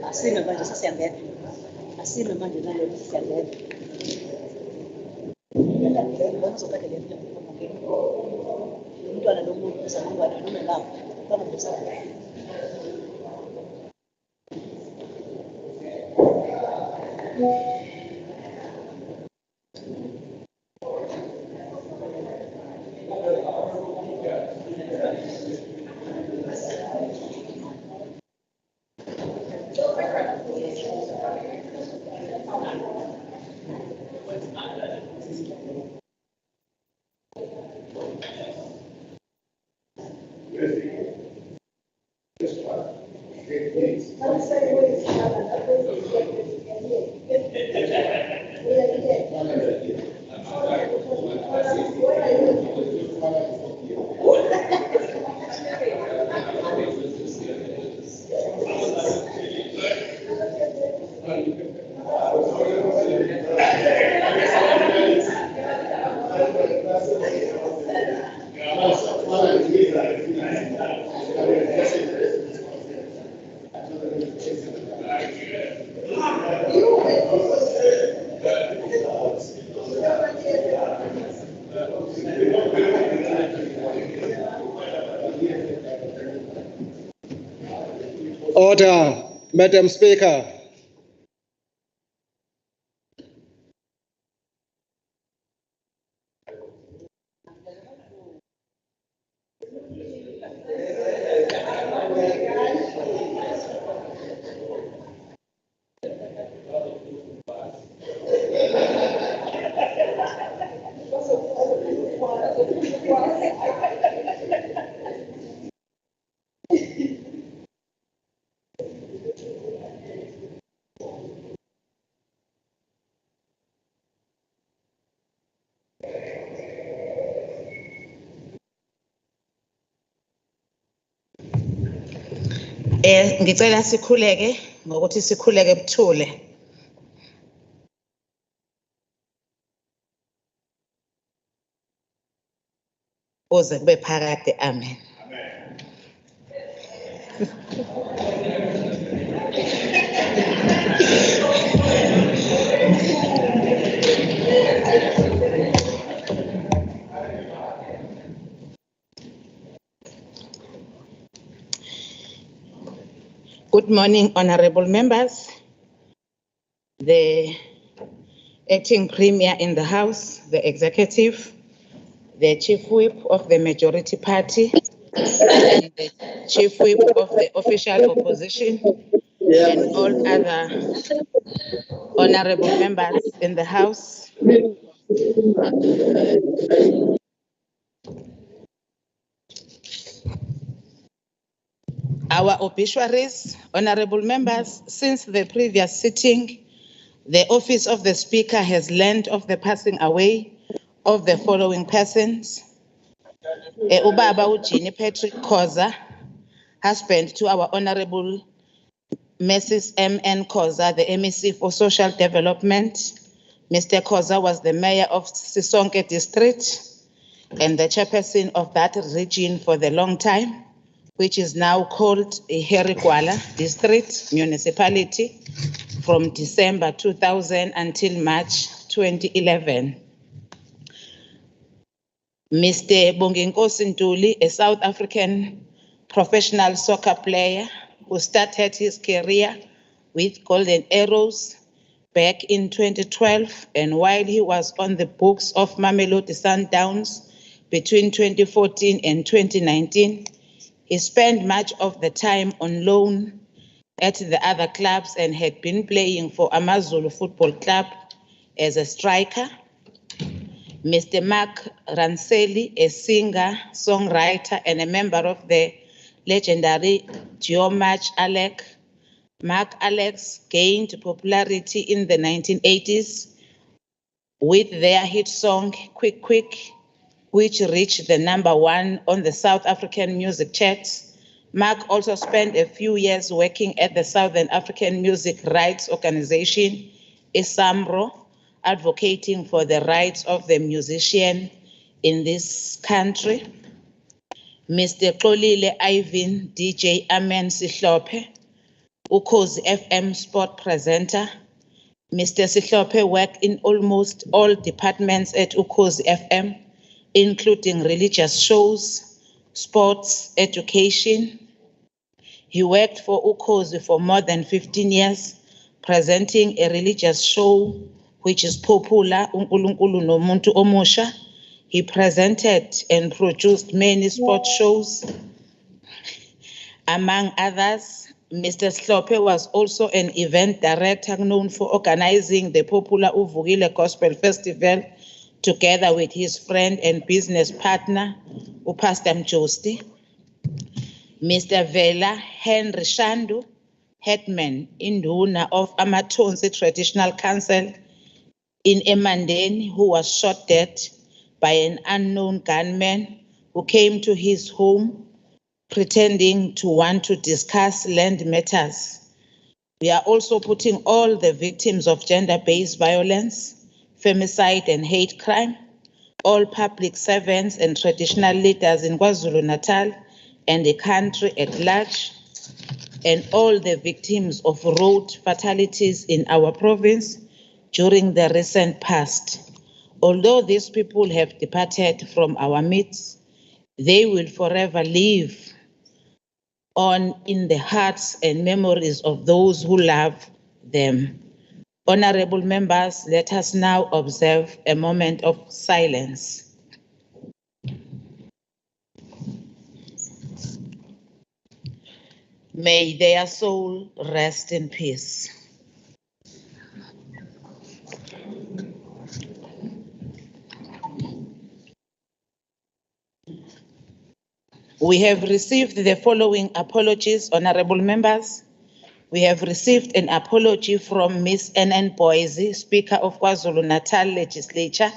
Asime manje sasiyangena. Asime manje nalo sasiyangena. Ngizokade le umntwana lo muntu uzamangwana noma lapho. Bana msapho. Order, Madam Speaker. Ngicela sikhuleke ngokuthi sikhuleke buthule. Uze kube phakade, amen. Good morning, honorable members, the acting premier in the House, the executive, the chief whip of the majority party, and the chief whip of the official opposition, and all other honorable members in the House. Our obituaries, honorable members, since the previous sitting, the office of the Speaker has learned of the passing away of the following persons. Ubaba Ujini Patrick Khoza, husband to our Honorable Mrs. M.N. Khoza, the MEC for Social Development. Mr. Khoza was the mayor of Sisonke District and the chairperson of that region for the long time. which is now called Herigwala District Municipality from December 2000 until March 2011. Mr. Bonginkosi Ntuli, a South African professional soccer player who started his career with Golden Arrows back in 2012, and while he was on the books of Mamelodi Sundowns between 2014 and 2019, he spent much of the time on loan at the other clubs and had been playing for AmaZulu Football Club as a striker. Mr. Mark Ranseli, a singer, songwriter, and a member of the legendary Duo March Alec. Mark Alex gained popularity in the 1980s with their hit song Quick Quick, which reached the #1 on the South African music charts. Mark also spent a few years working at the Southern African Music Rights Organization, ISAMRO, advocating for the rights of the musician in this country. Mr. Xolile Ivan DJ Amen Sihlophe, Ukhozi FM sport presenter. Mr. Sihlophe worked in almost all departments at Ukhozi FM, including religious shows, sports, education. He worked for Ukhozi for more than 15 years, presenting a religious show which is popular, uNkulunkulu Nomuntu Omusha. He presented and produced many sports shows. Among others, Mr. Sihlophe was also an event director known for organizing the popular Uvukile Gospel Festival together with his friend and business partner, Pastor Mjosti. Mr. Vela Henry Shandu, headman Induna of Amatonsi Traditional Council in Emandeni, who was shot dead by an unknown gunman who came to his home pretending to want to discuss land matters. We are also putting all the victims of gender-based violence, femicide and hate crime, all public servants and traditional leaders in KwaZulu-Natal and the country at large, and all the victims of road fatalities in our province during the recent past. Although these people have departed from our midst, they will forever live on in the hearts and memories of those who love them. Honorable members, let us now observe a moment of silence. May their soul rest in peace. We have received the following apologies, honorable members. We have received an apology from Ms. N.N. Boise, Speaker of KwaZulu-Natal Legislature,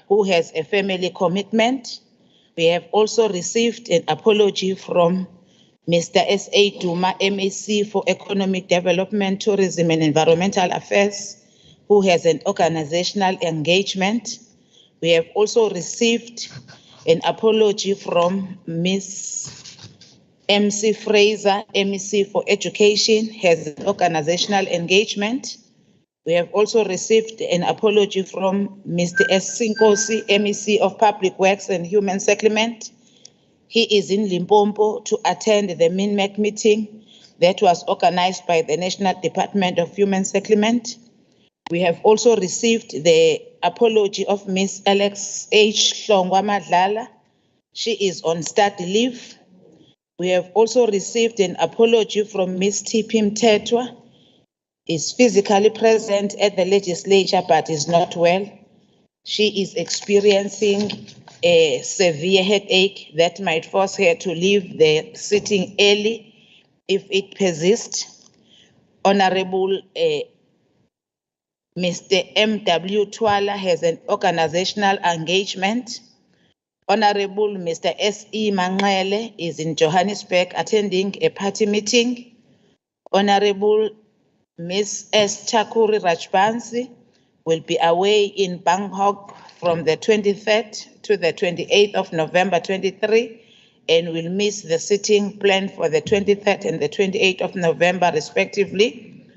who has a family commitment. We have also received an apology from Mr. S.A. Duma, MEC for Economic Development, Tourism and Environmental Affairs, who has an organizational engagement. We have also received an apology from Ms. MC Fraser, MEC for Education, has an organizational engagement. We have also received an apology from Mr. S. Sinkosi, MEC of Public Works and Human Settlement. He is in Limpopo to attend the MINMEC meeting that was organized by the National Department of Human Settlement. We have also received the apology of Ms. Alex H. Hlongwa Madlala. She is on study leave. We have also received an apology from Ms. T.P. Mtetwa. Is physically present at the legislature but is not well. She is experiencing a severe headache that might force her to leave the sitting early if it persists. Honorable Mr. M.W. Twala has an organizational engagement. Honorable Mr. S.E. Manqele is in Johannesburg attending a party meeting. Honorable Ms. S. Chakuri Rajbansi will be away in Bangkok from the 23rd to the 28th of November 23 and will miss the sitting planned for the 23rd and the 28th of November, respectively.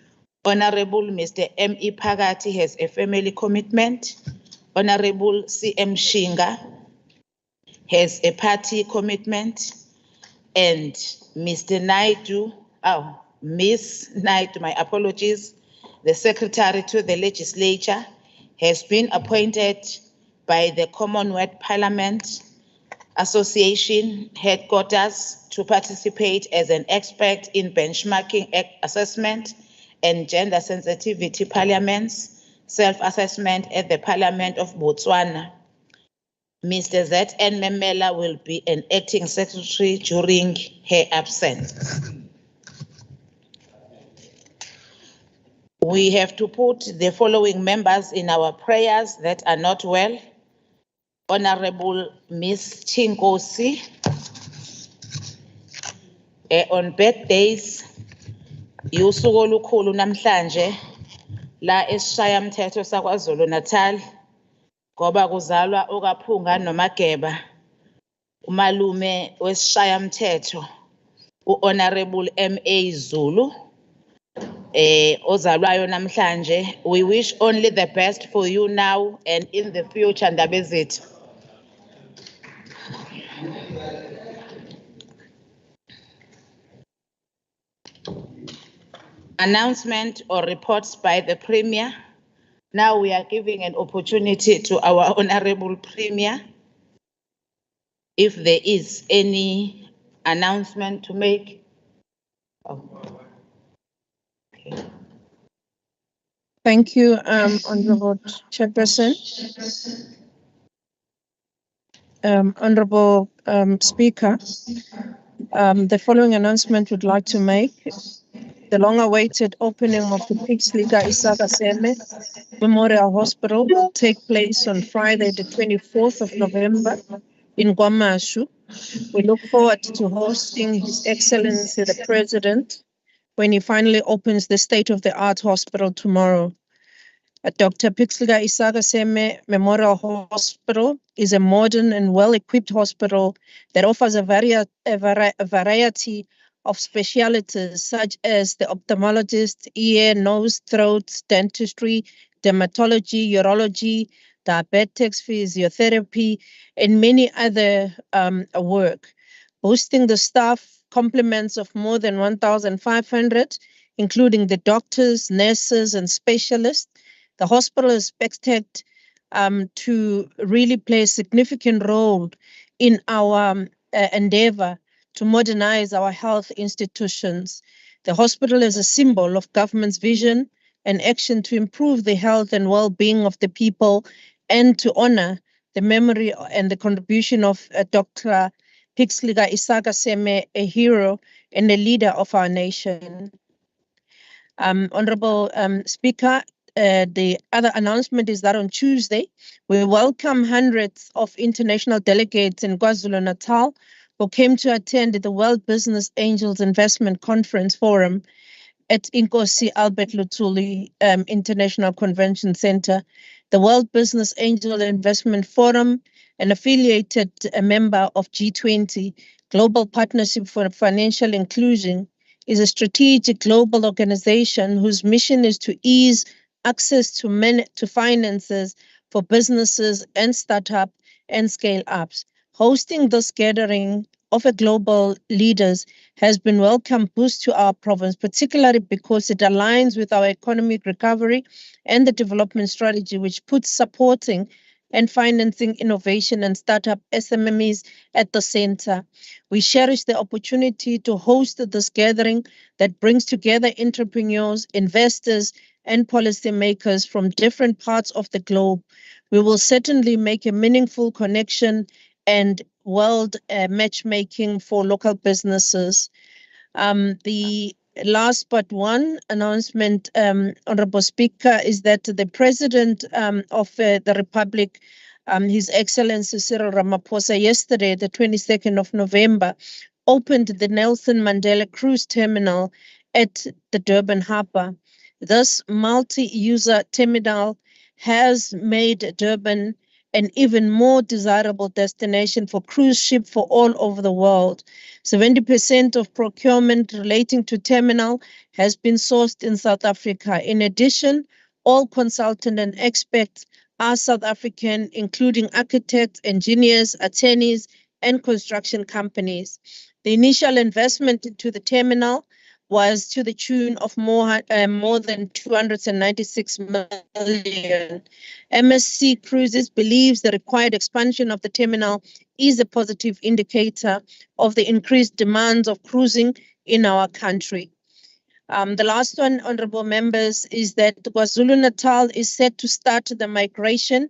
Honorable Mr. M.E. Phakathi has a family commitment. Honorable C.M. Shinga has a party commitment. And Mr. Naidu, Miss Naidu, my apologies, the Secretary to the Legislature, has been appointed by the Commonwealth Parliament Association headquarters to participate as an expert in benchmarking assessment and gender sensitivity parliaments, self-assessment at the Parliament of Botswana. Mr. Z.N. Memela will be an acting secretary during her absence. We have to put the following members in our prayers that are not well. Honorable Miss Chinkosi, on birthdays, usuku olukhulu namhlanje la esishayamthetho saKwaZulu-Natal ngoba kuzalwa ukaPhunga noMageba, umalume wesishayamthetho uHonorable M.A. Zulu ozalwayo namhlanje. We wish only the best for you now and in the future, ndaba zethu. Announcement or reports by the Premier. Now we are giving an opportunity to our Honorable Premier if there is any announcement to make. Okay. Thank you, Honorable Chairperson. Honorable Speaker, the following announcement would like to make. The long-awaited opening of the Pixlika Isaka Seme Memorial Hospital will take place on Friday, the 24th of November in KwaMashu. We look forward to hosting His Excellency the President when he finally opens the state-of-the-art hospital tomorrow. Dr. Pixlika Isaka Seme Memorial Hospital is a modern and well-equipped hospital that offers a variety of specialties such as the ophthalmologist, ear, nose, throat, dentistry, dermatology, urology, diabetics, physiotherapy, and many other work. Boasting the staff complements of more than 1,500, including the doctors, nurses, and specialists. The hospital is expected to really play a significant role in our endeavor to modernize our health institutions. The hospital is a symbol of government's vision and action to improve the health and well-being of the people and to honor the memory and the contribution of Dr. Pixlika Isaka Seme, a hero and a leader of our nation. Honorable Speaker, the other announcement is that on Tuesday, we welcome hundreds of international delegates in KwaZulu-Natal who came to attend the World Business Angels Investment Conference Forum at Inkosi Albert Luthuli International Convention Center. The World Business Angel Investment Forum, an affiliated member of G20, Global Partnership for Financial Inclusion, is a strategic global organization whose mission is to ease access to finances for businesses and startup and scale-ups. Hosting this gathering of global leaders has been a welcome boost to our province, particularly because it aligns with our economic recovery and the development strategy, which puts supporting and financing innovation and startup SMMEs at the center. We cherish the opportunity to host this gathering that brings together entrepreneurs, investors, and policymakers from different parts of the globe. We will certainly make a meaningful connection and world matchmaking for local businesses. The last but one announcement, Honorable Speaker, is that the President of the Republic, His Excellency Cyril Ramaphosa, yesterday, the 22nd of November, opened the Nelson Mandela Cruise Terminal at the Durban Harbour. This multi-user terminal has made Durban an even more desirable destination for cruise ship for all over the world. 70% of procurement relating to terminal has been sourced in South Africa. In addition, all consultant and experts are South African, including architects, engineers, attorneys, and construction companies. The initial investment into the terminal was to the tune of more than 296 million. MSC Cruises believes the required expansion of the terminal is a positive indicator of the increased demands of cruising in our country. The last one, honorable members, is that KwaZulu-Natal is set to start the migration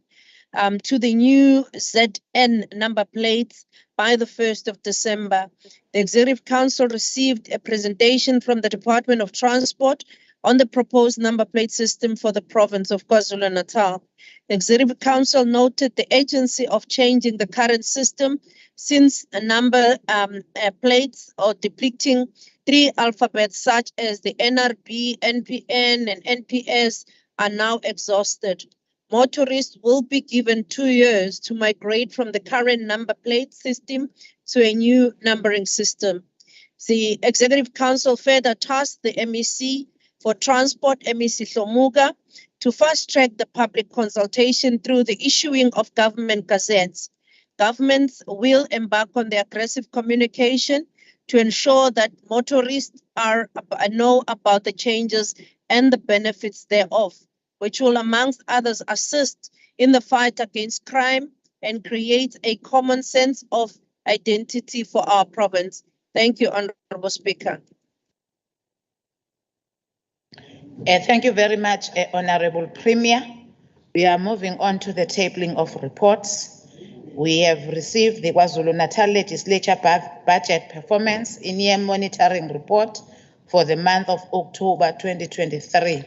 to the new ZN number plates by the 1st of December. The Executive Council received a presentation from the Department of Transport on the proposed number plate system for the province of KwaZulu-Natal. The Executive Council noted the urgency of changing the current system since a number plates or depicting 3 alphabets such as the NRB, NPN, and NPS are now exhausted. Motorists will be given 2 years to migrate from the current number plate system to a new numbering system. The Executive Council further tasked the MEC for Transport, MEC Hlomuga, to fast-track the public consultation through the issuing of government gazettes. Governments will embark on the aggressive communication to ensure that motorists know about the changes and the benefits thereof, which will, amongst others, assist in the fight against crime and create a common sense of identity for our province. Thank you, Honorable Speaker. Thank you very much, Honorable Premier. We are moving on to the tabling of reports. We have received the KwaZulu-Natal Legislature Budget Performance in-year monitoring report for the month of October 2023.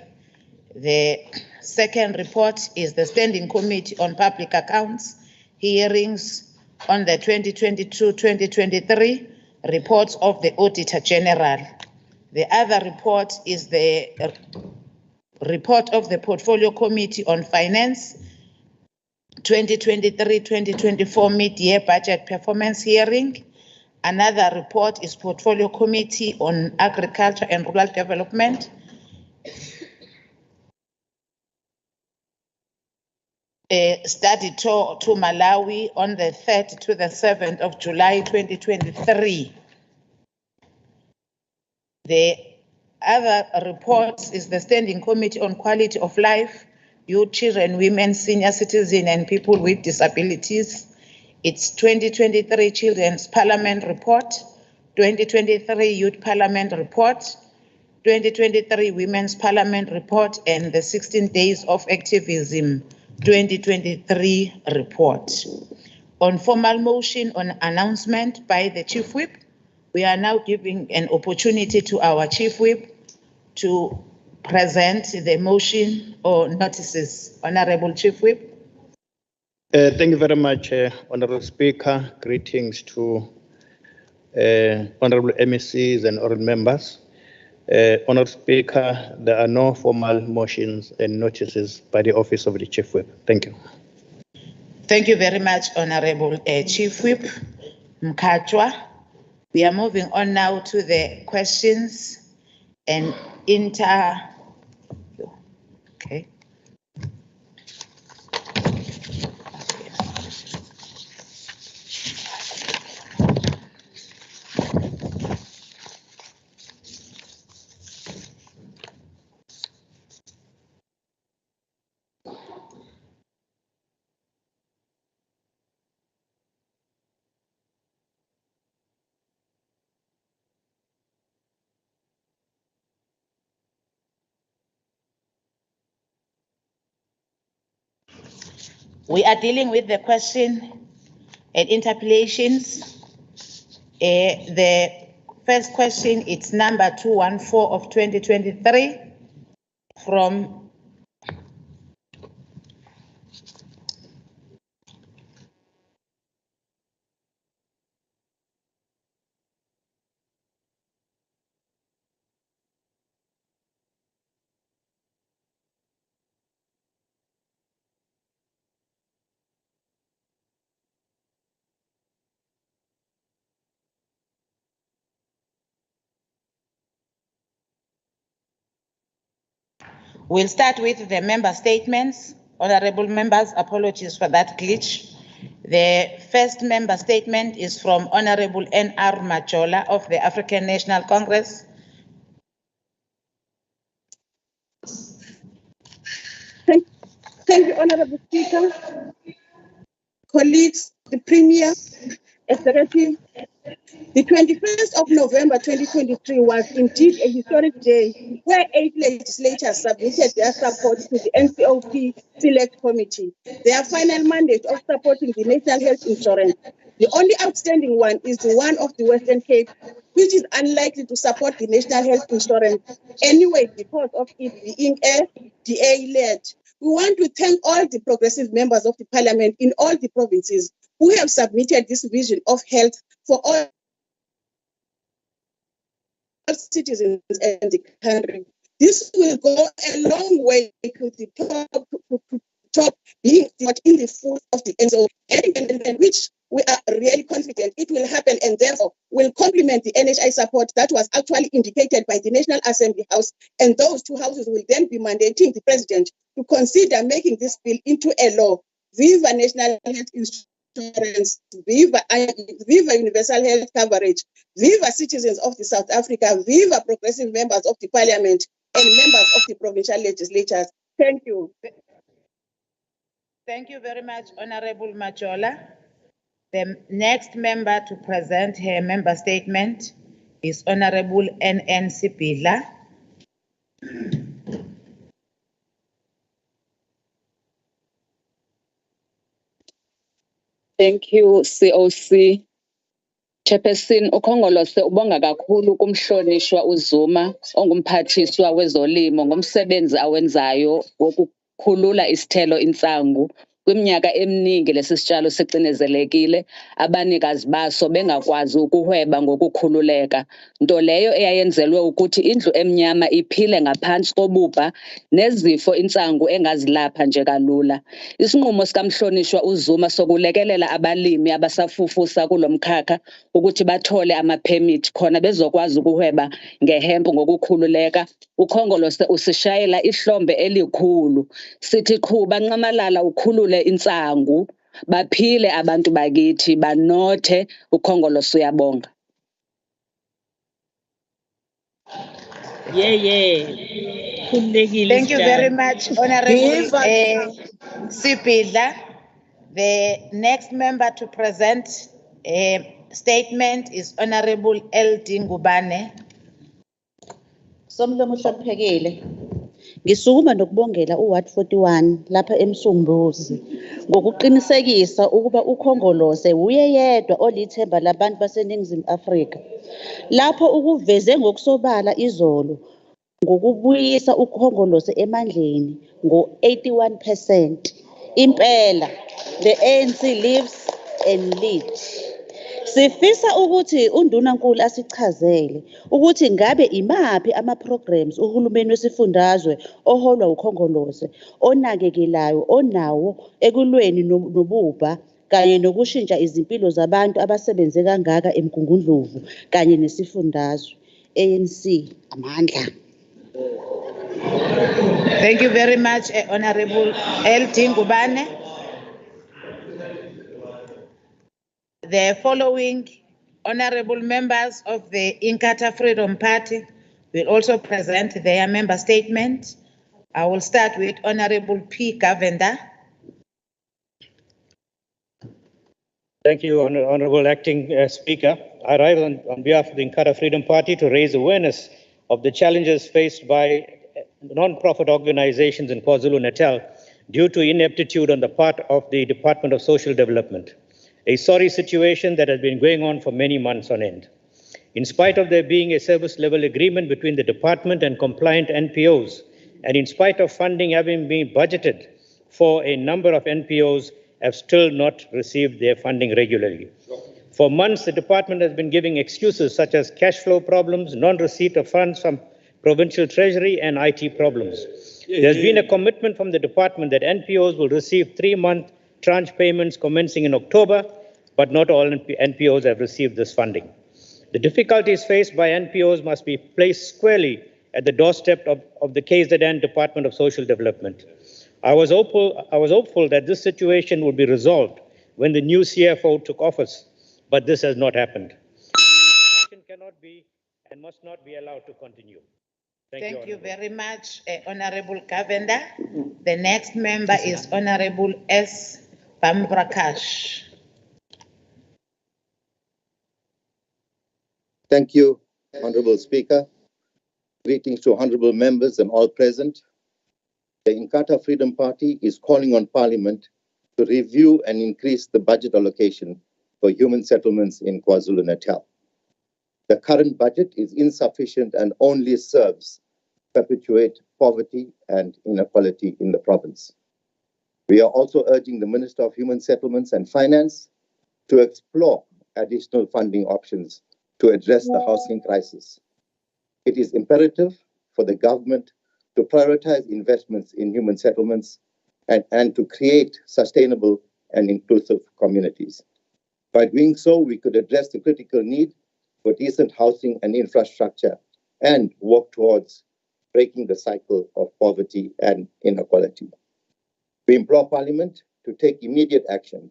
The second report is the Standing Committee on Public Accounts hearings on the 2022-2023 reports of the Auditor General. The other report is the report of the Portfolio Committee on Finance 2023-2024 mid-year budget performance hearing. Another report is Portfolio Committee on Agriculture and Rural Development. A study tour to Malawi on the 3rd to the 7th of July 2023. The other report is the Standing Committee on Quality of Life, Youth, Children, Women, Senior Citizens, and People with Disabilities. It's 2023 Children's Parliament Report, 2023 Youth Parliament Report, 2023 Women's Parliament Report, and the 16 Days of Activism 2023 report. On formal motion on announcement by the Chief Whip, we are now giving an opportunity to our Chief Whip to present the motion or notices. Honorable Chief Whip. Thank you very much, Honorable Speaker. Greetings to Honorable MECs and honorable members. Honorable Speaker, there are no formal motions and notices by the Office of the Chief Whip. Thank you. Thank you very much, Honorable Chief Whip Mkhatshwa. We are moving on now to the questions and okay. We are dealing with the question and interpellations. The first question, it's number 214 of 2023 from We'll start with the member statements. Honorable members, apologies for that glitch. The first member statement is from Honorable N.R. Majola of the African National Congress. Thank you, Honorable Speaker, colleagues, the Premier, Executive. The 21st of November 2023 was indeed a historic day where 8 legislatures submitted their support to the NCOP Select Committee, their final mandate of supporting the National Health Insurance. The only outstanding one is the one of the Western Cape, which is unlikely to support the National Health Insurance anyway because of it being a DA-led. We want to thank all the progressive members of the Parliament in all the provinces who have submitted this vision of health for all citizens and the country. This will go a long way to the top being in the foot of the NCOP, which we are really confident it will happen and therefore will complement the NHI support that was actually indicated by the National Assembly House, and those two houses will then be mandating the President to consider making this bill into a law. Viva National Health Insurance, viva universal health coverage, viva citizens of the South Africa, viva progressive members of the Parliament and members of the provincial legislatures. Thank you. Thank you very much, Honorable Majola. The next member to present her member statement is Honorable N.N. Sipila. Thank you, COC. Chairperson uKhongolose ubonga kakhulu kumhlonishwa uZuma ongumphathiswa wezolimo ngomsebenzi awenzayo wokukhulula isithelo insangu kwiminyaka eminingi lesi sitshalo sicinezekile abanikazi baso bengakwazi ukuhweba ngokukhululeka nto leyo eyayenzelwe ukuthi indlu emnyama iphile ngaphansi kobubha nezifo insangu engazilapha nje kalula. Isinqumo sikamhlonishwa uZuma sokulekelela abalimi abasafufusa kulomkhakha ukuthi bathole ama-permit khona bezokwazi ukuhweba ngehempu ngokukhululeka. uKhongolose usishayela ihlombe elikhulu sithi qhuba nqamalala ukhulule insangu baphile abantu bakithi banothe. uKhongolose uyabonga. Thank you very much, Honorable Sipila. The next member to present a statement is Honorable L.D. Ngubane. Somlomo hloniphekile. Ngisukuma nokubongela uWard 41 lapha eMsumbuzi ngokuqinisekisa ukuba uKhongolose uye yedwa olithemba labantu baseNingizimu Afrika. Lapho ukuveze ngokusobala izolo ngokubuyisa uKhongolose emandleni ngo-81%. Impela the ANC lives and leads. Sifisa ukuthi undunankulu asichazele ukuthi ngabe imaphi ama-programs uhulumeni wesifundazwe oholwa uKhongolose onakekelayo onawo ekulweni nobubha kanye nokushintsha izimpilo zabantu abasebenze kangaka eMgungundlovu kanye nesifundazwe. ANC amandla. Thank you very much, Honorable L.D. Ngubane. The following honorable members of the Inkatha Freedom Party will also present their member statement. I will start with Honorable P. Gavenda. Thank you, Honorable Acting Speaker. I rise on behalf of the Inkatha Freedom Party to raise awareness of the challenges faced by non-profit organizations in KwaZulu-Natal due to ineptitude on the part of the Department of Social Development. A sorry situation that has been going on for many months on end. In spite of there being a service level agreement between the department and compliant NPOs, and in spite of funding having been budgeted for, a number of NPOs have still not received their funding regularly. For months, the department has been giving excuses such as cash flow problems, non-receipt of funds from provincial treasury, and IT problems. There's been a commitment from the department that NPOs will receive 3-month tranche payments commencing in October, but not all NPOs have received this funding. The difficulties faced by NPOs must be placed squarely at the doorstep of the KZN Department of Social Development. I was hopeful that this situation would be resolved when the new CFO took office, but this has not happened. This situation cannot be and must not be allowed to continue. Thank you very much, Honorable Kavenda. The next member is Honorable S. Bamprakash. Thank you, Honorable Speaker. Greetings to honorable members and all present. The Inkatha Freedom Party is calling on Parliament to review and increase the budget allocation for human settlements in KwaZulu-Natal. The current budget is insufficient and only serves to perpetuate poverty and inequality in the province. We are also urging the Minister of Human Settlements and Finance to explore additional funding options to address the housing crisis. It is imperative for the government to prioritize investments in human settlements and to create sustainable and inclusive communities. By doing so, we could address the critical need for decent housing and infrastructure and work towards breaking the cycle of poverty and inequality. We implore Parliament to take immediate action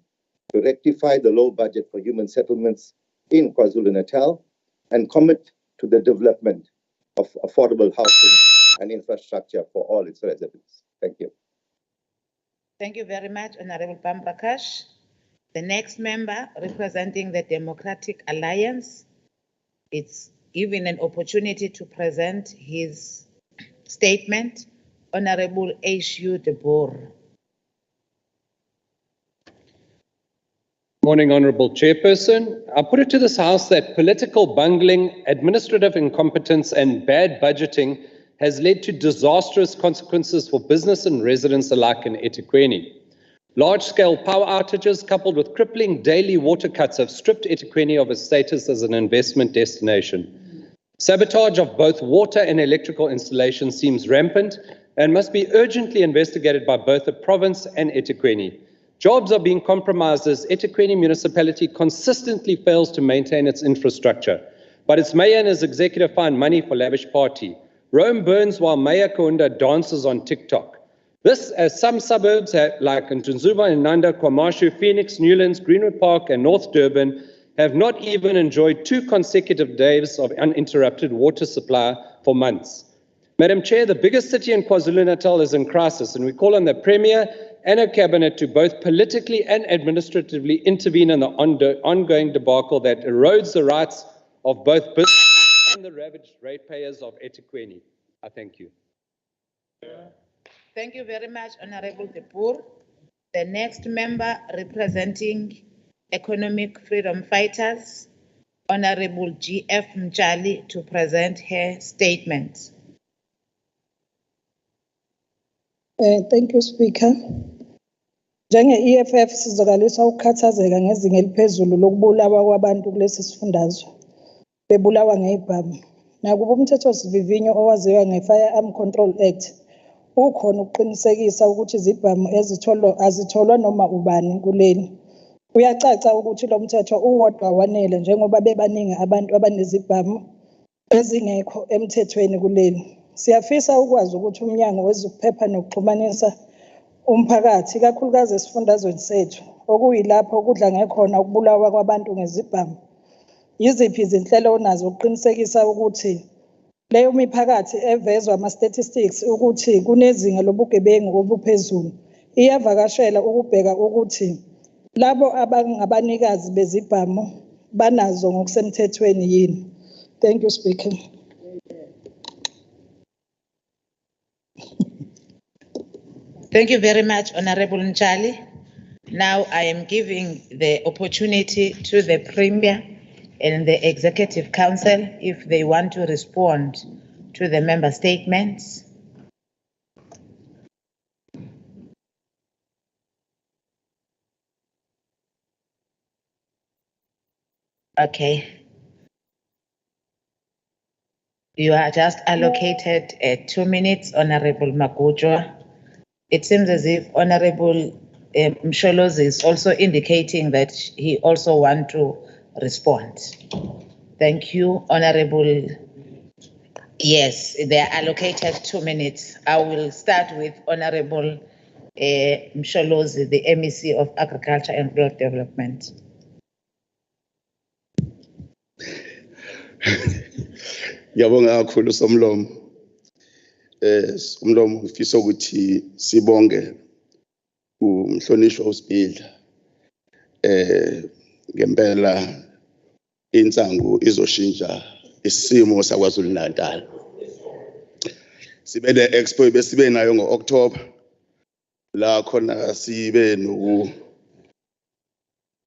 to rectify the low budget for human settlements in KwaZulu-Natal and commit to the development of affordable housing and infrastructure for all its residents. Thank you. Thank you very much, Honorable Bamprakash. The next member representing the Democratic Alliance, it's given an opportunity to present his statement, Honorable H.U. de Boer. Morning, Honourable Chairperson. I put it to this House that political bungling, administrative incompetence and bad budgeting has led to disastrous consequences for business and residents alike in eThekwini. Large-scale power outages coupled with crippling daily water cuts have stripped eThekwini of its status as an investment destination. Sabotage of both water and electrical installations seems rampant and must be urgently investigated by both the province and eThekwini. Jobs are being compromised as eThekwini municipality consistently fails to maintain its infrastructure, but its mayor and his executive find money for lavish party. Rome burns while Mayor Kaunda dances on TikTok. This, as some suburbs like Ntunzuba, Nanda, KwaMashu, Phoenix, Newlands, Greenwood Park, and North Durban have not even enjoyed 2 consecutive days of uninterrupted water supply for months. Madam Chair, the biggest city in KwaZulu-Natal is in crisis, and we call on the Premier and her cabinet to both politically and administratively intervene in the ongoing debacle that erodes the rights of both business and the ravaged ratepayers of eThekwini. I thank you. Thank you very much, Honorable de Boer. The next member representing Economic Freedom Fighters, Honorable G.F. Mjali, to present her statement. Thank you, Speaker. Njenge-EFF sizokalisa ukukhathazeka ngezinga eliphezulu lokubulawa kwabantu kulesi sifundazwe bebulawa ngezibhamu. Nakuba umthethosivivinyo owaziwa nge-Firearm Control Act ukhona ukuqinisekisa ukuthi izibhamu azitholwa noma ubani kuleli. Kuyacaca ukuthi lo mthetho uwodwa wanele njengoba bebaningi abantu abanezibhamu ezingekho emthethweni kuleli. Siyafisa ukwazi ukuthi umnyango wezokuphepha nokuxhumanisa umphakathi kakhulukazi esifundazweni sethu okuyilapho kudlange khona ukubulawa kwabantu ngezibhamu. Yiziphi izinhlelo onazo ukuqinisekisa ukuthi leyo miphakathi evezwa ama-statistics ukuthi kunezinga lobugebengu obuphezulu iyavakashela ukubheka ukuthi labo abangabanikazi bezibhamu banazo ngokusemthethweni yini? Thank you, Speaker. Thank you very much, Honorable Mjali. Now I am giving the opportunity to the Premier and the Executive Council if they want to respond to the member statements. Okay. You are just allocated 2 minutes, Honorable Magujwa. It seems as if Honorable Msholozi is also indicating that he also wants to respond. Thank you, Honorable Yes, they are allocated 2 minutes. I will start with Honorable Msholozi, the MEC of Agriculture and Rural Development. Ngiyabonga kakhulu somlomo. Umlomo ufisa ukuthi sibonge umhlonishwa uSibhidla. Ngempela insangu izoshintsha isimo saKwaZulu-Natal. Sibe ne expo besibe nayo ngoOctober. La khona sibe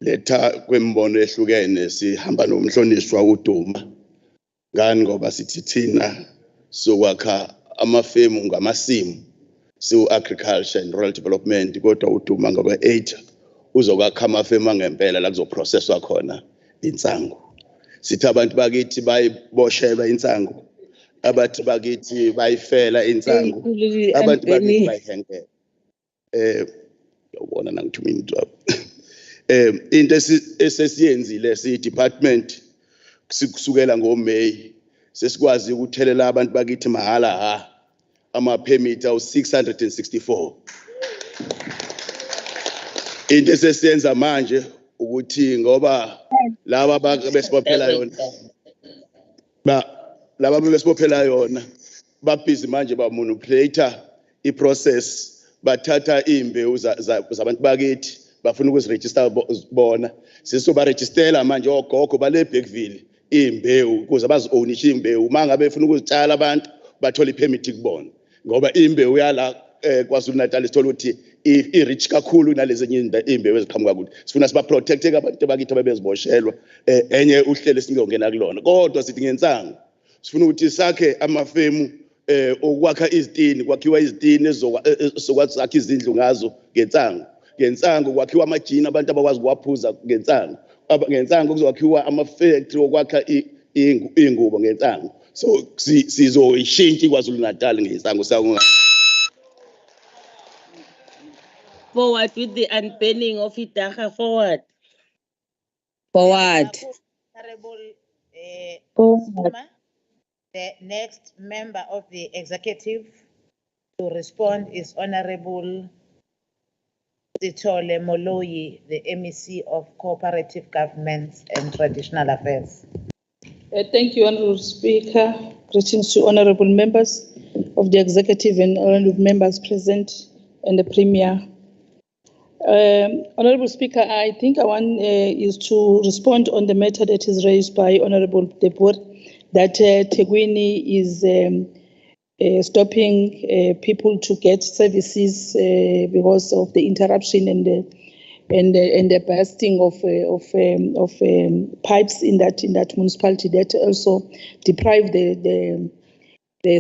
letha kwembono ehlukene sihamba nomhlonishwa uDuma. Ngani ngoba sithi thina sokwakha amafemu ngamasimu siu agriculture and rural development kodwa uDuma ngoba 8 uzokwakha amafemu angempela la kuzoprocesswa khona insangu. Sithi abantu bakithi bayiboshelwa insangu, abathi bakithi bayifela insangu, abantu bakithi bayihengela. Yabona nangithumini job. Into esesiyenzile si department kusukela ngoMay sesikwazi ukuthelela abantu bakithi mahala ama permit awu 664. Into esesiyenza manje ukuthi ngoba laba besibophela yona laba besibophela yona babhizi manje bamanipulate iprocess, bathatha imbewu zabantu bakithi bafuna ukuziregister bona, sisoba registera manje ogogo bale Bergville imbewu ukuze bazi-ownishe imbewu mangabe befuna ukuzitshala abantu bathola ipermit kubona ngoba imbewu yala KwaZulu-Natal sithola ukuthi i-rich kakhulu nalezinye imbewu eziqhamuka kuthi. Sifuna siba protect abantu bakithi abebeziboshelwa enye uhlelo singongena kulona kodwa sithi ngensango sifuna ukuthi sakhe amafemu okwakha izitini, kwakhiwa izitini sokwazi sakhe izindlu ngazo ngensango kwakhiwa amajini abantu abakwazi ukuwaphuza ngensango kuzokwakhiwa ama-factory okwakha ingubo ngensango. So sizoyishintsha iKwaZulu-Natal ngensango sawunga. Forward with the unbanning of Idaha. Forward. Forward. Honorable the next member of the executive to respond is Honorable Sithole Moloi, the MEC of Cooperative Governments and Traditional Affairs. Thank you, Honorable Speaker. Greetings to honorable members of the executive and honorable members present and the Premier. Honorable Speaker, I think I want is to respond on the matter that is raised by Honorable Debor, that Tegwini is stopping people to get services because of the interruption and the bursting of pipes in that municipality that also deprive the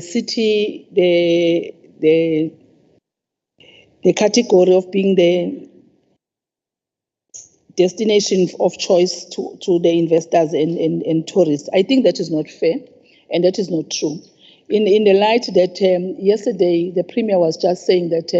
city the category of being the destination of choice to the investors and tourists. I think that is not fair and that is not true. In the light that yesterday the Premier was just saying that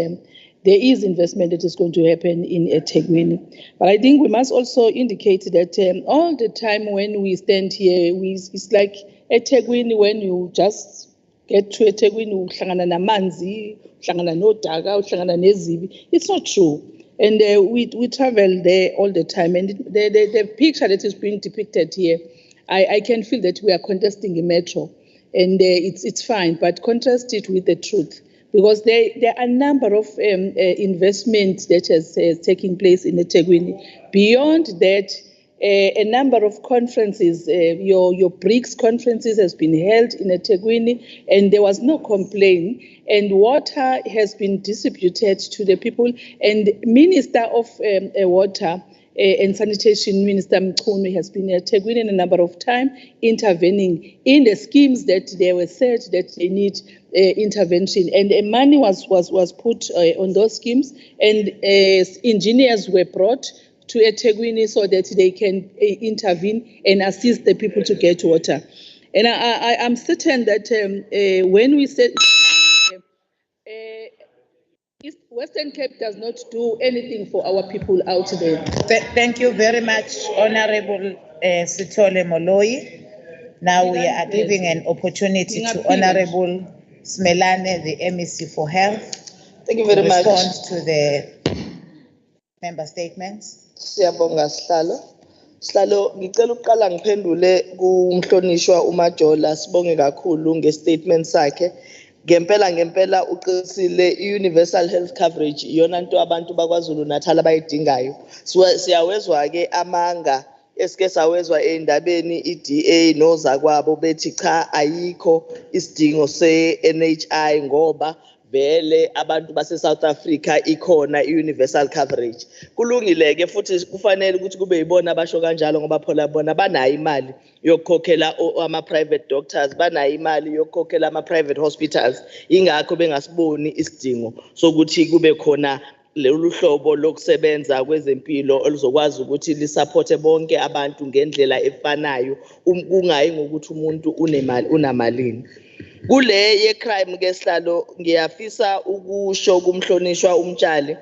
there is investment that is going to happen in eThekwini. But I think we must also indicate that all the time when we stand here, it's like eThekwini, when you just get to eThekwini, uhlangana namanzi, uhlangana nodaka, uhlangana nezibi. It's not true. And we travel there all the time. And the picture that is being depicted here, I can feel that we are contesting a metro. And it's fine, but contrast it with the truth. Because there are a number of investments that has taken place in eThekwini. Beyond that, a number of conferences, your BRICS conferences has been held in eThekwini, and there was no complaint. And water has been distributed to the people. And Minister of Water and Sanitation, Minister Mchunu, has been at eThekwini a number of times, intervening in the schemes that they were said that they need intervention. And money was put on those schemes, and engineers were brought to eThekwini so that they can intervene and assist the people to get water. And I'm certain that when we said Western Cape does not do anything for our people out there. Thank you very much, Honorable Sithole Moloi. Now we are giving an opportunity to Honorable Smelane, the MEC for Health, Thank you very much. respond to the member statements. Siyabonga Sihlalo. Sihlalo, ngicela ukuqala ngiphendule kumhlonishwa uMajola, sibonge kakhulu ngestatement sakhe. Ngempela uqinisile universal health coverage iyona nto abantu bakwaZulu-Natal abayidingayo. Siyawezwa ke amanga esike sawezwa endabeni iDA nozakwabo bethi cha ayikho isidingo se-NHI ngoba vele abantu base South Africa ikhona universal coverage. Kulungile ke futhi kufanele ukuthi kube yibona abasho kanjalo ngoba phela bona banayo imali yokukhokhela ama private doctors, banayo imali yokukhokhela ama private hospitals. Ingakho bengasiboni isidingo sokuthi kube khona lolu hlobo lokusebenza kwezempilo oluzokwazi ukuthi lisupporte bonke abantu ngendlela efanayo kungayi ngokuthi umuntu unamalini. Kule ye crime ke Sihlalo ngiyafisa ukusho kumhlonishwa umtshali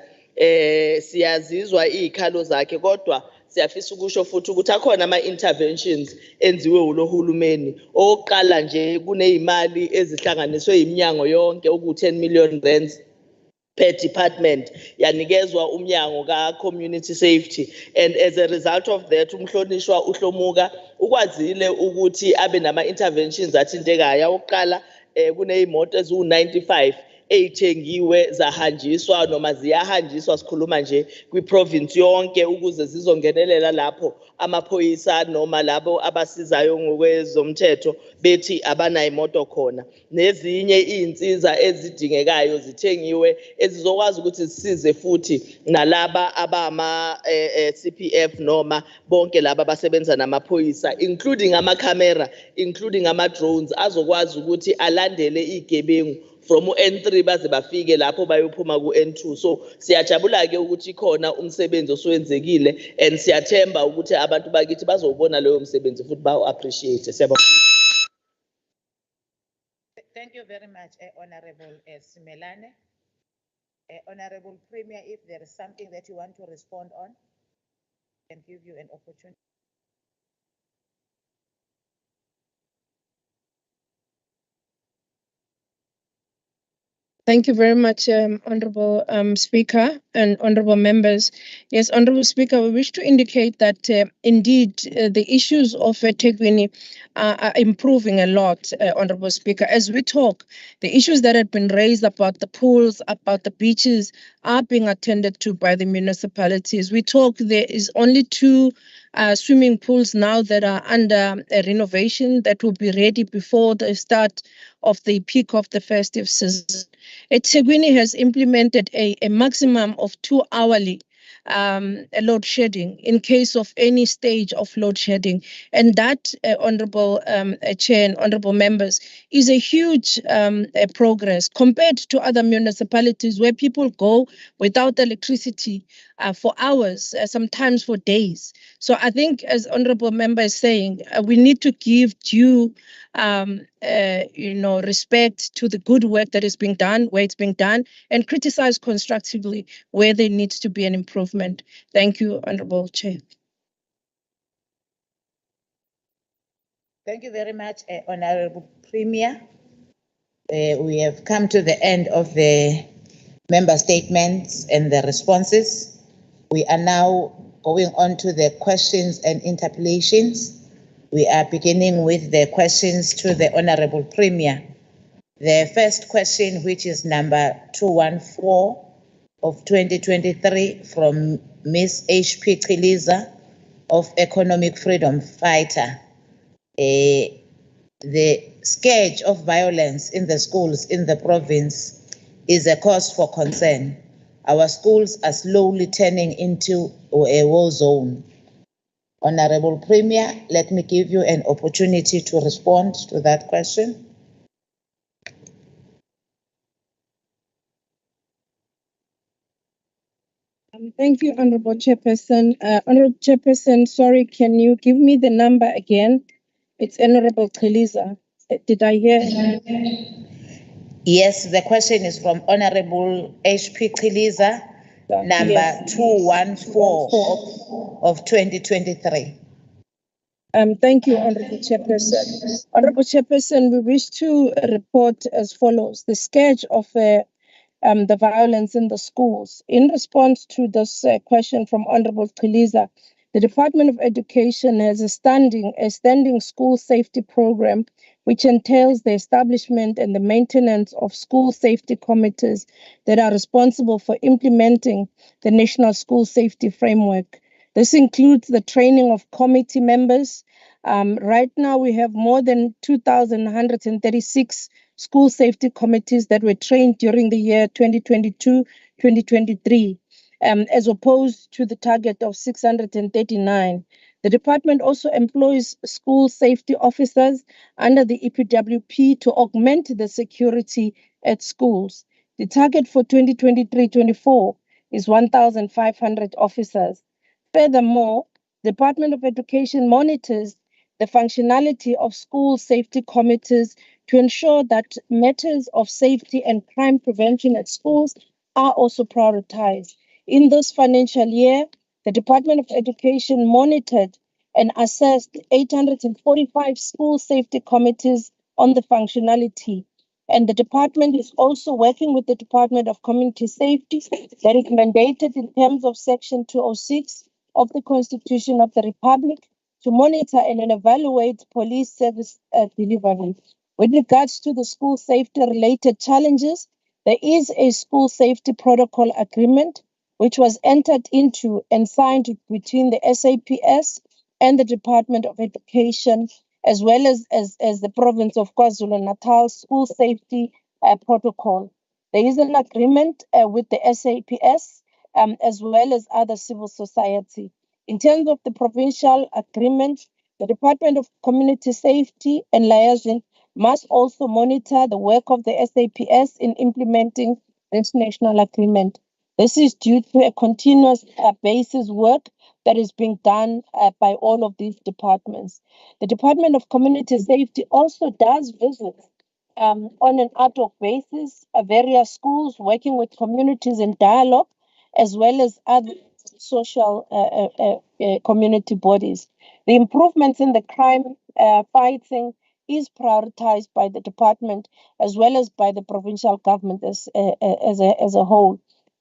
siyazizwa izikhalo zakhe kodwa siyafisa ukusho futhi ukuthi akhona ama interventions enziwe ulohulumeni. Oqala nje kunezimali ezihlanganiswe iminyango yonke oku10 million rands per department yanikezwa umnyango ka community safety, and as a result of that umhlonishwa uHlomuka ukwazile ukuthi abe nama interventions athintekayo. Oqala kunezimoto ezu95 eyithengiwe zahanjiswa noma ziyahanjiswa, sikhuluma nje kwiprovince yonke ukuze zizongenelela lapho amaphoyisa noma labo abasizayo ngokwezomthetho bethi abanayo imoto khona. Nezinye izinsiza ezidingekayo zithengiwe ezizokwazi ukuthi zisize futhi nalaba abama CPF noma bonke laba abasebenza namaphoyisa, including ama-camera, including ama-drones azokwazi ukuthi alandele izigebengu from N3 baze bafike lapho bayophuma ku-N2. So siyajabula ke ukuthi khona umsebenzi oswenzekile and siyathemba ukuthi abantu bakithi bazobona leyo msebenzi futhi bawo-appreciate. Siyabonga. Thank you very much, Honorable Simelane. Honorable Premier, if there is something that you want to respond on, I can give you an opportunity. Thank you very much, Honorable Speaker and Honorable Members. Yes, Honorable Speaker, we wish to indicate that indeed the issues of eThekwini are improving a lot, Honorable Speaker. As we talk, the issues that have been raised about the pools, about the beaches, are being attended to by the municipalities. We talk, there is only 2 swimming pools now that are under a renovation that will be ready before the start of the peak of the festive season. eThekwini has implemented a maximum of 2 hourly load shedding in case of any stage of load shedding. And that, Honorable Chair and Honorable Members, is a huge progress compared to other municipalities where people go without electricity for hours, sometimes for days. So I think, as Honorable Member is saying, we need to give due respect to the good work that is being done, where it's being done, and criticize constructively where there needs to be an improvement. Thank you, Honorable Chair. Thank you very much, Honorable Premier. We have come to the end of the member statements and the responses. We are now going on to the questions and interpellations. We are beginning with the questions to the Honorable Premier. The first question, which is number 214 of 2023 from Ms. H.P. Chiliza of Economic Freedom Fighter. The scourge of violence in the schools in the province is a cause for concern. Our schools are slowly turning into a war zone. Honorable Premier, let me give you an opportunity to respond to that question. Thank you, Honorable Chairperson. Honorable Chairperson, sorry, can you give me the number again? It's Honorable Chiliza. Did I hear? Yes, the question is from Honorable H.P. Chiliza, number 214 of 2023. Thank you, Honorable Chairperson. Honorable Chairperson, we wish to report as follows: the scourge of the violence in the schools. In response to this question from Honorable Kaliza, the Department of Education has a standing school safety program, which entails the establishment and the maintenance of school safety committees that are responsible for implementing the National School Safety Framework. This includes the training of committee members. Right now, we have more than 2,136 school safety committees that were trained during the year 2022-2023, as opposed to the target of 639. The department also employs school safety officers under the EPWP to augment the security at schools. The target for 2023-24 is 1,500 officers. Furthermore, the Department of Education monitors the functionality of school safety committees to ensure that matters of safety and crime prevention at schools are also prioritized. In this financial year, the Department of Education monitored and assessed 845 school safety committees on the functionality. And the department is also working with the Department of Community Safety that is mandated in terms of Section 206 of the Constitution of the Republic to monitor and evaluate police service delivery. With regards to the school safety related challenges, there is a school safety protocol agreement which was entered into and signed between the SAPS and the Department of Education, as well as the province of KwaZulu-Natal school safety protocol. There is an agreement with the SAPS as well as other civil society. In terms of the provincial agreement, the Department of Community Safety and Liaison must also monitor the work of the SAPS in implementing this national agreement. This is due to a continuous basis work that is being done by all of these departments. The Department of Community Safety also does visits on an ad hoc basis various schools, working with communities in dialogue, as well as other social community bodies. The improvements in the crime fighting is prioritized by the department as well as by the provincial government as a whole.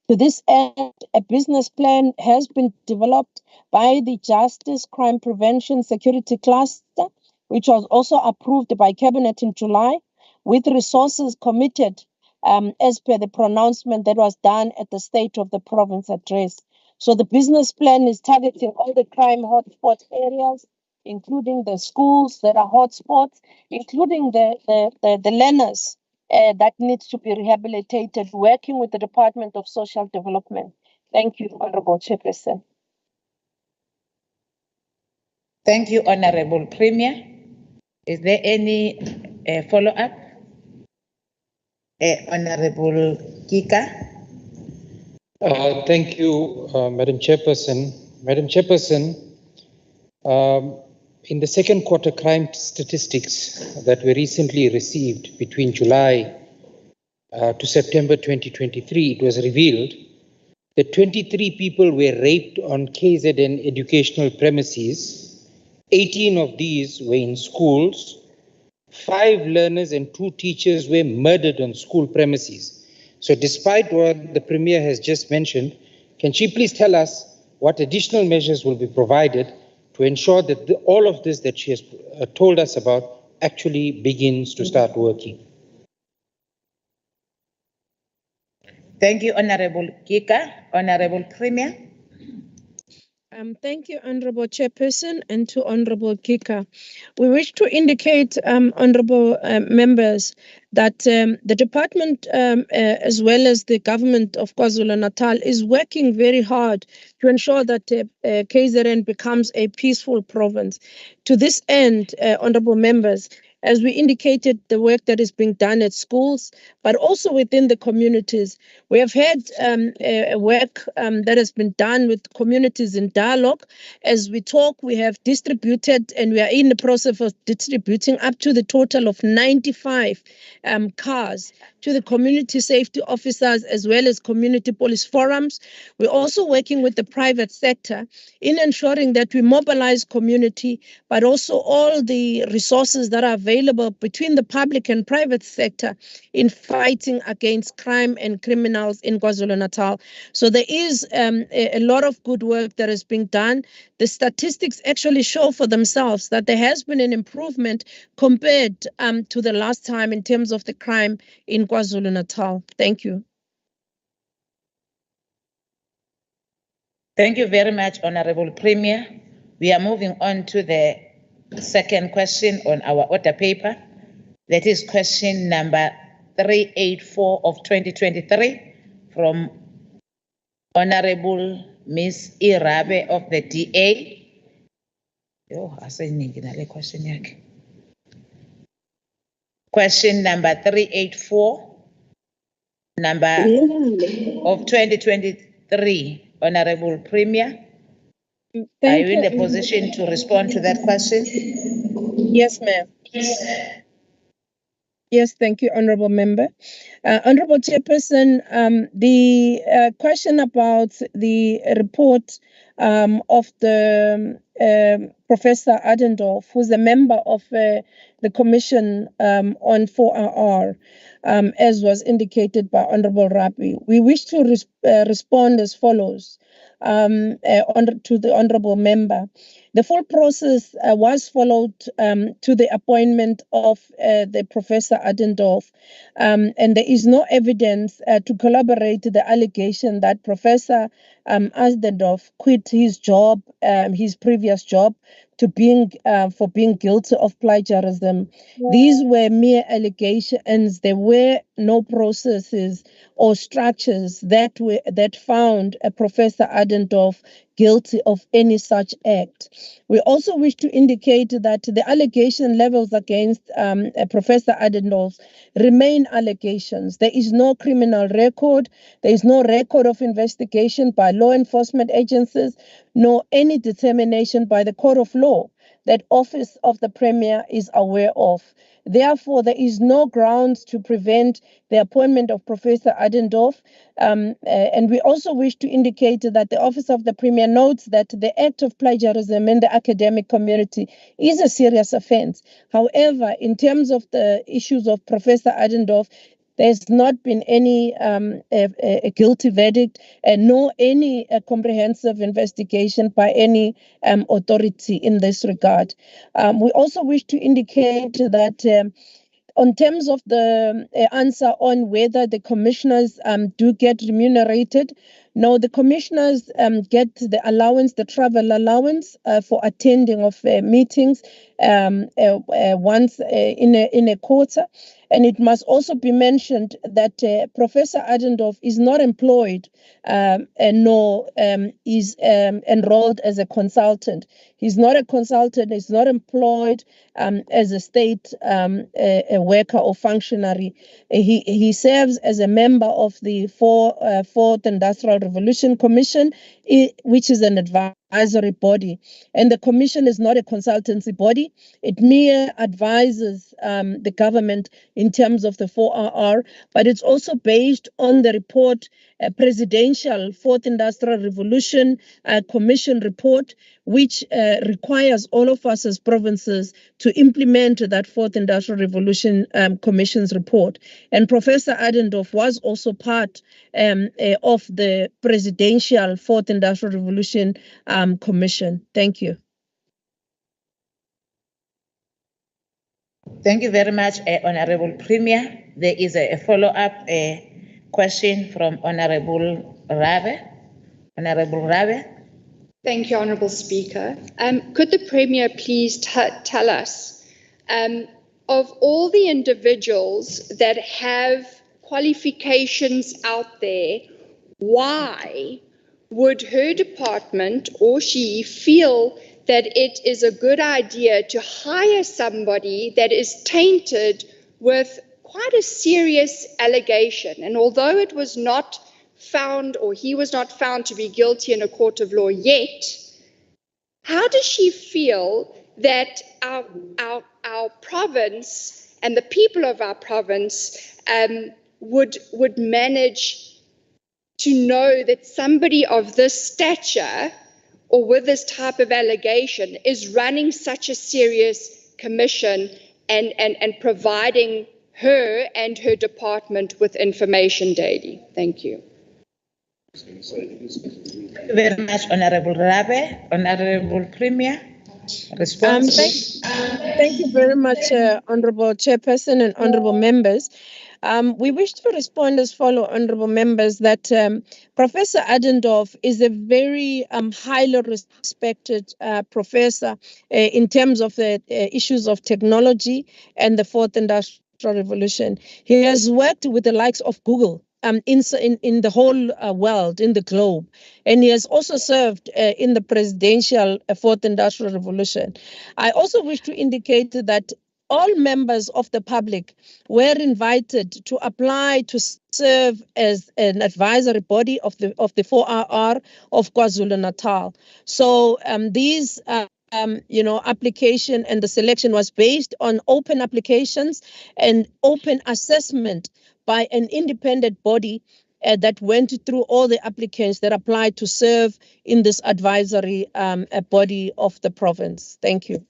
To this end, a business plan has been developed by the Justice Crime Prevention Security Cluster, which was also approved by Cabinet in July, with resources committed as per the pronouncement that was done at the State of the Province address. So the business plan is targeting all the crime hotspot areas, including the schools that are hotspots, including the learners that needs to be rehabilitated, working with the Department of Social Development. Thank you, Honorable Chairperson. Thank you, Honorable Premier. Is there any follow-up? Honorable Kika. Thank you, Madam Chairperson. Madam Chairperson, in the second quarter crime statistics that we recently received between July to September 2023, it was revealed that 23 people were raped on KZN educational premises. 18 of these were in schools. 5 learners and 2 teachers were murdered on school premises. So despite what the Premier has just mentioned, can she please tell us what additional measures will be provided to ensure that all of this that she has told us about actually begins to start working? Thank you, Honorable Kika. Honorable Premier. Thank you, Honorable Chairperson, and to Honorable Kika. We wish to indicate, Honorable members, that the department, as well as the government of KwaZulu-Natal, is working very hard to ensure that KZN becomes a peaceful province. To this end, Honorable members, as we indicated, the work that is being done at schools, but also within the communities. We have had work that has been done with communities in dialogue. As we talk, we have distributed, and we are in the process of distributing up to the total of 95 cars to the community safety officers as well as community police forums. We're also working with the private sector in ensuring that we mobilize community, but also all the resources that are available between the public and private sector in fighting against crime and criminals in KwaZulu-Natal. So there is a lot of good work that is being done. The statistics actually show for themselves that there has been an improvement compared to the last time in terms of the crime in KwaZulu-Natal. Thank you. Thank you very much, Honorable Premier. We are moving on to the second question on our order paper. That is question number 384 of 2023 from Honorable Ms. Irabe of the DA. Question number 384, number of 2023. Honorable Premier, are you in the position to respond to that question? Yes, ma'am. Yes, thank you, Honorable Member. Honorable Chairperson, the question about the report of the Professor Adendorf, who's a member of the Commission on 4RR, as was indicated by Honorable Rabi. We wish to respond as follows to the Honorable Member. The full process was followed to the appointment of the Professor Adendorf, and there is no evidence to corroborate the allegation that Professor Adendorf quit his job, his previous job, for being guilty of plagiarism. These were mere allegations. There were no processes or structures that found Professor Adendorf guilty of any such act. We also wish to indicate that the allegation levels against Professor Adendorf remain allegations. There is no criminal record. There is no record of investigation by law enforcement agencies, nor any determination by the court of law that Office of the Premier is aware of. Therefore, there is no grounds to prevent the appointment of Professor Adendorf. And we also wish to indicate that the Office of the Premier notes that the act of plagiarism in the academic community is a serious offense. However, in terms of the issues of Professor Adendorf, there's not been any a guilty verdict, nor any comprehensive investigation by any authority in this regard. We also wish to indicate that on terms of the answer on whether the commissioners do get remunerated, no, the commissioners get the allowance, the travel allowance for attending of meetings once in a quarter. And it must also be mentioned that Professor Adendorf is not employed nor is enrolled as a consultant. He's not a consultant, he's not employed as a state worker or functionary. He serves as a member of the Fourth Industrial Revolution Commission, which is an advisory body. And the commission is not a consultancy body. It mere advises the government in terms of the 4RR, but it's also based on the report, Presidential Fourth Industrial Revolution Commission report, which requires all of us as provinces to implement that Fourth Industrial Revolution Commission's report. And Professor Adendorf was also part of the Presidential Fourth Industrial Revolution Commission. Thank you. Thank you very much, Honorable Premier. There is a follow-up question from Honorable Rabe. Honorable Rabe. Thank you, Honorable Speaker. Could the Premier please tell us, of all the individuals that have qualifications out there, why would her department or she feel that it is a good idea to hire somebody that is tainted with quite a serious allegation? And although it was not found, or he was not found to be guilty in a court of law yet, how does she feel that our province and the people of our province would manage to know that somebody of this stature or with this type of allegation is running such a serious commission and providing her and her department with information daily. Thank you. Thank you very much, Honorable Rabe. Honorable Premier, response. Thank you very much, Honorable Chairperson and Honorable Members. We wish to respond as follow, Honorable Members, that Professor Adendorf is a very highly respected professor in terms of the issues of technology and the fourth industrial revolution. He has worked with the likes of Google in the whole world, in the globe. And he has also served in the presidential fourth industrial revolution. I also wish to indicate that all members of the public were invited to apply to serve as an advisory body of the 4RR of KwaZulu-Natal. So these application and the selection was based on open applications and open assessment by an independent body that went through all the applicants that applied to serve in this advisory body of the province. Thank you.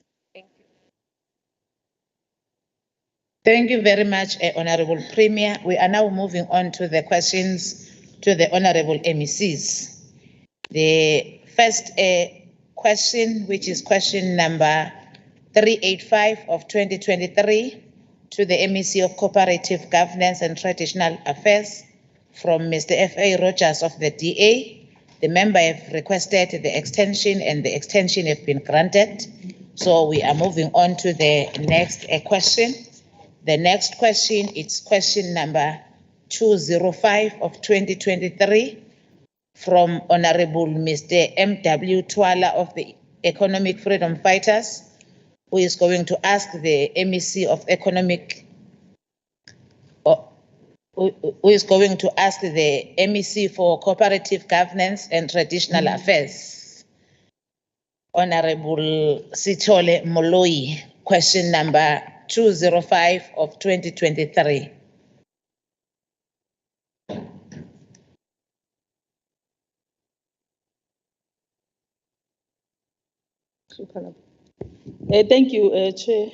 Thank you very much, Honorable Premier. We are now moving on to the questions to the Honorable MECs. The first question, which is question number 385 of 2023, to the MEC of Cooperative Governance and Traditional Affairs from Mr. F.A. Rogers of the DA. The member have requested the extension and the extension have been granted. So we are moving on to the next question. The next question is question number 205 of 2023 from Honorable Mr. M.W. Twala of the Economic Freedom Fighters, who is going to ask the MEC of Economic, who is going to ask the MEC for Cooperative Governance and Traditional Affairs, Honorable Sithole Moloi, question number 205 of 2023. Thank you, Chair.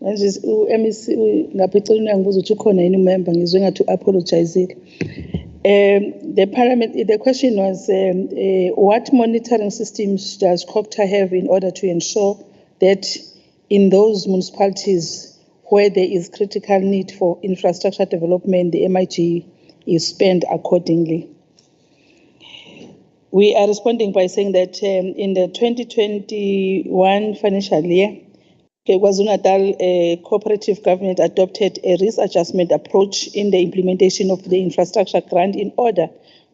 Manje MEC ngaphethe ngiyabuza ukuthi ukhona yini member ngizwe ngathi apologize. The question was what monitoring systems does COGTA have in order to ensure that in those municipalities where there is critical need for infrastructure development, the MIG is spent accordingly? We are responding by saying that in the 2021 financial year, KwaZulu-Natal cooperative government adopted a risk adjustment approach in the implementation of the infrastructure grant in order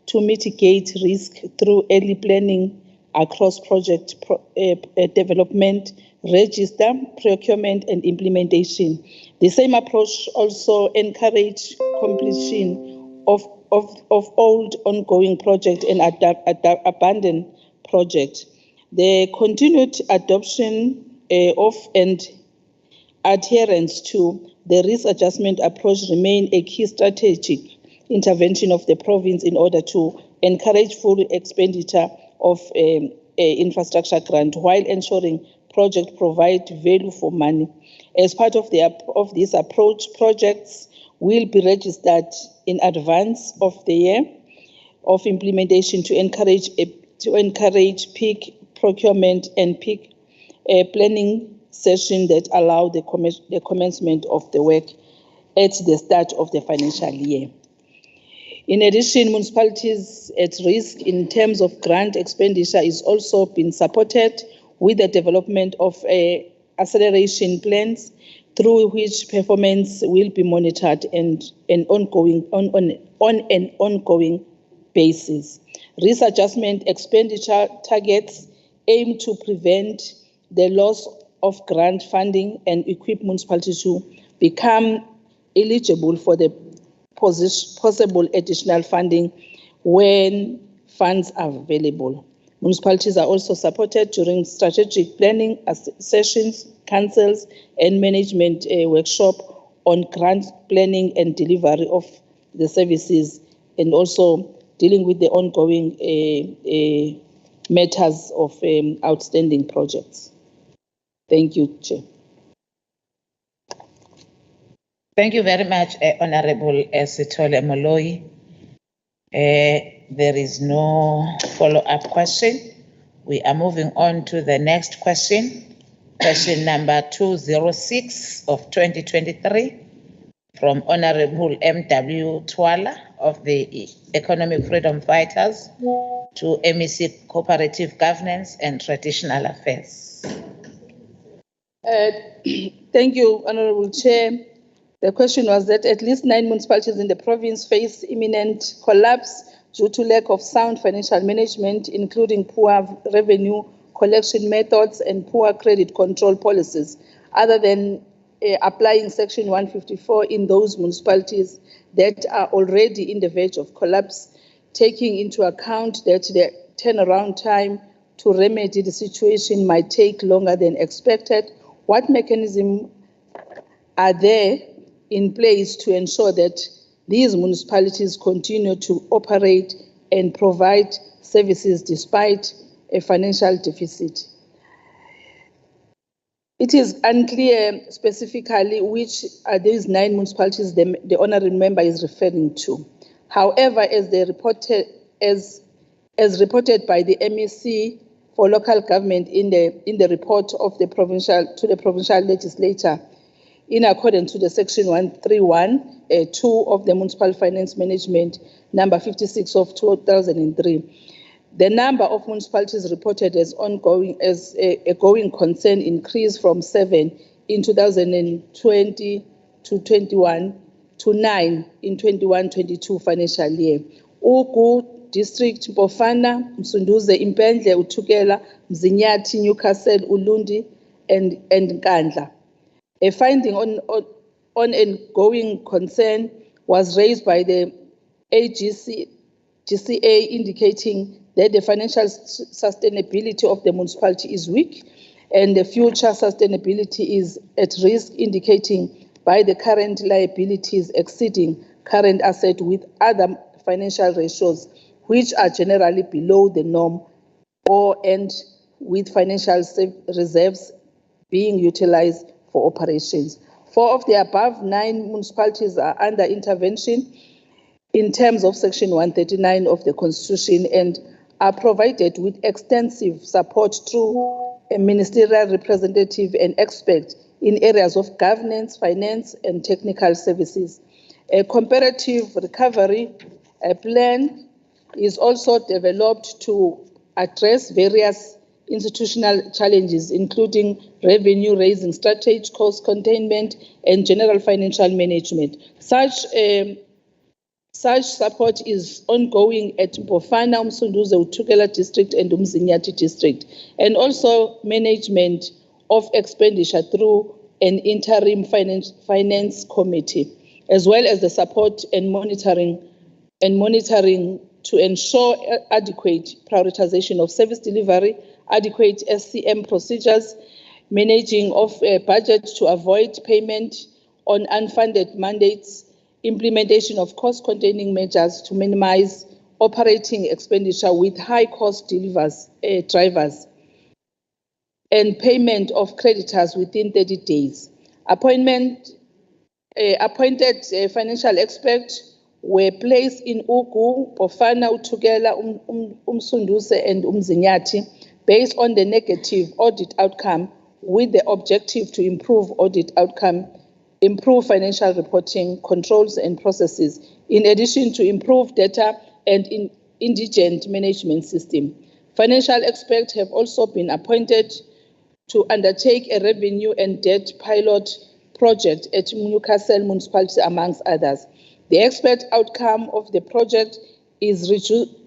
to mitigate risk through early planning across project development, register, procurement, and implementation. The same approach also encouraged completion of old ongoing projects and abandoned projects. The continued adoption of and adherence to the risk adjustment approach remain a key strategic intervention of the province in order to encourage full expenditure of infrastructure grant while ensuring projects provide value for money. As part of this approach, projects will be registered in advance of the year of implementation to encourage peak procurement and peak planning session that allow the commencement of the work at the start of the financial year. In addition, municipalities at risk in terms of grant expenditure is also being supported with the development of acceleration plans through which performance will be monitored on an ongoing basis. Risk adjustment expenditure targets aim to prevent the loss of grant funding and equip municipalities to become eligible for the possible additional funding when funds are available. Municipalities are also supported during strategic planning sessions, councils, and management workshop on grant planning and delivery of the services, and also dealing with the ongoing matters of outstanding projects. Thank you, Chair. Thank you very much, Honorable Sithole Moloi. There is no follow-up question. We are moving on to the next question. Question number 206 of 2023 from Honorable M.W. Twala of the Economic Freedom Fighters to MEC Cooperative Governance and Traditional Affairs. Thank you, Honorable Chair. The question was that at least 9 municipalities in the province face imminent collapse due to lack of sound financial management, including poor revenue collection methods and poor credit control policies. Other than applying Section 154 in those municipalities that are already in the verge of collapse, taking into account that the turnaround time to remedy the situation might take longer than expected, what mechanisms are there in place to ensure that these municipalities continue to operate and provide services despite a financial deficit? It is unclear specifically which are these 9 municipalities the honorary member is referring to. However, as reported by the MEC for local government in the report of the provincial legislature, in accordance to the Section 131(2) of the Municipal Finance Management number 56 of 2003. The number of municipalities reported as a going concern increased from 7 in 2020 to 21 to 9 in 21-22 financial year. Ugu District, Bofana, Msunduze, Impendle, Utukela, Mzinyathi, Newcastle, Ulundi, and Nkandla. A finding on a going concern was raised by the GCA, indicating that the financial sustainability of the municipality is weak and the future sustainability is at risk, indicating by the current liabilities exceeding current assets with other financial ratios, which are generally below the norm, and with financial reserves being utilized for operations. 4 of the above 9 municipalities are under intervention in terms of Section 139 of the Constitution and are provided with extensive support through a ministerial representative and expert in areas of governance, finance, and technical services. A comparative recovery plan is also developed to address various institutional challenges, including revenue raising strategy, cost containment, and general financial management. Such support is ongoing at Bofana, Msunduze, Utukela District, and Umzinyathi District, and also management of expenditure through an interim finance committee, as well as the support and monitoring to ensure adequate prioritization of service delivery, adequate SCM procedures, managing of a budget to avoid payment on unfunded mandates, implementation of cost-containing measures to minimize operating expenditure with high-cost drivers, and payment of creditors within 30 days. Appointed financial experts were placed in Ugu, Bofana, Utukela, Umsunduze, and Umzinyathi based on the negative audit outcome, with the objective to improve audit outcome, improve financial reporting controls and processes, in addition to improve data and indigent management system. Financial experts have also been appointed to undertake a revenue and debt pilot project at Newcastle municipality, amongst others. The expert outcome of the project is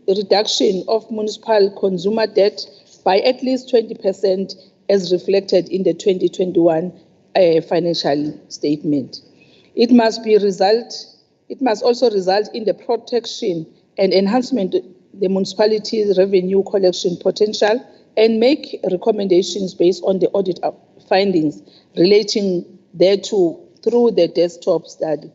reduction of municipal consumer debt by at least 20%, as reflected in the 2021 financial statement. It must also result in the protection and enhancement of the municipality's revenue collection potential, and make recommendations based on the audit findings relating thereto through the desktop study.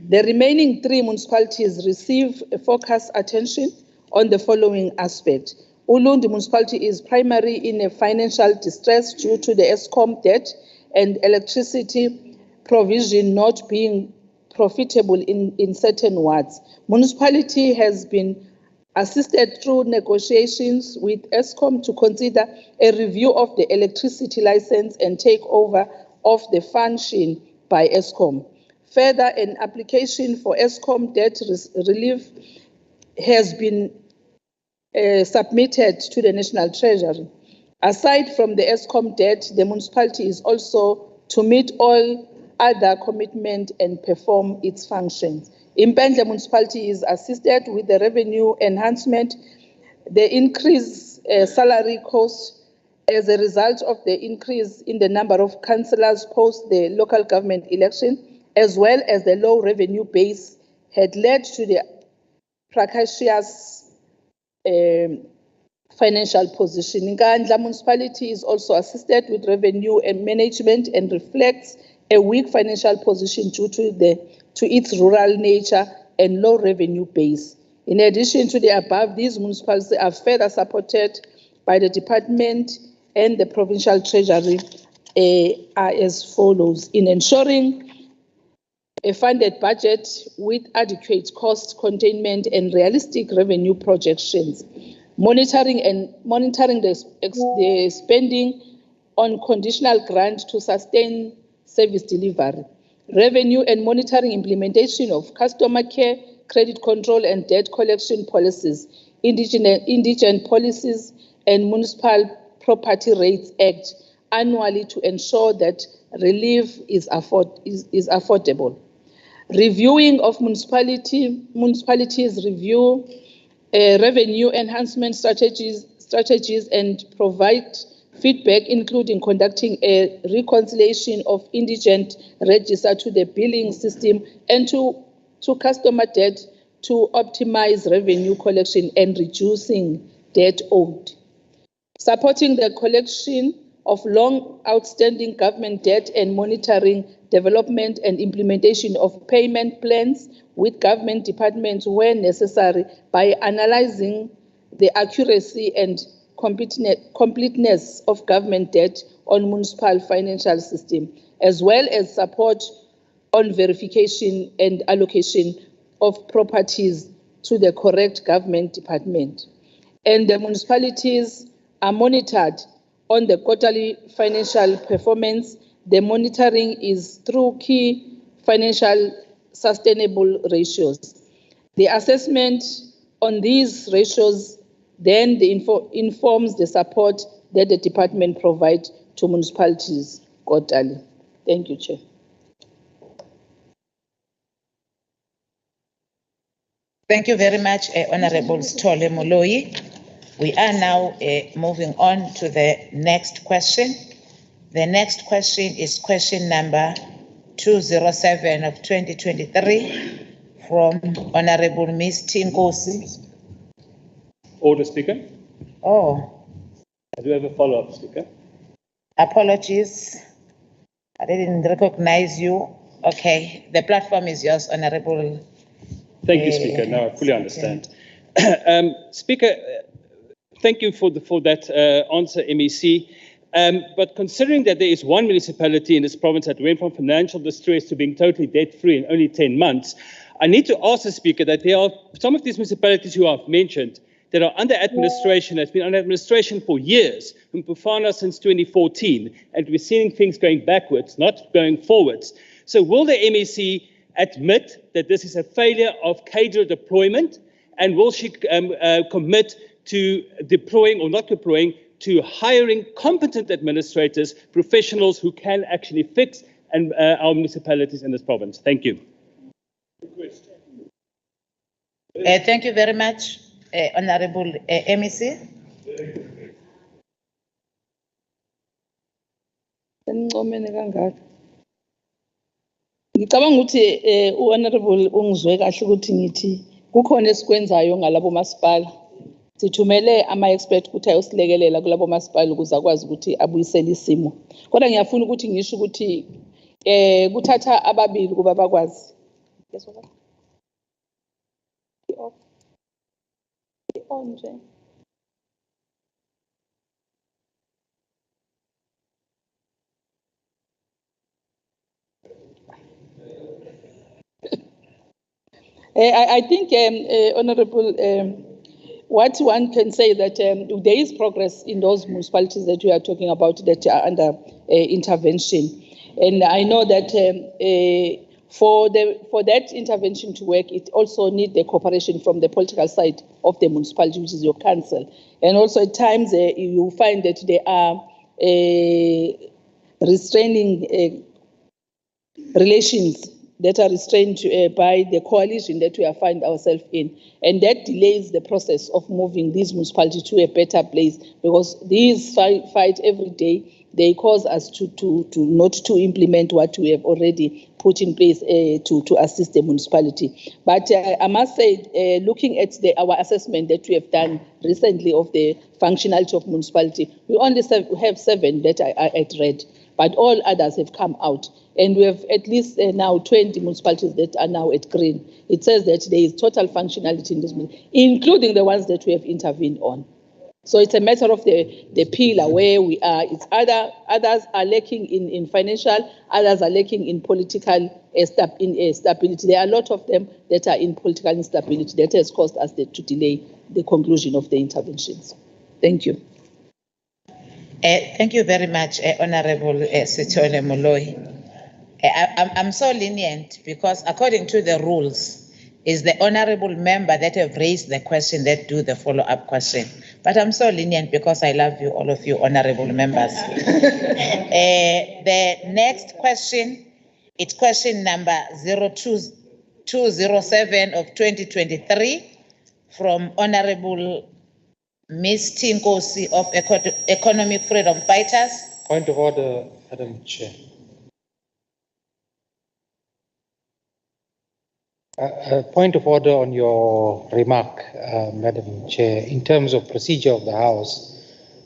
The remaining 3 municipalities receive a focused attention on the following aspect. Ulundi municipality is primarily in a financial distress due to the ESCOM debt and electricity provision not being profitable in certain wards. Municipality has been assisted through negotiations with ESCOM to consider a review of the electricity license and takeover of the function by ESCOM. Further, an application for ESCOM debt relief has been submitted to the National Treasury. Aside from the ESCOM debt, the municipality is also to meet all other commitments and perform its functions. Impendle municipality is assisted with the revenue enhancement, the increased salary cost as a result of the increase in the number of councillors post the local government election, as well as the low revenue base had led to the precarious financial position. Nkandla municipality is also assisted with revenue and management and reflects a weak financial position due to its rural nature and low revenue base. In addition to the above, these municipalities are further supported by the department and the provincial treasury are as follows. In ensuring a funded budget with adequate cost containment and realistic revenue projections, monitoring the spending on conditional grant to sustain service delivery, revenue and monitoring implementation of customer care, credit control and debt collection policies, indigent policies and Municipal Property Rates Act annually to ensure that relief is affordable. Reviewing of municipalities review revenue enhancement strategies and provide feedback, including conducting a reconciliation of indigent register to the billing system and to customer debt to optimize revenue collection and reducing debt owed. Supporting the collection of long outstanding government debt and monitoring development and implementation of payment plans with government departments where necessary by analyzing the accuracy and completeness of government debt on municipal financial system, as well as support on verification and allocation of properties to the correct government department. And the municipalities are monitored on the quarterly financial performance. The monitoring is through key financial sustainable ratios. The assessment on these ratios then informs the support that the department provides to municipalities quarterly. Thank you, Chair. Thank you very much, Honorable Stole Moloi. We are now moving on to the next question. The next question is question number 207 of 2023 from Honorable Ms. Tinkosi. Order, Speaker. Oh. I do have a follow-up, Speaker. Apologies. I didn't recognize you. Okay, the platform is yours, Honorable. Thank you, Speaker. Now I fully understand. Speaker, thank you for that answer, MEC. But considering that there is one municipality in this province that went from financial distress to being totally debt-free in only 10 months, I need to ask the Speaker that there are some of these municipalities who I've mentioned that are under administration, that's been under administration for years, from Pufana since 2014, and we're seeing things going backwards, not going forwards. So will the MEC admit that this is a failure of cadre deployment, and will she commit to deploying or not deploying to hiring competent administrators, professionals who can actually fix our municipalities in this province? Thank you. Thank you very much, Honorable MEC. Ngicabanga ukuthi uhonorable ungizwe kahle ukuthi ngithi kukhona esikwenzayo ngalabo masipala. Sithumele ama-expert ukuthi ayosilekelela kulabo masipala ukuze akwazi ukuthi abuyisele isimo. Kodwa ngiyafuna ukuthi ngisho ukuthi kuthatha ababili kuba bakwazi. Yes, what? Off. On nje. I think, Honorable, what one can say that there is progress in those municipalities that we are talking about that are under intervention. And I know that for that intervention to work, it also needs the cooperation from the political side of the municipality, which is your council. And also at times you find that there are restraining relations that are restrained by the coalition that we are find ourselves in. And that delays the process of moving these municipalities to a better place, because these fight every day, they cause us to not to implement what we have already put in place to assist the municipality. But I must say, looking at our assessment that we have done recently of the functionality of municipality, we only have 7 that I read, but all others have come out. And we have at least now 20 municipalities that are now at green. It says that there is total functionality in this, including the ones that we have intervened on. So it's a matter of the pillar where we are. It's others are lacking in financial, others are lacking in political stability. There are a lot of them that are in political instability that has caused us to delay the conclusion of the interventions. Thank you. Thank you very much, Honorable Sithole Moloi. I'm so lenient because according to the rules, it's the honorable member that have raised the question that do the follow-up question. But I'm so lenient because I love you, all of you honorable members. The next question, it's question number 02207 of 2023 from Honorable Ms. Tinkosi of Economic Freedom Fighters. Point of order, Madam Chair. A point of order on your remark, Madam Chair, in terms of procedure of the House,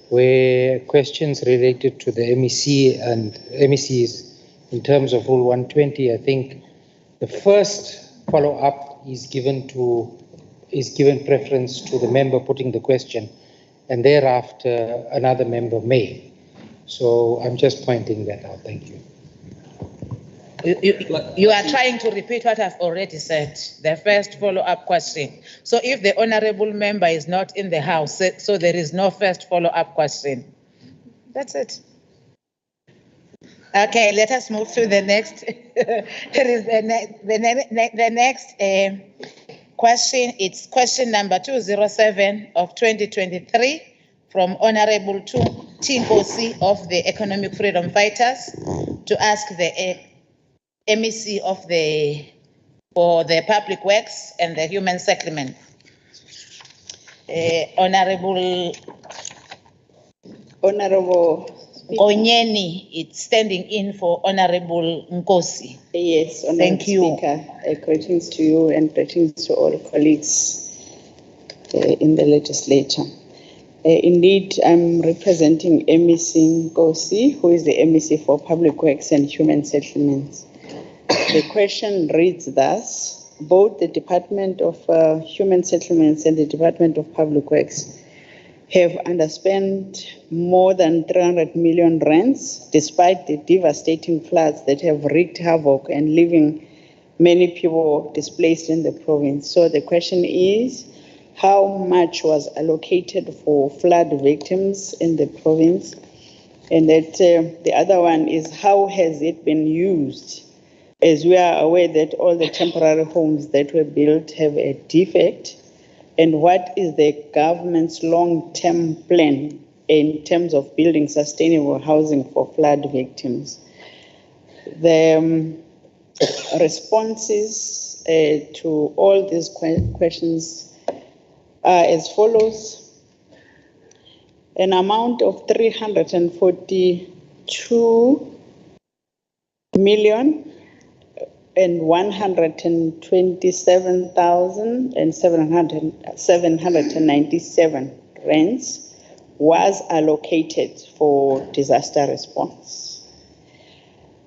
where questions related to the MEC and MECs in terms of Rule 120, I think the first follow-up is given preference to the member putting the question, and thereafter another member may. So I'm just pointing that out. Thank you. You are trying to repeat what I've already said, the first follow-up question. So if the honorable member is not in the House, so there is no first follow-up question. That's it. Okay, let us move to the next. There is the next question. It's question number 207 of 2023 from Honorable Tinkosi of the Economic Freedom Fighters to ask the MEC for the Public Works and the Human Settlement. Honorable Onyeni, it's standing in for Honorable Nkosi. Yes, Honorable Thank you. Speaker, greetings to you and greetings to all colleagues in the legislature. Indeed, I'm representing MEC Nkosi, who is the MEC for Public Works and Human Settlements. The question reads thus: both the Department of Human Settlements and the Department of Public Works have underspent more than 300 million rands, despite the devastating floods that have wreaked havoc and leaving many people displaced in the province. So the question is, how much was allocated for flood victims in the province? And that the other one is, how has it been used? As we are aware that all the temporary homes that were built have a defect, and what is the government's long-term plan in terms of building sustainable housing for flood victims? The responses to all these questions are as follows. An amount of 342 million and 127,797 rands was allocated for disaster response.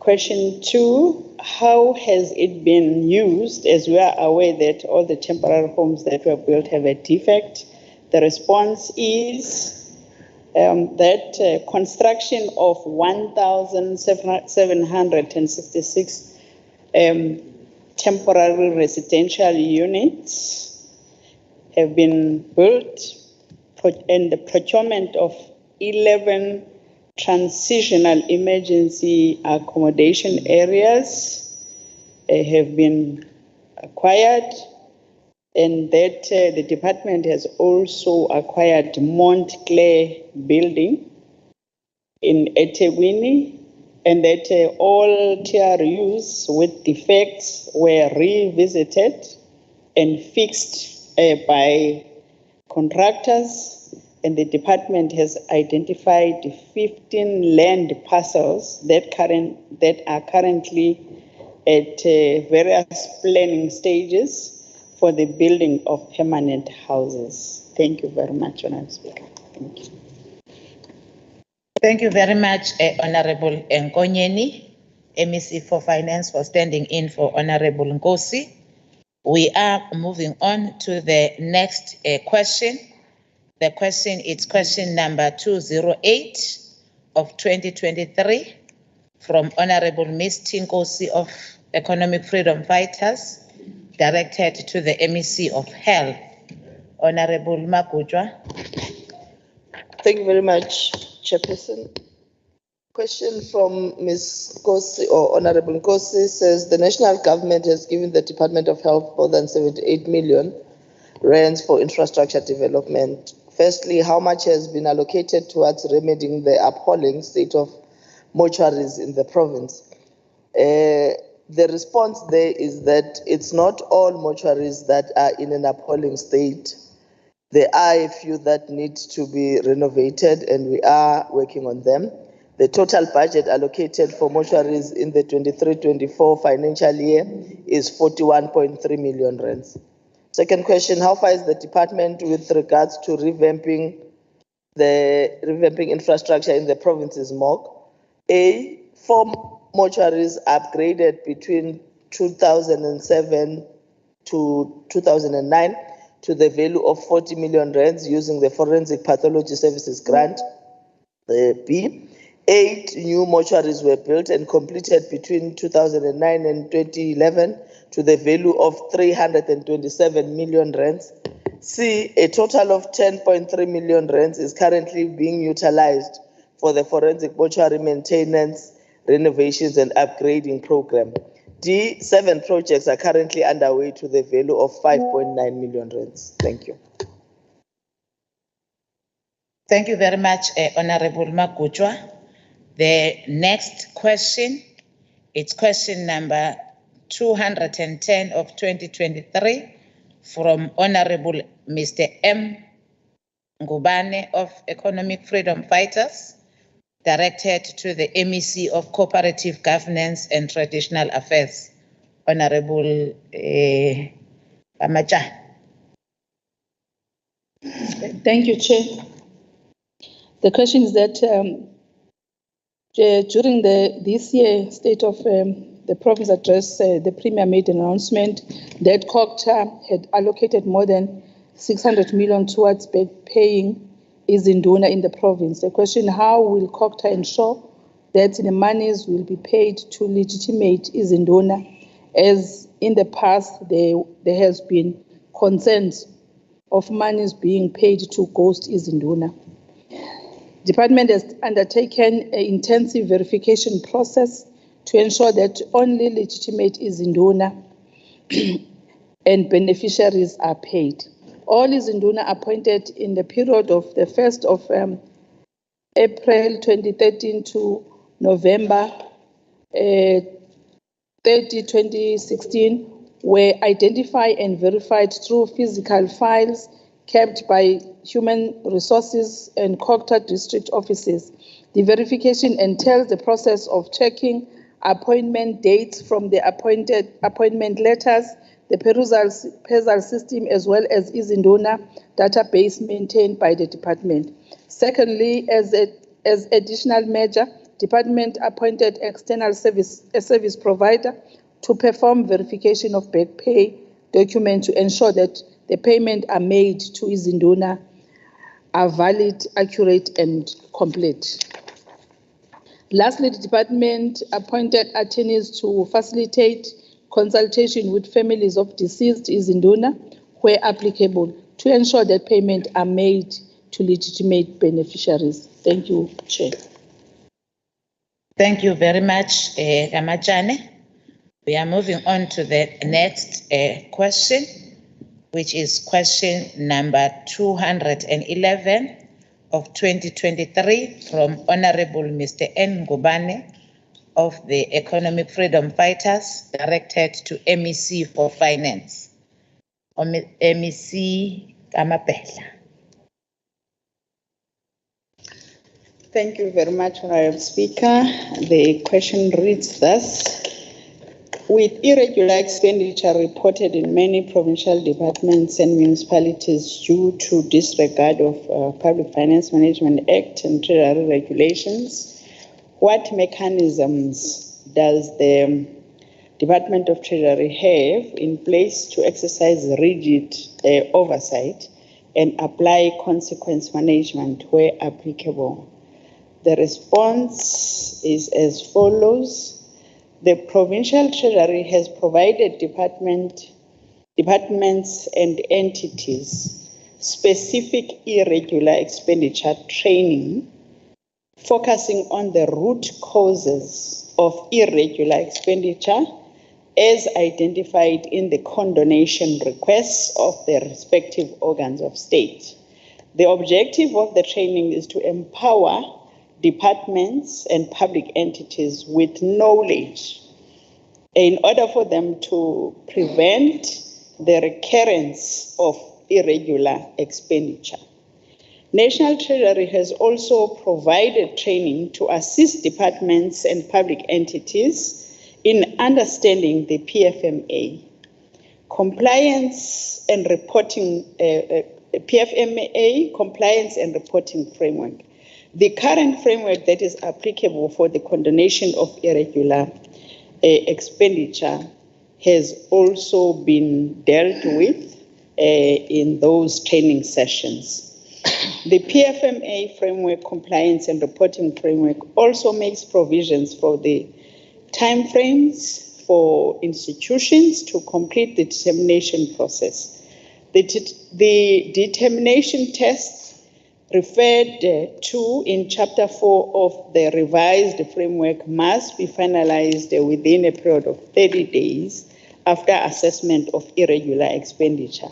Question 2, how has it been used, as we are aware that all the temporary homes that were built have a defect? The response is that construction of 1,766 temporary residential units have been built, and the procurement of 11 transitional emergency accommodation areas have been acquired, and that the department has also acquired Montclair building in eThekwini, and that all TRUs with defects were revisited and fixed by contractors, and the department has identified 15 land parcels that are currently at various planning stages for the building of permanent houses. Thank you very much, Honourable Speaker. Thank you. Thank you very much, Honourable Nkonyeni, MEC for Finance, for standing in for Honourable Nkosi. We are moving on to the next question. The question is question number 208 of 2023 from Honourable Ms. Tinkosi of Economic Freedom Fighters, directed to the MEC of Health. Honourable Magujwa. Thank you very much, Chairperson. Question from Ms. Nkosi, or Honourable Nkosi, says the national government has given the Department of Health more than 78 million rands for infrastructure development. Firstly, how much has been allocated towards remedying the appalling state of mortuaries in the province? The response there is that it's not all mortuaries that are in an appalling state. There are a few that need to be renovated, and we are working on them. The total budget allocated for mortuaries in the 23-24 financial year is 41.3 million rands. Second question, how far is the department with regards to revamping infrastructure in the province's morgue? A, 4 mortuaries upgraded between 2007 to 2009 to the value of 40 million rands using the Forensic Pathology Services grant. B, 8 new mortuaries were built and completed between 2009 and 2011 to the value of 327 million rands. C, a total of 10.3 million rands is currently being utilized for the forensic mortuary maintenance, renovations and upgrading program. D, 7 projects are currently underway to the value of 5.9 million rands. Thank you. Thank you very much, Honourable Magujwa. The next question, it's question number 210 of 2023 from Honourable Mr. M. Ngubane of Economic Freedom Fighters, directed to the MEC of Cooperative Governance and Traditional Affairs, Honourable Amacha. Thank you, Chair. The question is that during this year State of the Province Address, the Premier made an announcement that COGTA had allocated more than 600 million towards paying izinduna in the province. The question, how will COGTA ensure that the monies will be paid to legitimate izinduna, as in the past there has been concerns of monies being paid to ghost izinduna. Department has undertaken an intensive verification process to ensure that only legitimate izinduna and beneficiaries are paid. All izinduna appointed in the period of the 1st of April 2013 to November 30, 2016 were identified and verified through physical files kept by Human Resources and COGTA district offices. The verification entails the process of checking appointment dates from the appointment letters, the perusal system, as well as izinduna database maintained by the department. Secondly, as additional measure, department appointed external service provider to perform verification of back pay documents to ensure that the payment are made to Izinduna are valid, accurate, and complete. Lastly, the department appointed attorneys to facilitate consultation with families of deceased Izinduna, where applicable, to ensure that payments are made to legitimate beneficiaries. Thank you, Chair. Thank you very much, Amachane. We are moving on to the next question, which is question number 211 of 2023 from Honorable Mr. N. Ngubane of the Economic Freedom Fighters, directed to MEC for Finance. MEC Kamapela. Thank you very much, Honorable Speaker. The question reads thus: with irregular expenditure reported in many provincial departments and municipalities due to disregard of Public Finance Management Act and Treasury regulations, what mechanisms does the Department of Treasury have in place to exercise rigid oversight and apply consequence management where applicable? The response is as follows. The Provincial Treasury has provided departments and entities specific irregular expenditure training, focusing on the root causes of irregular expenditure as identified in the condonation requests of the respective organs of state. The objective of the training is to empower departments and public entities with knowledge in order for them to prevent the recurrence of irregular expenditure. National Treasury has also provided training to assist departments and public entities in understanding the PFMA, compliance and reporting framework. The current framework that is applicable for the condonation of irregular expenditure has also been dealt with in those training sessions. The PFMA framework, compliance and reporting framework, also makes provisions for the timeframes for institutions to complete the determination process. The determination tests referred to in Chapter 4 of the revised framework must be finalized within a period of 30 days after assessment of irregular expenditure.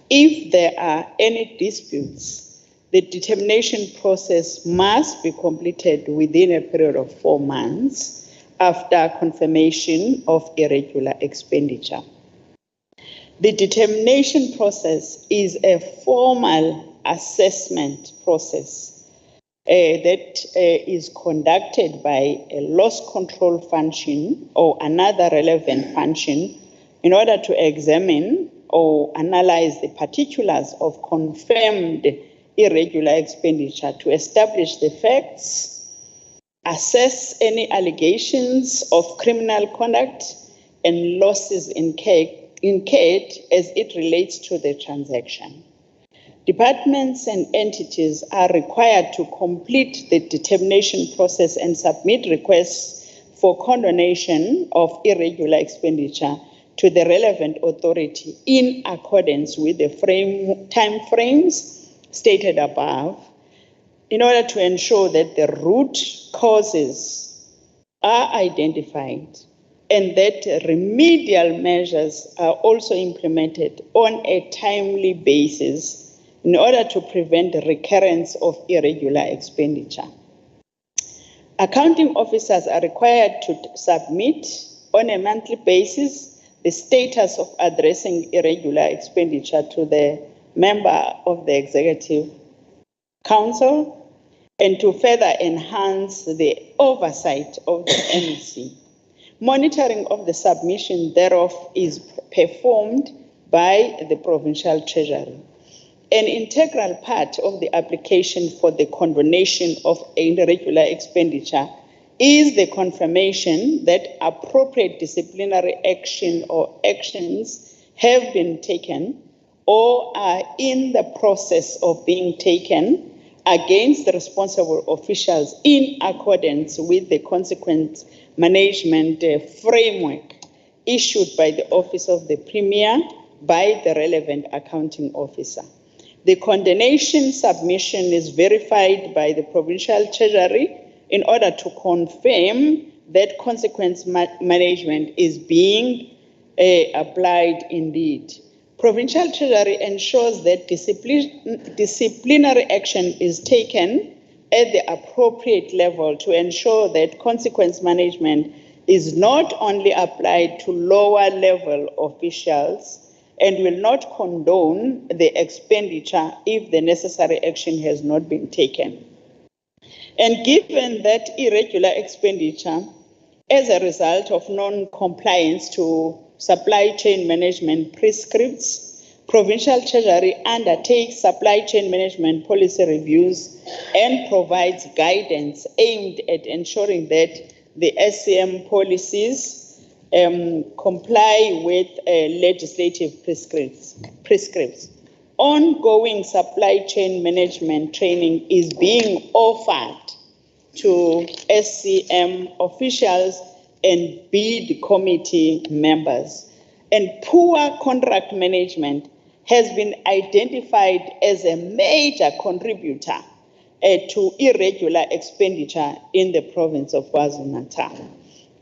If there are any disputes, the determination process must be completed within a period of 4 months after confirmation of irregular expenditure. The determination process is a formal assessment process that is conducted by a loss control function or another relevant function in order to examine or analyze the particulars of confirmed irregular expenditure to establish the facts, assess any allegations of criminal conduct and losses incurred as it relates to the transaction. Departments and entities are required to complete the determination process and submit requests for condonation of irregular expenditure to the relevant authority in accordance with the time frames stated above, in order to ensure that the root causes are identified and that remedial measures are also implemented on a timely basis in order to prevent the recurrence of irregular expenditure. Accounting officers are required to submit on a monthly basis the status of addressing irregular expenditure to the member of the Executive Council and to further enhance the oversight of the MEC. Monitoring of the submission thereof is performed by the Provincial Treasury. An integral part of the application for the condonation of irregular expenditure is the confirmation that appropriate disciplinary action or actions have been taken or are in the process of being taken against the responsible officials in accordance with the consequence management framework issued by the Office of the Premier by the relevant accounting officer. The condemnation submission is verified by the Provincial Treasury in order to confirm that consequence management is being applied indeed. Provincial Treasury ensures that disciplinary action is taken at the appropriate level to ensure that consequence management is not only applied to lower level officials and will not condone the expenditure if the necessary action has not been taken. And given that irregular expenditure as a result of non-compliance to supply chain management prescripts, Provincial Treasury undertakes supply chain management policy reviews and provides guidance aimed at ensuring that the SCM policies comply with legislative prescripts. Ongoing supply chain management training is being offered to SCM officials and bid committee members. And poor contract management has been identified as a major contributor to irregular expenditure in the province of KwaZulu-Natal.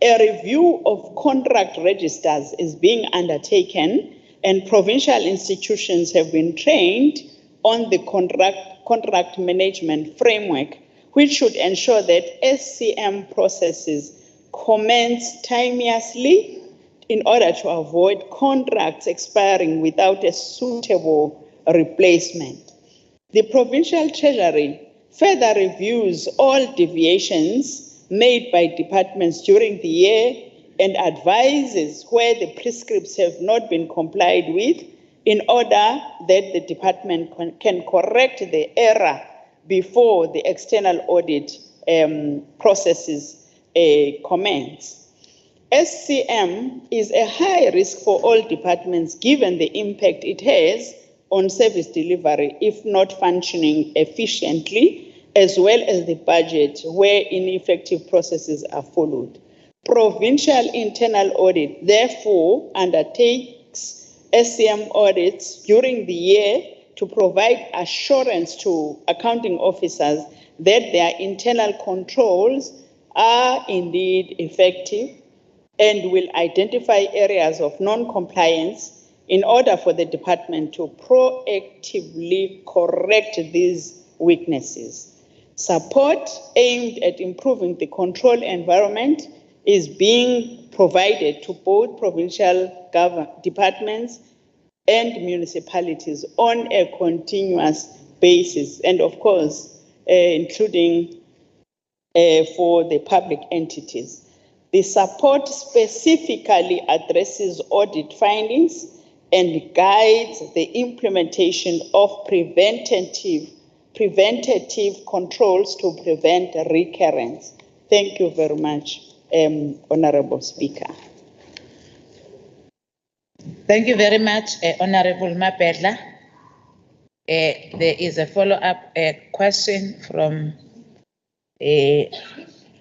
A review of contract registers is being undertaken, and provincial institutions have been trained on the contract management framework, which should ensure that SCM processes commence timeously in order to avoid contracts expiring without a suitable replacement. The Provincial Treasury further reviews all deviations made by departments during the year and advises where the prescripts have not been complied with in order that the department can correct the error before the external audit processes commence. SCM is a high risk for all departments given the impact it has on service delivery if not functioning efficiently, as well as the budget where ineffective processes are followed. Provincial internal audit therefore undertakes SCM audits during the year to provide assurance to accounting officers that their internal controls are indeed effective and will identify areas of non-compliance in order for the department to proactively correct these weaknesses. Support aimed at improving the control environment is being provided to both provincial departments and municipalities on a continuous basis, and of course, including for the public entities. The support specifically addresses audit findings and guides the implementation of preventative controls to prevent recurrence. Thank you very much, Honorable Speaker. Thank you very much, Honorable Mapedla. There is a follow-up question from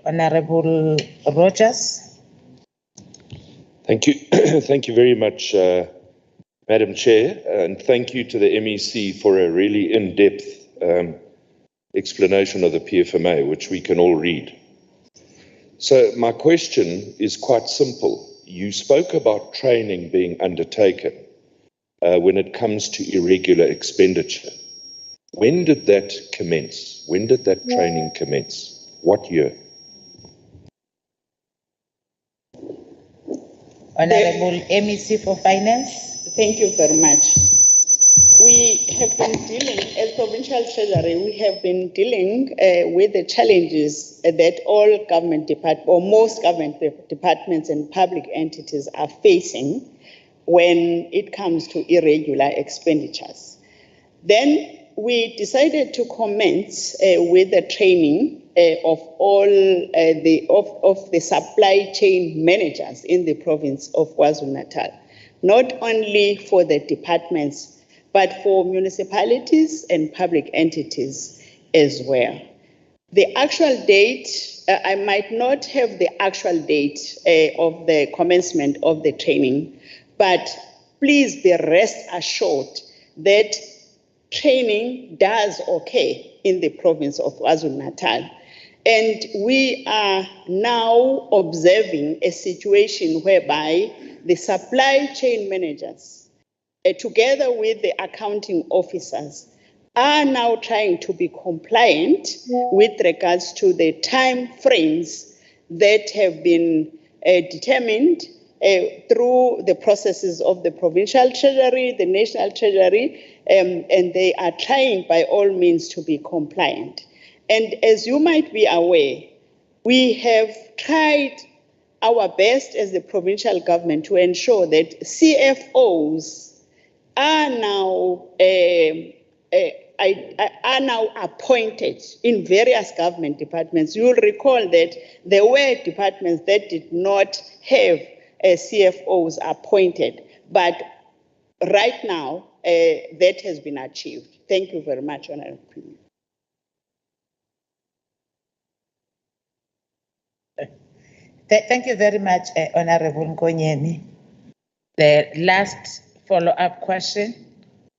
Honorable Rogers. Thank you. Thank you very much, Madam Chair, and thank you to the MEC for a really in-depth explanation of the PFMA, which we can all read. So my question is quite simple. You spoke about training being undertaken when it comes to irregular expenditure. When did that commence? When did that training commence? What year? Honorable MEC for Finance. Thank you very much. We have been dealing, as Provincial Treasury, we have been dealing with the challenges that all government departments, or most government departments and public entities are facing when it comes to irregular expenditures. Then we decided to commence with the training of all the supply chain managers in the province of KwaZulu-Natal, not only for the departments, but for municipalities and public entities as well. The actual date, I might not have the actual date of the commencement of the training, but please be rest assured that training does occur in the province of KwaZulu-Natal. And we are now observing a situation whereby the supply chain managers, together with the accounting officers, are now trying to be compliant with regards to the time frames that have been determined through the processes of the provincial treasury, the national treasury, and they are trying by all means to be compliant. And as you might be aware, we have tried our best as the provincial government to ensure that CFOs are now appointed in various government departments. You will recall that there were departments that did not have CFOs appointed, but right now that has been achieved. Thank you very much, Honorable Premier. Thank you very much, Honorable Nkonyeni. The last follow-up question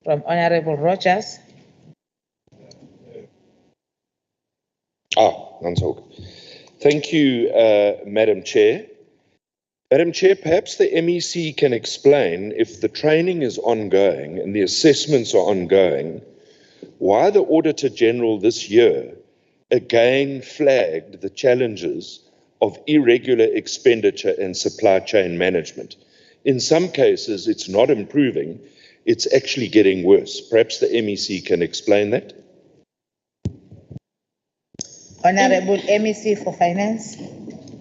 from Honorable Rogers. Thank you, Madam Chair. Madam Chair, perhaps the MEC can explain, if the training is ongoing and the assessments are ongoing, why the Auditor General this year again flagged the challenges of irregular expenditure and supply chain management. In some cases, it's not improving, it's actually getting worse. Perhaps the MEC can explain that. Honorable MEC for Finance.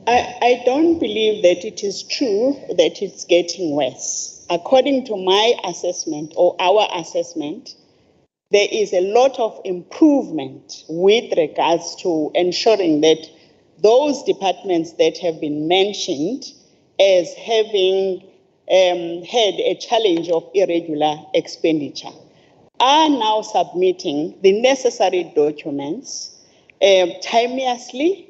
I don't believe that it is true that it's getting worse. According to my assessment or our assessment, there is a lot of improvement with regards to ensuring that those departments that have been mentioned as having had a challenge of irregular expenditure are now submitting the necessary documents timeously.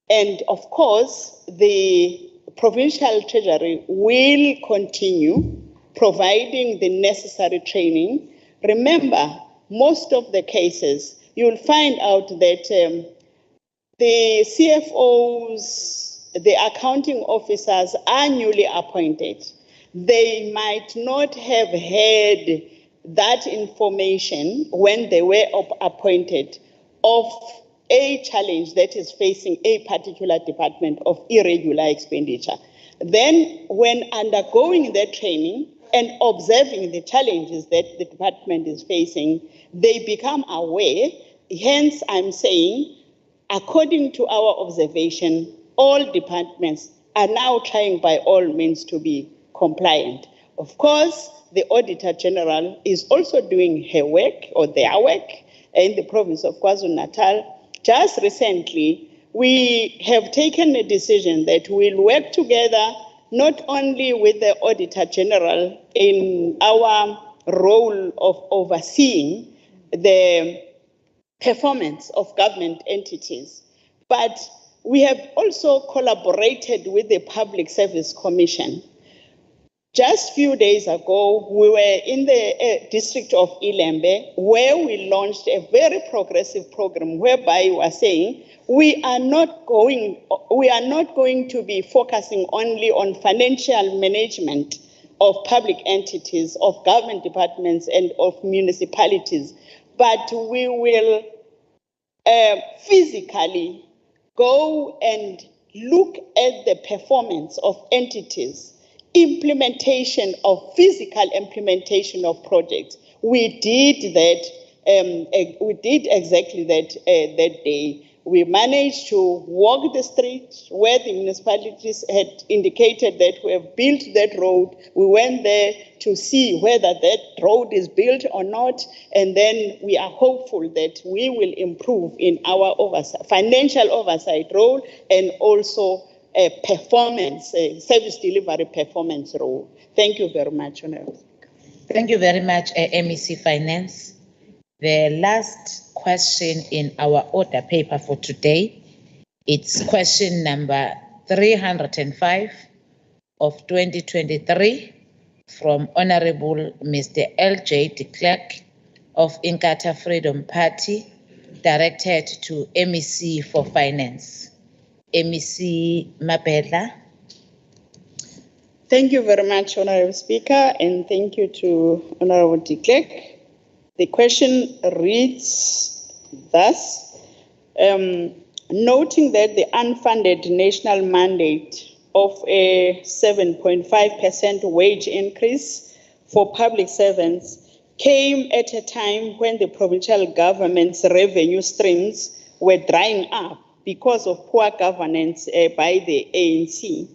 And of course, the provincial treasury will continue providing the necessary training. Remember, most of the cases, you'll find out that the CFOs, the accounting officers are newly appointed. They might not have had that information when they were appointed of a challenge that is facing a particular department of irregular expenditure. Then, when undergoing their training and observing the challenges that the department is facing, they become aware. Hence, I'm saying, according to our observation, all departments are now trying by all means to be compliant. Of course, the Auditor General is also doing her work or their work in the province of KwaZulu-Natal. Just recently, we have taken a decision that we'll work together not only with the Auditor General in our role of overseeing the performance of government entities, but we have also collaborated with the Public Service Commission. Just a few days ago, we were in the district of Ilembe, where we launched a very progressive program whereby we are saying we are not going to be focusing only on financial management of public entities, of government departments, and of municipalities, but we will physically go and look at the performance of entities, physical implementation of projects. We did that. We did exactly that that day. we managed to walk the street where the municipalities had indicated that we have built that road. We went there to see whether that road is built or not, and then we are hopeful that we will improve in our financial oversight role and also a performance, a service delivery performance role. Thank you very much, Honorable. Thank you very much, MEC Finance. The last question in our order paper for today, it's question number 305 of 2023 from Honorable Mr. L.J. de Klerk of Inkatha Freedom Party, directed to MEC for Finance. MEC Mapedla. Thank you very much, Honorable Speaker, and thank you to Honorable de Klerk. The question reads thus, noting that the unfunded national mandate of a 7.5% wage increase for public servants came at a time when the provincial government's revenue streams were drying up because of poor governance by the ANC.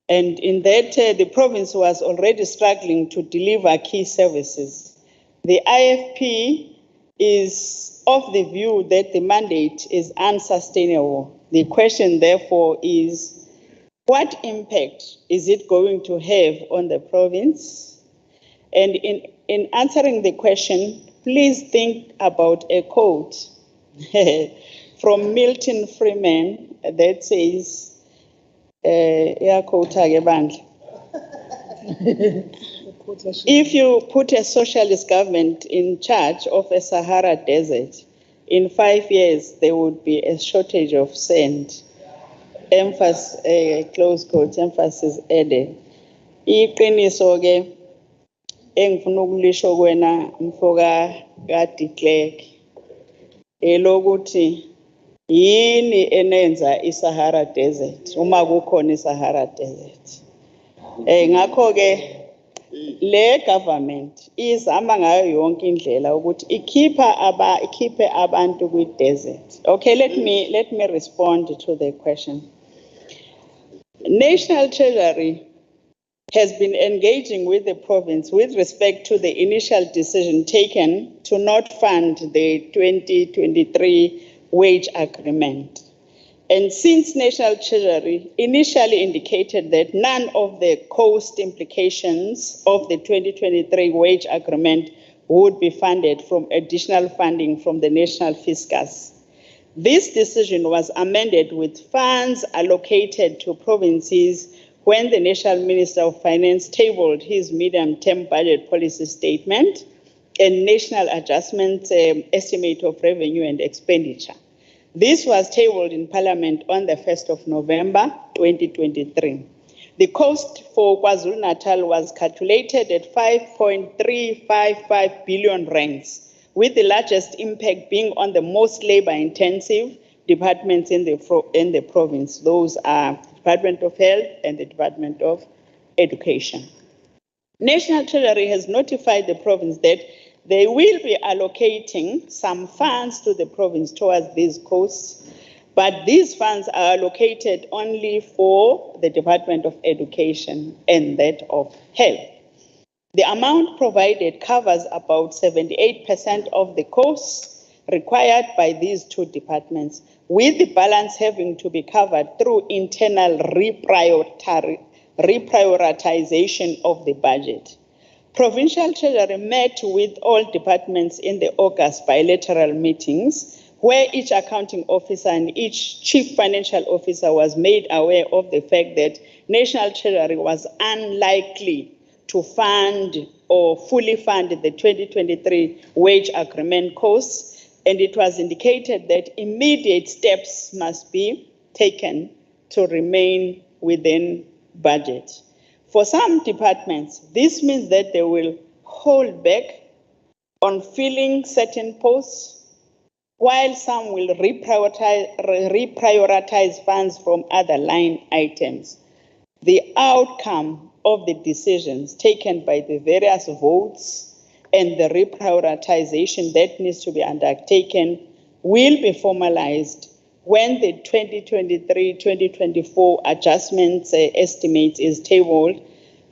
And in that, the province was already struggling to deliver key services. The IFP is of the view that the mandate is unsustainable. The question, therefore, is what impact is it going to have on the province? And in answering the question, please think about a quote from Milton Freeman that says, if you put a socialist government in charge of a Sahara desert, in 5 years there would be a shortage of sand. Emphasis, close quotes, emphasis added. Iqiniso ke engifuna ukulisho kwena mfoka ka-de Klerk elokuthi yini enenza iSahara desert uma kukhona iSahara desert. Ngakho ke le government izama ngayo yonke indlela ukuthi ikhiphe abantu kwi-desert. Okay, let me respond to the question. National Treasury has been engaging with the province with respect to the initial decision taken to not fund the 2023 wage agreement. And since National Treasury initially indicated that none of the cost implications of the 2023 wage agreement would be funded from additional funding from the national fiscus, this decision was amended with funds allocated to provinces when the National Minister of Finance tabled his medium-term budget policy statement and national adjustment estimate of revenue and expenditure. This was tabled in Parliament on the 1st of November 2023. The cost for KwaZulu-Natal was calculated at 5.355 billion rands, with the largest impact being on the most labor-intensive departments in the province. Those are the Department of Health and the Department of Education. National Treasury has notified the province that they will be allocating some funds to the province towards these costs, but these funds are allocated only for the Department of Education and that of Health. The amount provided covers about 78% of the costs required by these two departments, with the balance having to be covered through internal reprioritization of the budget. Provincial Treasury met with all departments in the August bilateral meetings, where each accounting officer and each chief financial officer was made aware of the fact that National Treasury was unlikely to fund or fully fund the 2023 wage agreement costs, and it was indicated that immediate steps must be taken to remain within budget. For some departments, this means that they will hold back on filling certain posts, while some will reprioritize funds from other line items. The outcome of the decisions taken by the various votes and the reprioritization that needs to be undertaken will be formalized when the 2023-2024 adjustments estimate is tabled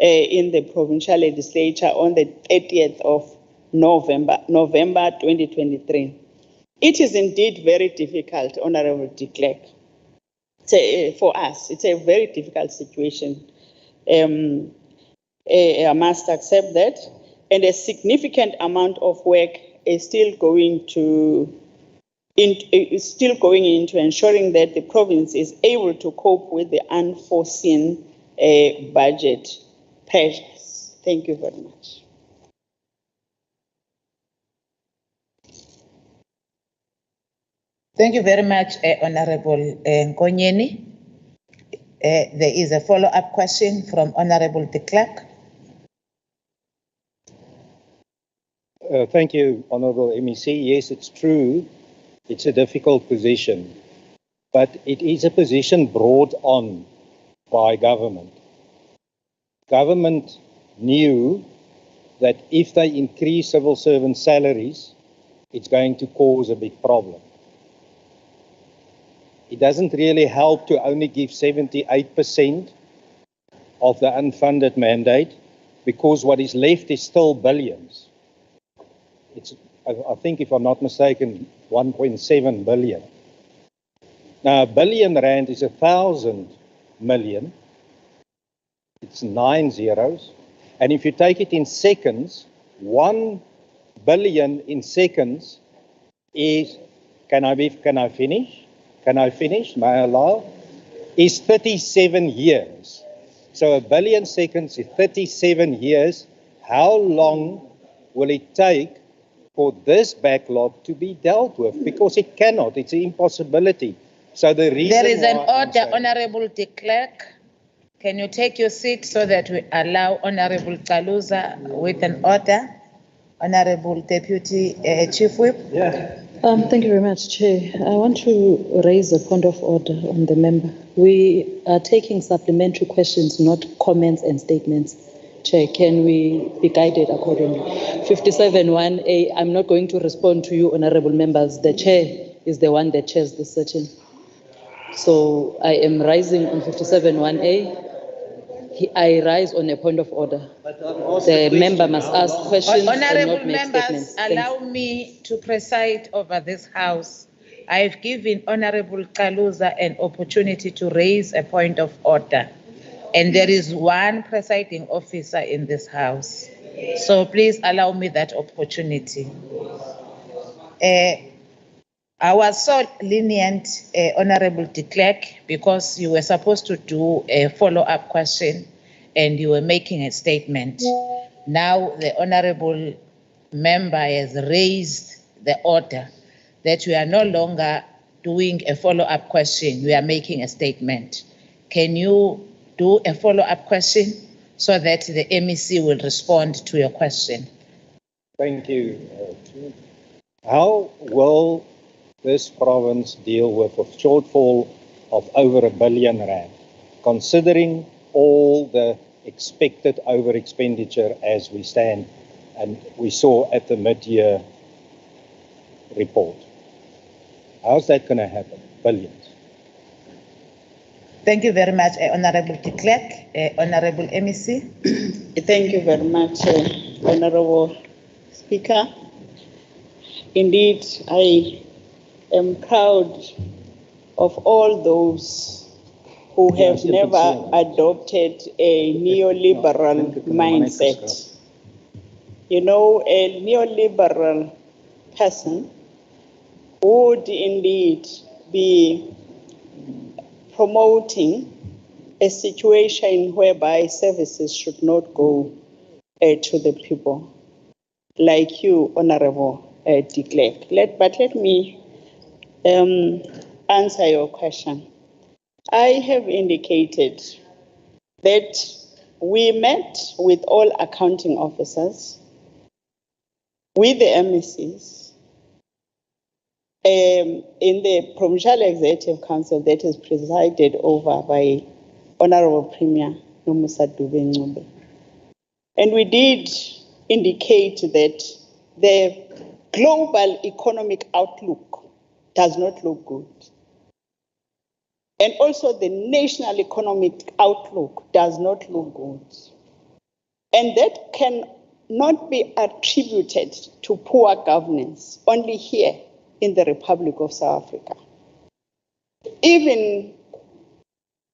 in the provincial legislature on the 30th of November 2023. It is indeed very difficult, Honorable de Klerk. For us, it's a very difficult situation. I must accept that, and a significant amount of work is still going into ensuring that the province is able to cope with the unforeseen budget pressures. Thank you very much. Thank you very much, Honorable Nkonyeni. There is a follow-up question from Honorable de Klerk. Thank you, Honorable MEC. Yes, it's true. It's a difficult position, but it is a position brought on by government. Government knew that if they increase civil servant salaries, it's going to cause a big problem. It doesn't really help to only give 78% of the unfunded mandate, because what is left is still billions. It's, I think, if I'm not mistaken, 1.7 billion. Now, R1 billion is 1,000 million. It's 9 zeros. And if you take it in seconds, 1 billion in seconds is, can I finish? Can I finish? May I allow? Is 37 years. So 1 billion seconds is 37 years. How long will it take for this backlog to be dealt with? Because it cannot. It's an impossibility. So the reason there is an order, Honorable de Klerk. Can you take your seat so that we allow Honorable Kaluza with an order? Honorable Deputy Chief Whip. Yeah. Thank you very much, Chair. I want to raise a point of order on the member. We are taking supplementary questions, not comments and statements. Chair, can we be guided accordingly? 57(1)A, I'm not going to respond to you, honorable members. The Chair is the one that chairs the session. So I am rising on 57(1)A. I rise on a point of order. The member must ask questions and not make statements. Allow me to preside over this House. I've given Honorable Kaluza an opportunity to raise a point of order. And there is one presiding officer in this House. So please allow me that opportunity. I was so lenient, Honorable de Klerk, because you were supposed to do a follow-up question and you were making a statement. Now the Honorable member has raised the order that we are no longer doing a follow-up question, we are making a statement. Can you do a follow-up question so that the MEC will respond to your question? Thank you. How will this province deal with a shortfall of over R1 billion, considering all the expected over expenditure as we stand and we saw at the mid-year report? How's that going to happen? Billions. Thank you very much, Honorable de Klerk. Honorable MEC. Thank you very much, Honorable Speaker. Indeed, I am proud of all those who have never adopted a neoliberal mindset. You know, a neoliberal person would indeed be promoting a situation whereby services should not go to the people, like you, Honorable de Klerk. But let me answer your question. I have indicated that we met with all accounting officers, with the MECs, in the Provincial Executive Council that is presided over by Honorable Premier Nomusa Dube-Ncube. And we did indicate that the global economic outlook does not look good. And also the national economic outlook does not look good. And that can not be attributed to poor governance only here in the Republic of South Africa. Even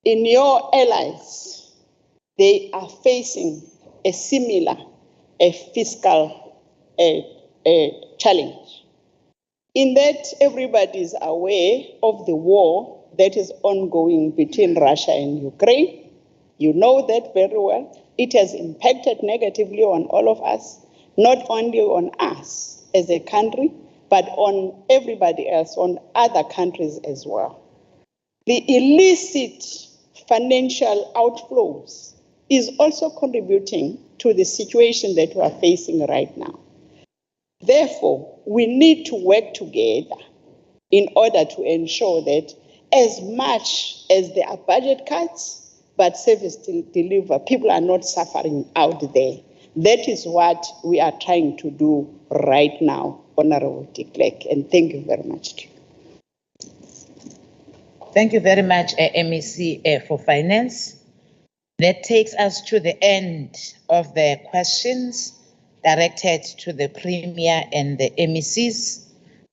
in your allies, they are facing a similar fiscal challenge. In that, everybody is aware of the war that is ongoing between Russia and Ukraine. You know that very well. It has impacted negatively on all of us, not only on us as a country, but on everybody else, on other countries as well. The illicit financial outflows is also contributing to the situation that we are facing right now. Therefore, we need to work together in order to ensure that as much as there are budget cuts, but service deliver, people are not suffering out there. That is what we are trying to do right now, Honorable de Klerk, and thank you very much. Thank you very much, MEC for Finance. That takes us to the end of the questions directed to the Premier and the MECs.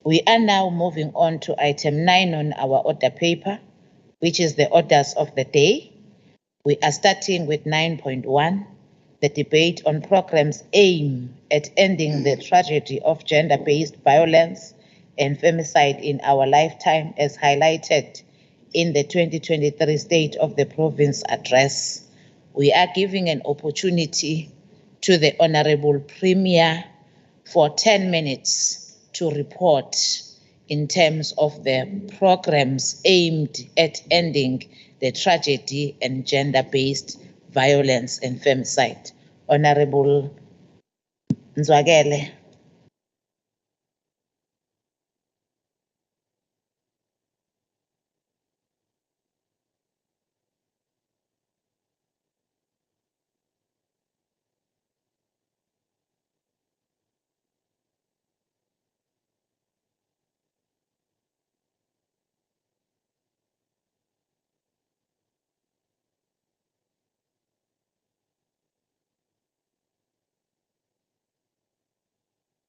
We are now moving on to item 9 on our order paper, which is the orders of the day. We are starting with 9.1, the debate on programs aimed at ending the tragedy of gender-based violence and femicide in our lifetime, as highlighted in the 2023 State of the Province Address. We are giving an opportunity to the Honorable Premier for 10 minutes to report in terms of the programs aimed at ending the tragedy and gender-based violence and femicide. Honorable Nzwagele.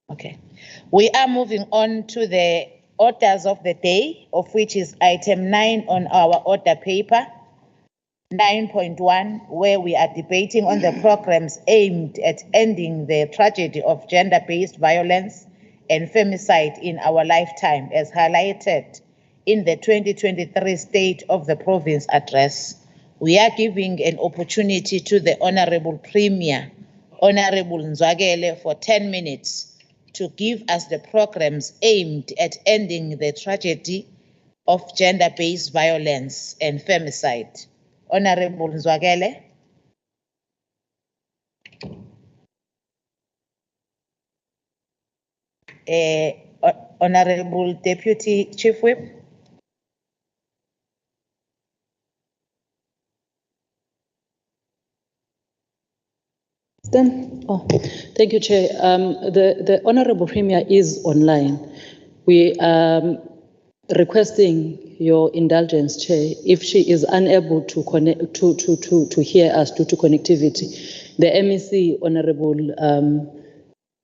Okay, we are moving on to the orders of the day, of which is item 9 on our order paper, 9.1, where we are debating on the programs aimed at ending the tragedy of gender-based violence and femicide in our lifetime, as highlighted in the 2023 State of the Province Address. We are giving an opportunity to the Honorable Premier, Honorable Nzwagele, for 10 minutes to give us the programs aimed at ending the tragedy of gender-based violence and femicide. Honorable Nzwagele. Honorable Deputy Chief Whip. Thank you, Chair. The Honourable Premier is online. We are requesting your indulgence, Chair, if she is unable to connect to hear us due to connectivity. The MEC, Honourable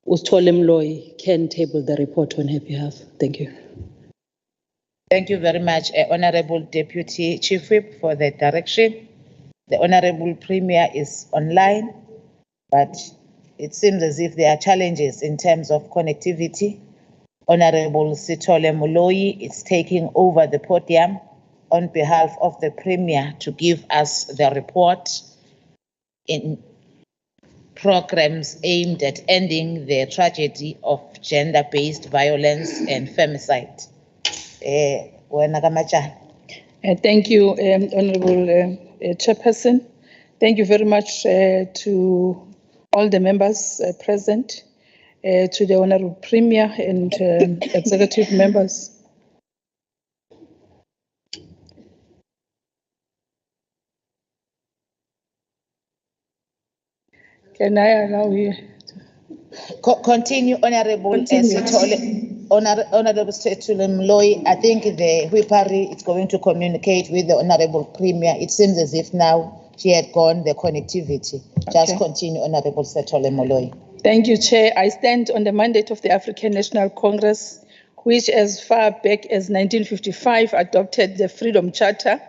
Ustolem Loy, can table the report on her behalf. Thank you. Thank you very much, Honourable Deputy Chief Whip, for the direction. The Honourable Premier is online, but it seems as if there are challenges in terms of connectivity. Honorable Sithole Moloi is taking over the podium on behalf of the Premier to give us the report in programs aimed at ending the tragedy of gender-based violence and femicide. Thank you, Honorable Chairperson. Thank you very much to all the members present, to the Honorable Premier and executive members. Can I allow you? Continue, Honorable Sithole. Honorable Statula Mloy, I think the whippery is going to communicate with the Honorable Premier. It seems as if now she had gone the connectivity. Just continue, Honorable Statula Mloy. Thank you, Chair. I stand on the mandate of the African National Congress, which as far back as 1955 adopted the Freedom Charter,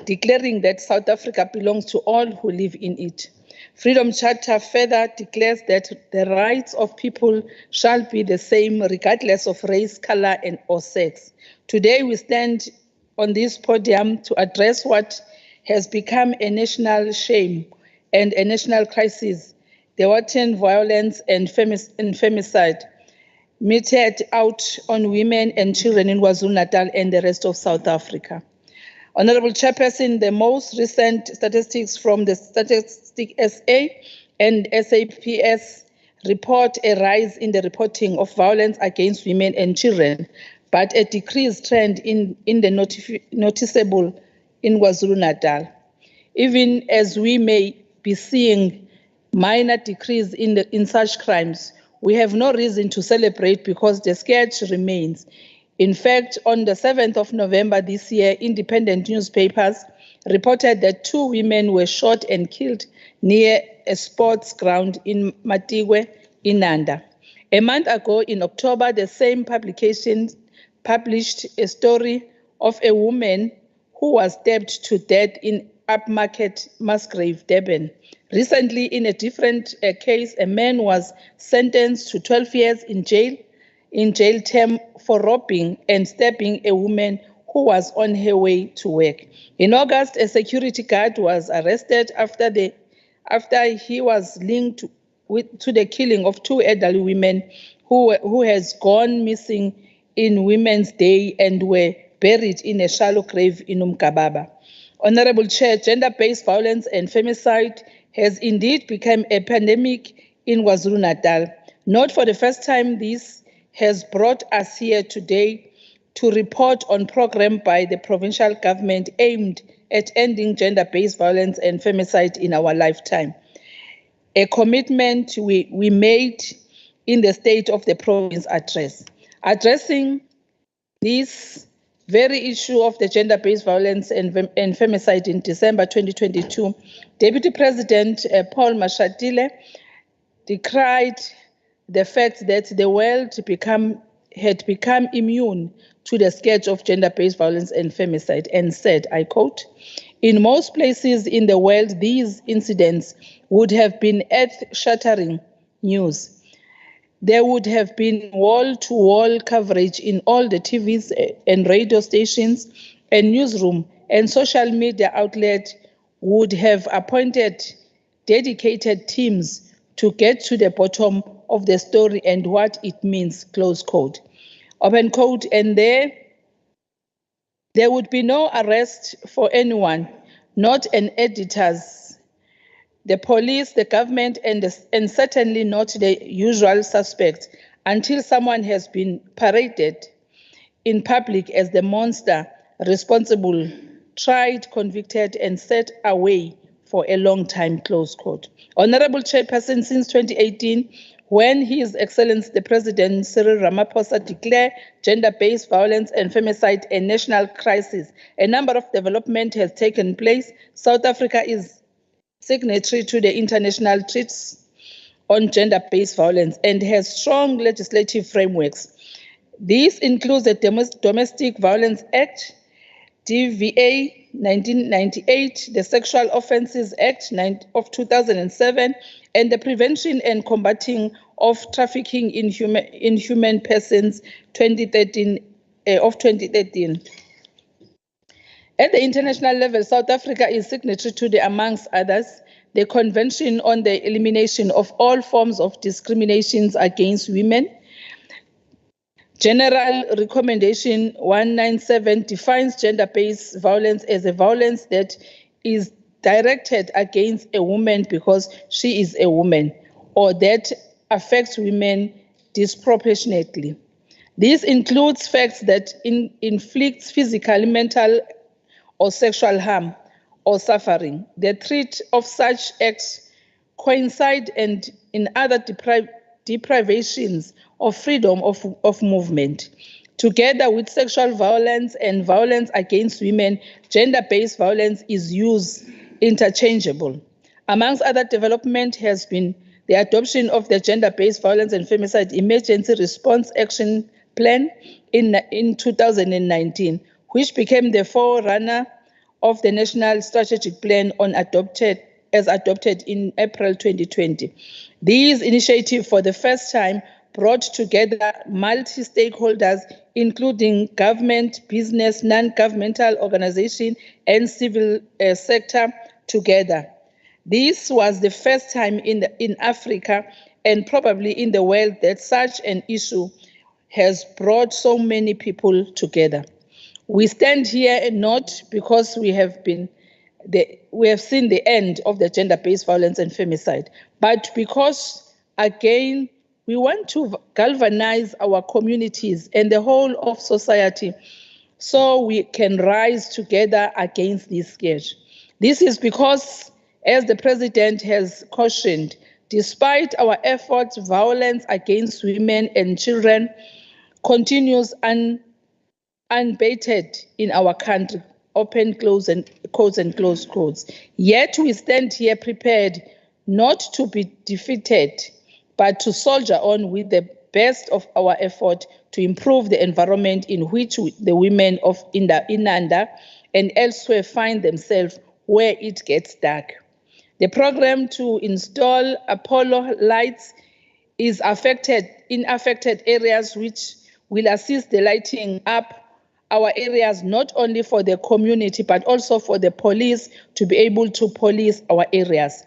declaring that South Africa belongs to all who live in it. Freedom Charter further declares that the rights of people shall be the same regardless of race, color, or sex. Today we stand on this podium to address what has become a national shame and a national crisis, the wanton violence and femicide meted out on women and children in KwaZulu-Natal and the rest of South Africa. Honorable Chairperson, the most recent statistics from the Statistic SA and SAPS report a rise in the reporting of violence against women and children, but a decreased trend in the noticeable in KwaZulu-Natal. Even as we may be seeing minor decrease in such crimes, we have no reason to celebrate because the scourge remains. In fact, on the 7th of November this year, independent newspapers reported that 2 women were shot and killed near a sports ground in Matigwe, Inanda. A month ago, in October, the same publication published a story of a woman who was stabbed to death in Upmarket, Musgrave, Durban. Recently, in a different case, a man was sentenced to 12 years in jail term for robbing and stabbing a woman who was on her way to work. In August, a security guard was arrested after he was linked to the killing of 2 elderly women who has gone missing in Women's Day and were buried in a shallow grave in Umkababa. Honorable Chair, gender-based violence and femicide has indeed become a pandemic in KwaZulu-Natal. Not for the first time, this has brought us here today to report on program by the provincial government aimed at ending gender-based violence and femicide in our lifetime. A commitment we made in the State of the Province address. Addressing this very issue of the gender-based violence and femicide in December 2022, Deputy President Paul Mashatile decried the fact that the world had become immune to the scourge of gender-based violence and femicide and said, I quote, "In most places in the world, these incidents would have been earth-shattering news. There would have been wall-to-wall coverage in all the TVs and radio stations and newsroom, and social media outlets would have appointed dedicated teams to get to the bottom of the story and what it means, close quote. Open quote, and there would be no arrest for anyone, not an editors, the police, the government, and certainly not the usual suspects until someone has been paraded in public as the monster responsible, tried, convicted, and set away for a long time, close quote. Honorable Chairperson, since 2018, when His Excellency the President Cyril Ramaphosa declared gender-based violence and femicide a national crisis, a number of developments has taken place. South Africa is signatory to the international treaties on gender-based violence and has strong legislative frameworks. These include the Domestic Violence Act, DVA 1998, the Sexual Offences Act of 2007, and the Prevention and Combating of Trafficking in Human Persons 2013. At the international level, South Africa is signatory to the, amongst others, the Convention on the Elimination of All Forms of Discriminations Against Women. General Recommendation 197 defines gender-based violence as a violence that is directed against a woman because she is a woman, or that affects women disproportionately. This includes facts that inflicts physical, mental, or sexual harm or suffering. The threat of such acts coincide and in other deprivations of freedom of movement. Together with sexual violence and violence against women, gender-based violence is used interchangeable. Amongst other development has been the adoption of the Gender-Based Violence and Femicide Emergency Response Action Plan in 2019, which became the forerunner of the National Strategic Plan adopted in April 2020. These initiatives, for the first time, brought together multi-stakeholders, including government, business, non-governmental organizations, and civil sector together. This was the first time in Africa and probably in the world that such an issue has brought so many people together. We stand here not because we have seen the end of the gender-based violence and femicide, but because, again, we want to galvanize our communities and the whole of society so we can rise together against this scourge. This is because, as the President has cautioned, despite our efforts, violence against women and children continues unabated in our country, open, close, and quotes and close quotes. Yet we stand here prepared not to be defeated, but to soldier on with the best of our effort to improve the environment in which the women of Inanda and elsewhere find themselves where it gets dark. The program to install Apollo lights is in affected areas, which will assist the lighting up our areas, not only for the community, but also for the police to be able to police our areas.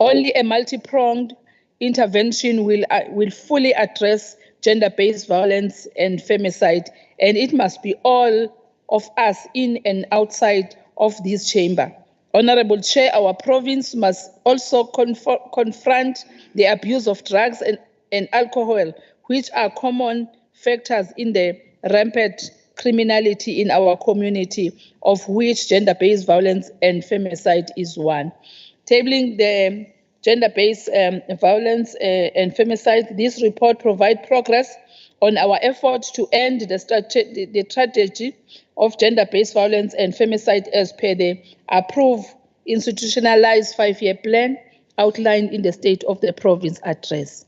Only a multi-pronged intervention will fully address gender-based violence and femicide, and it must be all of us in and outside of this chamber. Honorable Chair, our province must also confront the abuse of drugs and alcohol, which are common factors in the rampant criminality in our community, of which gender-based violence and femicide is one. Tabling the gender-based violence and femicide, this report provides progress on our efforts to end the tragedy of gender-based violence and femicide as per the approved institutionalized 5-year plan outlined in the State of the Province address.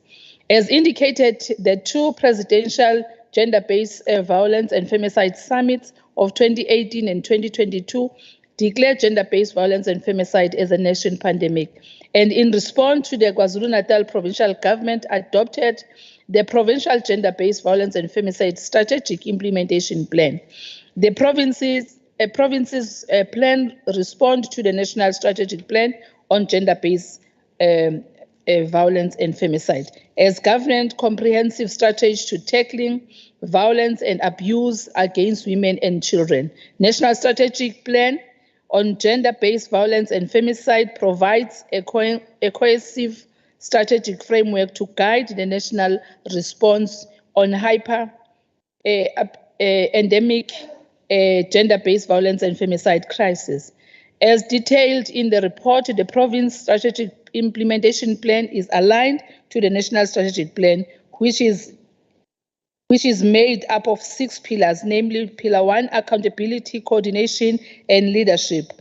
As indicated, the two presidential gender-based violence and femicide summits of 2018 and 2022 declared gender-based violence and femicide as a national pandemic. And in response to the KwaZulu-Natal provincial government adopted the provincial gender-based violence and femicide strategic implementation plan. The province's plan responds to the national strategic plan on gender-based violence and femicide as government comprehensive strategy to tackling violence and abuse against women and children. National strategic plan on gender-based violence and femicide provides a cohesive strategic framework to guide the national response on endemic gender-based violence and femicide crisis. As detailed in the report, the province strategic implementation plan is aligned to the national strategic plan, which is made up of 6 pillars, namely Pillar 1, accountability, coordination, and leadership.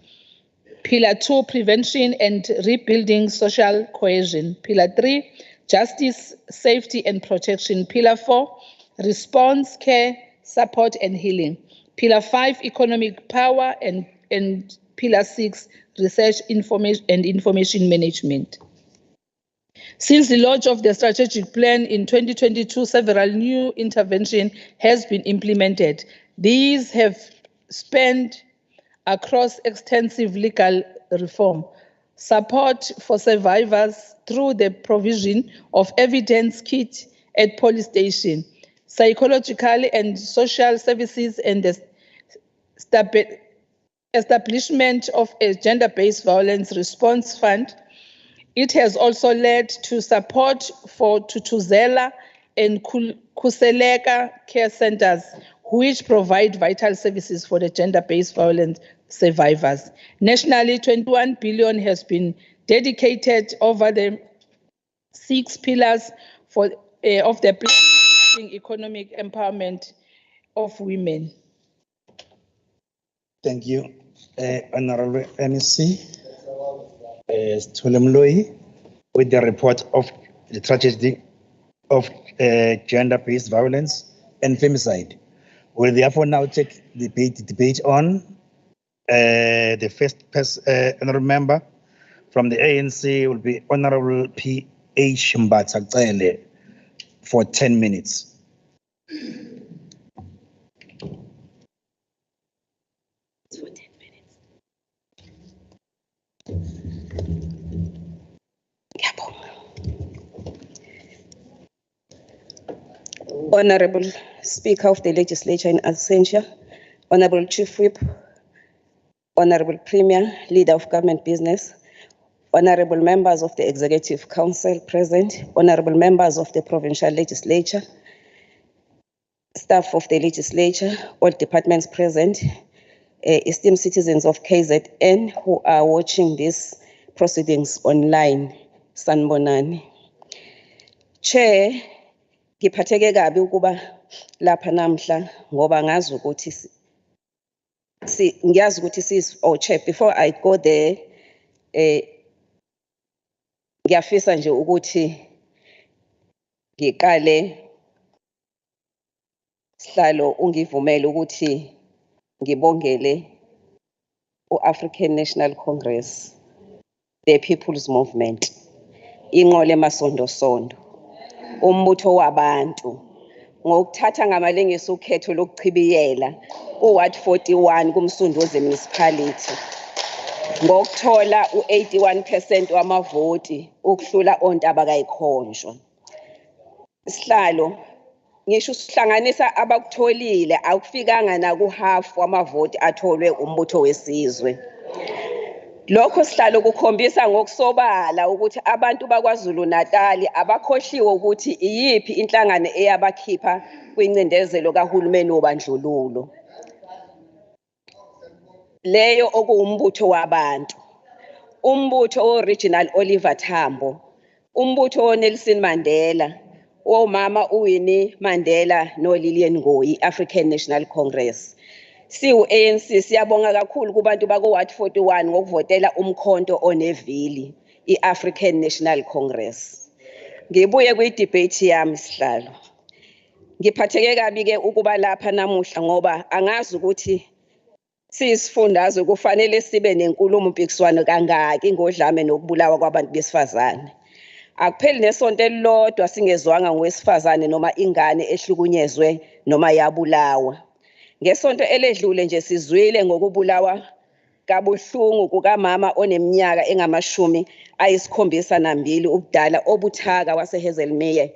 Pillar 2, prevention and rebuilding social cohesion. Pillar 3, justice, safety, and protection. Pillar 4, response, care, support, and healing. Pillar 5, economic power, and Pillar 6, research, information, and information management. Since the launch of the strategic plan in 2022, several new interventions has been implemented. These have spanned across extensive legal reform, support for survivors through the provision of evidence kits at police station, psychological and social services, and the establishment of a gender-based violence response fund. It has also led to support for Tutuzela and Kuseleka care centers, which provide vital services for the gender-based violence survivors. Nationally, 21 billion has been dedicated over the 6 pillars for of the economic empowerment of women. Thank you, Honorable MEC Tulemloi, with the report of the tragedy of gender-based violence and femicide. We'll therefore now take the debate on the first honorable member from the ANC will be Honorable P.H. Mbatha for 10 minutes. Honorable Speaker of the Legislature in absentia, Honorable Chief Whip, Honorable Premier, Leader of Government Business, Honorable Members of the Executive Council present, Honorable Members of the Provincial Legislature, staff of the Legislature, all departments present, esteemed citizens of KZN who are watching these proceedings online, sanibonani. Chair, ngiphatheke kabi ukuba lapha namhla ngoba ngazi ukuthi ngiyazi ukuthi Chair, before I go there ngiyafisa nje ukuthi ngiqale sihlalo ungivumele ukuthi ngibongele u-African National Congress, the People's Movement, inqole emasondo-sondo, umbutho wabantu ngokuthatha ngamalengiso ukhetho lokuchibiyela uWard 41 kumsunduze municipality ngokuthola u81% wamavoti ukuhlula ontaba kayikhonjwa. Sihlalo ngisho usihlanganisa abakutholile akufikanga na ku-half wamavoti atholwe umbutho wesizwe. Lokho sihlalo kukhombisa ngokusobala ukuthi abantu bakwaZulu-Natal abakhohliwe ukuthi iyiphi inhlangano eyabakhipha kwincindezelo kahulumeni wobandlululo. Leyo okuwumbutho wabantu, umbutho o-Original Oliver Tambo, umbutho o-Nelson Mandela, omama uWinnie Mandela noLillian Ngoyi, African National Congress. Siwu-ANC siyabonga kakhulu kubantu bako-Ward 41 ngokuvotela umkhonto onevili, i-African National Congress. Ngibuye kwi-debate yami sihlalo. Ngiphatheke kabi-ke ukuba lapha namuhla ngoba angazi ukuthi siyisifundazwe kufanele sibe nenkulumo mpikiswano kangaki ngodlame nokubulawa kwabantu besifazane. Akupheli nesonto elilodwa singezwanga ngowesifazane noma ingane ehlukunyezwe noma yabulawa. Ngesonto eledlule nje sizwile ngokubulawa kabuhlungu kukamama oneminyaka engamashumi 72 ubudala obuthaka waseHazelmere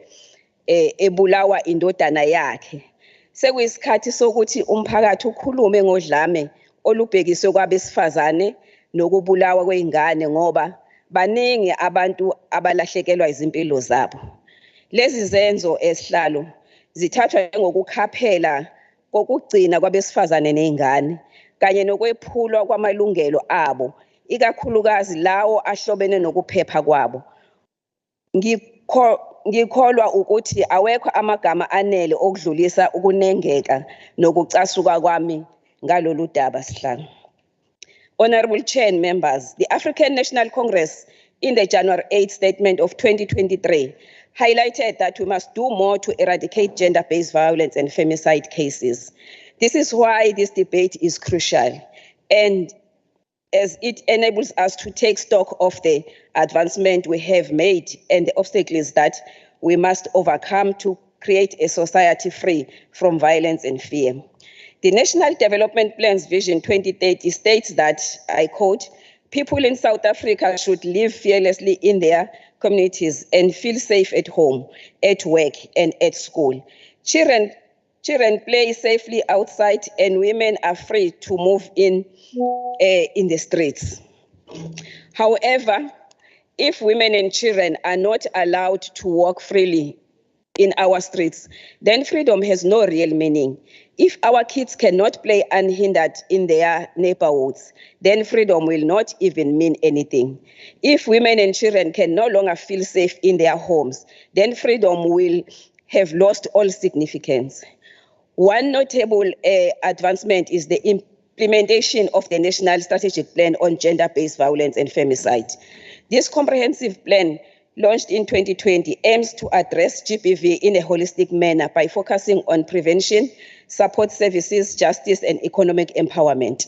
ebulawa indodana yakhe. Sekuyisikhathi sokuthi umphakathi ukhulume ngodlame olubhekiswe kwabesifazane nokubulawa kweingane ngoba baningi abantu abalahlekelwa izimpilo zabo. Lezi zenzo esihlalo zithathwa ngokukhaphela kokugcina kwabesifazane neingane kanye nokwephulwa kwamalungelo abo, ikakhulukazi lawo ahlobene nokuphepha kwabo. Ngikholwa ukuthi awekho amagama anele okudlulisa ukunengeka nokucasuka kwami ngalolu daba sihlalo. Honorable Chair and members, the African National Congress in the January 8 statement of 2023 highlighted that we must do more to eradicate gender-based violence and femicide cases. This is why this debate is crucial, and as it enables us to take stock of the advancement we have made and the obstacles that we must overcome to create a society free from violence and fear. The National Development Plan's Vision 2030 states that, I quote, people in South Africa should live fearlessly in their communities and feel safe at home, at work, and at school. Children play safely outside and women are free to move in the streets. However, if women and children are not allowed to walk freely in our streets, then freedom has no real meaning. If our kids cannot play unhindered in their neighborhoods, then freedom will not even mean anything. If women and children can no longer feel safe in their homes, then freedom will have lost all significance. One notable advancement is the implementation of the National Strategic Plan on Gender-Based Violence and Femicide. This comprehensive plan, launched in 2020, aims to address GBV in a holistic manner by focusing on prevention, support services, justice, and economic empowerment.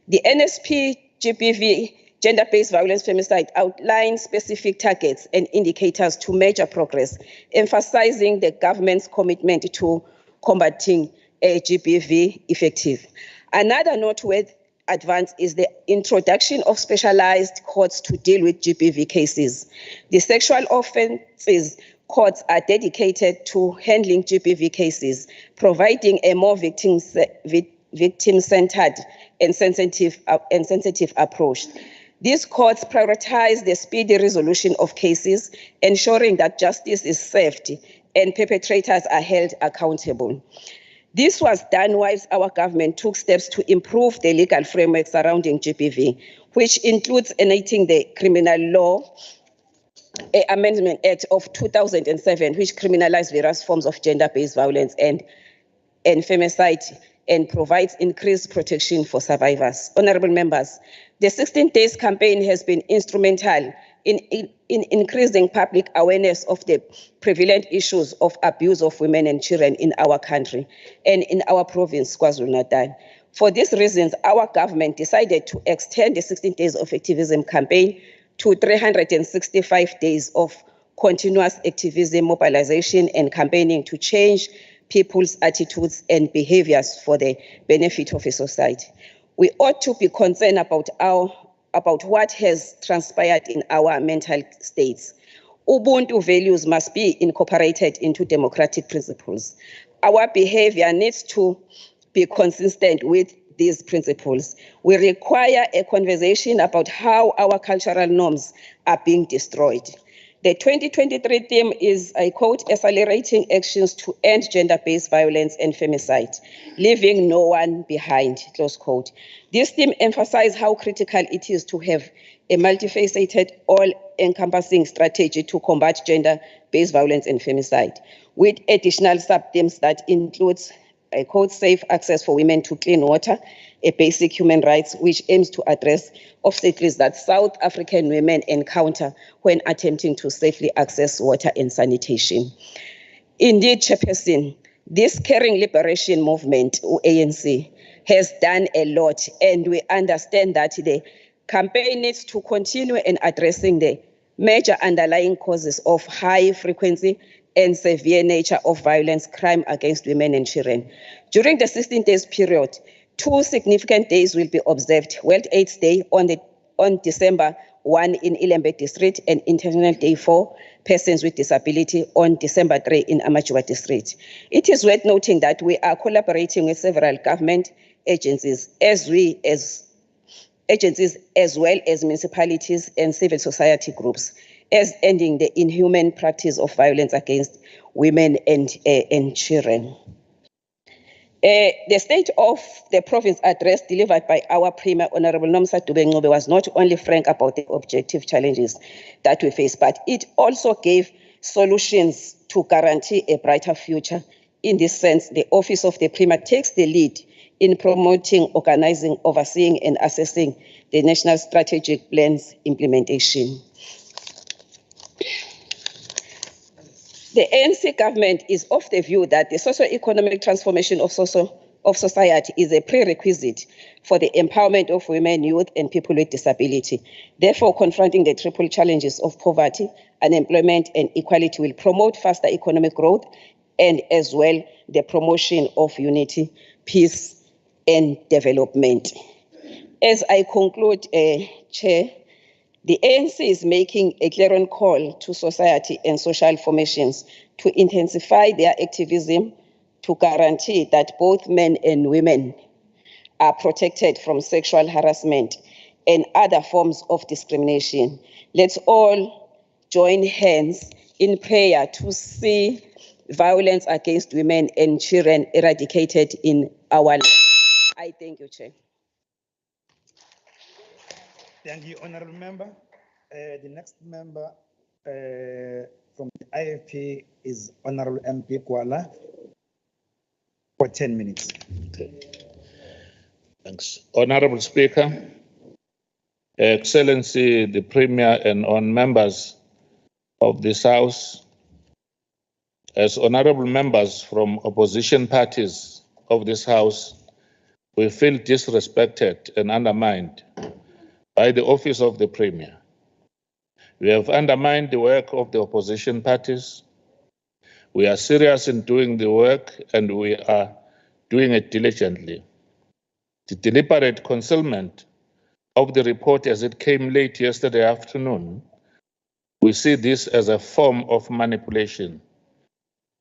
The NSP GBV, Gender-Based Violence Femicide, outlines specific targets and indicators to measure progress, emphasizing the government's commitment to combating GBV effective. Another noteworthy advance is the introduction of specialized courts to deal with GBV cases. The sexual offences courts are dedicated to handling GBV cases, providing a more victim-centered and sensitive approach. These courts prioritize the speedy resolution of cases, ensuring that justice is served and perpetrators are held accountable. This was done whilst our government took steps to improve the legal framework surrounding GBV, which includes enacting the Criminal Law Amendment Act of 2007, which criminalized various forms of gender-based violence and femicide and provides increased protection for survivors. Honorable members, the 16 Days campaign has been instrumental in increasing public awareness of the prevalent issues of abuse of women and children in our country and in our province, KwaZulu-Natal. For these reasons, our government decided to extend the 16 Days of Activism campaign to 365 days of continuous activism, mobilization, and campaigning to change people's attitudes and behaviors for the benefit of a society. We ought to be concerned about what has transpired in our mental states. Ubuntu values must be incorporated into democratic principles. Our behavior needs to be consistent with these principles. We require a conversation about how our cultural norms are being destroyed. The 2023 theme is, I quote, accelerating actions to end gender-based violence and femicide, leaving no one behind, close quote. This theme emphasizes how critical it is to have a multifaceted, all-encompassing strategy to combat gender-based violence and femicide, with additional sub-themes that includes, I quote, safe access for women to clean water, a basic human rights, which aims to address obstacles that South African women encounter when attempting to safely access water and sanitation. Indeed, Chairperson, this Caring Liberation Movement, or ANC, has done a lot, and we understand that the campaign needs to continue in addressing the major underlying causes of high frequency and severe nature of violence, crime against women and children. During the 16 days period, 2 significant days will be observed: World AIDS Day on December 1 in Ilembe District and International Day for Persons with Disability on December 3 in Amajuba District. It is worth noting that we are collaborating with several government agencies as well as municipalities and civil society groups as ending the inhuman practice of violence against women and children. The state of the province address delivered by our Premier, Honorable Nomsa Dube-Ncube, was not only frank about the objective challenges that we face, but it also gave solutions to guarantee a brighter future. In this sense, the Office of the Premier takes the lead in promoting, organizing, overseeing, and assessing the National Strategic Plan's implementation. The ANC government is of the view that the socio-economic transformation of society is a prerequisite for the empowerment of women, youth, and people with disability. Therefore, confronting the triple challenges of poverty, unemployment, and equality will promote faster economic growth and as well the promotion of unity, peace, and development. As I conclude, Chair, the ANC is making a clarion call to society and social formations to intensify their activism to guarantee that both men and women are protected from sexual harassment and other forms of discrimination. Let's all join hands in prayer to see violence against women and children eradicated in our land. I thank you, Chair. Thank you, Honorable Member. The next member from the IFP is Honorable MP Kuala for 10 minutes. Okay. Thanks. Honorable Speaker, Excellency, the Premier and on members of this House, as honorable members from opposition parties of this House, we feel disrespected and undermined by the office of the Premier. We have undermined the work of the opposition parties. We are serious in doing the work and we are doing it diligently. The deliberate concealment of the report as it came late yesterday afternoon, we see this as a form of manipulation.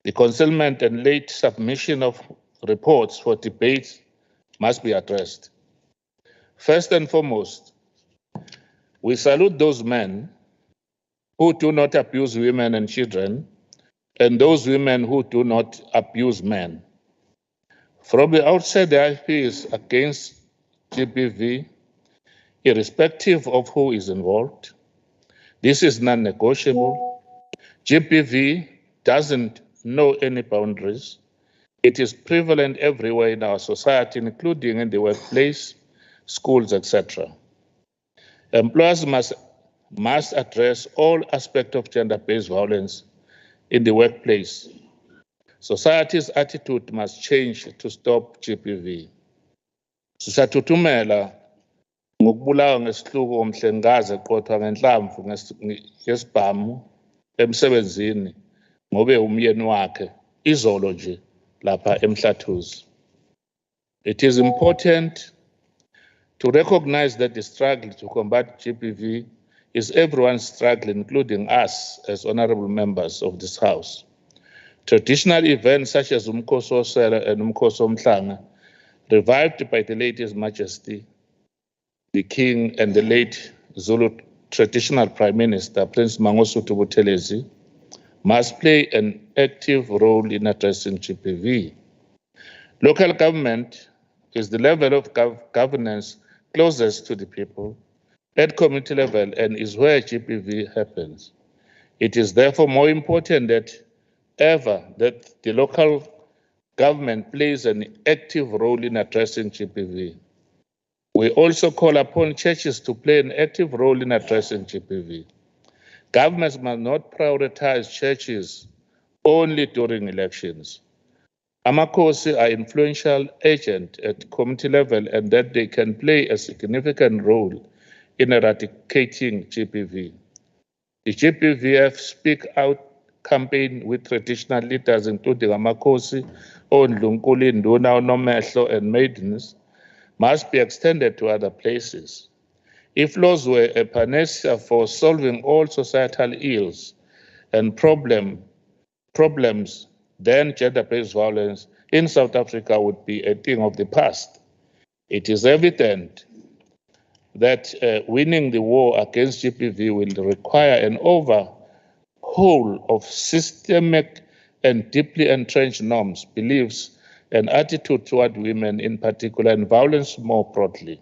The concealment and late submission of reports for debate must be addressed. First and foremost, we salute those men who do not abuse women and children, and those women who do not abuse men. From the outset, the IFP is against GBV, irrespective of who is involved. This is non-negotiable. GBV doesn't know any boundaries. It is prevalent everywhere in our society, including in the workplace, schools, etc. Employers must address all aspects of gender-based violence in the workplace. Society's attitude must change to stop GBV. Sisathuthumela ngokubulawa ngesihluku umhlengazi qotha ngenhlamvu ngesibhamu emsebenzini ngobe umyeni wakhe izolo nje lapha eMhlathuze. It is important to recognize that the struggle to combat GBV is everyone's struggle, including us as honorable members of this House. Traditional events such as Umkhosi Wosela and Umkhosi Womhlanga, revived by the late His Majesty, the King and the late Zulu traditional Prime Minister, Prince Mangosuthu Buthelezi, must play an active role in addressing GBV. Local government is the level of governance closest to the people at community level and is where GBV happens. It is therefore more important than ever that the local government plays an active role in addressing GBV. We also call upon churches to play an active role in addressing GBV. Governments must not prioritize churches only during elections. Amakhosi are influential agents at community level and that they can play a significant role in eradicating GBV. The GBVF Speak Out campaign with traditional leaders, including Amakhosi, Ondlunkulu, Nduna, Nomehlo, and maidens, must be extended to other places. If laws were a panacea for solving all societal ills and problems, then gender-based violence in South Africa would be a thing of the past. It is evident that winning the war against GBV will require an overhaul of systemic and deeply entrenched norms, beliefs, and attitude toward women in particular, and violence more broadly.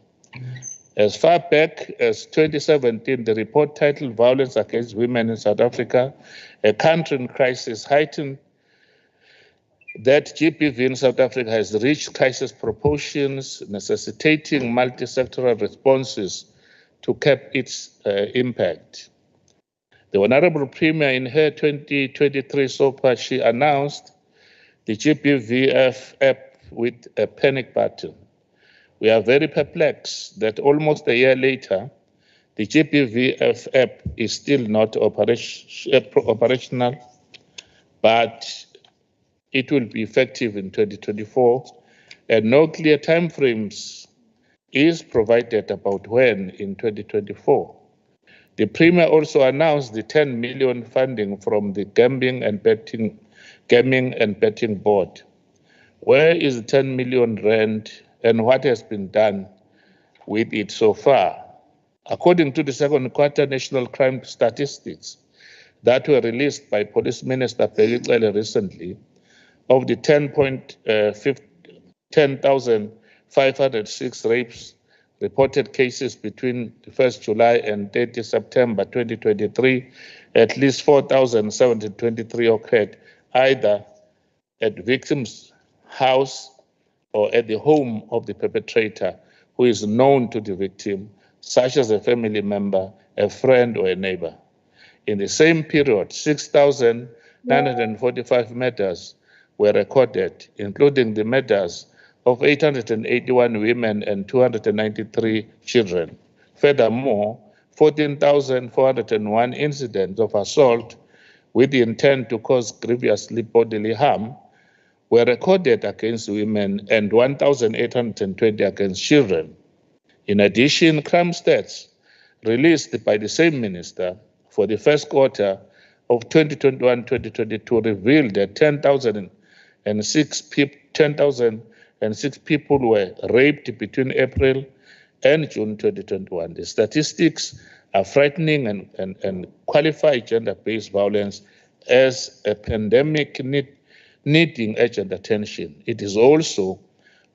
As far back as 2017, the report titled Violence Against Women in South Africa, a country in crisis, heightened that GBV in South Africa has reached crisis proportions, necessitating multi-sectoral responses to cap its impact. The Honorable Premier in her 2023 SOPA, she announced the GBVF app with a panic button. We are very perplexed that almost a year later, the GBVF app is still not operational, but it will be effective in 2024, and no clear timeframes is provided about when in 2024. The Premier also announced the 10 million funding from the Gaming and Betting Board. Where is the 10 million rand and what has been done with it so far? According to the second quarter national crime statistics, that were released by Police Minister Peggy recently, of the 10,506 rapes reported cases between the 1st July and 30 September 2023, at least 4,723 occurred either at victim's house or at the home of the perpetrator who is known to the victim, such as a family member, a friend, or a neighbor. In the same period, 6,945 murders were recorded, including the murders of 881 women and 293 children. Furthermore, 14,401 incidents of assault with the intent to cause grievously bodily harm were recorded against women and 1,820 against children. In addition, crime stats released by the same minister for the first quarter of 2021-2022 revealed that 10,006 people were raped between April and June 2021. The statistics are frightening and qualify gender-based violence as a pandemic needing urgent attention. It is also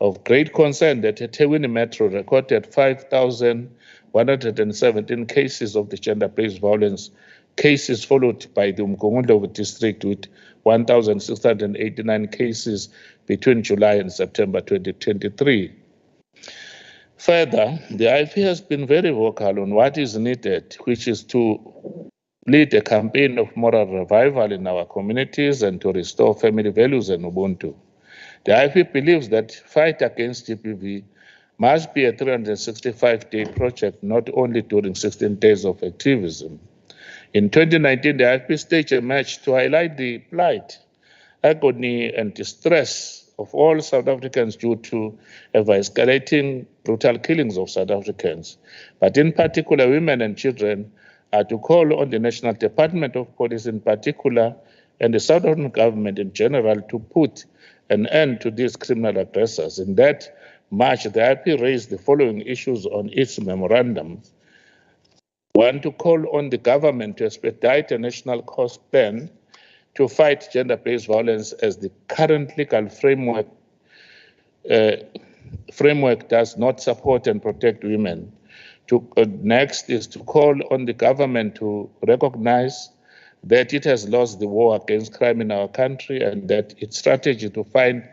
of great concern that eThekwini Metro recorded 5,117 cases of the gender-based violence cases, followed by the Umgungundlovu district with 1,689 cases between July and September 2023. Further, the IFP has been very vocal on what is needed, which is to lead a campaign of moral revival in our communities and to restore family values and Ubuntu. The IFP believes that fight against GBV must be a 365-day project, not only during 16 days of activism. In 2019, the IFP staged a march to highlight the plight, agony, and distress of all South Africans due to escalating brutal killings of South Africans. But in particular, women and children are to call on the National Department of Police in particular and the South African government in general to put an end to these criminal aggressors. In that march, the IFP raised the following issues on its memorandum. One, to call on the government to expedite a national cost plan to fight gender-based violence as the current legal framework does not support and protect women. Next is to call on the government to recognize that it has lost the war against crime in our country and that its strategy to fight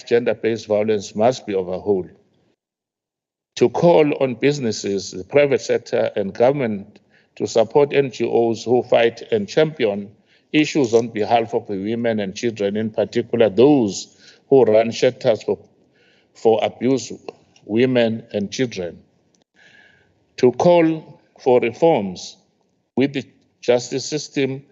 gender-based violence must be overhauled. To call on businesses, the private sector, and government to support NGOs who fight and champion issues on behalf of the women and children, in particular those who run shelters for abused women and children. To call for reforms with the justice system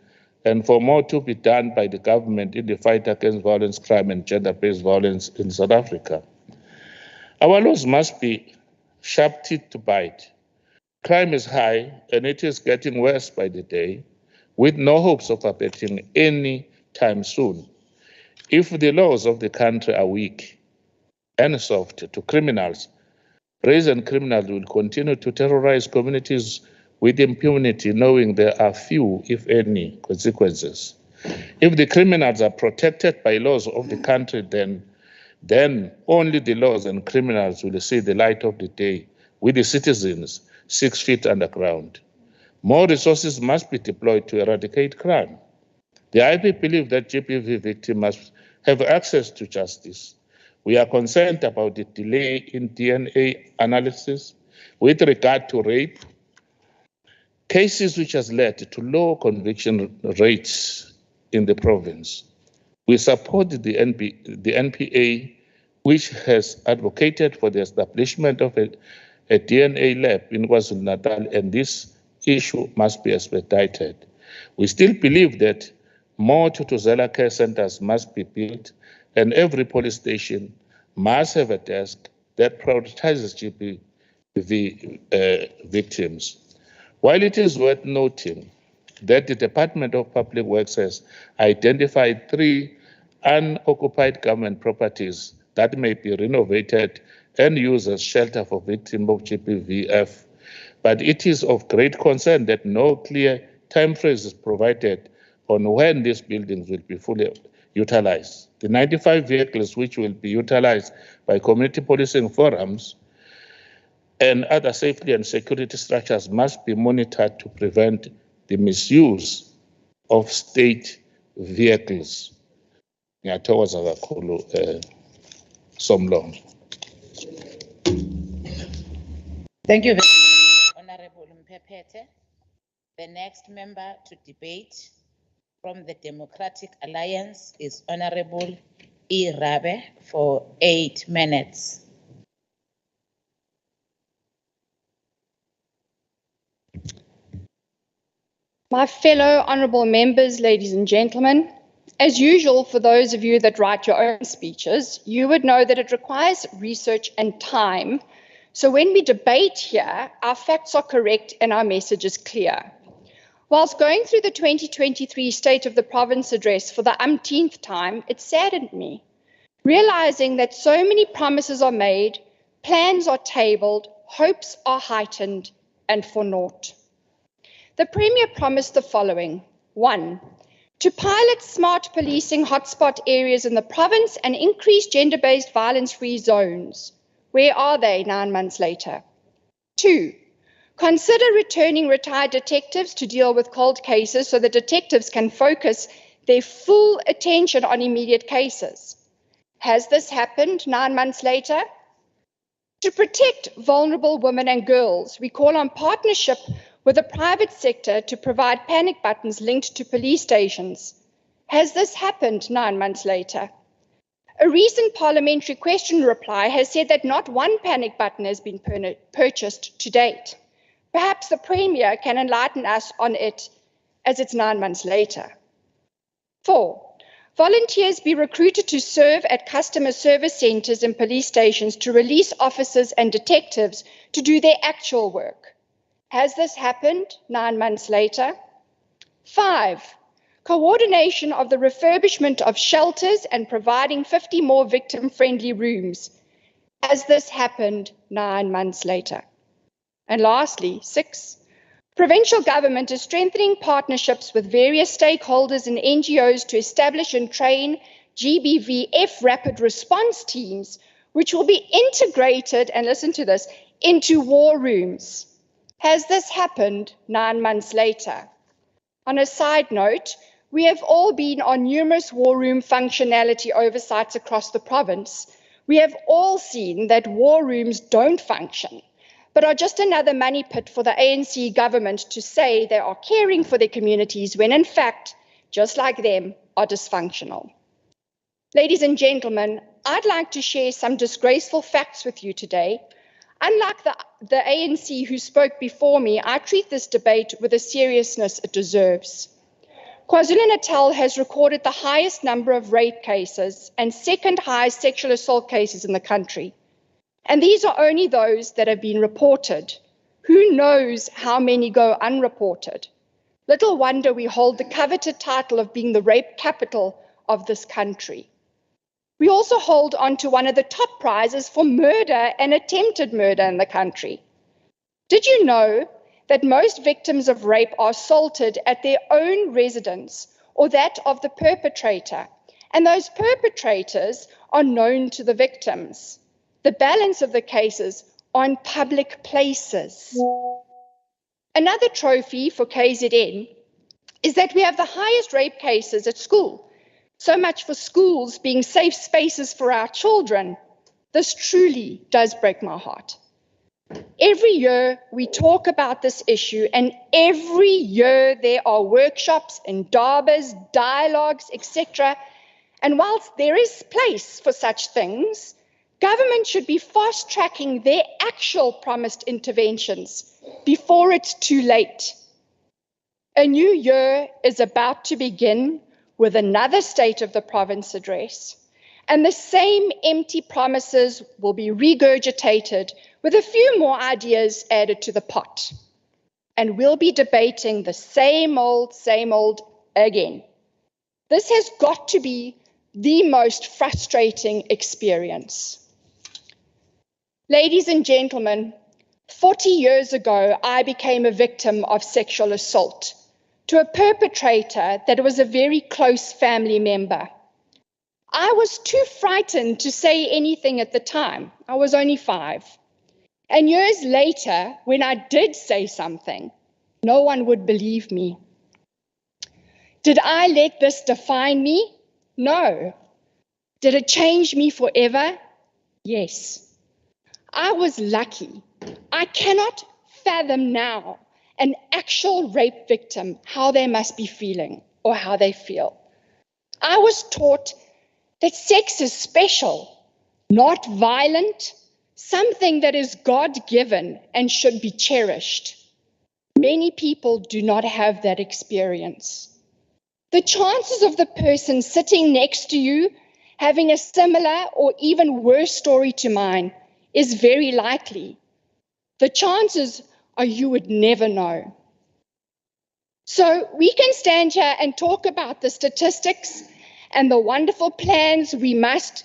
and for more to be done by the government in the fight against violence, crime, and gender-based violence in South Africa. Our laws must be sharp teeth to bite. Crime is high and it is getting worse by the day, with no hopes of abating any time soon. If the laws of the country are weak and soft to criminals, brazen criminals will continue to terrorize communities with impunity, knowing there are few, if any, consequences. If the criminals are protected by laws of the country, then only the laws and criminals will see the light of the day, with the citizens 6 feet underground. More resources must be deployed to eradicate crime. The IFP believes that GBV victims must have access to justice. We are concerned about the delay in DNA analysis with regard to rape cases, which has led to low conviction rates in the province. We support the NPA, which has advocated for the establishment of a DNA lab in KwaZulu-Natal, and this issue must be expedited. We still believe that more Tutuzela care centers must be built, and every police station must have a desk that prioritizes GBV victims. While it is worth noting that the Department of Public Works has identified 3 unoccupied government properties that may be renovated and used as shelter for victims of GBVF, but it is of great concern that no clear time frames is provided on when these buildings will be fully utilized. The 95 vehicles which will be utilized by community policing forums and other safety and security structures must be monitored to prevent the misuse of state vehicles. Ngiyathokoza kakhulu Somlongo. Thank you very much, Honorable Mpepete. The next member to debate from the Democratic Alliance is Honorable E. Rabe for 8 minutes. My fellow honourable members, ladies and gentlemen, as usual, for those of you that write your own speeches, you would know that it requires research and time. So when we debate here, our facts are correct and our message is clear. Whilst going through the 2023 State of the Province address for the umpteenth time, it saddened me, realizing that so many promises are made, plans are tabled, hopes are heightened, and for naught. The Premier promised the following: 1, to pilot smart policing hotspot areas in the province and increase gender-based violence-free zones. Where are they 9 months later? 2, consider returning retired detectives to deal with cold cases so that detectives can focus their full attention on immediate cases. Has this happened 9 months later? To protect vulnerable women and girls, we call on partnership with the private sector to provide panic buttons linked to police stations. Has this happened 9 months later? A recent parliamentary question reply has said that not one panic button has been purchased to date. Perhaps the Premier can enlighten us on it as it's 9 months later. 4, volunteers be recruited to serve at customer service centres and police stations to release officers and detectives to do their actual work. Has this happened 9 months later? 5, coordination of the refurbishment of shelters and providing 50 more victim-friendly rooms. Has this happened 9 months later? And lastly, 6, provincial government is strengthening partnerships with various stakeholders and NGOs to establish and train GBVF rapid response teams, which will be integrated, and listen to this, into war rooms. Has this happened 9 months later? On a side note, we have all been on numerous war room functionality oversights across the province. We have all seen that war rooms don't function, but are just another money pit for the ANC government to say they are caring for their communities when in fact, just like them, are dysfunctional. Ladies and gentlemen, I'd like to share some disgraceful facts with you today. Unlike the ANC who spoke before me, I treat this debate with the seriousness it deserves. KwaZulu-Natal has recorded the highest number of rape cases and second highest sexual assault cases in the country. And these are only those that have been reported. Who knows how many go unreported? Little wonder we hold the coveted title of being the rape capital of this country. We also hold on to one of the top prizes for murder and attempted murder in the country. Did you know that most victims of rape are assaulted at their own residence or that of the perpetrator, and those perpetrators are known to the victims? The balance of the cases are in public places. Another trophy for KZN is that we have the highest rape cases at school. So much for schools being safe spaces for our children. This truly does break my heart. Every year we talk about this issue, and every year there are workshops and darbas, dialogues, etc. And whilst there is place for such things, government should be fast-tracking their actual promised interventions before it's too late. A new year is about to begin with another State of the Province address, and the same empty promises will be regurgitated with a few more ideas added to the pot. And we'll be debating the same old again. This has got to be the most frustrating experience. Ladies and gentlemen, 40 years ago, I became a victim of sexual assault. to a perpetrator that was a very close family member. I was too frightened to say anything at the time. I was only 5. And years later, when I did say something, no one would believe me. Did I let this define me? No. Did it change me forever? Yes. I was lucky. I cannot fathom now an actual rape victim, how they must be feeling or how they feel. I was taught that sex is special, not violent, something that is God-given and should be cherished. Many people do not have that experience. The chances of the person sitting next to you having a similar or even worse story to mine is very likely. The chances are you would never know. So we can stand here and talk about the statistics and the wonderful plans we must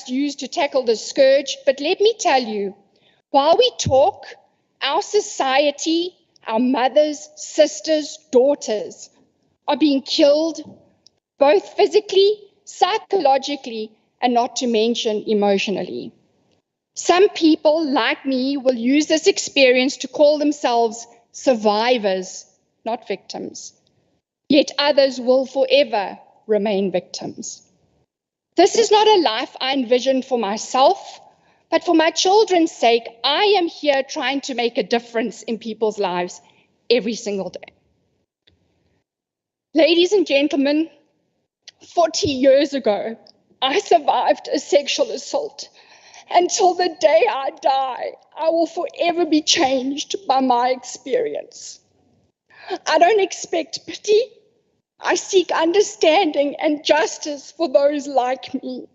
use to tackle the scourge. But let me tell you, while we talk, our society, our mothers, sisters, daughters are being killed, both physically, psychologically, and not to mention emotionally. Some people, like me, will use this experience to call themselves survivors, not victims. Yet others will forever remain victims. This is not a life I envisioned for myself, but for my children's sake, I am here trying to make a difference in people's lives every single day. Ladies and gentlemen, 40 years ago, I survived a sexual assault. Until the day I die, I will forever be changed by my experience. I don't expect pity. I seek understanding and justice for those like me.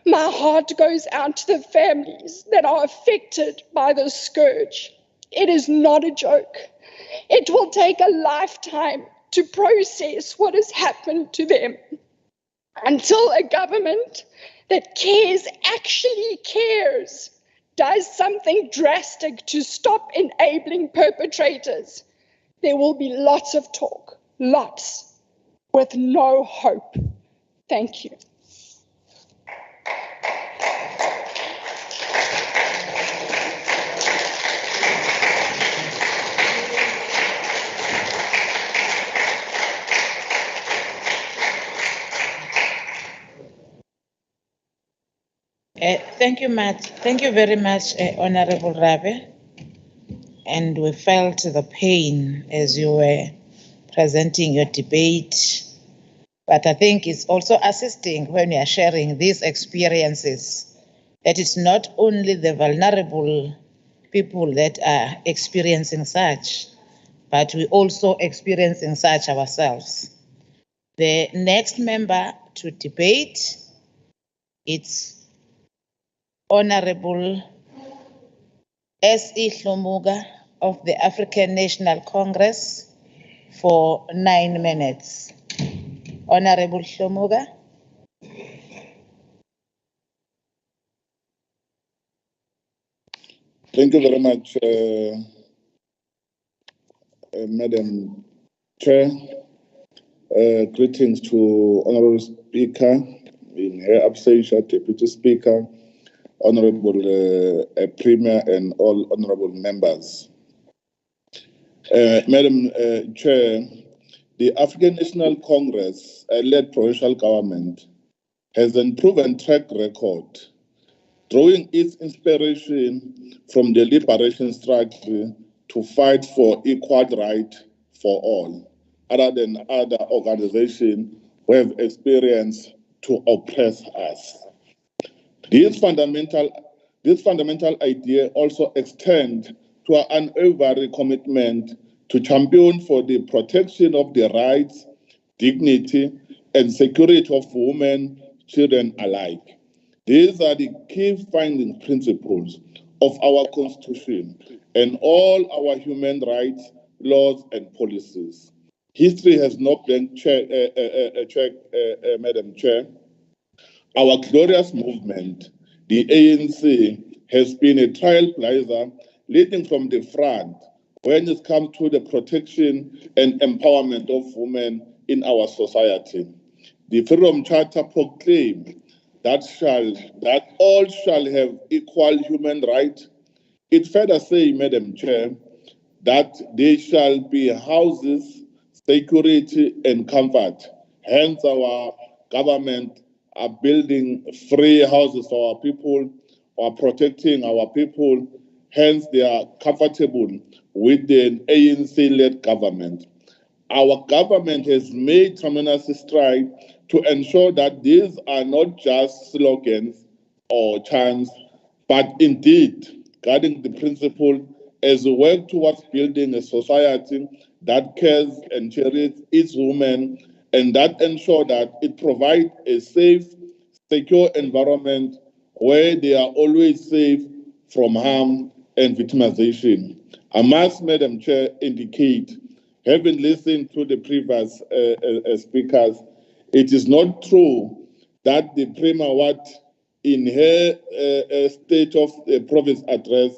My heart goes out to the families that are affected by the scourge. It is not a joke. It will take a lifetime to process what has happened to them. Until a government that actually cares, does something drastic to stop enabling perpetrators, there will be lots of talk, lots, with no hope. Thank you. Thank you very much, Honorable Rabe. And we felt the pain as you were presenting your debate. But I think it's also assisting when you are sharing these experiences, that it's not only the vulnerable people that are experiencing such, but we also experiencing such ourselves. The next member to debate, it's Honorable S.E. Hlomuga of the African National Congress for 9 minutes. Honorable Hlomuga. Thank you very much, Madam Chair. Greetings to Honorable Speaker, in her absence, Deputy Speaker, Honorable Premier, and all honorable members. Madam Chair, the African National Congress, led provincial government, has a proven track record, drawing its inspiration from the liberation struggle to fight for equal rights for all, other than other organizations who have experienced to oppress us. This fundamental idea also extends to an unwavering commitment to champion for the protection of the rights, dignity, and security of women, children alike. These are the key founding principles of our Constitution and all our human rights, laws, and policies. History has not been checked, Madam Chair. Our glorious movement, the ANC, has been a trailblazer leading from the front when it comes to the protection and empowerment of women in our society. The Freedom Charter proclaims that all shall have equal human rights. It further says, Madam Chair, that there shall be houses, security, and comfort. Hence, our government are building free houses for our people, are protecting our people. Hence, they are comfortable with the ANC-led government. Our government has made tremendous strides to ensure that these are not just slogans or chants, but indeed guarding the principle as we work towards building a society that cares and cherishes its women, and that ensure that it provides a safe, secure environment where they are always safe from harm and victimization. I must, Madam Chair, indicate, having listened to the previous speakers, it is not true that the Premier, what in her State of the Province address,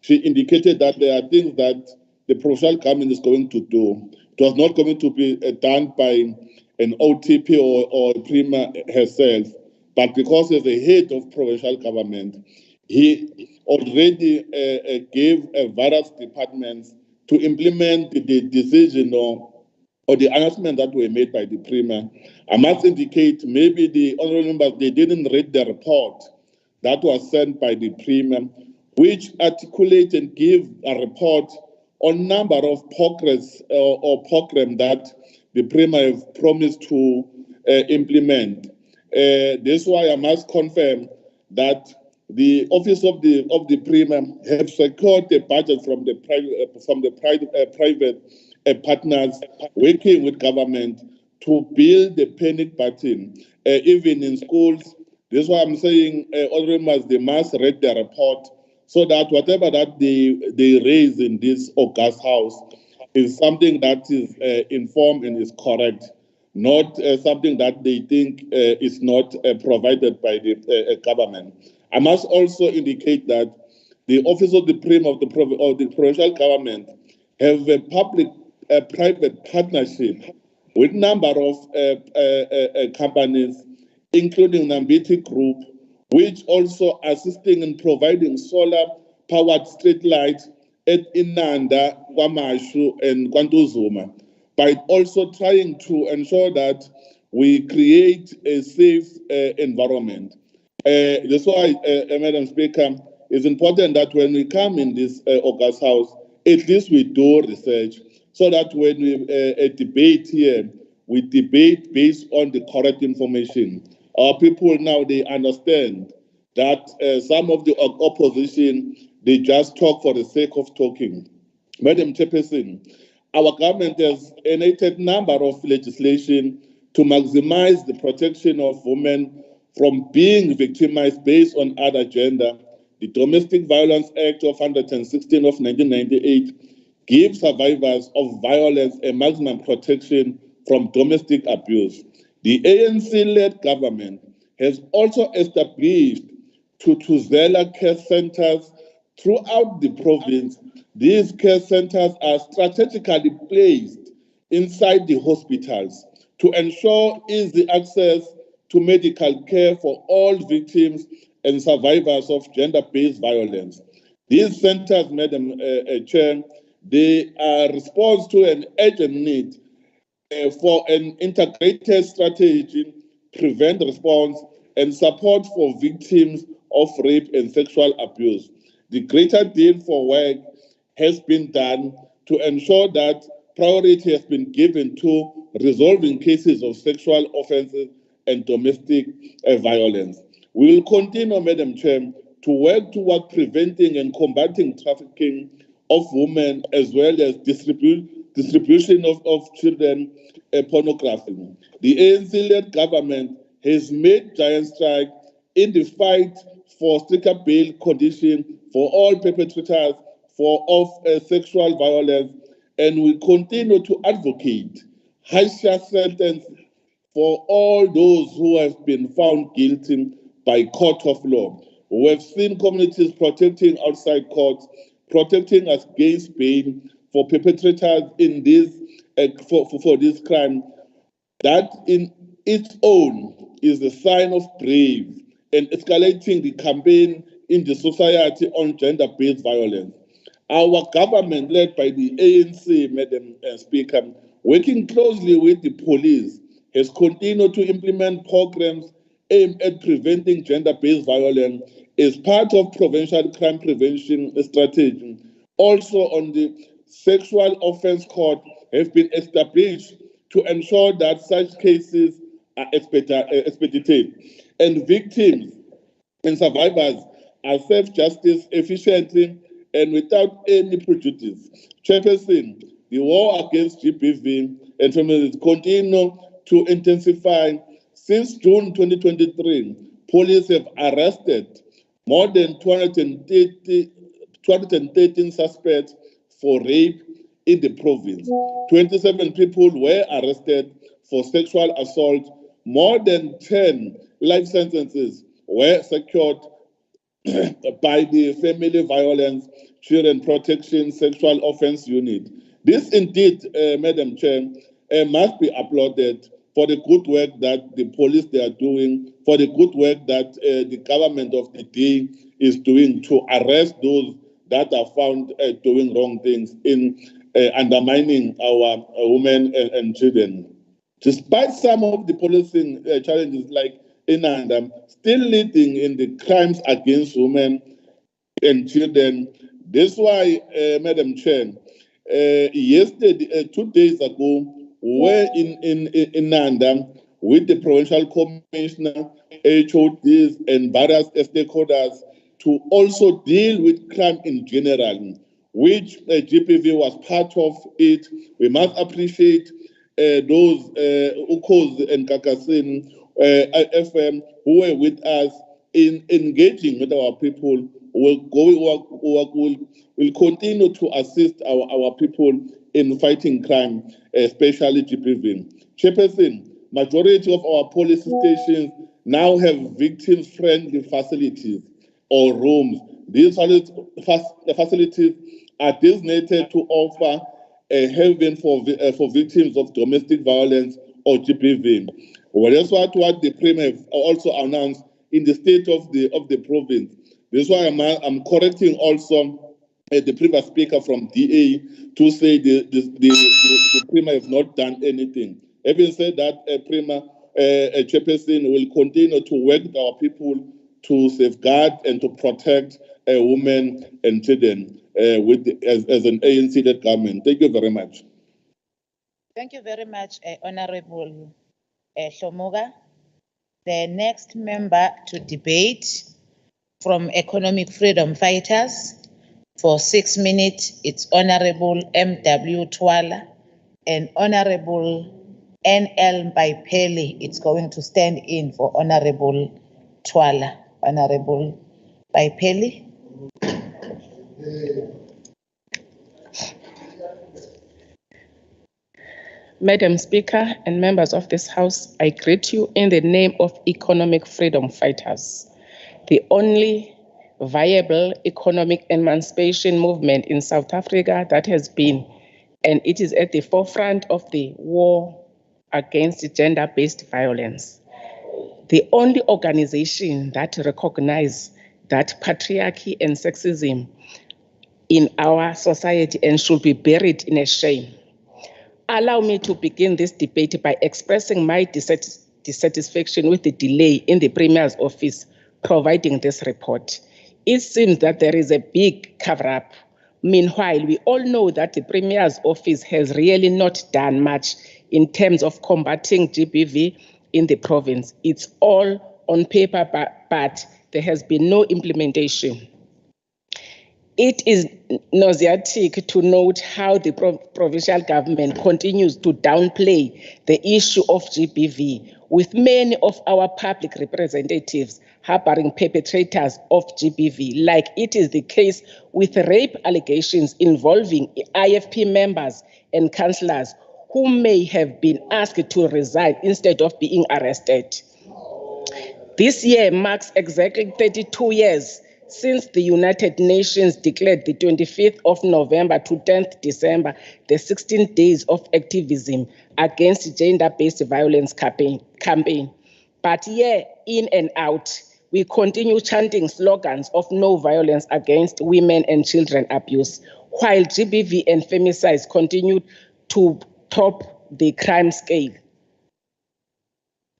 she indicated that there are things that the provincial government is going to do. It was not going to be done by an OTP or a Premier herself, but because as the head of provincial government, he already gave various departments to implement the decision or the announcement that were made by the Premier. I must indicate maybe the honorable members, they didn't read the report that was sent by the Premier, which articulate and give a report on number of progress or program that the Premier have promised to implement. That's why I must confirm that the office of the Premier have secured the budget from the private partners working with government to build the panic button, even in schools. That's why I'm saying all members, they must read the report so that whatever that they raise in this August House is something that is informed and is correct, not something that they think is not provided by the government. I must also indicate that the Office of the Premier of the provincial government have a public-private partnership with a number of companies, including Nambiti Group, which also assisting in providing solar-powered street lights at Inanda, Kwamashu, and Kwantuzuma, by also trying to ensure that we create a safe environment. That's why, Madam Speaker, it's important that when we come in this August House, at least we do research, so that when we debate here, we debate based on the correct information. Our people now, they understand that some of the opposition, they just talk for the sake of talking. Madam Chairperson, our government has enacted a number of legislation to maximize the protection of women from being victimized based on other gender. The Domestic Violence Act of 116 of 1998 gives survivors of violence a maximum protection from domestic abuse. The ANC-led government has also established Tutuzela care centers throughout the province. These care centers are strategically placed inside the hospitals to ensure easy access to medical care for all victims and survivors of gender-based violence. These centers, Madam Chair, they are response to an urgent need for an integrated strategy, prevent response, and support for victims of rape and sexual abuse. The greater deal for work has been done to ensure that priority has been given to resolving cases of sexual offenses and domestic violence. We will continue, Madam Chair, to work toward preventing and combating trafficking of women as well as distribution of children pornography. The ANC-led government has made giant strides in the fight for stricter bail conditions for all perpetrators of sexual violence, and we continue to advocate harsher sentences for all those who have been found guilty by court of law. We have seen communities protecting outside courts, protecting us against bail for perpetrators in this for this crime, that in its own is a sign of brave and escalating the campaign in the society on gender-based violence. Our government, led by the ANC, Madam Speaker, working closely with the police, has continued to implement programs aimed at preventing gender-based violence as part of provincial crime prevention strategy. Also, on the sexual offense court have been established to ensure that such cases are expedited, and victims and survivors are served justice efficiently and without any prejudice. Chairperson, the war against GBV and families continue to intensify. Since June 2023, police have arrested more than 213 suspects for rape in the province. 27 people were arrested for sexual assault. More than 10 life sentences were secured by the Family Violence Children Protection Sexual Offense Unit. This indeed, Madam Chair, must be applauded for the good work that the police they are doing, for the good work that the government of the day is doing to arrest those that are found doing wrong things in undermining our women and children. Despite some of the policing challenges like Inandam, still leading in the crimes against women and children. That's why, Madam Chair, yesterday, 2 days ago, we were in Nanda with the provincial commissioner, HODs, and various stakeholders to also deal with crime in general, which GPV was part of it. We must appreciate those Ukos and Kakasin FM who were with us in engaging with our people. Will continue to assist our people in fighting crime, especially GPV. Chairperson, majority of our police stations now have victim-friendly facilities or rooms. These facilities are designated to offer a haven for victims of domestic violence or GPV. Well, that's what the Premier have also announced in the state of the province. This is why I'm correcting also the previous speaker from DA to say the Premier have not done anything. Having said that, Premier Chairperson will continue to work with our people to safeguard and to protect women and children as an ANC-led government. Thank you very much. Thank you very much, Honorable Shomoga. The next member to debate from Economic Freedom Fighters for 6 minutes, it's Honorable M.W. Twala and Honorable N.L. Baipeli. It's going to stand in for Honorable Twala. Honorable Baipeli. Madam Speaker and members of this House, I greet you in the name of Economic Freedom Fighters, the only viable economic emancipation movement in South Africa that has been, and it is at the forefront of the war against gender-based violence. The only organization that recognizes that patriarchy and sexism in our society and should be buried in a shame. Allow me to begin this debate by expressing my dissatisfaction with the delay in the Premier's office providing this report. It seems that there is a big cover-up. Meanwhile, we all know that the Premier's office has really not done much in terms of combating GBV in the province. It's all on paper, but there has been no implementation. It is nauseatic to note how the provincial government continues to downplay the issue of GBV, with many of our public representatives harboring perpetrators of GBV, like it is the case with rape allegations involving IFP members and councillors who may have been asked to resign instead of being arrested. This year marks exactly 32 years since the United Nations declared the 25th of November to 10th December the 16 days of activism against gender-based violence campaign. But year in and out, we continue chanting slogans of no violence against women and children abuse, while GBV and femicides continue to top the crime scale.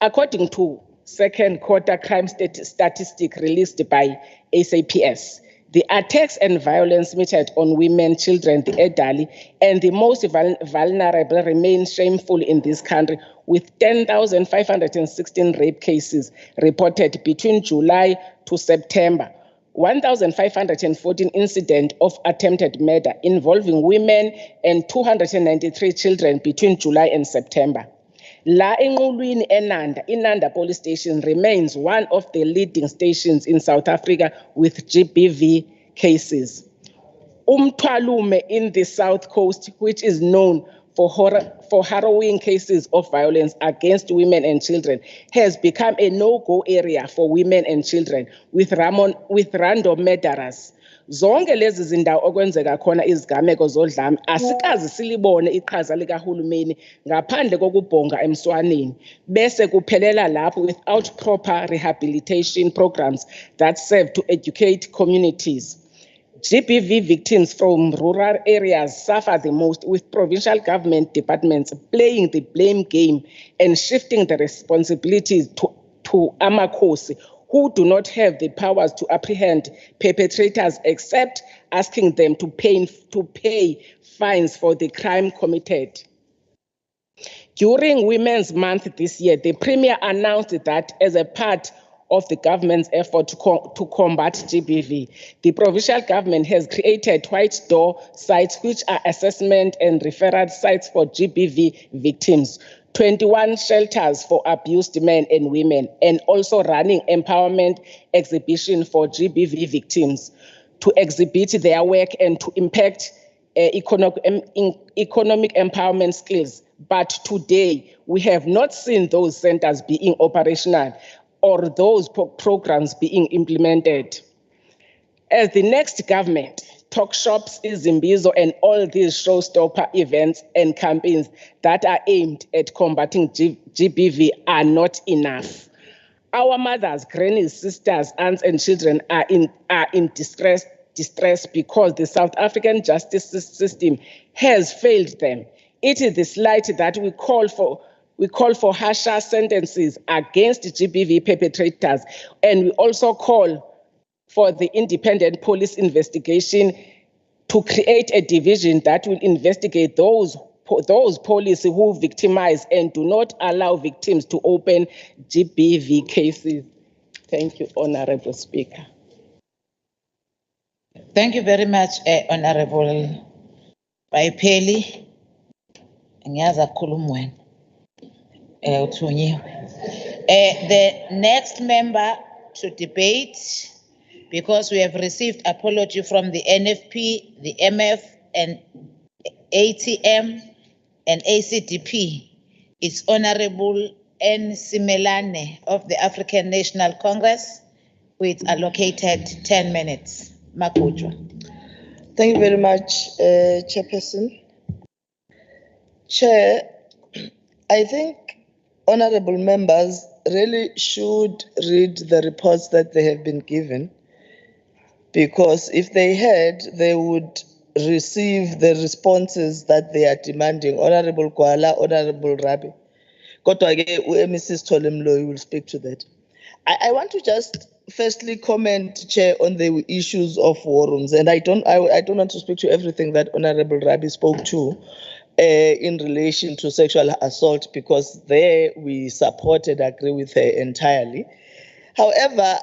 According to second quarter crime statistic released by ACPS, the attacks and violence meted on women, children, the elderly, and the most vulnerable remain shameful in this country, with 10,516 rape cases reported between July to September, 1,514 incidents of attempted murder involving women, and 293 children between July and September. La enqulwini eNanda, iNanda police station remains one of the leading stations in South Africa with GBV cases. Umthwalume in the South Coast, which is known for harrowing cases of violence against women and children, has become a no-go area for women and children with random murderers. Zonke lezi zindawo okwenzeka khona izigameko zodlame asikazi silibone iqhaza likahulumeni ngaphandle kokubhonga emswaneni bese kuphelela lapho without proper rehabilitation programs that serve to educate communities. GBV victims from rural areas suffer the most, with provincial government departments playing the blame game and shifting the responsibilities to amakhosi, who do not have the powers to apprehend perpetrators except asking them to pay fines for the crime committed. During Women's Month this year, the Premier announced that as a part of the government's effort to combat GBV, the provincial government has created white door sites, which are assessment and referral sites for GBV victims, 21 shelters for abused men and women, and also running empowerment exhibition for GBV victims to exhibit their work and to impact economic empowerment skills. But today, we have not seen those centers being operational or those programs being implemented. As the next government, talk shops, Izimbizo, and all these showstopper events and campaigns that are aimed at combating GBV are not enough. Our mothers, grannies, sisters, aunts, and children are in distress because the South African justice system has failed them. It is the slight that we call for harsher sentences against GBV perpetrators, and we also call for the independent police investigation to create a division that will investigate those police who victimize and do not allow victims to open GBV cases. Thank you, Honorable Speaker. Thank you very much, Honorable Baipeli. Ngiyazi akhuluma wena. Uthunyiwe. The next member to debate, because we have received apology from the NFP, the MF, and ATM, and ACDP, is Honorable N. Simelane of the African National Congress, with allocated 10 minutes. Makujwa. Thank you very much, Chairperson. Chair, I think honorable members really should read the reports that they have been given, because if they had, they would receive the responses that they are demanding. Honorable Kwala, Honorable Rabi. Kodwa ke Mrs. Tolemlo will speak to that. I want to just firstly comment, Chair, on the issues of war rooms, and I don't want to speak to everything that Honorable Rabi spoke to in relation to sexual assault, because there we support and agree with her entirely. However,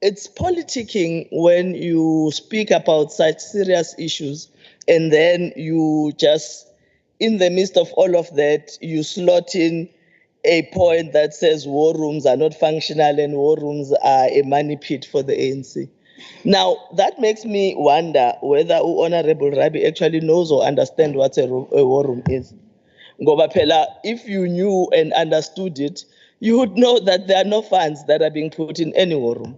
it's politicking when you speak about such serious issues and then you just, in the midst of all of that, you slot in a point that says war rooms are not functional and war rooms are a money pit for the ANC. Now, that makes me wonder whether Honorable Rabi actually knows or understands what a war room is. Ngoba phela, if you knew and understood it, you would know that there are no funds that are being put in any war room.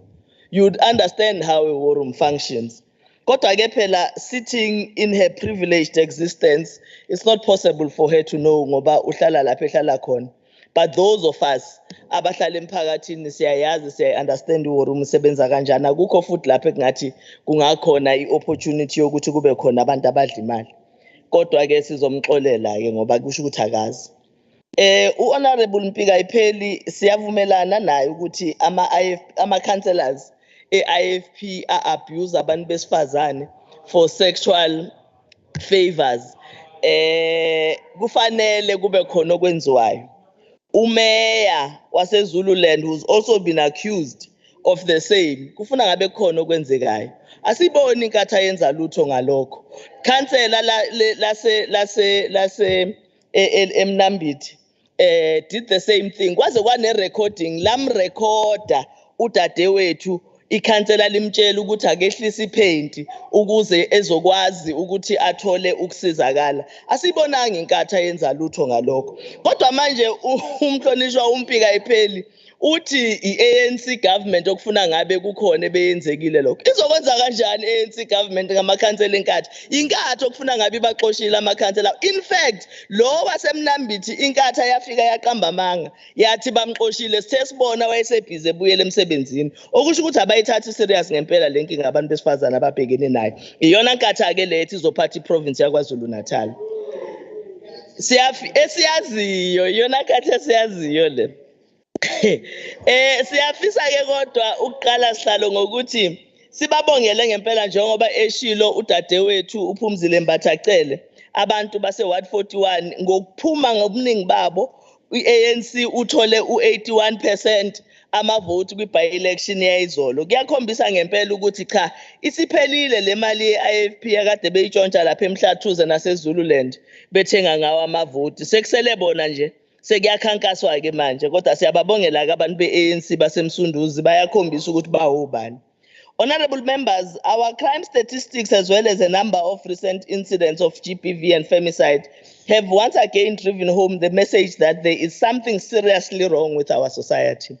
you'd understand how a war room functions. Kodwa ke phela sitting in her privileged existence, it's not possible for her to know ngoba uhlala lapha ehlala khona. But those of us abahlala emphakathini siyayazi siya-understand i-war room isebenza kanjani. Akukho futhi lapha ekungathi kungakhona i-opportunity yokuthi kube khona abantu abadla imali. Kodwa ke sizomxolela ke ngoba kusho ukuthi akazi. U-Honorable Mpika-Ipheli siyavumelana naye ukuthi ama-councillors e-IFP a-abuse abantu besifazane for sexual favors. Kufanele kube khona okwenziwayo. Umeya waseZululand who's also been accused of the same. Kufuna ngabe khona okwenzekayo. Asiboni inkatha yenza lutho ngalokho. Councillor lase eMnambithi did the same thing. Kwaze kwane recording lamrecorda udadewethu ikhansela limtshela ukuthi akehlisa ipaint ukuze ezokwazi ukuthi athole ukusizakala. Asibonanga inkatha yenza lutho ngalokho. Kodwa manje umhlonishwa uMpika-Ipheli uthi i-ANC government okufuna ngabe kukhona ebeyenzekile lokho. Izokwenza kanjani i-ANC government ngamakhansela enkatha? Inkatha okufuna ngabe ibaxoshile amakhansela. In fact, lo waseMnambithi inkatha yafika yaqamba amanga. Yathi bamxoshile sithe sibona wayesebhize ebuyele emsebenzini. Okusho ukuthi abayithathi serious ngempela le nkinga abantu besifazane ababhekene nayo. Iyona nkatha ke lethi izophatha iprovince yaKwaZulu-Natal. Siyaziyo iyona nkatha esiyaziyo le. Siyafisa ke kodwa ukuqala sihlalo ngokuthi sibabongele ngempela njengoba eshilo udadewethu uPhumzile Mbathacele abantu base Ward 41 ngokuphuma ngobuningi babo i-ANC uthole u81% amavoti kwi-by-election yayizolo. Kuyakhombisa ngempela ukuthi cha isiphelile le mali ye-IFP yakade beyitshontsha lapha eMhlathuze naseZululand bethenga ngawo amavoti. Sekusele bona nje sekuyakhankaswa ke manje kodwa siyababongela ke abantu be-ANC basemsunduzi bayakhombisa ukuthi bawubani. Honorable members, our crime statistics as well as a number of recent incidents of GBV and femicide have once again driven home the message that there is something seriously wrong with our society.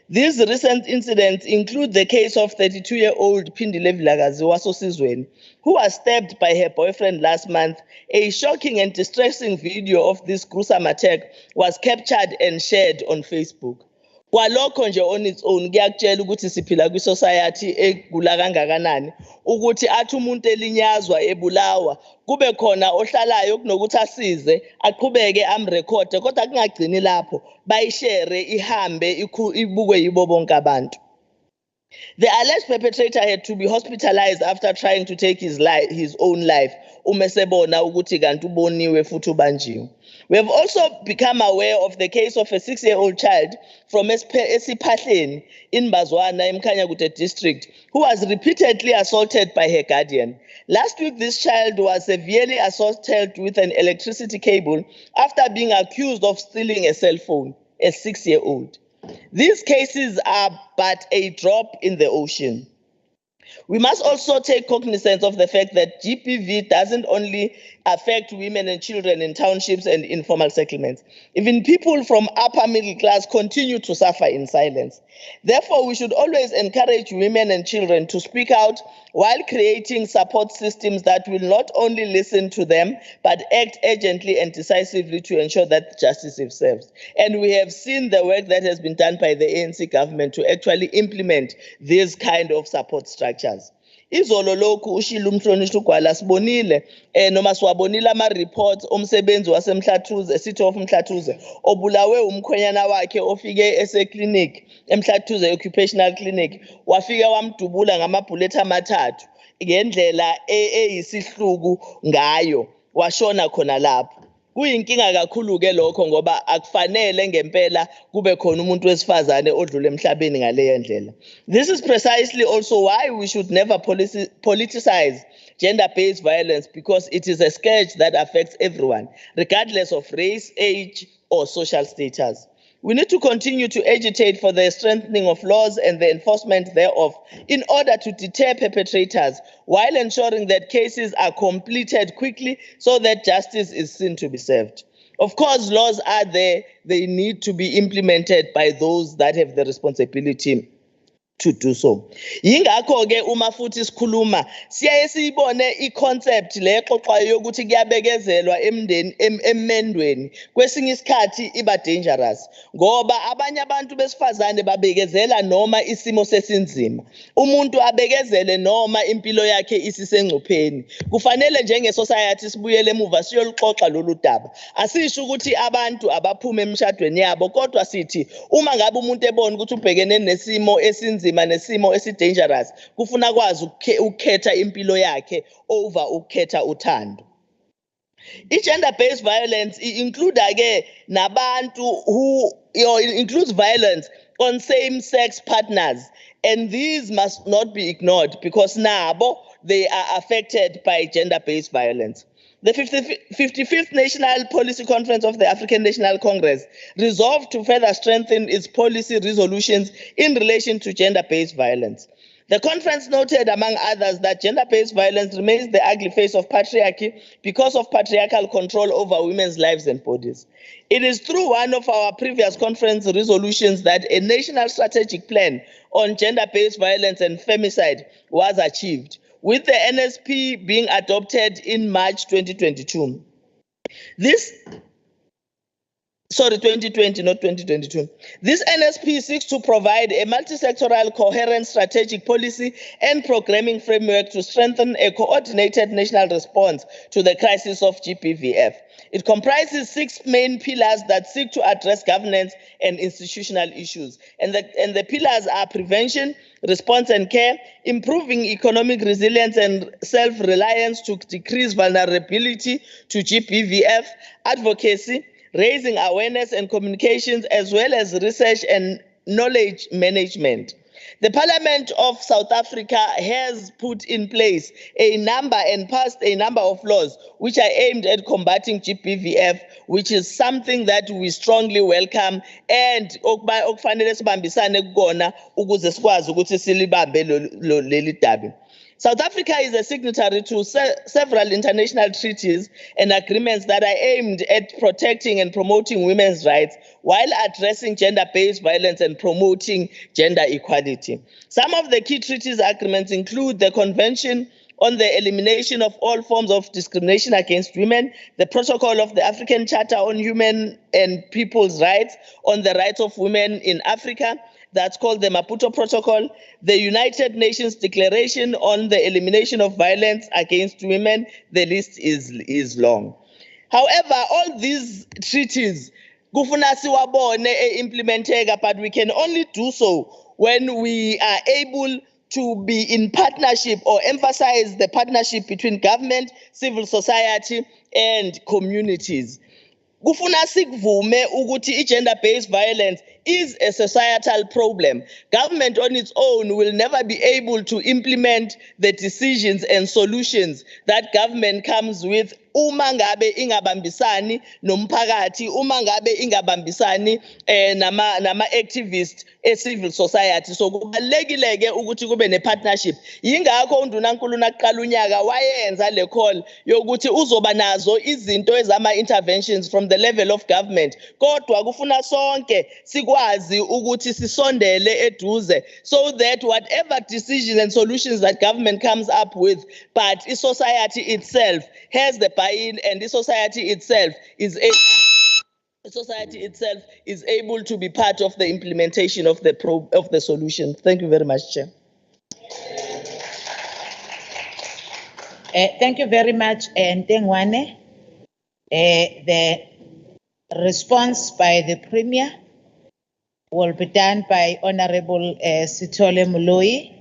These recent incidents include the case of 32-year-old Phindile Vilakazi Wasosizweni, who was stabbed by her boyfriend last month. A shocking and distressing video of this gruesome attack was captured and shared on Facebook. Kwalokho nje on its own kuyakutshela ukuthi siphila kwi-society egula kangakanani ukuthi athi umuntu elinyazwa ebulawa kube khona ohlalayo kunokuthi asize aqhubeke amrekhode kodwa kungagcini lapho bayishare ihambe ibukwe yibo bonke abantu. The alleged perpetrator had to be hospitalized after trying to take his own life. Umesebona ukuthi kanti uboniwe futhi ubanjiwe. We have also become aware of the case of a 6-year-old child from Esipahleni in Bazwana, Mkhanyakude district, who was repeatedly assaulted by her guardian. Last week, this child was severely assaulted with an electricity cable after being accused of stealing a cell phone, a 6-year-old. These cases are but a drop in the ocean. We must also take cognizance of the fact that GBV doesn't only affect women and children in townships and informal settlements. Even people from upper middle class continue to suffer in silence. Therefore, we should always encourage women and children to speak out while creating support systems that will not only listen to them, but act urgently and decisively to ensure that justice is served. And we have seen the work that has been done by the ANC government to actually implement these kind of support structures. Izolo lokhu ushilo umhlonishwa uGwala sibonile noma siwabonile ama-reports omsebenzi waseMhlathuze City of Mhlathuze obulawe umkhwenyana wakhe ofike ese-clinic eMhlathuze occupational clinic wafike wamdubula ngamabhullet amathathu ngendlela eyisihluku ngayo washona khona lapho. Kuyinkinga kakhulu ke lokho ngoba akufanele ngempela kube khona umuntu wesifazane odlule emhlabeni ngaleyo ndlela. This is precisely also why we should never politicize gender-based violence, because it is a scourge that affects everyone, regardless of race, age, or social status. We need to continue to agitate for the strengthening of laws and the enforcement thereof in order to deter perpetrators while ensuring that cases are completed quickly so that justice is seen to be served. Of course, laws are there. They need to be implemented by those that have the responsibility to do so. Yingakho ke uma futhi sikhuluma siyaye siyibone iconcept le exoxwayo yokuthi kuyabekezelwa emendweni kwesinye isikhathi iba dangerous ngoba abanye abantu besifazane babekezela noma isimo sesinzima, umuntu abekezele noma impilo yakhe isisengcupheni. Kufanele njenge society sibuyele emuva siyoluxoxa lolu daba. Asisho ukuthi abantu abaphume emshadweni yabo, kodwa sithi uma ngabe umuntu ebona ukuthi ubhekene nesimo esinzima nesimo esi-dangerous, kufuna kwazi ukukhetha impilo yakhe over ukukhetha uthando. I-gender-based violence include ke nabantu who includes violence on same-sex partners, and these must not be ignored because nabo they are affected by gender-based violence. The 55th National Policy Conference of the African National Congress resolved to further strengthen its policy resolutions in relation to gender-based violence. The conference noted, among others, that gender-based violence remains the ugly face of patriarchy because of patriarchal control over women's lives and bodies. It is through one of our previous conference resolutions that a national strategic plan on gender-based violence and femicide was achieved, with the NSP being adopted in March 2022. 2020, not 2022. This NSP seeks to provide a multi-sectoral, coherent strategic policy and programming framework to strengthen a coordinated national response to the crisis of GBVF. It comprises 6 main pillars that seek to address governance and institutional issues. And the pillars are prevention, response and care, improving economic resilience and self-reliance to decrease vulnerability to GBVF, advocacy, raising awareness and communications, as well as research and knowledge management. The Parliament of South Africa has put in place a number and passed a number of laws which are aimed at combating GBVF, which is something that we strongly welcome, and okufanele sibambisane kukona ukuze sikwazi ukuthi silibambe leli dabi. South Africa is a signatory to several international treaties and agreements that are aimed at protecting and promoting women's rights while addressing gender-based violence and promoting gender equality. Some of the key treaties agreements include the Convention on the Elimination of All Forms of Discrimination Against Women, the Protocol of the African Charter on Human and People's Rights on the Rights of Women in Africa, that's called the Maputo Protocol, the United Nations Declaration on the Elimination of Violence Against Women. The list is long. However, all these treaties, kufuna siwabone implementeka, but we can only do so when we are able to be in partnership or emphasize the partnership between government, civil society, and communities. Kufuna sikvume ukuthi i-gender-based violence is a societal problem. Government on its own will never be able to implement the decisions and solutions that government comes with uma ngabe ingabambisani nomphakathi, uma ngabe ingabambisani nama activists civil society. So kubalekileke ukuthi kube ne partnership. Yingakho uNdunankulu naqala unyaka wayenza le call yokuthi uzoba nazo izinto ezama interventions from the level of government. Kodwa kufuna sonke sikwazi ukuthi sisondele eduze so that whatever decisions and solutions that government comes up with, but society itself has the buy-in, and the society itself is able to be part of the implementation of the solution. Thank you very much, Chair. Thank you very much, Ntengwane. The response by the Premier will be done by Honorable Sithole Moloi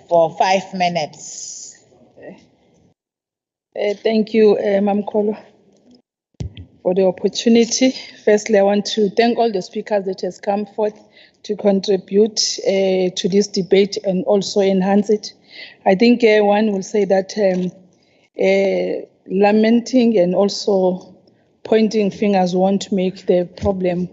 for 5 minutes. Thank you, Mamkolo, for the opportunity. Firstly, I want to thank all the speakers that has come forth to contribute to this debate and also enhance it. I think one will say that lamenting and also pointing fingers won't make the problem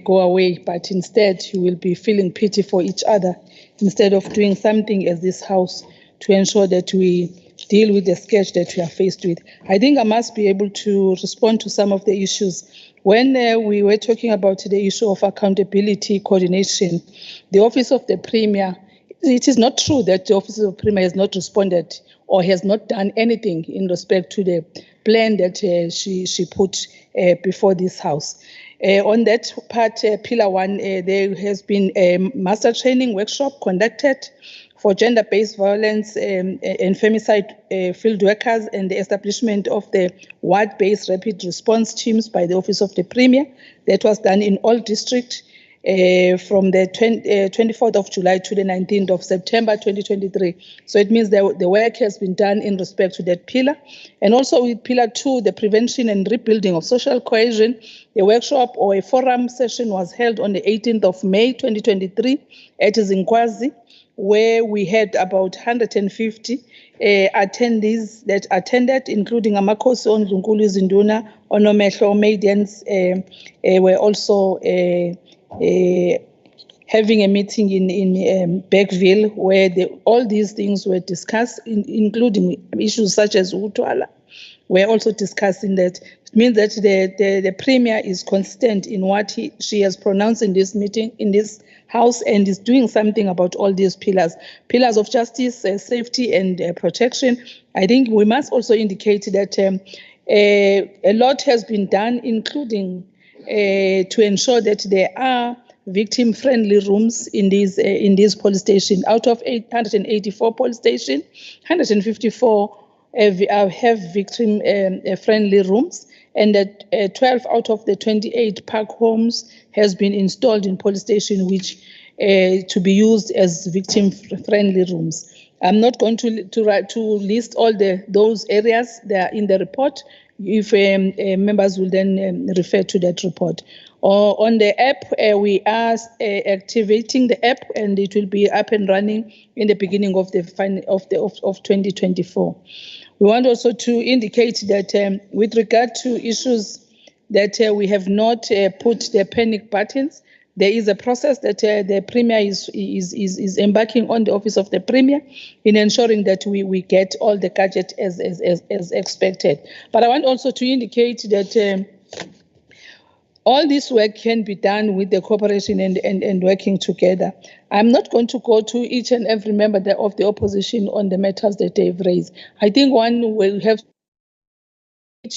go away, but instead you will be feeling pity for each other instead of doing something as this House to ensure that we deal with the sketch that we are faced with. I think I must be able to respond to some of the issues. When we were talking about the issue of accountability coordination, the Office of the Premier, it is not true that the Office of the Premier has not responded or has not done anything in respect to the plan that she put before this House. On that part, Pillar 1, there has been a master training workshop conducted for gender-based violence and femicide field workers and the establishment of the ward-based rapid response teams by the Office of the Premier. That was done in all districts from the 24th of July to the 19th of September 2023. So it means that the work has been done in respect to that pillar. And also with Pillar 2, the prevention and rebuilding of social cohesion, a workshop or a forum session was held on the 18th of May 2023 at Zinkwazi, where we had about 150 attendees that attended, including Amakosi Ondlunkulu Zinduna, Onomehlo Maidens, were also having a meeting in Bergville where all these things were discussed, including issues such as Utwala. We're also discussing that. It means that the Premier is consistent in what she has pronounced in this meeting, in this House, and is doing something about all these pillars of justice, safety, and protection. I think we must also indicate that a lot has been done, including to ensure that there are victim-friendly rooms in these police stations. Out of 884 police stations, 154 have victim-friendly rooms, and that 12 out of the 28 park homes has been installed in police station, which to be used as victim-friendly rooms. I'm not going to list all those areas that are in the report. If members will then refer to that report. On the app, we are activating the app, and it will be up and running in the beginning of 2024. We want also to indicate that with regard to issues that we have not put the panic buttons, there is a process that the Premier is embarking on, the Office of the Premier, in ensuring that we get all the gadget as expected. But I want also to indicate that all this work can be done with the cooperation and working together. I'm not going to go to each and every member of the opposition on the matters that they've raised. I think one will have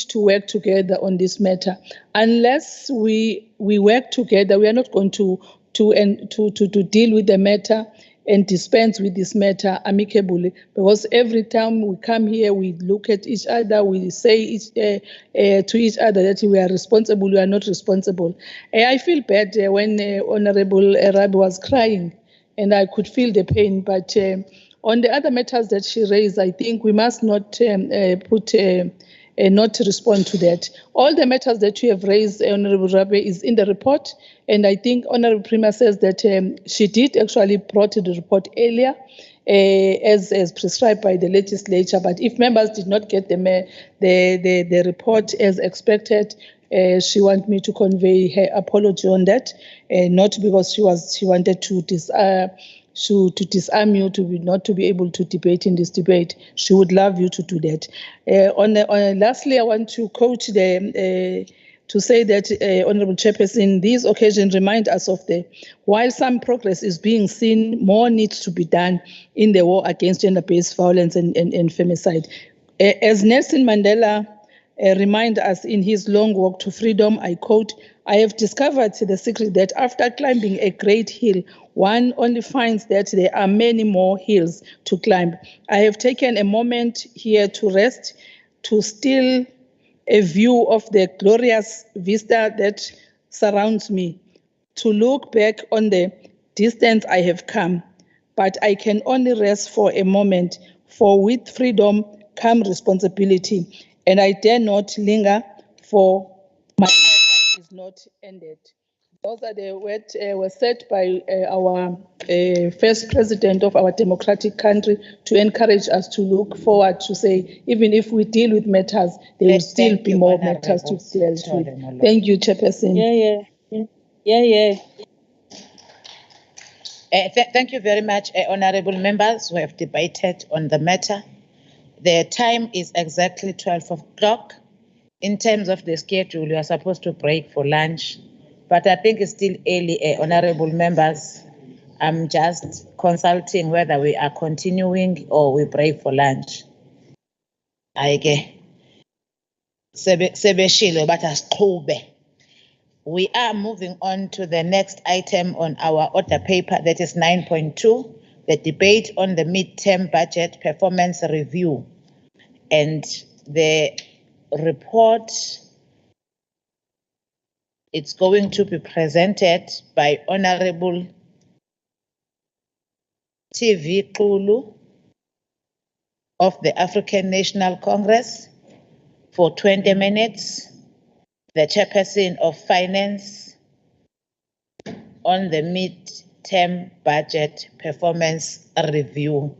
to work together on this matter. Unless we work together, we are not going to deal with the matter and dispense with this matter amicably, because every time we come here, we look at each other, we say to each other that we are responsible, we are not responsible. I feel bad when Honorable Rabi was crying, and I could feel the pain, but on the other matters that she raised, I think we must not not to respond to that. All the matters that you have raised, Honorable Rabe, is in the report, and I think Honorable Prima says that she did actually brought the report earlier as prescribed by the legislature, but if members did not get the report as expected, she wants me to convey her apology on that, not because she wanted to disarm you not to be able to debate in this debate. She would love you to do that. Lastly, I want to quote to say that, Honorable Chairperson, these occasions remind us of while some progress is being seen, more needs to be done in the war against gender-based violence and femicide. As Nelson Mandela reminds us in his long walk to freedom, I quote, "I have discovered the secret that after climbing a great hill, one only finds that there are many more hills to climb. I have taken a moment here to rest, to still a view of the glorious vista that surrounds me, to look back on the distance I have come. But I can only rest for a moment, for with freedom come responsibility, and I dare not linger, for my life is not ended." Those are the words were said by our first president of our democratic country to encourage us to look forward, to say, even if we deal with matters, there will still be more matters to deal with. Thank you, Chairperson. Yeah. Thank you very much, honorable members who have debated on the matter. The time is exactly 12 o'clock. In terms of the schedule, we are supposed to break for lunch, but I think it's still early, honorable members. I'm just consulting whether we are continuing or we break for lunch. We are moving on to the next item on our order paper, that is 9.2, the debate on the mid-term budget performance review. And the report, it's going to be presented by Honorable TV Kulu of the African National Congress for 20 minutes, the chairperson of finance on the mid-term budget performance review.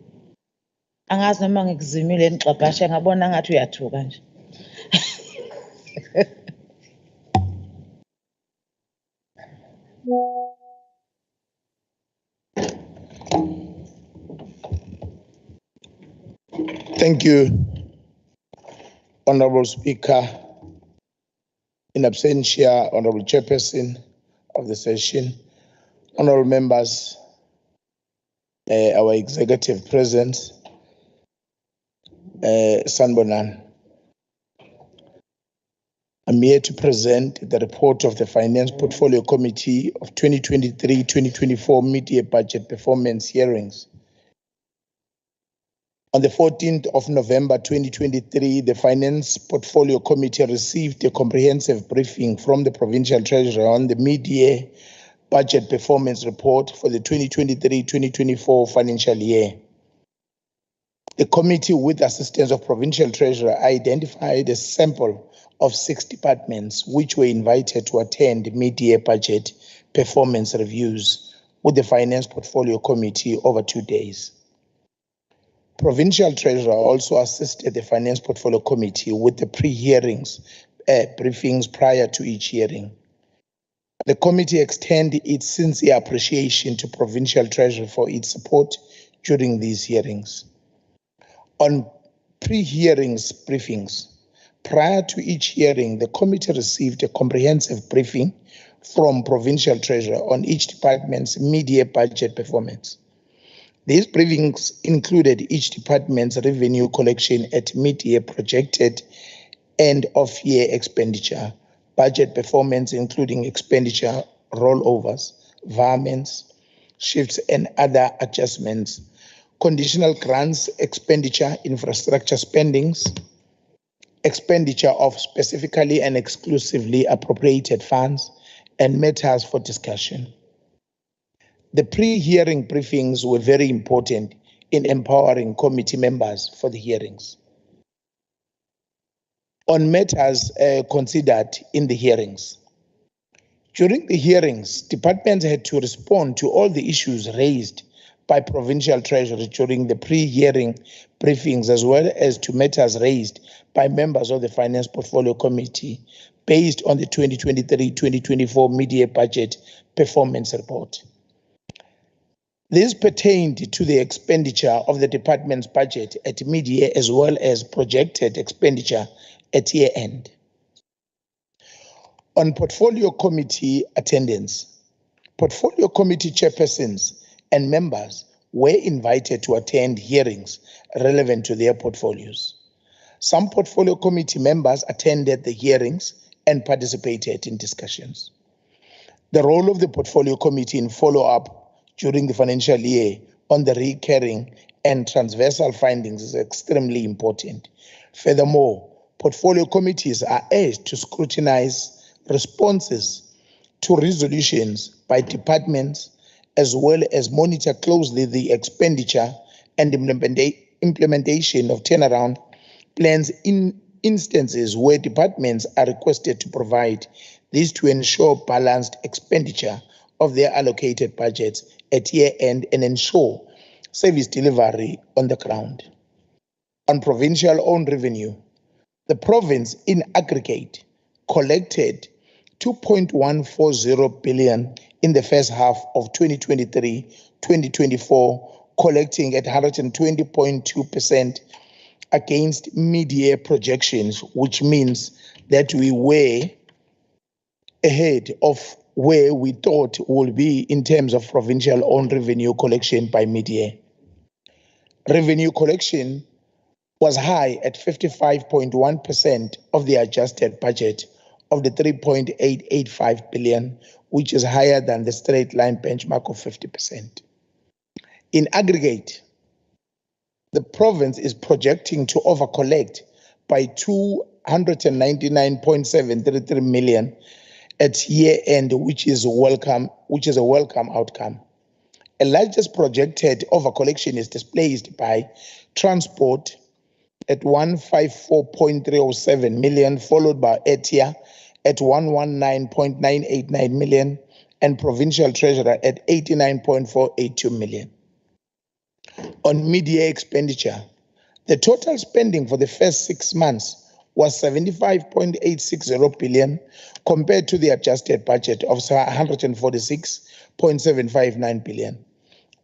Angazi noma ngikuzimile ngixabhashe ngabona ngathi uyathuka nje. Thank you, Honorable Speaker. In absentia, Honorable Chairperson of the session, honorable members, our executive president, Sanbonan. I'm here to present the report of the Finance Portfolio Committee of 2023-2024 mid-year budget performance hearings. On the 14th of November 2023, the Finance Portfolio Committee received a comprehensive briefing from the Provincial Treasurer on the mid-year budget performance report for the 2023-2024 financial year. The committee, with assistance of Provincial Treasurer, identified a sample of 6 departments which were invited to attend mid-year budget performance reviews with the Finance Portfolio Committee over 2 days. Provincial Treasurer also assisted the Finance Portfolio Committee with the pre-hearings briefings prior to each hearing. The committee extended its sincere appreciation to Provincial Treasurer for its support during these hearings. On pre-hearings briefings, prior to each hearing, the committee received a comprehensive briefing from Provincial Treasurer on each department's mid-year budget performance. These briefings included each department's revenue collection at mid-year projected end-of-year expenditure, budget performance including expenditure rollovers, varments, shifts and other adjustments, conditional grants expenditure, infrastructure spendings, expenditure of specifically and exclusively appropriated funds, and matters for discussion. The pre-hearing briefings were very important in empowering committee members for the hearings. On matters considered in the hearings. During the hearings, departments had to respond to all the issues raised by Provincial Treasury during the pre-hearing briefings, as well as to matters raised by members of the Finance Portfolio Committee based on the 2023-2024 mid-year budget performance report. This pertained to the expenditure of the department's budget at mid-year as well as projected expenditure at year-end. On Portfolio Committee attendance, Portfolio Committee chairpersons and members were invited to attend hearings relevant to their portfolios. Some Portfolio Committee members attended the hearings and participated in discussions. The role of the Portfolio Committee in follow-up during the financial year on the recurring and transversal findings is extremely important. Furthermore, portfolio committees are urged to scrutinize responses to resolutions by departments, as well as monitor closely the expenditure and implementation of turnaround plans in instances where departments are requested to provide this to ensure balanced expenditure of their allocated budgets at year-end and ensure service delivery on the ground. On provincial-owned revenue, the province in aggregate collected 2.140 billion in the first half of 2023-2024, collecting at 120.2% against mid-year projections, which means that we were ahead of where we thought would be in terms of provincial owned revenue collection by mid-year. Revenue collection was high at 55.1% of the adjusted budget of the 3.885 billion, which is higher than the straight line benchmark of 50%. In aggregate, the province is projecting to overcollect by 299.733 million at year end, which is a welcome outcome. A largest projected overcollection is displaced by transport at 154.307 million, followed by ETIA at 119.989 million, and provincial treasurer at 89.482 million. On mid-year expenditure, the total spending for the first 6 months was 75.860 billion compared to the adjusted budget of 146.759 billion,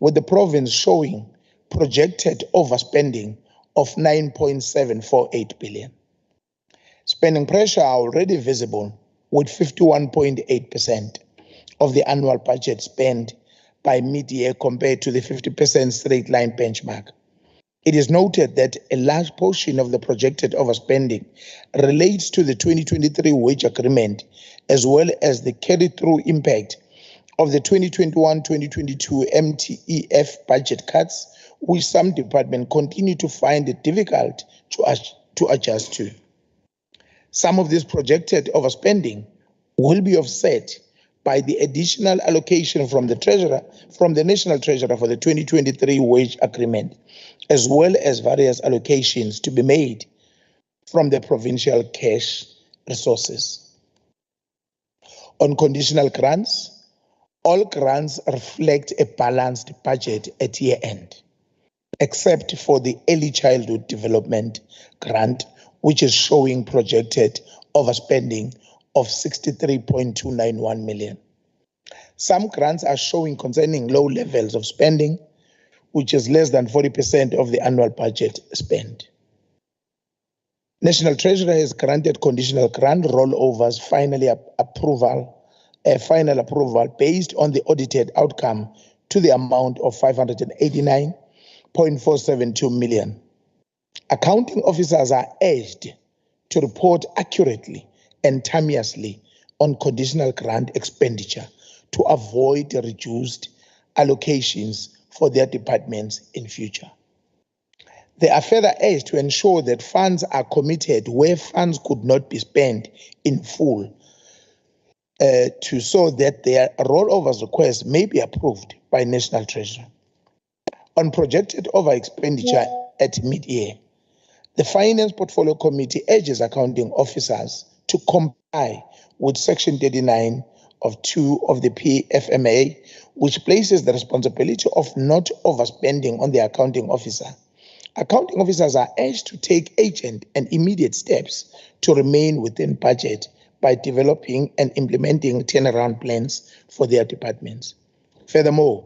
with the province showing projected overspending of 9.748 billion. Spending pressure are already visible, with 51.8% of the annual budget spent by mid-year compared to the 50% straight line benchmark. It is noted that a large portion of the projected overspending relates to the 2023 wage agreement, as well as the carry-through impact of the 2021-2022 MTEF budget cuts, which some departments continue to find it difficult to adjust to. Some of this projected overspending will be offset by the additional allocation from the National Treasurer for the 2023 wage agreement, as well as various allocations to be made from the provincial cash resources. On conditional grants, all grants reflect a balanced budget at year end, except for the Early Childhood Development Grant, which is showing projected overspending of 63.291 million. Some grants are showing concerning low levels of spending, which is less than 40% of the annual budget spent. National Treasury has granted conditional grant rollovers final approval based on the audited outcome to the amount of 589.472 million. Accounting officers are urged to report accurately and timeously on conditional grant expenditure to avoid reduced allocations for their departments in future. They are further urged to ensure that funds are committed where funds could not be spent in full, so that their rollovers requests may be approved by National Treasury. On projected over expenditure at mid-year, the Finance Portfolio Committee urges accounting officers to comply with Section 39 of 2 of the PFMA, which places the responsibility of not overspending on the accounting officer. Accounting officers are urged to take urgent and immediate steps to remain within budget by developing and implementing turnaround plans for their departments. Furthermore,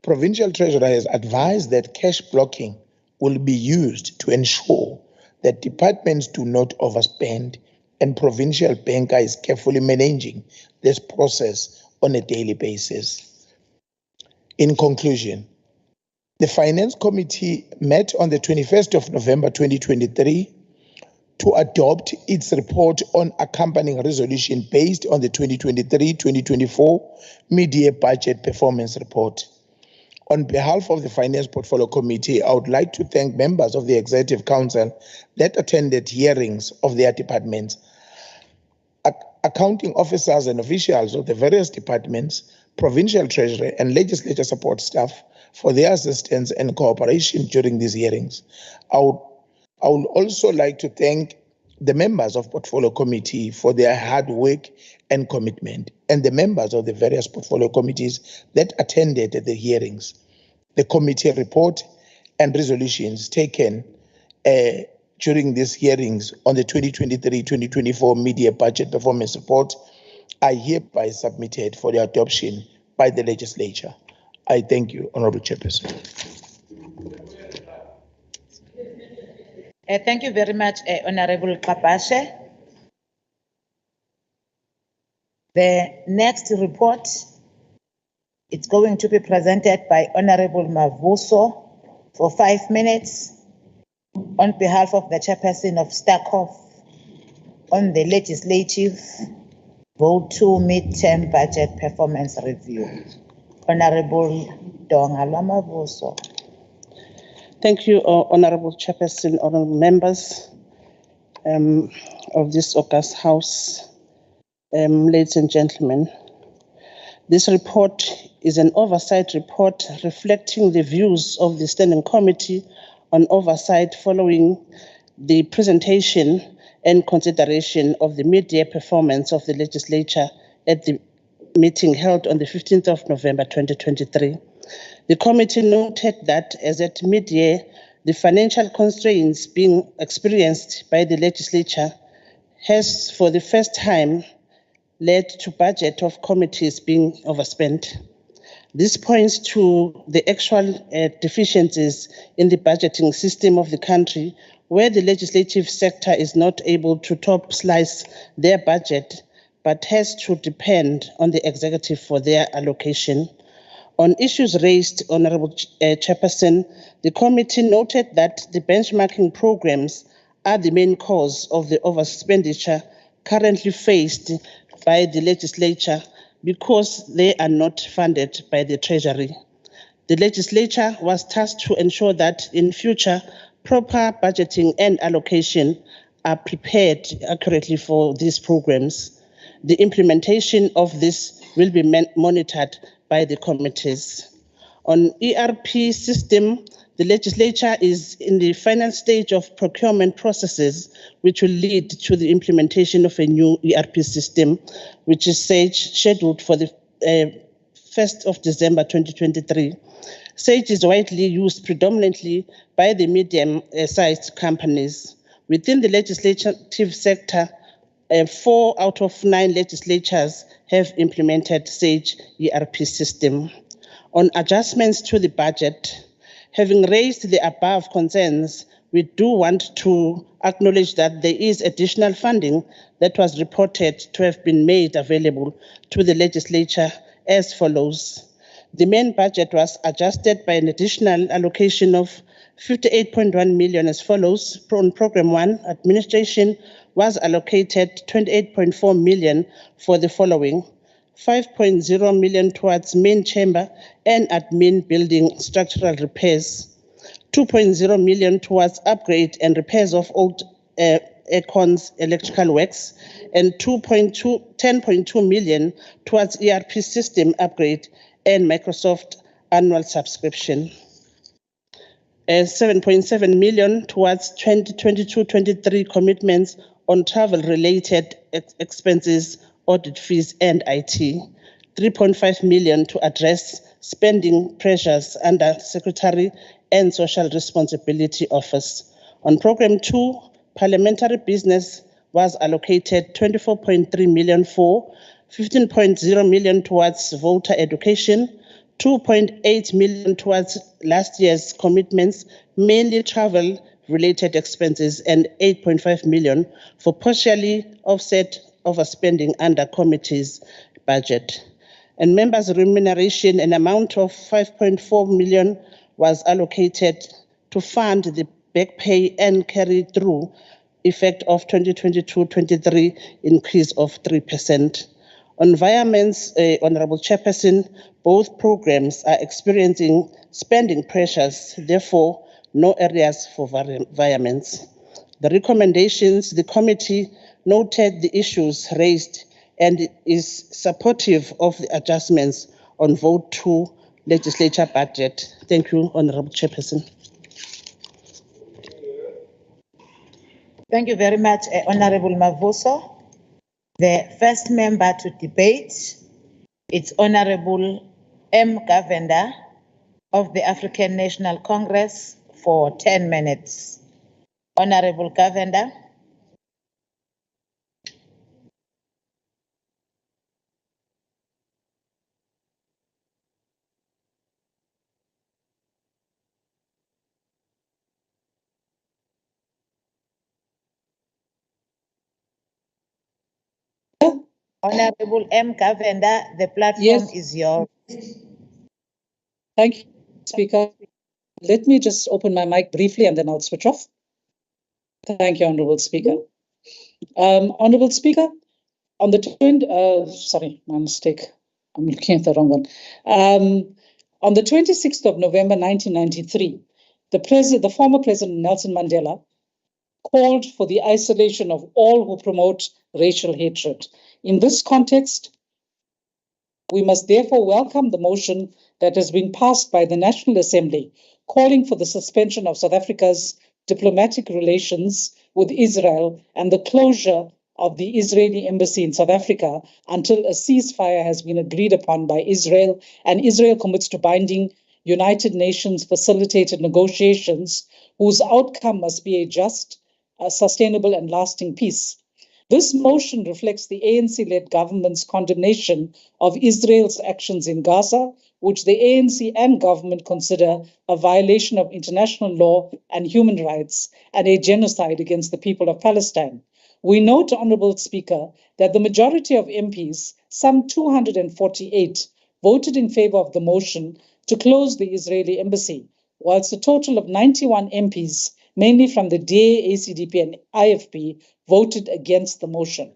Provincial Treasurer has advised that cash blocking will be used to ensure that departments do not overspend, and Provincial Banker is carefully managing this process on a daily basis. In conclusion, the Finance Committee met on the 21st of November 2023 to adopt its report on accompanying resolution based on the 2023-2024 mid-year budget performance report. On behalf of the Finance Portfolio Committee, I would like to thank members of the Executive Council that attended hearings of their departments, accounting officers and officials of the various departments, Provincial Treasury and Legislature support staff for their assistance and cooperation during these hearings. I would also like to thank the members of Portfolio Committee for their hard work and commitment, and the members of the various Portfolio Committees that attended the hearings. The committee report and resolutions taken during these hearings on the 2023-2024 mid-year budget performance report are hereby submitted for the adoption by the Legislature. I thank you, Honourable Chairperson. Thank you very much, Honorable Kapashe. The next report is going to be presented by Honorable Mavuso for 5 minutes on behalf of the chairperson of STACOF on the legislative vote 2 mid-term budget performance review. Honorable Dongala Mavuso. Thank you, Honorable Chairperson, honorable members of this august House, ladies and gentlemen. This report is an oversight report reflecting the views of the Standing Committee on Oversight following the presentation and consideration of the mid-year performance of the Legislature at the meeting held on the 15th of November 2023. The committee noted that as at mid-year, the financial constraints being experienced by the Legislature has for the first time led to budget of committees being overspent. This points to the actual deficiencies in the budgeting system of the country, where the legislative sector is not able to top slice their budget, but has to depend on the executive for their allocation. On issues raised, Honorable Chairperson, the committee noted that the benchmarking programs are the main cause of the overexpenditure currently faced by the legislature because they are not funded by the Treasury. The legislature was tasked to ensure that in future, proper budgeting and allocation are prepared accurately for these programs. The implementation of this will be monitored by the committees. On ERP system, the legislature is in the final stage of procurement processes, which will lead to the implementation of a new ERP system, which is scheduled for the 1st of December 2023. SAGE is widely used predominantly by the medium-sized companies. Within the legislative sector, 4 out of 9 legislatures have implemented SAGE ERP system. On adjustments to the budget, having raised the above concerns, we do want to acknowledge that there is additional funding that was reported to have been made available to the legislature as follows. The main budget was adjusted by an additional allocation of 58.1 million as follows. On Program 1, Administration was allocated 28.4 million for the following: 5.0 million towards main chamber and admin building structural repairs, 2.0 million towards upgrade and repairs of old aircons electrical works, and 10.2 million towards ERP system upgrade and Microsoft annual subscription. 7.7 million towards 2022-23 commitments on travel-related expenses, audit fees, and IT. 3.5 million to address spending pressures under Secretary and Social Responsibility Office. On Program 2, Parliamentary Business was allocated 24.3 million for 15.0 million towards voter education, 2.8 million towards last year's commitments, mainly travel-related expenses, and 8.5 million for partially offset overspending under committee's budget. And members' remuneration, an amount of 5.4 million was allocated to fund the back pay and carry through effect of 2022-23 increase of 3%. On environments, Honorable Chairperson, both programs are experiencing spending pressures, therefore no areas for environments. The recommendations, the committee noted the issues raised and is supportive of the adjustments on Vote 2 legislature budget. Thank you, Honorable Chairperson. Thank you very much, Honorable Mavuso. The first member to debate is Honorable M. Govender of the African National Congress for 10 minutes. Honorable Govender. Honorable M. Kavenda, the platform is yours. Thank you, Speaker. Let me just open my mic briefly and then I'll switch off. Thank you, Honorable Speaker. Honorable Speaker, on the sorry, my mistake. I'm looking at the wrong one. On the 26th of November, 1993, the former President Nelson Mandela called for the isolation of all who promote racial hatred. In this context, we must therefore welcome the motion that has been passed by the National Assembly calling for the suspension of South Africa's diplomatic relations with Israel and the closure of the Israeli embassy in South Africa until a ceasefire has been agreed upon by Israel and Israel commits to binding United Nations facilitated negotiations whose outcome must be a just, sustainable and lasting peace. This motion reflects the ANC-led government's condemnation of Israel's actions in Gaza, which the ANC and government consider a violation of international law and human rights and a genocide against the people of Palestine. We note, Honourable Speaker, that the majority of MPs, some 248, voted in favour of the motion to close the Israeli embassy, whilst a total of 91 MPs, mainly from the DA, ACDP and IFP, voted against the motion.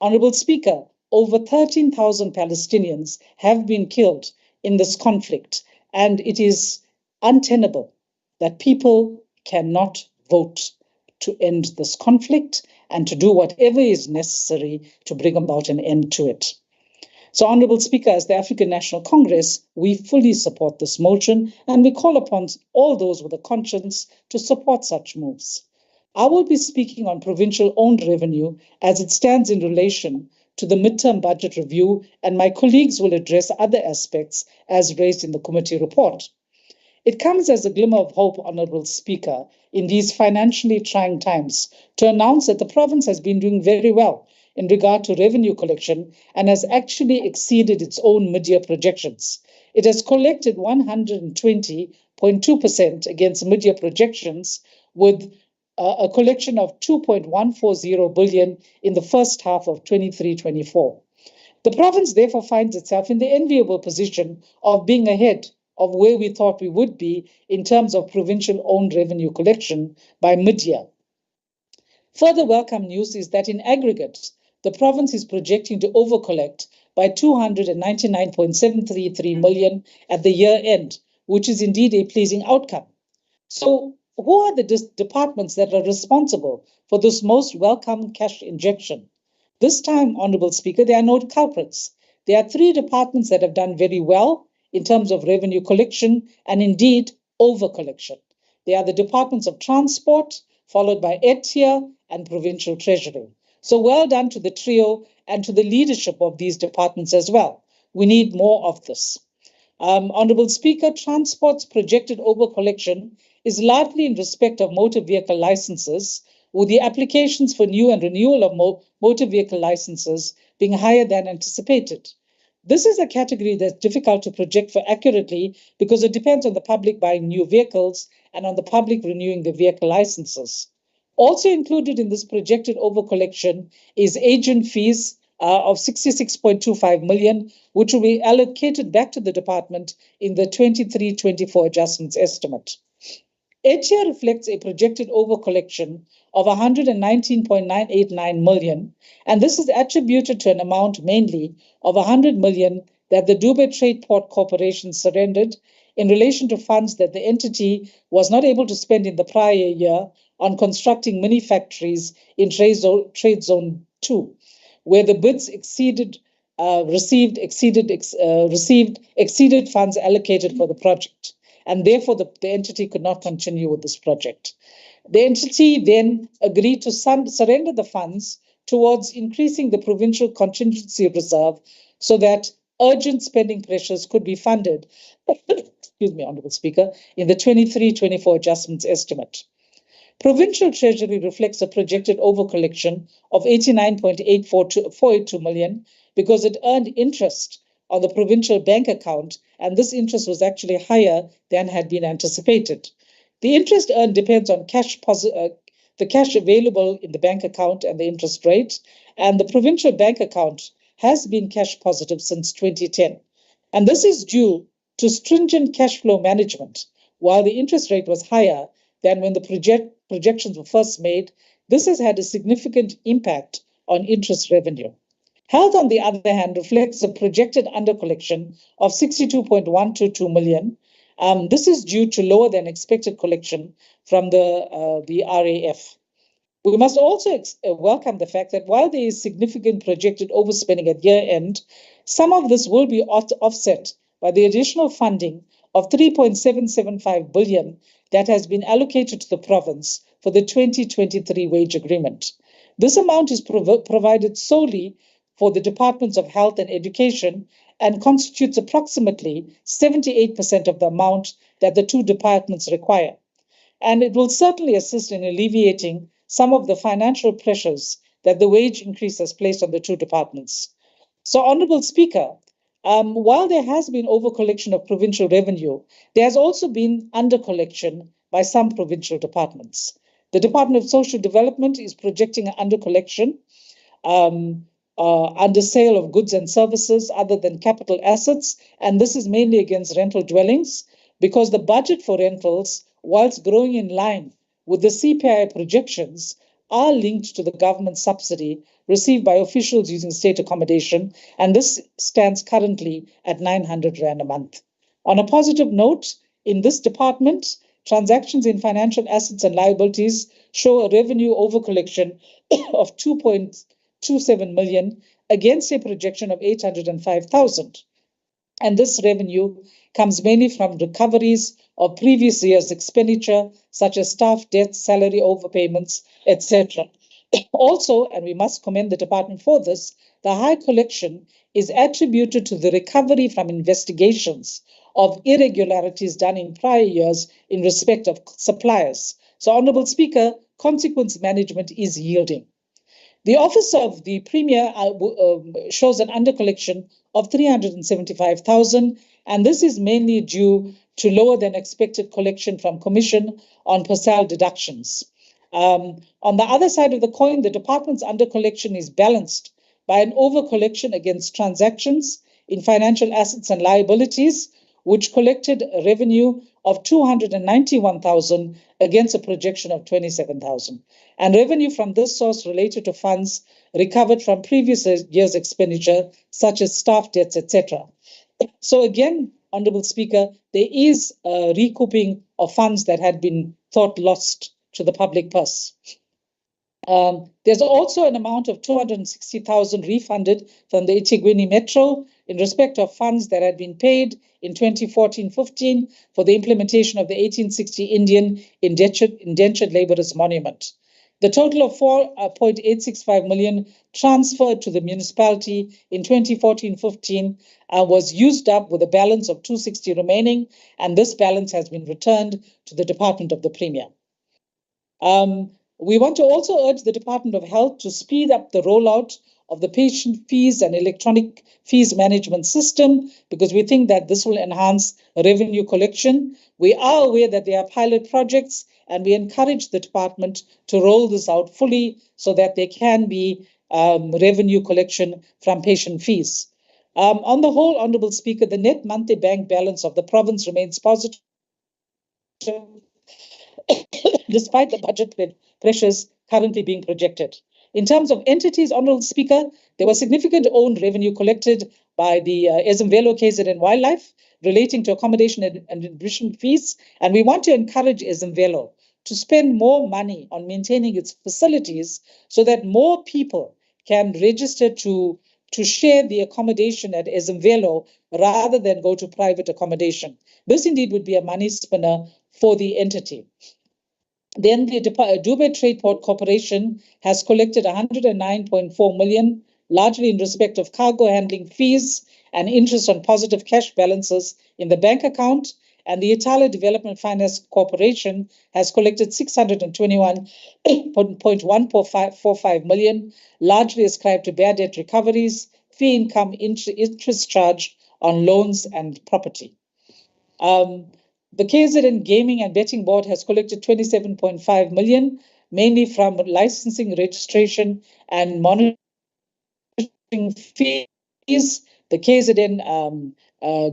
Honourable Speaker, over 13,000 Palestinians have been killed in this conflict, and it is untenable that people cannot vote to end this conflict and to do whatever is necessary to bring about an end to it. So, Honourable Speaker, as the African National Congress, we fully support this motion and we call upon all those with a conscience to support such moves. I will be speaking on provincial-owned revenue as it stands in relation to the midterm budget review, and my colleagues will address other aspects as raised in the committee report. It comes as a glimmer of hope, Honourable Speaker, in these financially trying times to announce that the province has been doing very well in regard to revenue collection and has actually exceeded its own mid-year projections. It has collected 120.2% against mid-year projections with a collection of 2.140 billion in the first half of 23-24. The province therefore finds itself in the enviable position of being ahead of where we thought we would be in terms of provincial-owned revenue collection by mid-year. Further welcome news is that in aggregate, the province is projecting to overcollect by 299.733 million at the year end, which is indeed a pleasing outcome. So, who are the departments that are responsible for this most welcome cash injection? This time, Honourable Speaker, there are no culprits. There are three departments that have done very well in terms of revenue collection and indeed over-collection. They are the departments of transport, followed by ETIA and provincial treasury. So well done to the trio and to the leadership of these departments as well. We need more of this. Honourable Speaker, transport's projected over-collection is largely in respect of motor vehicle licenses, with the applications for new and renewal of motor vehicle licenses being higher than anticipated. This is a category that's difficult to project for accurately because it depends on the public buying new vehicles and on the public renewing their vehicle licenses. Also included in this projected overcollection is agent fees of 66.25 million, which will be allocated back to the department in the 23-24 adjustments estimate. ETIA reflects a projected overcollection of 119.989 million, and this is attributed to an amount mainly of 100 million that the Dubai Trade Port Corporation surrendered in relation to funds that the entity was not able to spend in the prior year on constructing mini factories in Trade Zone 2, where the bids exceeded funds allocated for the project, and therefore the entity could not continue with this project. The entity then agreed to surrender the funds towards increasing the provincial contingency reserve so that urgent spending pressures could be funded, excuse me, Honourable Speaker, in the 23-24 adjustments estimate. Provincial Treasury reflects a projected overcollection of 89.482 million because it earned interest on the provincial bank account, and this interest was actually higher than had been anticipated. The interest earned depends on the cash available in the bank account and the interest rate, and the provincial bank account has been cash positive since 2010. And this is due to stringent cash flow management. While the interest rate was higher than when the projections were first made, this has had a significant impact on interest revenue. Health, on the other hand, reflects a projected undercollection of 62.122 million. This is due to lower than expected collection from the RAF. We must also welcome the fact that while there is significant projected overspending at year end, some of this will be offset by the additional funding of 3.775 billion that has been allocated to the province for the 2023 wage agreement. This amount is provided solely for the Departments of Health and Education and constitutes approximately 78% of the amount that the two departments require. And it will certainly assist in alleviating some of the financial pressures that the wage increase has placed on the two departments. So, Honourable Speaker, while there has been overcollection of provincial revenue, there has also been undercollection by some provincial departments. The Department of Social Development is projecting an undercollection under sale of goods and services other than capital assets, and this is mainly against rental dwellings, because the budget for rentals, whilst growing in line with the CPI projections, are linked to the government subsidy received by officials using state accommodation, and this stands currently at 900 Rand a month. On a positive note, in this department, transactions in financial assets and liabilities show a revenue overcollection of 2.27 million against a projection of 805,000. And this revenue comes mainly from recoveries of previous year's expenditure, such as staff debts, salary overpayments, etc. Also, and we must commend the department for this, the high collection is attributed to the recovery from investigations of irregularities done in prior years in respect of suppliers. So, Honourable Speaker, consequence management is yielding. The Office of the Premier shows an undercollection of 375,000, and this is mainly due to lower than expected collection from Commission on Personnel deductions. On the other side of the coin, the department's undercollection is balanced by an overcollection against transactions in financial assets and liabilities, which collected a revenue of 291,000 against a projection of 27,000. And revenue from this source related to funds recovered from previous year's expenditure, such as staff debts, etc. So again, Honourable Speaker, there is a recouping of funds that had been thought lost to the public purse. There's also an amount of 260,000 refunded from the eThekwini Metro in respect of funds that had been paid in 2014-15 for the implementation of the 1860 Indian Indentured Labourers Monument. The total of 4.865 million transferred to the municipality in 2014-15 was used up with a balance of 260 remaining, and this balance has been returned to the Department of the Premier. We want to also urge the Department of Health to speed up the rollout of the patient fees and electronic fees management system, because we think that this will enhance revenue collection. We are aware that there are pilot projects, and we encourage the department to roll this out fully so that there can be revenue collection from patient fees. On the whole, Honourable Speaker, the net monthly bank balance of the province remains positive despite the budget pressures currently being projected. In terms of entities, Honourable Speaker, there was significant owned revenue collected by the Ezemvelo KZN Wildlife relating to accommodation and admission fees, and we want to encourage Ezemvelo to spend more money on maintaining its facilities so that more people can register to share the accommodation at Ezemvelo rather than go to private accommodation. This indeed would be a money spinner for the entity. Then the Dubai Trade Port Corporation has collected 109.4 million, largely in respect of cargo handling fees and interest on positive cash balances in the bank account. And the Italia Development Finance Corporation has collected 621.145 million, largely ascribed to bad debt recoveries, fee income, interest charge on loans and property. The KZN Gaming and Betting Board has collected 27.5 million, mainly from licensing, registration, and monitoring fees The KZN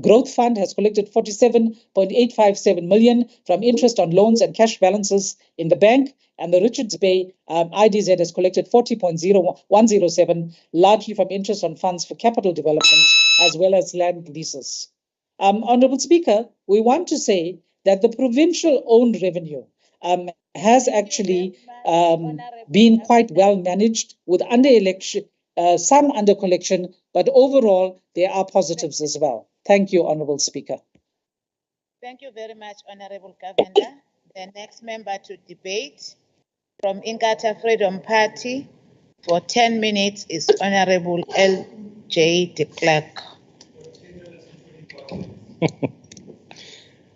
Growth Fund has collected 47.857 million from interest on loans and cash balances in the bank, and the Richards Bay IDZ has collected 40.0107, largely from interest on funds for capital development as well as land leases. Honourable Speaker, we want to say that the provincial owned revenue has actually been quite well managed with some under collection, but overall there are positives as well. Thank you, Honourable Speaker. Thank you very much, Honourable Governor. The next member to debate from Inkatha Freedom Party for 10 minutes is Honourable L.J. de Klerk.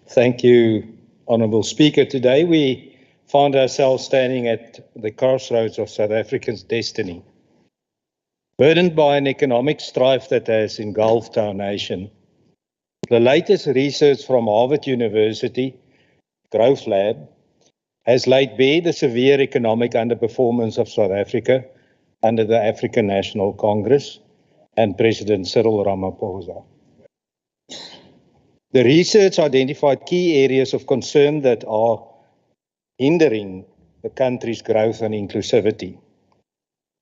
Thank you, Honourable Speaker. Today we find ourselves standing at the crossroads of South Africa's destiny. Burdened by an economic strife that has engulfed our nation, the latest research from Harvard University, Growth Lab, has laid bare the severe economic underperformance of South Africa under the African National Congress and President Cyril Ramaphosa. The research identified key areas of concern that are hindering the country's growth and inclusivity.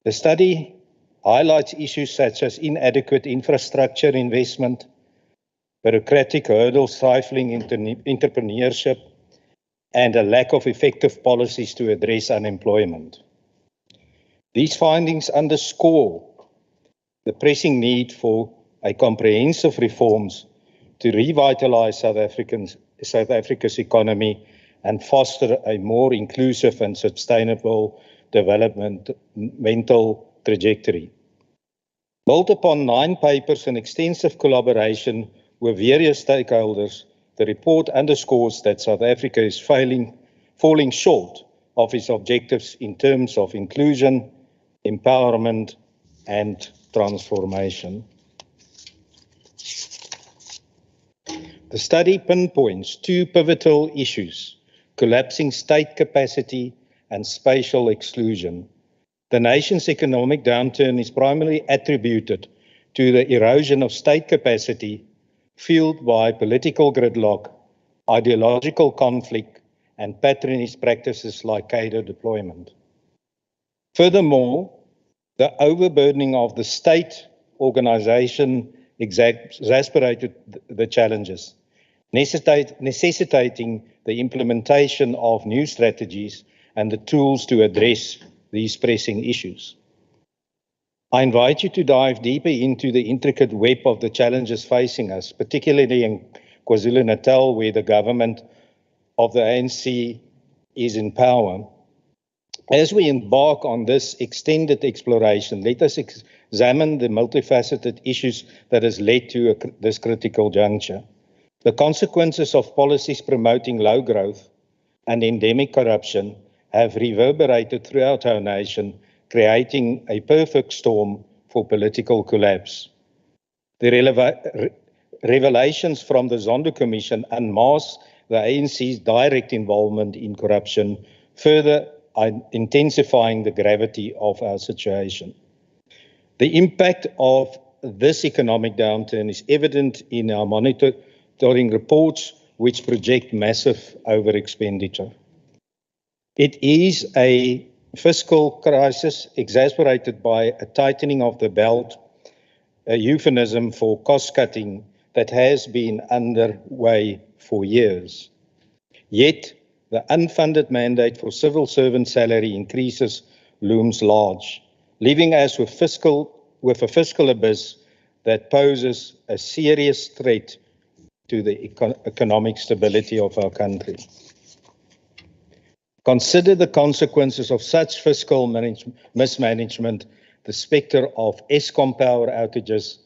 The study highlights issues such as inadequate infrastructure investment, bureaucratic hurdles stifling entrepreneurship, and a lack of effective policies to address unemployment. These findings underscore the pressing need for a comprehensive reforms to revitalize South Africa's economy and foster a more inclusive and sustainable developmental trajectory. Built upon 9 papers and extensive collaboration with various stakeholders, the report underscores that South Africa is falling short of its objectives in terms of inclusion, empowerment, and transformation. The study pinpoints 2 pivotal issues: collapsing state capacity and spatial exclusion. The nation's economic downturn is primarily attributed to the erosion of state capacity fueled by political gridlock, ideological conflict, and patronage practices like cadre deployment. Furthermore, the overburdening of the state organization exacerbated the challenges, necessitating the implementation of new strategies and the tools to address these pressing issues. I invite you to dive deeper into the intricate web of the challenges facing us, particularly in KwaZulu-Natal, where the government of the ANC is in power. As we embark on this extended exploration, let us examine the multifaceted issues that has led to this critical juncture. The consequences of policies promoting low growth and endemic corruption have reverberated throughout our nation, creating a perfect storm for political collapse. The revelations from the Zondo Commission unmask the ANC's direct involvement in corruption, further intensifying the gravity of our situation. The impact of this economic downturn is evident in our monitoring reports, which project massive over-expenditure. It is a fiscal crisis exacerbated by a tightening of the belt, a euphemism for cost-cutting that has been underway for years. Yet, the unfunded mandate for civil servant salary increases looms large, leaving us with a fiscal abyss that poses a serious threat to the economic stability of our country. Consider the consequences of such fiscal mismanagement, the spectre of Eskom power outages,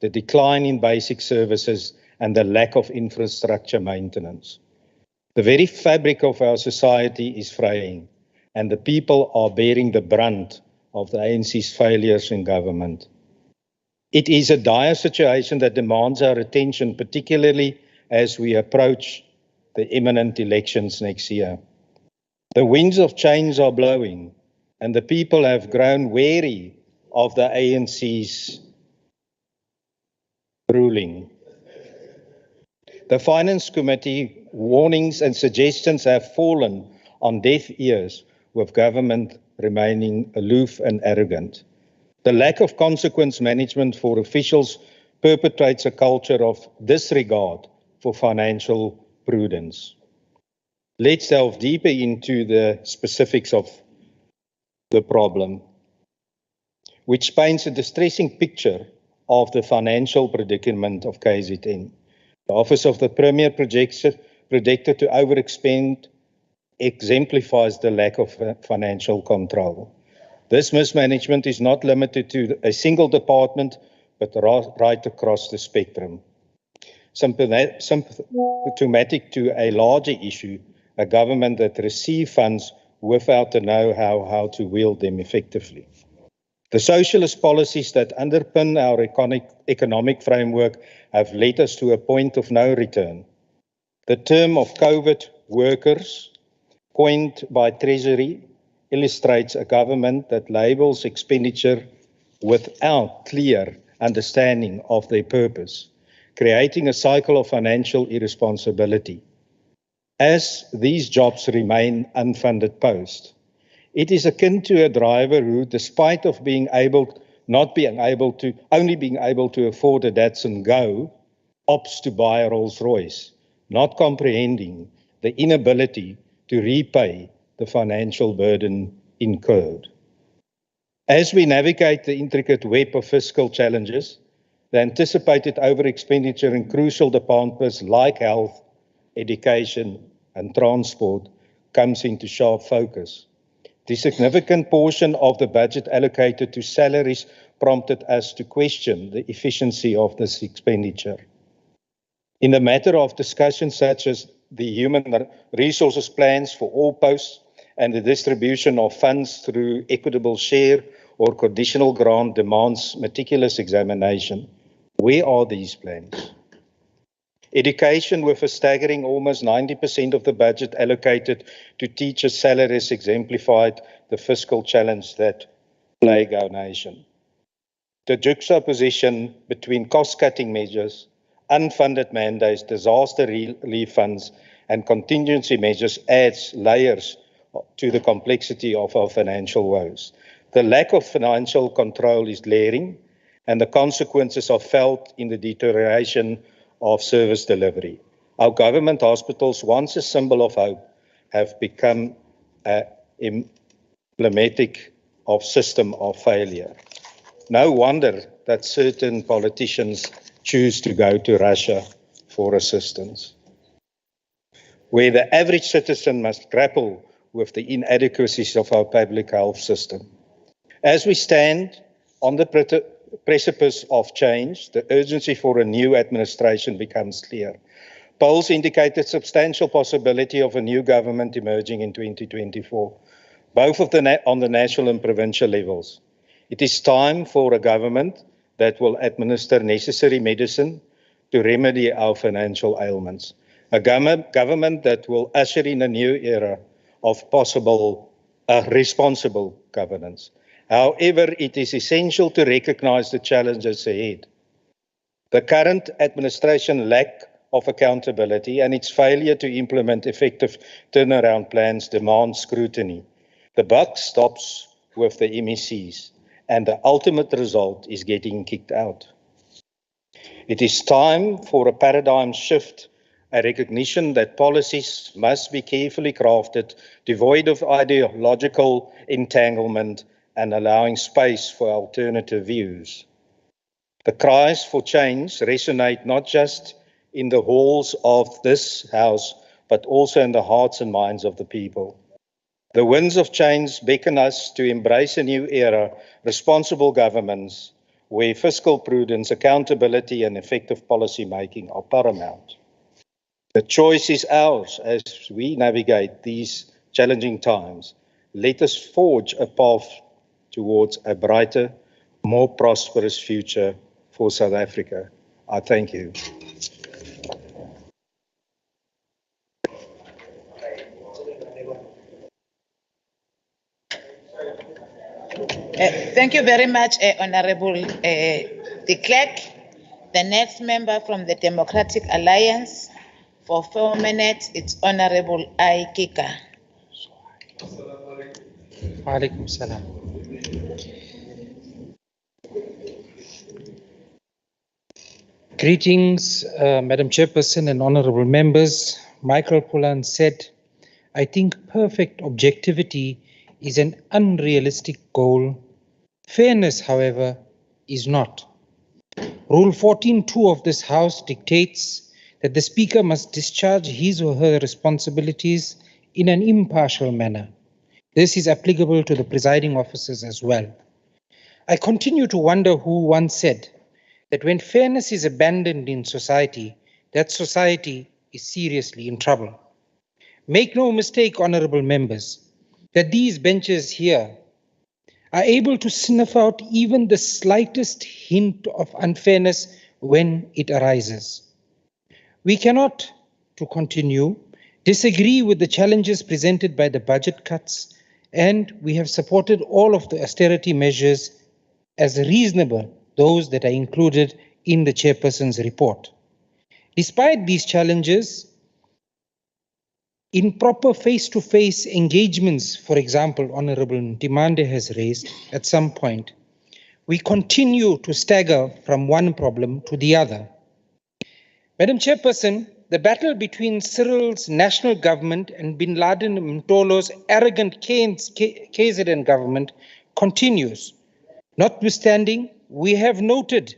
the decline in basic services, and the lack of infrastructure maintenance. The very fabric of our society is fraying, and the people are bearing the brunt of the ANC's failures in government. It is a dire situation that demands our attention, particularly as we approach the imminent elections next year. The winds of change are blowing, and the people have grown weary of the ANC's ruling. The Finance Committee warnings and suggestions have fallen on deaf ears, with government remaining aloof and arrogant. The lack of consequence management for officials perpetrates a culture of disregard for financial prudence. Let's delve deeper into the specifics of the problem, which paints a distressing picture of the financial predicament of KZN. The Office of the Premier predicted to overexpend exemplifies the lack of financial control. This mismanagement is not limited to a single department, but right across the spectrum. Symptomatic to a larger issue, a government that receives funds without the know-how how to wield them effectively. The socialist policies that underpin our economic framework have led us to a point of no return. The term of COVID workers, coined by Treasury, illustrates a government that labels expenditure without clear understanding of their purpose, creating a cycle of financial irresponsibility. As these jobs remain unfunded posts, it is akin to a driver who, despite of only being able to afford a Datsun Go, opts to buy a Rolls-Royce, not comprehending the inability to repay the financial burden incurred. As we navigate the intricate web of fiscal challenges, the anticipated overexpenditure in crucial departments like health, education, and transport comes into sharp focus. The significant portion of the budget allocated to salaries prompted us to question the efficiency of this expenditure. In the matter of discussions such as the human resources plans for all posts and the distribution of funds through equitable share or conditional grant demands meticulous examination. Where are these plans? Education, with a staggering almost 90% of the budget allocated to teachers' salaries, exemplified the fiscal challenge that plague our nation. The juxtaposition between cost-cutting measures, unfunded mandates, disaster relief funds, and contingency measures adds layers to the complexity of our financial woes. The lack of financial control is glaring, and the consequences are felt in the deterioration of service delivery. Our government hospitals, once a symbol of hope, have become emblematic of system of failure. No wonder that certain politicians choose to go to Russia for assistance, where the average citizen must grapple with the inadequacies of our public health system. As we stand on the precipice of change, the urgency for a new administration becomes clear. Polls indicate a substantial possibility of a new government emerging in 2024, both on the national and provincial levels. It is time for a government that will administer necessary medicine to remedy our financial ailments. A government that will usher in a new era of responsible governance. However, it is essential to recognize the challenges ahead. The current administration lack of accountability and its failure to implement effective turnaround plans demands scrutiny. The buck stops with the MECs, and the ultimate result is getting kicked out. It is time for a paradigm shift, a recognition that policies must be carefully crafted, devoid of ideological entanglement, and allowing space for alternative views. The cries for change resonate not just in the halls of this House, but also in the hearts and minds of the people. The winds of change beckon us to embrace a new era, responsible governments, where fiscal prudence, accountability, and effective policy making are paramount. The choice is ours as we navigate these challenging times. Let us forge a path towards a brighter, more prosperous future for South Africa. I thank you. Thank you very much, Honorable the Clerk. The next member from the Democratic Alliance for 4 minutes, it's Honorable I. Kika. Alaikum salam. Greetings, Madam Chairperson and honorable members. Michael Poulan said, I think perfect objectivity is an unrealistic goal. Fairness, however, is not. Rule 14.2 of this House dictates that the Speaker must discharge his or her responsibilities in an impartial manner. This is applicable to the presiding officers as well. I continue to wonder who once said that when fairness is abandoned in society, that society is seriously in trouble. Make no mistake, honorable members, that these benches here are able to sniff out even the slightest hint of unfairness when it arises. We cannot, to continue, disagree with the challenges presented by the budget cuts, and we have supported all of the austerity measures as reasonable, those that are included in the chairperson's report. Despite these challenges, in proper face-to-face engagements, for example, Honorable Ntimande has raised at some point, we continue to stagger from one problem to the other. Madam Chairperson, the battle between Cyril's national government and Bin Laden Mtolo's arrogant KZN government continues. Notwithstanding, we have noted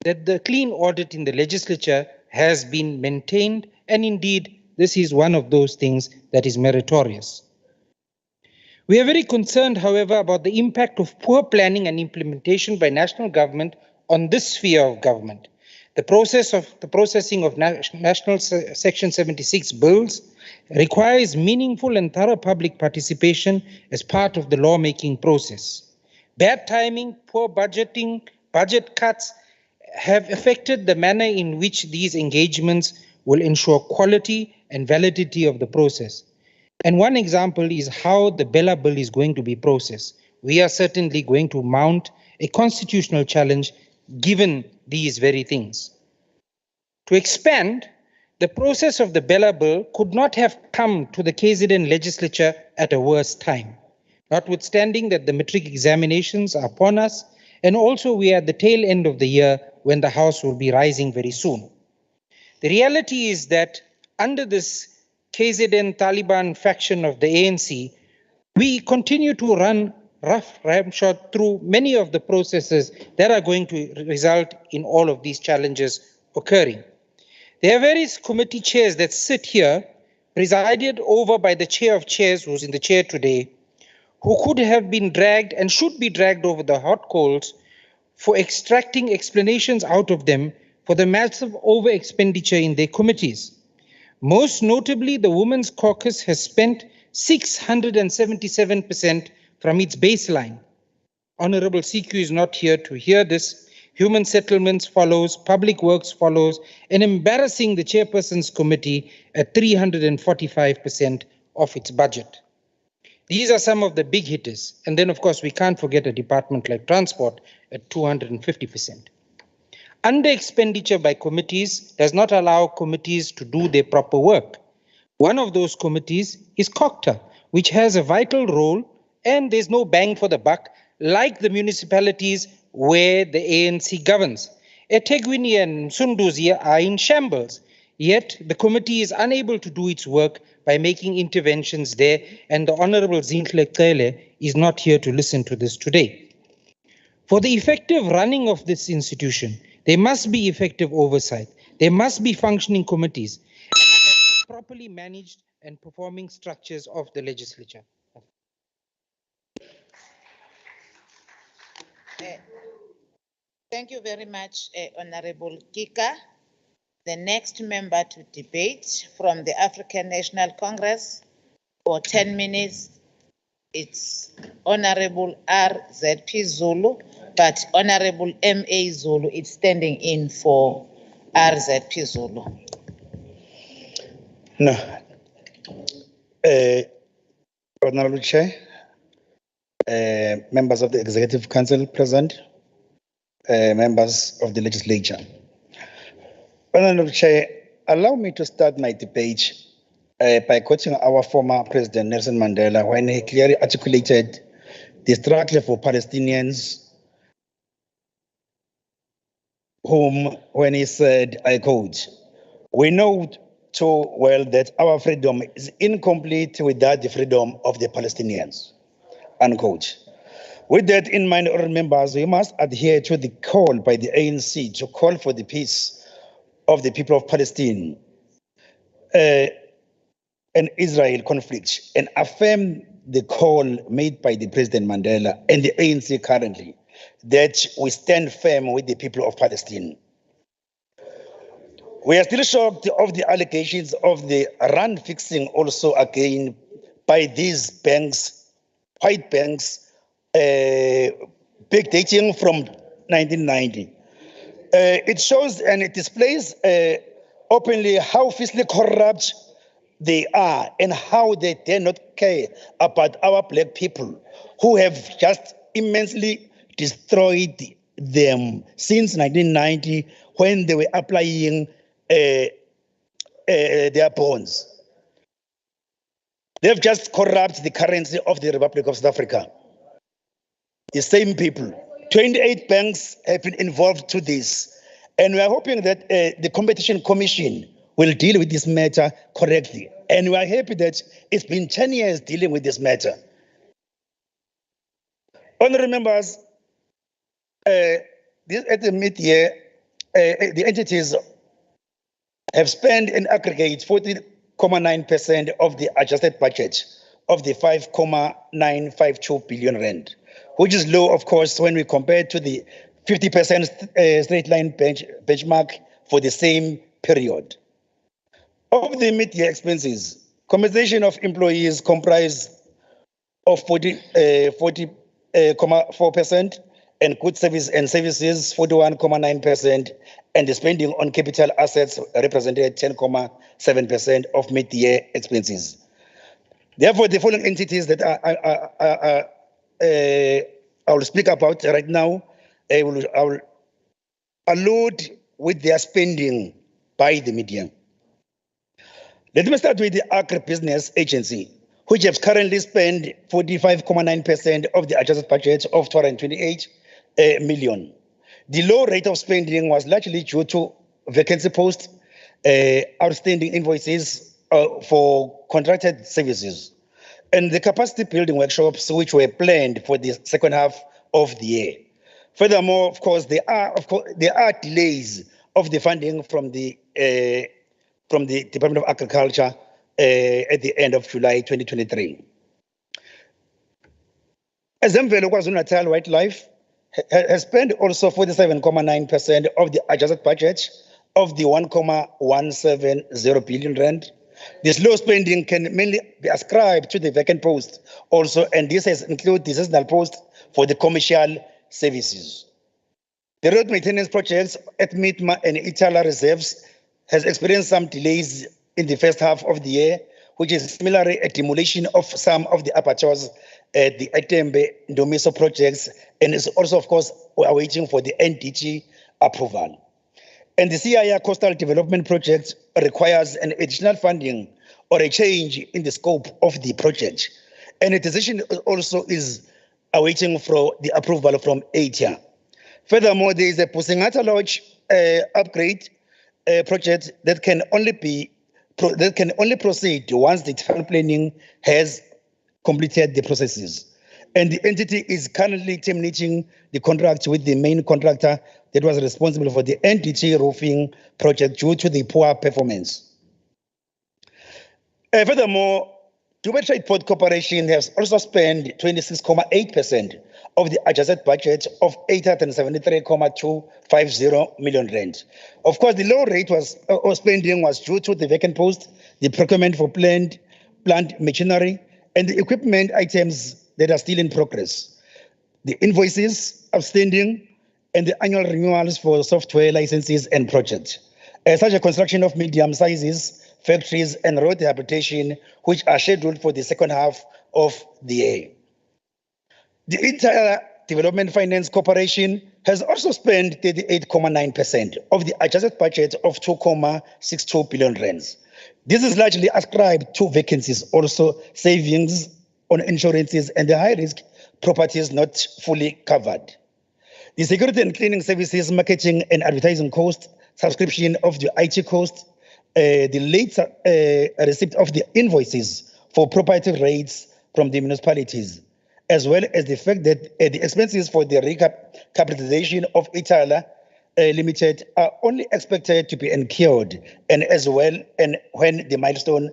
that the clean audit in the legislature has been maintained, and indeed, this is one of those things that is meritorious. We are very concerned, however, about the impact of poor planning and implementation by national government on this sphere of government. The processing of national Section 76 bills requires meaningful and thorough public participation as part of the lawmaking process. Bad timing, poor budgeting, budget cuts have affected the manner in which these engagements will ensure quality and validity of the process. And one example is how the Bella Bill is going to be processed. We are certainly going to mount a constitutional challenge given these very things. To expand, the process of the Bella Bill could not have come to the KZN legislature at a worse time, notwithstanding that the matric examinations are upon us, and also we are at the tail end of the year when the House will be rising very soon. The reality is that under this KZN Taliban faction of the ANC, we continue to run ramshot through many of the processes that are going to result in all of these challenges occurring. There are various committee chairs that sit here, presided over by the chair of chairs, who's in the chair today, who could have been dragged and should be dragged over the hot coals for extracting explanations out of them for the massive over-expenditure in their committees. Most notably, the Women's Caucus has spent 677% from its baseline. Honorable CQ is not here to hear this. Human Settlements follows, Public Works follows, and embarrassing the chairperson's committee at 345% of its budget. These are some of the big hitters. And then, of course, we can't forget a department like transport at 250%. Under expenditure by committees does not allow committees to do their proper work. One of those committees is COCTA, which has a vital role, and there's no bang for the buck, like the municipalities where the ANC governs. eThekwini and Sunduzi are in shambles, yet the committee is unable to do its work by making interventions there, and the Honorable Zinhle Cele is not here to listen to this today. For the effective running of this institution, there must be effective oversight. There must be functioning committees, properly managed and performing structures of the legislature. Thank you very much, Honorable Kika. The next member to debate from the African National Congress for 10 minutes, it's Honorable RZP Zulu, but Honorable MA Zulu is standing in for RZP Zulu. No. Honorable Chair, members of the Executive Council present, members of the Legislature. Honorable Chair, allow me to start my debate by quoting our former President Nelson Mandela when he clearly articulated the struggle for Palestinians, when he said, I quote, "We know too well that our freedom is incomplete without the freedom of the Palestinians," unquote. With that in mind, all members, we must adhere to the call by the ANC to call for the peace of the people of Palestine and Israel conflict, and affirm the call made by the President Mandela and the ANC currently, that we stand firm with the people of Palestine. We are still shocked of the allegations of the rand fixing also again by these banks, white banks, backdating from 1990. It shows and it displays openly how fiercely corrupt they are and how they dare not care about our black people who have just immensely destroyed them since 1990 when they were applying their bonds. They've just corrupted the currency of the Republic of South Africa. The same people. 28 banks have been involved to this. And we are hoping that the Competition Commission will deal with this matter correctly. And we are happy that it's been 10 years dealing with this matter. Honorable members, at the mid-year, the entities have spent in aggregate 40.9% of the adjusted budget of the 5.952 billion rand, which is low, of course, when we compare to the 50% straight line benchmark for the same period. Of the mid-year expenses, compensation of employees comprised of 40.4%, and goods and services 41.9%, and the spending on capital assets represented 10.7% of mid-year expenses. Therefore, the following entities that I will speak about right now, I will allude with their spending by the media. Let me start with the Agribusiness Agency, which has currently spent 45.9% of the adjusted budget of 228 million. The low rate of spending was largely due to vacancy posts, outstanding invoices for contracted services, and the capacity building workshops which were planned for the second half of the year. Furthermore, of course, there are delays of the funding from the Department of Agriculture at the end of July 2023. Zemvelo KwaZulu-Natal Wildlife has spent also 47.9% of the adjusted budget of the 1.170 billion rand. This low spending can mainly be ascribed to the vacant post also, and this has included the seasonal post for the commercial services. The road maintenance projects at Mitma and Itala reserves has experienced some delays in the first half of the year, which is similarly a demolition of some of the abattoirs at the Etembe Ndomiso projects, and is also, of course, we are waiting for the NDG approval. And the CIR Coastal Development Project requires an additional funding or a change in the scope of the project. And a decision also is awaiting for the approval from ATIA. Furthermore, there is a Pusingata Lodge upgrade project that can only proceed once the town planning has completed the processes. And the entity is currently terminating the contract with the main contractor that was responsible for the NDT roofing project due to the poor performance. Furthermore, Dubai Trade Port Corporation has also spent 26.8% of the adjusted budget of 873.250 million rand. Of course, the low rate of spending was due to the vacant post, the procurement for plant machinery, and the equipment items that are still in progress, the invoices outstanding, and the annual renewals for software licenses and projects. Such a construction of medium sizes, factories, and road rehabilitation, which are scheduled for the second half of the year. The entire Development Finance Corporation has also spent 38.9% of the adjusted budget of 2.62 billion rands. This is largely ascribed to vacancies, also savings on insurances and the high-risk properties not fully covered. The security and cleaning services, marketing and advertising cost, subscription of the IT cost, the late receipt of the invoices for property rates from the municipalities, as well as the fact that the expenses for the recapitalization of Itala Limited are only expected to be incurred and as well and when the milestone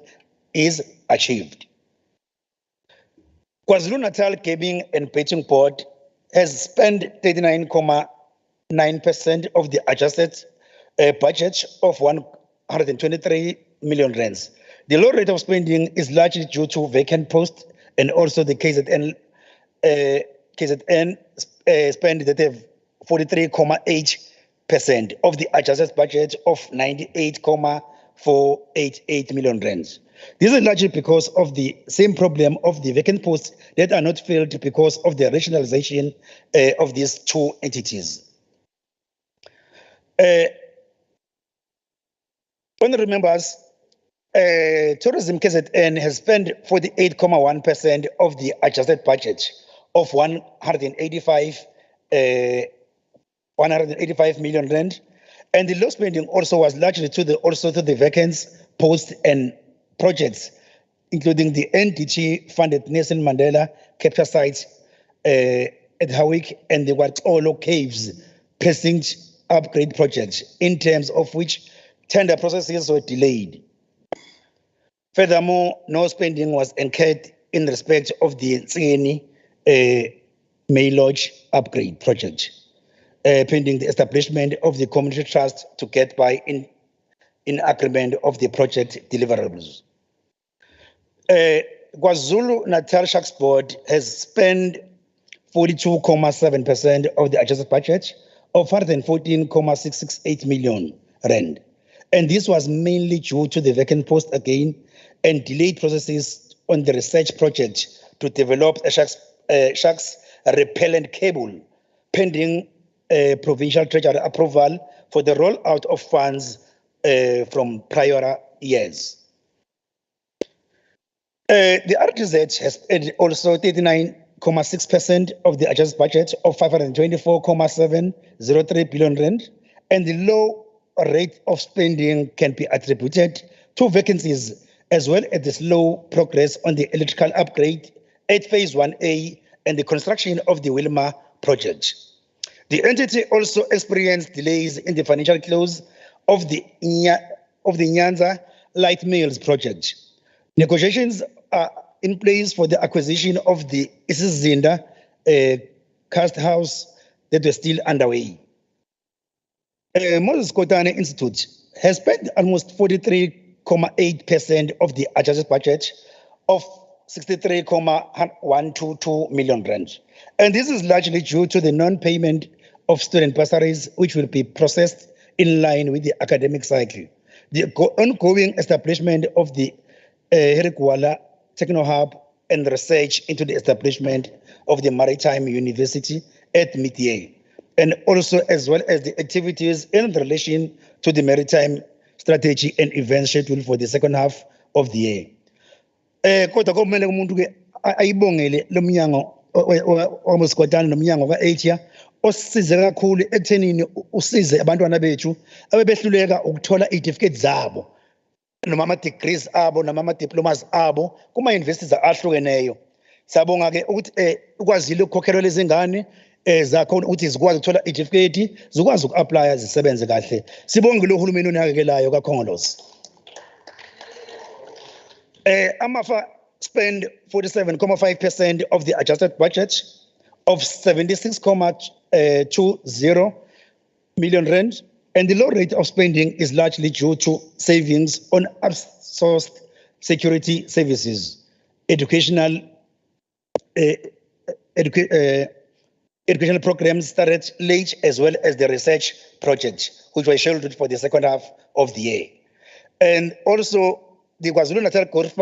is achieved. KwaZulu-Natal Gaming and Betting Board has spent 39.9% of the adjusted budget of 123 million rands. The low rate of spending is largely due to vacant posts and also the KZN spend that have 43.8% of the adjusted budget of 98.488 million rands. This is largely because of the same problem of the vacant posts that are not filled because of the rationalization of these two entities. Honorable members, Tourism KZN has spent 48.1% of the adjusted budget of 185 million rand, and the low spending also was largely to the vacant posts and projects, including the NDT funded Nelson Mandela capture sites at Howick and the Watolo Caves precinct upgrade project, in terms of which tender processes were delayed. Furthermore, no spending was incurred in respect of the Tsini May Lodge upgrade project, pending the establishment of the community trust to get by in agreement of the project deliverables. KwaZulu-Natal Sharks Board has spent 42.7% of the adjusted budget of 114.668 million rand. And this was mainly due to the vacant post again and delayed processes on the research project to develop a sharks repellent cable, pending provincial treasury approval for the rollout of funds from prior years. The RTZ has also 39.6% of the adjusted budget of 524.703 billion rand, and the low rate of spending can be attributed to vacancies as well as the slow progress on the electrical upgrade at phase 1A and the construction of the Wilma project. The entity also experienced delays in the financial close of the Nyanza Light Mills project. Negotiations are in place for the acquisition of the Isizinda cast house that were still underway. Moses Kotane Institute has spent almost 43.8% of the adjusted budget of 63.122 million rand. And this is largely due to the non-payment of student bursaries, which will be processed in line with the academic cycle. The ongoing establishment of the Herikwala Techno Hub and research into the establishment of the Maritime University at Mitier, and also as well as the activities in relation to the maritime strategy and event schedule for the second half of the year. Kodwa kumele umuntu ke ayibongele lo mnyango omusikotana nomnyango kaAsia osisize kakhulu ekuthenini usize abantwana bethu abebehluleka ukuthola certificate zabo noma ama degrees abo noma ama diplomas abo kuma universities ahlukeneyo. Siyabonga ke ukuthi ukwazile ukukhokhelwa lezi ngane zakho ukuthi zikwazi ukuthola certificate, zikwazi ukuapply zisebenze kahle. Sibonge lo hulumeni onakekelayo kaKhongolose. Amafa spend 47.5% of the adjusted budget of 76.20 million rand, and the low rate of spending is largely due to savings on outsourced security services, educational programs started late, as well as the research project, which was scheduled for the second half of the year. And also, the KwaZulu-Natal Growth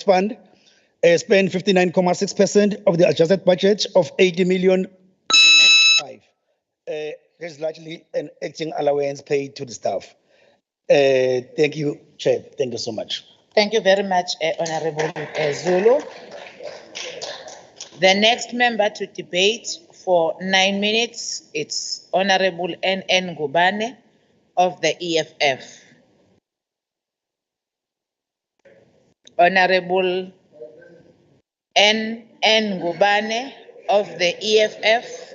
Fund spent 59.6% of the adjusted budget of 80 million there's largely an acting allowance paid to the staff. Thank you, Chair. Thank you so much. Thank you very much, Honorable Zulu. The next member to debate for 9 minutes, it's Honorable N.N. Ngubane of the EFF. Honorable N.N. Ngubane of the EFF.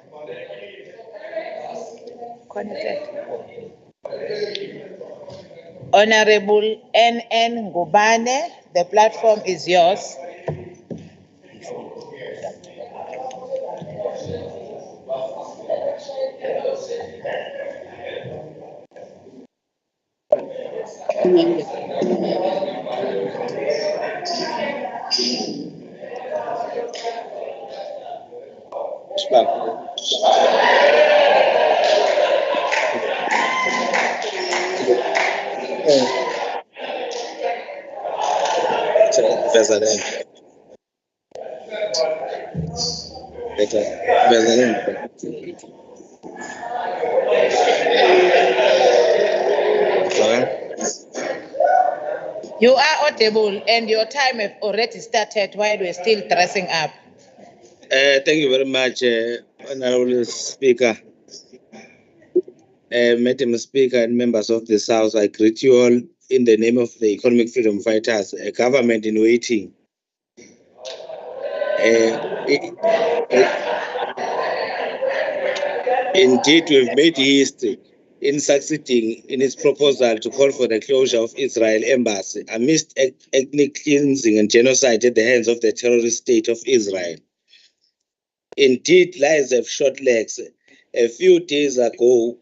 Honorable N.N. Ngubane, the platform is yours. You are audible and your time have already started while we're still dressing up. Thank you very much, Honorable Speaker. Madam Speaker and members of this House, I greet you all in the name of the Economic Freedom Fighters, a government in waiting. Indeed, we've made history in succeeding in its proposal to call for the closure of Israel embassy amidst ethnic cleansing and genocide at the hands of the terrorist state of Israel. Indeed, lies have short legs. A few days ago,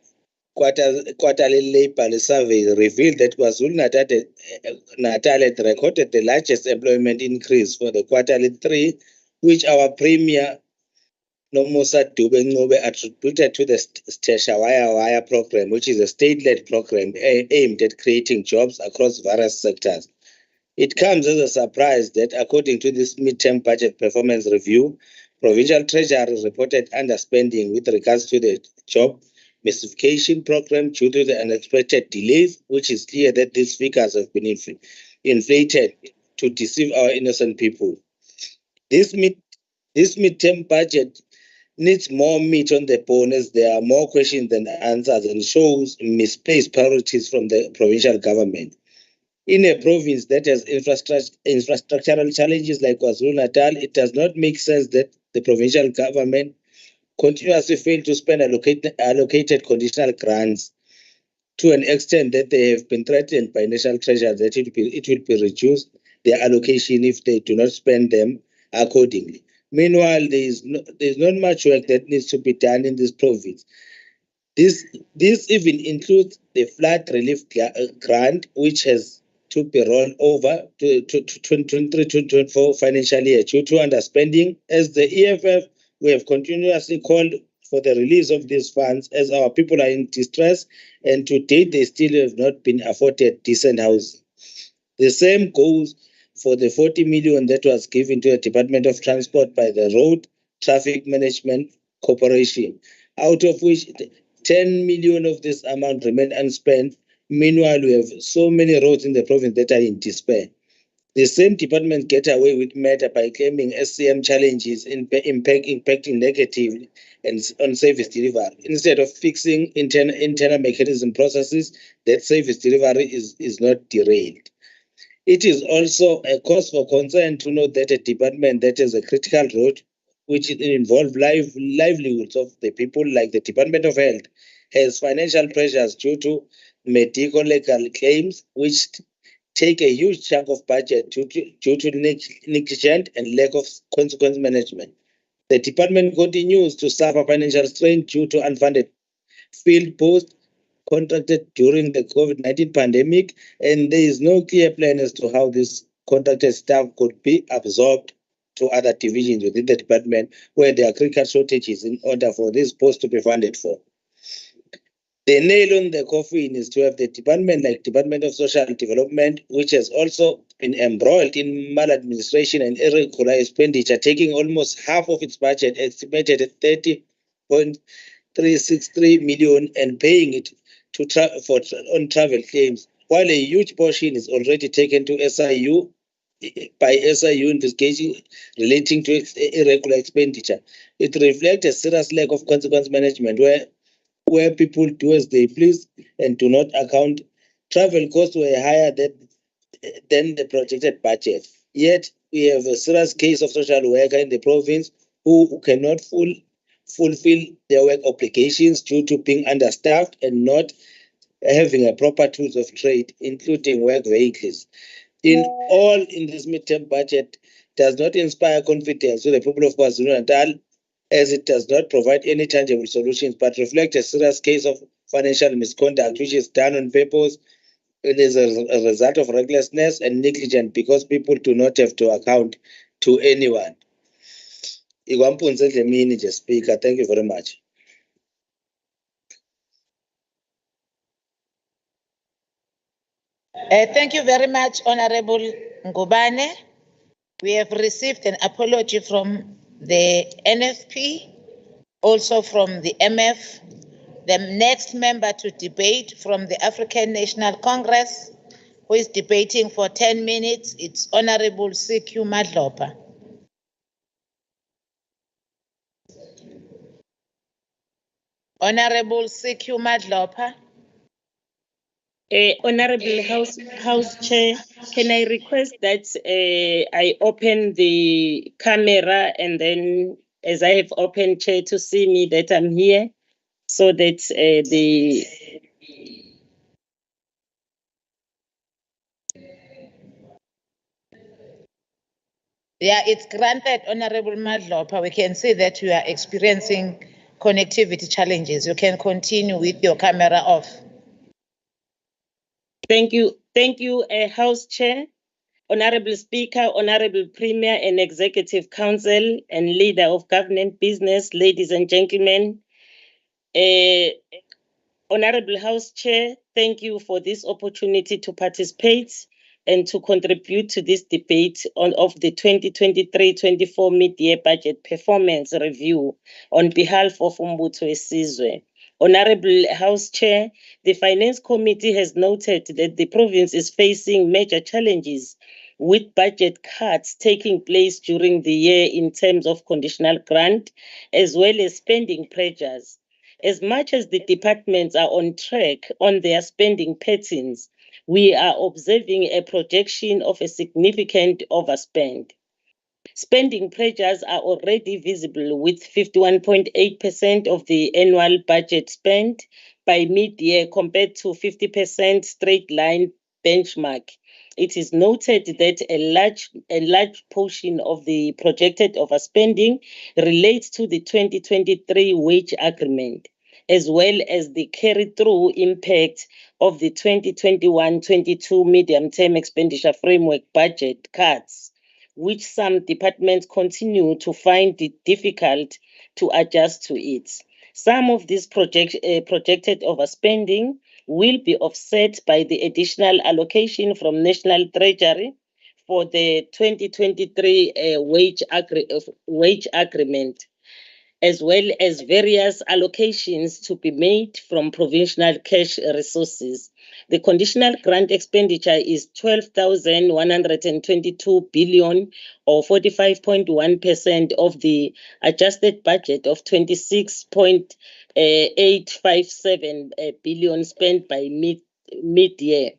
quarterly labor survey revealed that KwaZulu-Natal had recorded the largest employment increase for the quarterly 3, which our Premier Nomusa Dube-Ncube attributed to the Stesha Wire program, which is a state-led program aimed at creating jobs across various sectors. It comes as a surprise that, according to this midterm budget performance review, Provincial Treasury reported underspending with regards to the job massification program due to the unexpected delays, which is clear that these figures have been inflated to deceive our innocent people. This midterm budget needs more meat on the bone, as there are more questions than answers, and shows misplaced priorities from the provincial government. In a province that has infrastructural challenges like KwaZulu-Natal, it does not make sense that the provincial government continuously fail to spend allocated conditional grants to an extent that they have been threatened by National Treasury that it will be reduced their allocation if they do not spend them accordingly. Meanwhile, there is not much work that needs to be done in this province. This even includes the flood relief grant, which has to be rolled over to 2023-2024 financial year due to underspending. As the EFF, we have continuously called for the release of these funds as our people are in distress, and to date they still have not been afforded decent housing. The same goes for the 40 million that was given to the Department of Transport by the Road Traffic Management Corporation, out of which 10 million of this amount remain unspent. Meanwhile, we have so many roads in the province that are in despair. The same department get away with murder by claiming SCM challenges impacting negatively and on service delivery, instead of fixing internal mechanism processes that service delivery is not derailed. It is also a cause for concern to note that a department that has a critical role, which involves livelihoods of the people, like the Department of Health, has financial pressures due to medical legal claims, which take a huge chunk of budget due to negligent and lack of consequence management. The department continues to suffer financial strain due to unfunded field posts contracted during the COVID-19 pandemic, and there is no clear plan as to how this contracted staff could be absorbed to other divisions within the department where there are critical shortages in order for this post to be funded for. The nail on the coffin is to have the department like Department of Social Development, which has also been embroiled in maladministration and irregular expenditure, taking almost half of its budget, estimated at 30.3 363 million and paying it to on travel claims, while a huge portion is already taken to SIU by SIU investigation relating to irregular expenditure. It reflects a serious lack of consequence management where people do as they please and do not account. Travel costs were higher than the projected budget. Yet we have a serious case of social worker in the province who cannot fulfill their work obligations due to being understaffed and not having a proper tools of trade, including work vehicles. In this midterm budget does not inspire confidence to the people of KwaZulu-Natal, as it does not provide any tangible solutions, but reflects a serious case of financial misconduct, which is done on purpose. It is a result of recklessness and negligence because people do not have to account to anyone. Speaker, thank you very much. Thank you very much, Honorable Ngubane. We have received an apology from the NFP, also from the MF. The next member to debate from the African National Congress, who is debating for 10 minutes, it's Honorable CQ Madlopa. Honorable CQ Madlopa. Honorable House Chair, can I request that I open the camera and then, as I have opened, Chair, to see me that I'm here, so that Yeah, it's granted, Honorable Madlopa. We can see that you are experiencing connectivity challenges. You can continue with your camera off. Thank you, House Chair, Honorable Speaker, Honorable Premier and Executive Council and Leader of Government Business, ladies and gentlemen. Honorable House Chair, thank you for this opportunity to participate and to contribute to this debate of the 2023-24 mid-year budget performance review on behalf of Umbutho Wesizwe. Honorable House Chair, the Finance Committee has noted that the province is facing major challenges with budget cuts taking place during the year in terms of conditional grant, as well as spending pressures. As much as the departments are on track on their spending patterns, we are observing a projection of a significant overspend. Spending pressures are already visible, with 51.8% of the annual budget spent by mid-year compared to 50% straight line benchmark. It is noted that a large portion of the projected overspending relates to the 2023 wage agreement, as well as the carry-through impact of the 2021-22 medium-term expenditure framework budget cuts, which some departments continue to find it difficult to adjust to it. Some of this projected overspending will be offset by the additional allocation from National Treasury for the 2023 wage agreement, as well as various allocations to be made from provincial cash resources. The conditional grant expenditure is 12,122 billion, or 45.1% of the adjusted budget of 26.857 billion spent by mid-year.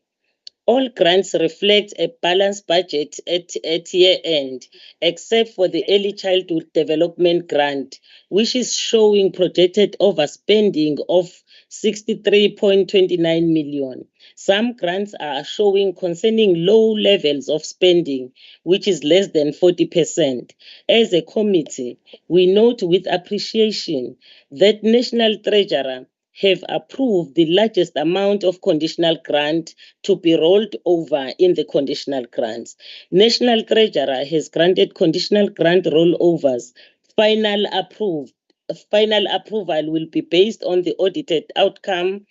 All grants reflect a balanced budget at year end, except for the Early Childhood Development Grant, which is showing projected overspending of 63.29 million. Some grants are showing concerning low levels of spending, which is less than 40%. As a committee, we note with appreciation that National Treasurer have approved the largest amount of conditional grant to be rolled over in the conditional grants. National Treasurer has granted conditional grant rollovers. Final approval will be based on the audited outcome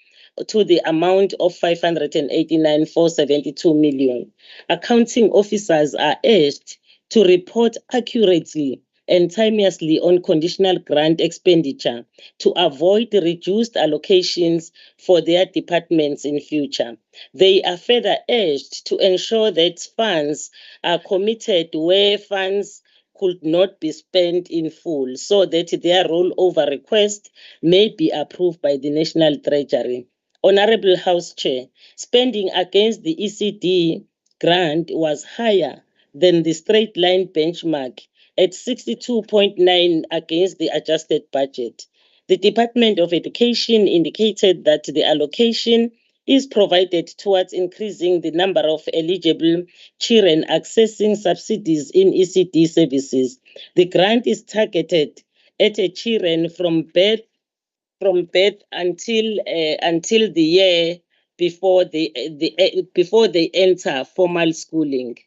to the amount of 589,472 million. Accounting officers are urged to report accurately and timeously on conditional grant expenditure to avoid reduced allocations for their departments in future. They are further urged to ensure that funds are committed where funds could not be spent in full so that their rollover request may be approved by the National Treasury. Honorable House Chair, spending against the ECD grant was higher than the straight line benchmark at 62.9 against the adjusted budget. The Department of Education indicated that the allocation is provided towards increasing the number of eligible children accessing subsidies in ECD services. The grant is targeted at a children from birth until the year before they enter formal schooling.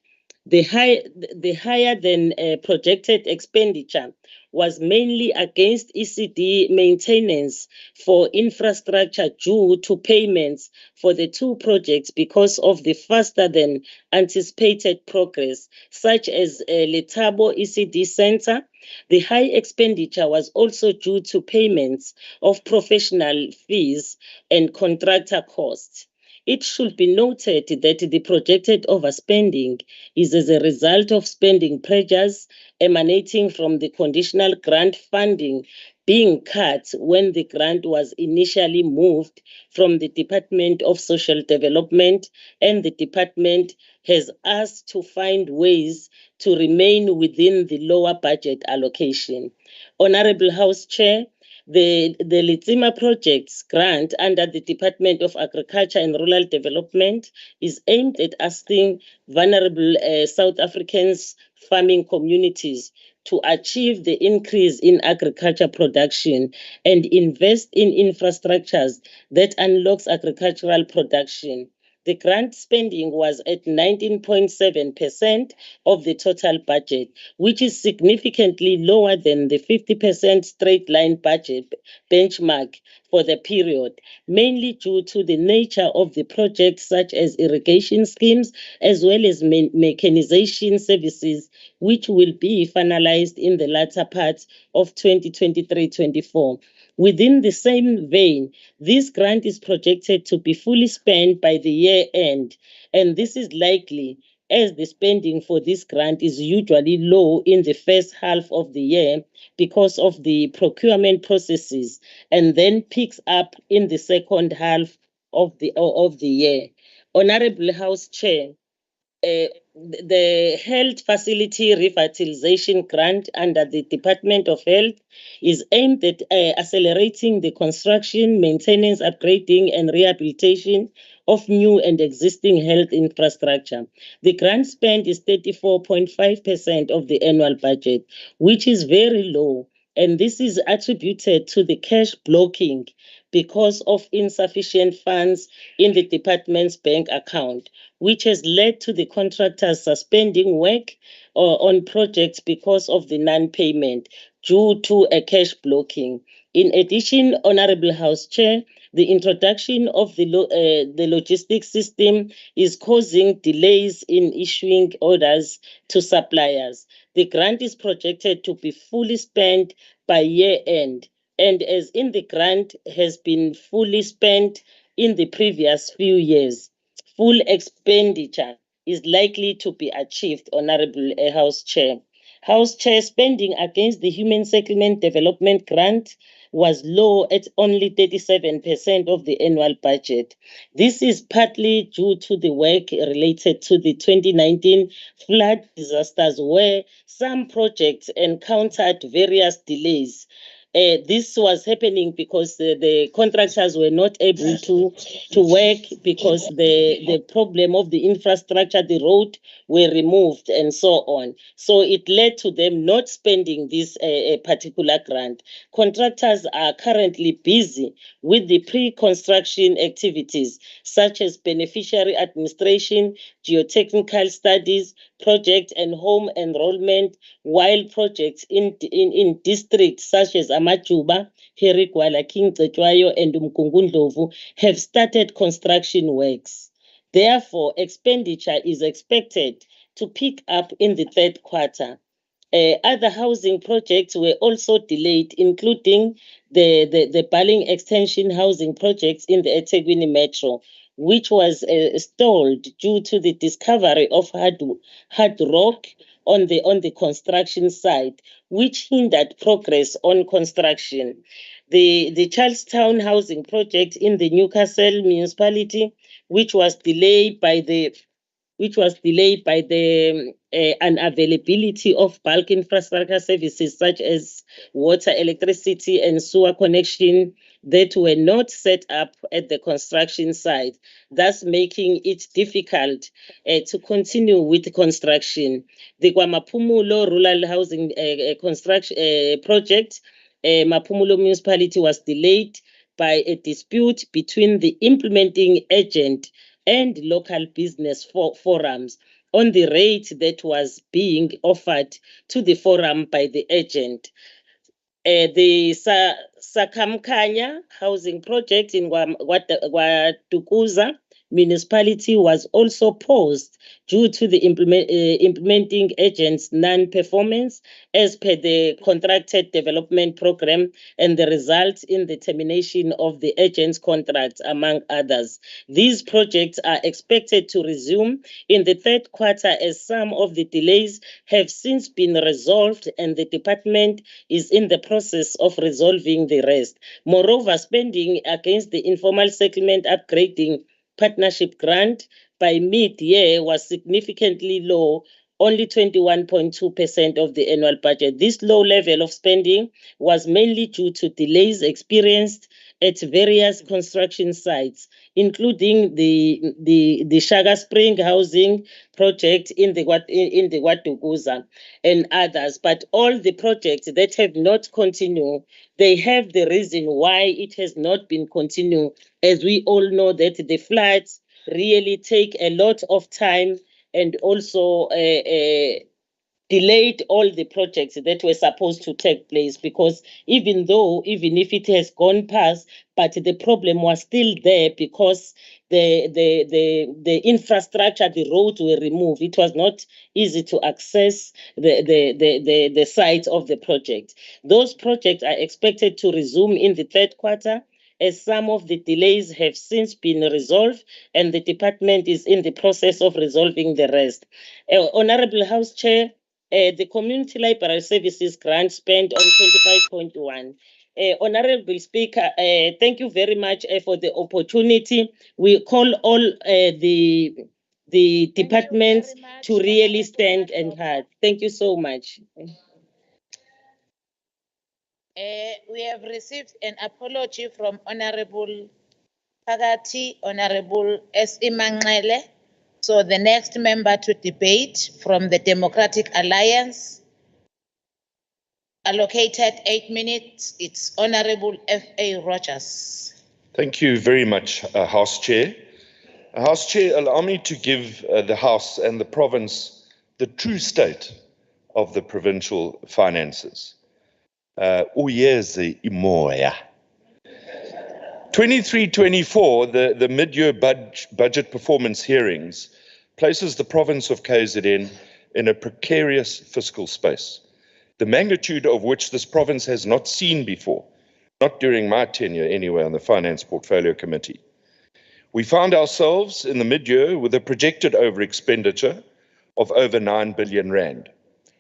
The higher than projected expenditure was mainly against ECD maintenance for infrastructure due to payments for the two projects because of the faster than anticipated progress, such as Letabo ECD Center. The high expenditure was also due to payments of professional fees and contractor costs. It should be noted that the projected overspending is as a result of spending pressures emanating from the conditional grant funding being cut when the grant was initially moved from the Department of Social Development, and the department has asked to find ways to remain within the lower budget allocation. Honorable House Chair, the Litsima Projects grant under the Department of Agriculture and Rural Development is aimed at assisting vulnerable South Africans farming communities to achieve the increase in agriculture production and invest in infrastructures that unlocks agricultural production. The grant spending was at 19.7% of the total budget, which is significantly lower than the 50% straight line budget benchmark for the period, mainly due to the nature of the project, such as irrigation schemes, as well as mechanization services, which will be finalized in the latter part of 2023-24. Within the same vein, this grant is projected to be fully spent by the year end, and this is likely as the spending for this grant is usually low in the first half of the year because of the procurement processes, and then picks up in the second half of the year. Honorable House Chair, the Health Facility Revitalization Grant under the Department of Health is aimed at accelerating the construction, maintenance, upgrading, and rehabilitation of new and existing health infrastructure. The grant spend is 34.5% of the annual budget, which is very low, and this is attributed to the cash blocking because of insufficient funds in the department's bank account, which has led to the contractors suspending work on projects because of the non-payment due to a cash blocking. In addition, Honorable House Chair, the introduction of the logistics system is causing delays in issuing orders to suppliers. The grant is projected to be fully spent by year end, and as in the grant has been fully spent in the previous few years, full expenditure is likely to be achieved, Honorable House Chair. House Chair, spending against the Human Settlement Development Grant was low at only 37% of the annual budget. This is partly due to the work related to the 2019 flood disasters, where some projects encountered various delays. This was happening because the contractors were not able to work because the problem of the infrastructure, the road were removed and so on. So it led to them not spending this particular grant. Contractors are currently busy with the pre-construction activities such as beneficiary administration, geotechnical studies, project and home enrollment, while projects in districts such as Amajuba, Herigwala, King Cetshwayo, and Umgungundlovu have started construction works. Therefore, expenditure is expected to pick up in the third quarter. Other housing projects were also delayed, including the Baling Extension housing projects in the eThekwini Metro, which was stalled due to the discovery of hard rock on the construction site, which hindered progress on construction. The Charlestown housing project in the Newcastle municipality, which was delayed by the unavailability of bulk infrastructure services such as water, electricity, and sewer connection that were not set up at the construction site, thus making it difficult to continue with construction. The KwaMaphumulo Rural Housing Construction Project, Maphumulo Municipality, was delayed by a dispute between the implementing agent and local business forums on the rate that was being offered to the forum by the agent. The Sakamkanya housing project in Watukuza municipality was also paused due to the implementing agent's non-performance as per the contracted development program, and the result in the termination of the agent's contracts, among others. These projects are expected to resume in the third quarter as some of the delays have since been resolved and the department is in the process of resolving the rest. Moreover, spending against the informal settlement upgrading partnership grant by mid-year was significantly low, only 21.2% of the annual budget. This low level of spending was mainly due to delays experienced at various construction sites, including the Shaga Spring housing project in the Watukuza and others. But all the projects that have not continued, they have the reason why it has not been continued. As we all know that the floods really take a lot of time and also delayed all the projects that were supposed to take place, because even if it has gone past, but the problem was still there because the infrastructure, the roads were removed. It was not easy to access the site of the project. Those projects are expected to resume in the third quarter, as some of the delays have since been resolved and the department is in the process of resolving the rest. Honorable House Chair, the Community Library Services grant spent on 25.1. Honorable Speaker, thank you very much for the opportunity. We call all the departments to really stand and hard. Thank you so much. We have received an apology from Honorable Pagati, Honorable S.E. Manxele. So the next member to debate from the Democratic Alliance, allocated 8 minutes, it's Honorable F.A. Rogers. Thank you very much, House Chair. House Chair, allow me to give the House and the province the true state of the provincial finances. Uyeze imoya. 23-24, the mid-year budget performance hearings places the province of KZN in a precarious fiscal space, the magnitude of which this province has not seen before, not during my tenure anyway on the Finance Portfolio Committee. We found ourselves in the mid-year with a projected overexpenditure of over 9 billion rand.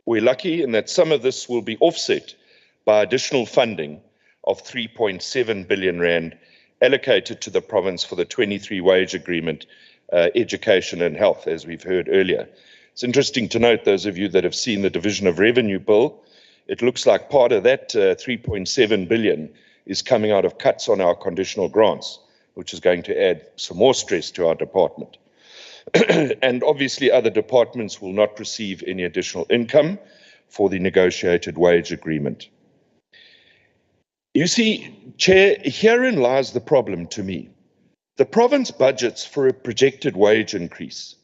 We're lucky in that some of this will be offset by additional funding of 3.7 billion rand allocated to the province for the 23 wage agreement, education and health, as we've heard earlier. It's interesting to note, those of you that have seen the Division of Revenue bill, it looks like part of that 3.7 billion is coming out of cuts on our conditional grants, which is going to add some more stress to our department. And obviously other departments will not receive any additional income for the negotiated wage agreement. You see, Chair, herein lies the problem to me. The province budgets for a projected wage increase,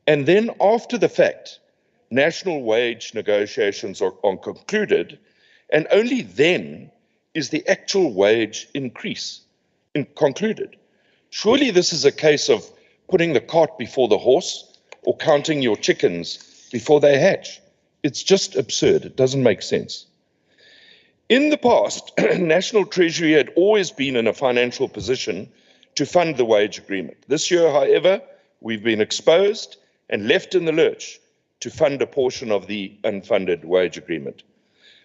and then after the fact, national wage negotiations are concluded, and only then is the actual wage increase concluded. Surely this is a case of putting the cart before the horse or counting your chickens before they hatch. It's just absurd. It doesn't make sense. In the past, National Treasury had always been in a financial position to fund the wage agreement. This year, however, we've been exposed and left in the lurch to fund a portion of the unfunded wage agreement.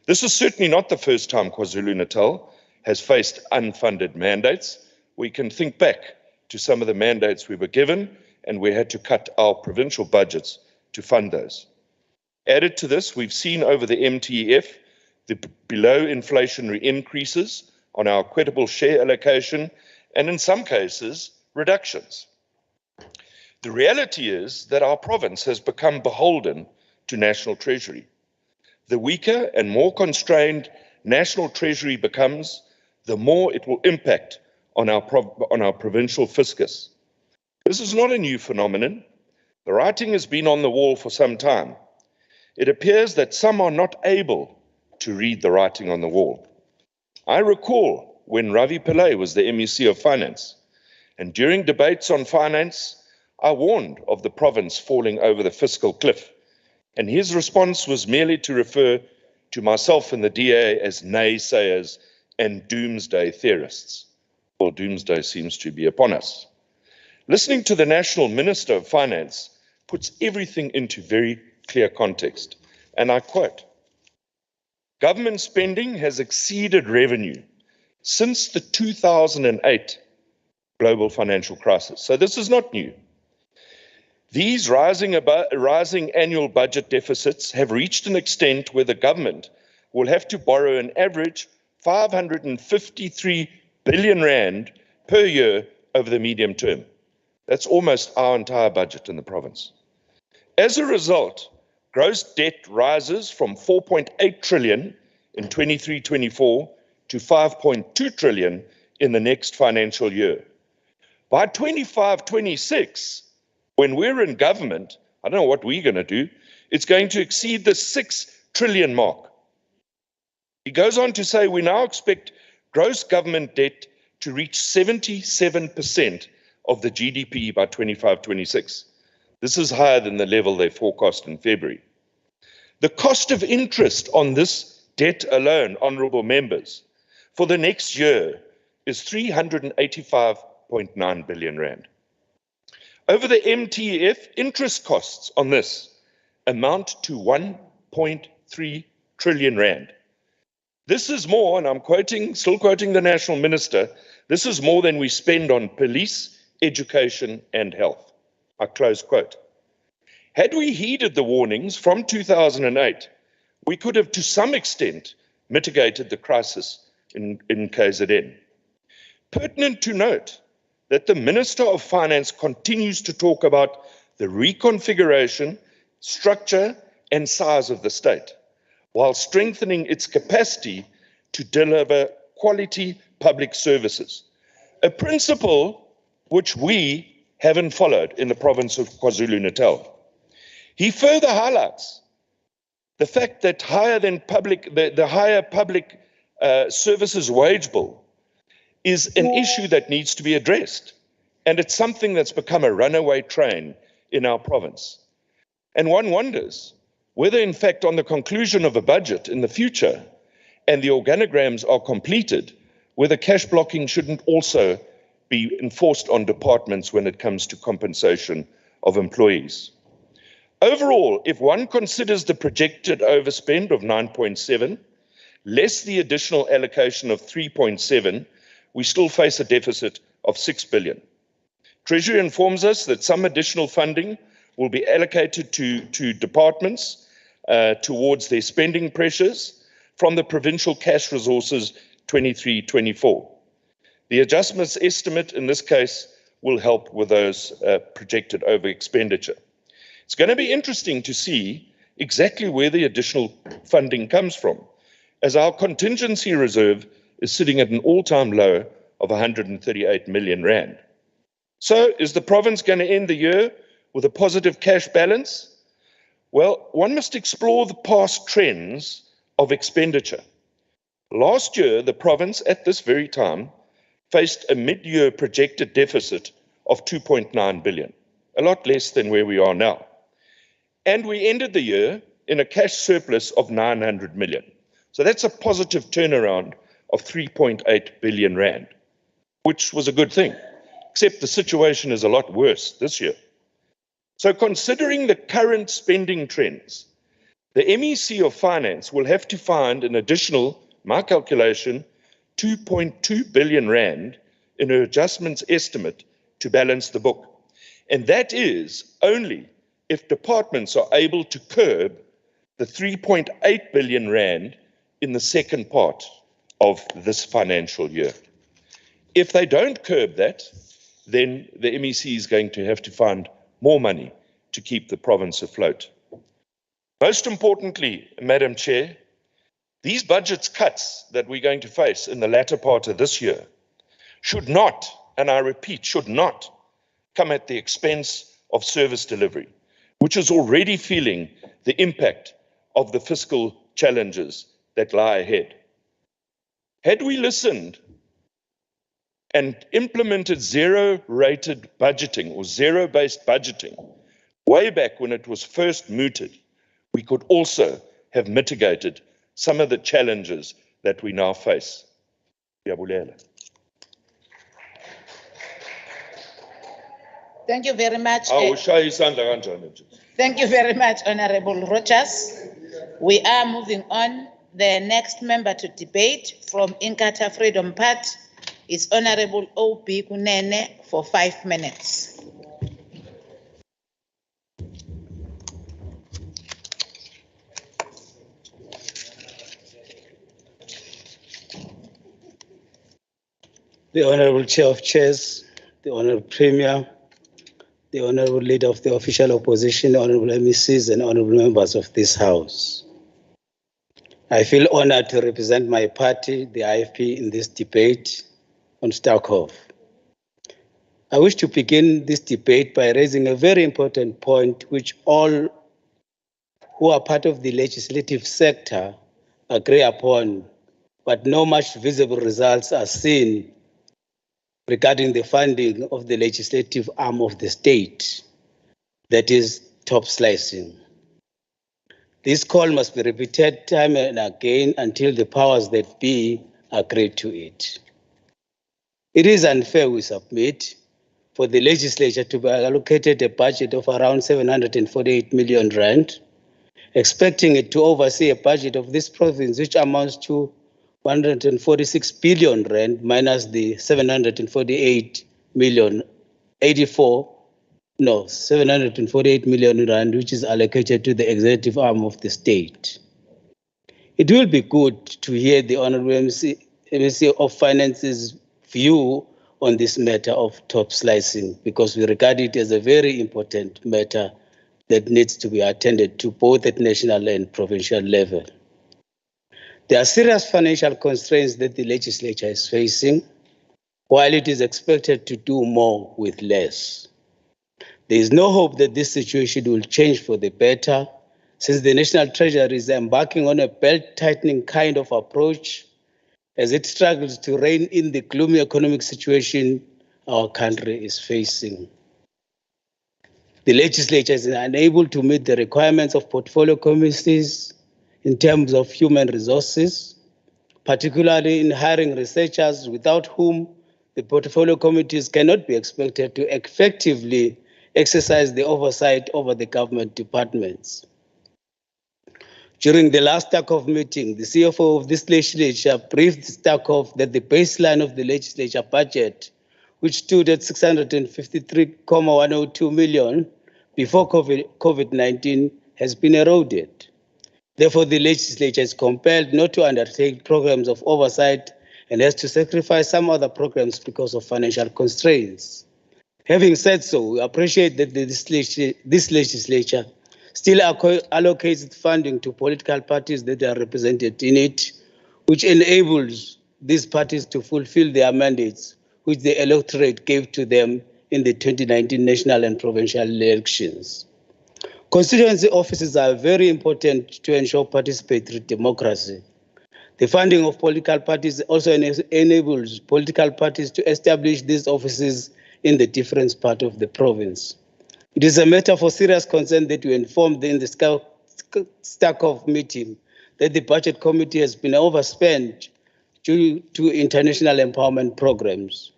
This is certainly not the first time KwaZulu-Natal has faced unfunded mandates. We can think back to some of the mandates we were given, and we had to cut our provincial budgets to fund those. Added to this, we've seen over the MTEF the below inflationary increases on our equitable share allocation, and in some cases, reductions. The reality is that our province has become beholden to National Treasury. The weaker and more constrained National Treasury becomes, the more it will impact on our provincial fiscus. This is not a new phenomenon. The writing has been on the wall for some time. It appears that some are not able to read the writing on the wall. I recall when Ravi Pillay was the MEC of Finance, and during debates on finance, I warned of the province falling over the fiscal cliff, and his response was merely to refer to myself and the DA as naysayers and doomsday theorists. Well, doomsday seems to be upon us. Listening to the National Minister of Finance puts everything into very clear context, and I quote, "Government spending has exceeded revenue since the 2008 global financial crisis." So this is not new. These rising annual budget deficits have reached an extent where the government will have to borrow an average 553 billion rand per year over the medium term. That's almost our entire budget in the province. As a result, gross debt rises from 4.8 trillion in 23-24 to 5.2 trillion in the next financial year. By 25-26, when we're in government, I don't know what we're going to do, it's going to exceed the 6 trillion mark. He goes on to say we now expect gross government debt to reach 77% of the GDP by 25-26. This is higher than the level they forecast in February. The cost of interest on this debt alone, honourable members, for the next year is 385.9 billion rand. Over the MTEF, interest costs on this amount to 1.3 trillion rand. This is more, and I'm still quoting the National Minister, this is more than we spend on police, education and health. I close quote. Had we heeded the warnings from 2008, we could have to some extent mitigated the crisis in KZN. Pertinent to note that the Minister of Finance continues to talk about the reconfiguration, structure and size of the state, while strengthening its capacity to deliver quality public services, a principle which we haven't followed in the province of KwaZulu-Natal. He further highlights the fact that the higher public services wage bill is an issue that needs to be addressed, and it's something that's become a runaway train in our province. And one wonders whether, in fact, on the conclusion of a budget in the future and the organograms are completed, whether cash blocking shouldn't also be enforced on departments when it comes to compensation of employees. Overall, if one considers the projected overspend of 9.7, less the additional allocation of 3.7, we still face a deficit of 6 billion. Treasury informs us that some additional funding will be allocated to departments towards their spending pressures from the provincial cash resources 23-24. The adjustments estimate in this case will help with those projected over expenditure. It's going to be interesting to see exactly where the additional funding comes from, as our contingency reserve is sitting at an all-time low of 138 million rand. So is the province going to end the year with a positive cash balance? Well, one must explore the past trends of expenditure. Last year, the province at this very time faced a mid-year projected deficit of 2.9 billion, a lot less than where we are now. And we ended the year in a cash surplus of 900 million. So that's a positive turnaround of 3.8 billion rand, which was a good thing, except the situation is a lot worse this year. So considering the current spending trends, the MEC of Finance will have to find an additional, my calculation, 2.2 billion rand in her adjustments estimate to balance the book. And that is only if departments are able to curb the 3.8 billion rand in the second part of this financial year. If they don't curb that, then the MEC is going to have to find more money to keep the province afloat. Most importantly, Madam Chair, these budget cuts that we're going to face in the latter part of this year should not, and I repeat, should not come at the expense of service delivery, which is already feeling the impact of the fiscal challenges that lie ahead. Had we listened and implemented zero-rated budgeting or zero-based budgeting way back when it was first mooted, we could also have mitigated some of the challenges that we now face. Thank you very much. Thank you very much, Honorable Rogers. We are moving on. The next member to debate from Inkatha Freedom Party is Honorable O.B. Kunene for 5 minutes. The Honorable Chair of Chairs, the Honorable Premier, the Honorable Leader of the Official Opposition, Honorable MECs, and Honorable Members of this House. I feel honored to represent my party, the IFP, in this debate on Starkhoff. I wish to begin this debate by raising a very important point which all who are part of the legislative sector agree upon, but no much visible results are seen regarding the funding of the legislative arm of the state, that is top slicing. This call must be repeated time and again until the powers that be agree to it. It is unfair, we submit, for the legislature to be allocated a budget of around 748 million rand, expecting it to oversee a budget of this province which amounts to 146 billion rand minus the 748 million rand, which is allocated to the executive arm of the state. It will be good to hear the Honorable MEC of Finance's view on this matter of top slicing, because we regard it as a very important matter that needs to be attended to both at national and provincial level. There are serious financial constraints that the legislature is facing, while it is expected to do more with less. There is no hope that this situation will change for the better, since the National Treasury is embarking on a belt-tightening kind of approach as it struggles to rein in the gloomy economic situation our country is facing. The legislature is unable to meet the requirements of portfolio committees in terms of human resources, particularly in hiring researchers, without whom the portfolio committees cannot be expected to effectively exercise the oversight over the government departments. During the last Starkhoff meeting, the CFO of this legislature briefed Starkhoff that the baseline of the legislature budget, which stood at 653,102 million before COVID-19, has been eroded. Therefore, the legislature is compelled not to undertake programs of oversight and has to sacrifice some other programs because of financial constraints. Having said so, we appreciate that this legislature still allocates funding to political parties that are represented in it, which enables these parties to fulfill their mandates, which the electorate gave to them in the 2019 national and provincial elections. Constituency offices are very important to ensure participatory democracy. The funding of political parties also enables political parties to establish these offices in the different parts of the province. It is a matter for serious concern that we informed in the Starkov meeting that the budget committee has been overspent due to international empowerment programs,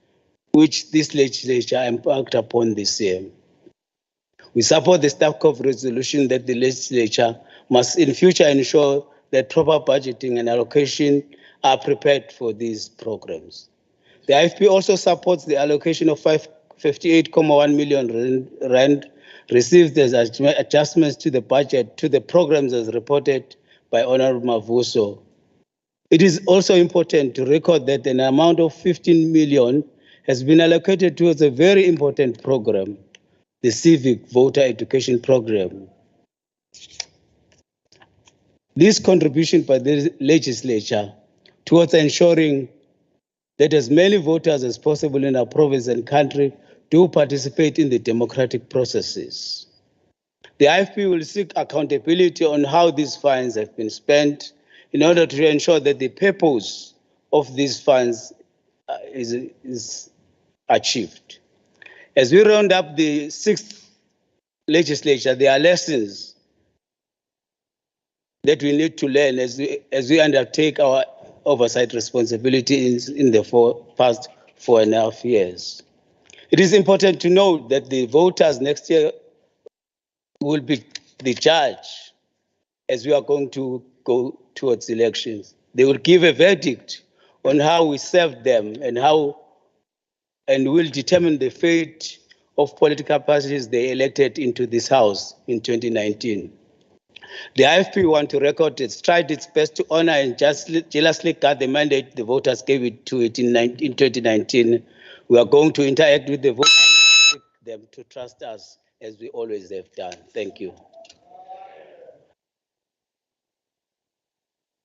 which this legislature embarked upon this year. We support the Starkov resolution that the legislature must in future ensure that proper budgeting and allocation are prepared for these programs. The IFP also supports the allocation of 58.1 million rand received as adjustments to the budget to the programs as reported by Honorable Mavuso. It is also important to record that an amount of 15 million has been allocated towards a very important program, the Civic Voter Education Program. This contribution by the legislature towards ensuring that as many voters as possible in our province and country do participate in the democratic processes. The IFP will seek accountability on how these funds have been spent in order to ensure that the purpose of these funds is achieved. As we round up the 6th legislature, there are lessons that we need to learn as we undertake our oversight responsibilities in the past 4.5 years. It is important to note that the voters next year will be the judge as we are going to go towards elections. They will give a verdict on how we served them and will determine the fate of political parties they elected into this House in 2019. The IFP want to record it, tried its best to honor and jealously guard the mandate the voters gave it to it in 2019. We are going to interact with the voters and seek them to trust us as we always have done. Thank you.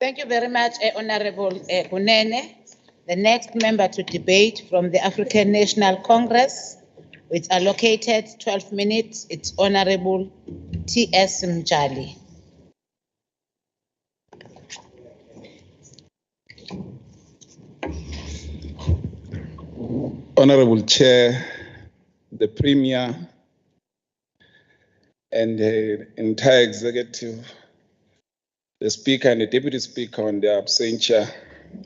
Thank you very much, Honorable Kunene. The next member to debate from the African National Congress, with allocated 12 minutes, it's Honorable T.S. Mjali. Honorable Chair, the Premier, and the entire executive, the Speaker and the Deputy Speaker on their absentia,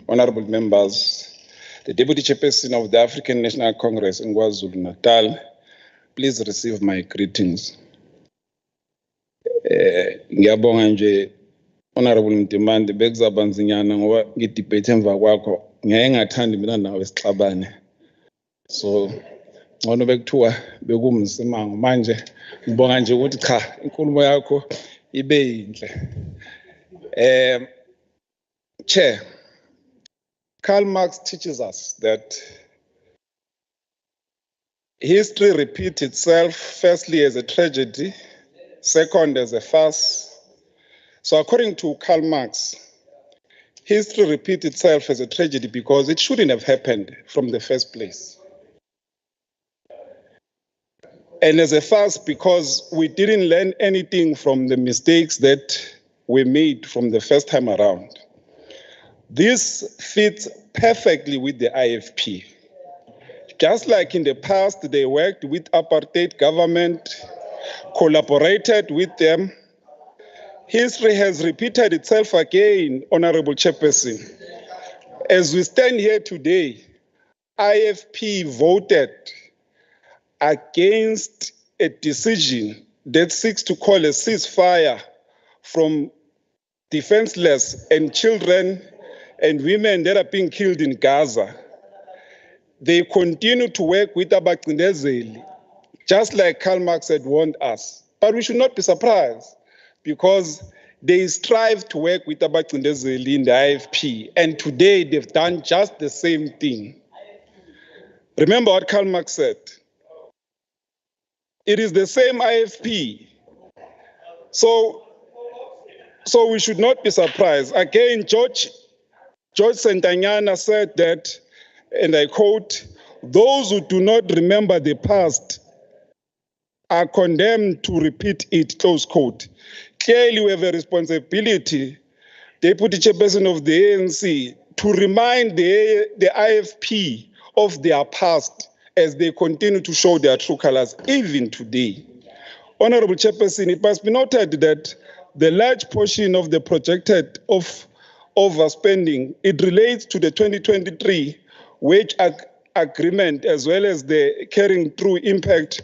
honorable members, the Deputy Chairperson of the African National Congress in KwaZulu-Natal, please receive my greetings. Ngiyabonga nje Honorable Mtimande bekuzabanzinyana ngoba ngidebate emva kwakho ngeke ngathandi mina nawe sixabane. So ngcono bekuthiwa bekumsimango manje ngibonga nje ukuthi cha inkulumo yakho ibe yinhle. Chair, Karl Marx teaches us that history repeats itself, firstly as a tragedy, second as a farce. So according to Karl Marx, history repeats itself as a tragedy because it shouldn't have happened from the first place. And as a farce because we didn't learn anything from the mistakes that we made from the first time around. This fits perfectly with the IFP. Just like in the past, they worked with apartheid government, collaborated with them. History has repeated itself again, Honorable Chairperson. As we stand here today, IFP voted against a decision that seeks to call a ceasefire from defenseless and children and women that are being killed in Gaza. They continue to work with Abacindezeli, just like Karl Marx had warned us. But we should not be surprised because they strive to work with Abacindezeli in the IFP, and today they've done just the same thing. Remember what Karl Marx said. It is the same IFP. So we should not be surprised. Again, George Santayana said that, and I quote, "Those who do not remember the past are condemned to repeat it," close quote. Clearly, we have a responsibility, Deputy Chairperson of the ANC, to remind the IFP of their past as they continue to show their true colors, even today. Honorable Chairperson, it must be noted that the large portion of the projected overspending, it relates to the 2023 wage agreement, as well as the carrying through impact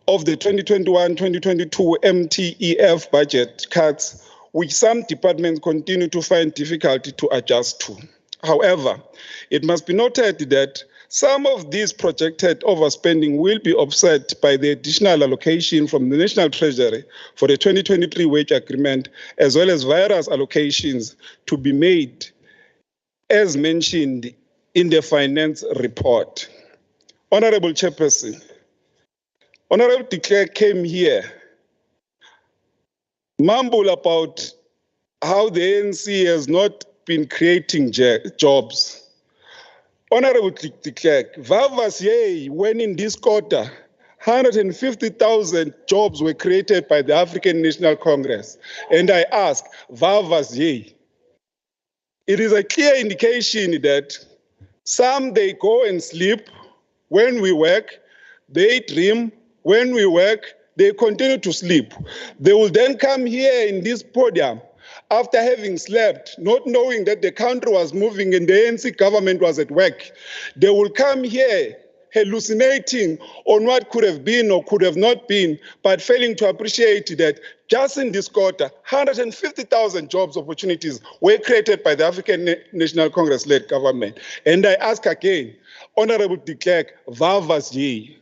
of the 2021-2022 MTEF budget cuts, which some departments continue to find difficulty to adjust to. However, it must be noted that some of these projected overspending will be offset by the additional allocation from the National Treasury for the 2023 wage agreement, as well as various allocations to be made, as mentioned in the finance report. Honorable Chairperson, Honorable de Klerk came here, mumble about how the ANC has not been creating jobs. Honorable de Klerk, Vavas yay, when in this quarter, 150,000 jobs were created by the African National Congress. And I ask, Vavas yay. It is a clear indication that some they go and sleep when we work, they dream when we work, they continue to sleep. They will then come here in this podium after having slept, not knowing that the country was moving and the ANC government was at work. They will come here hallucinating on what could have been or could have not been, but failing to appreciate that just in this quarter, 150,000 jobs opportunities were created by the African National Congress-led government. And I ask again, Honorable de Klerk, Vavas ye.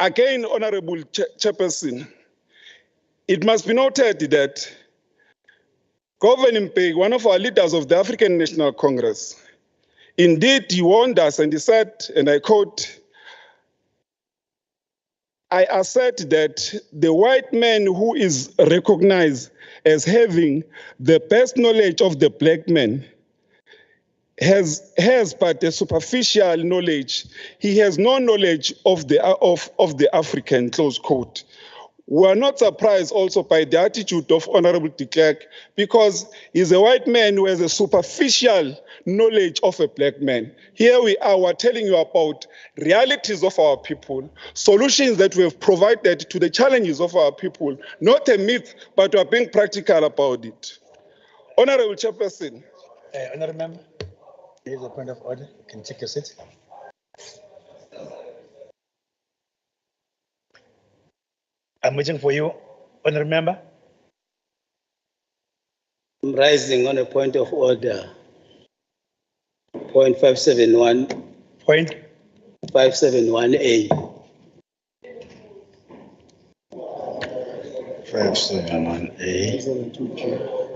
Again, Honorable Chairperson, it must be noted that Govan Mpeg, one of our leaders of the African National Congress, indeed he warned us and he said, and I quote, I assert that the white man who is recognized as having the best knowledge of the black man has but a superficial knowledge. He has no knowledge of the African, close quote. We are not surprised also by the attitude of Honorable de Klerk, because he's a white man who has a superficial knowledge of a black man. Here we are, we're telling you about realities of our people, solutions that we have provided to the challenges of our people, not a myth, but we are being practical about it. Honorable Chairperson. Honorable Member, there is a point of order. You can take your seat. I'm waiting for you, Honorable Member. I'm rising on a point of order. Point 571. Point 571A. 571A.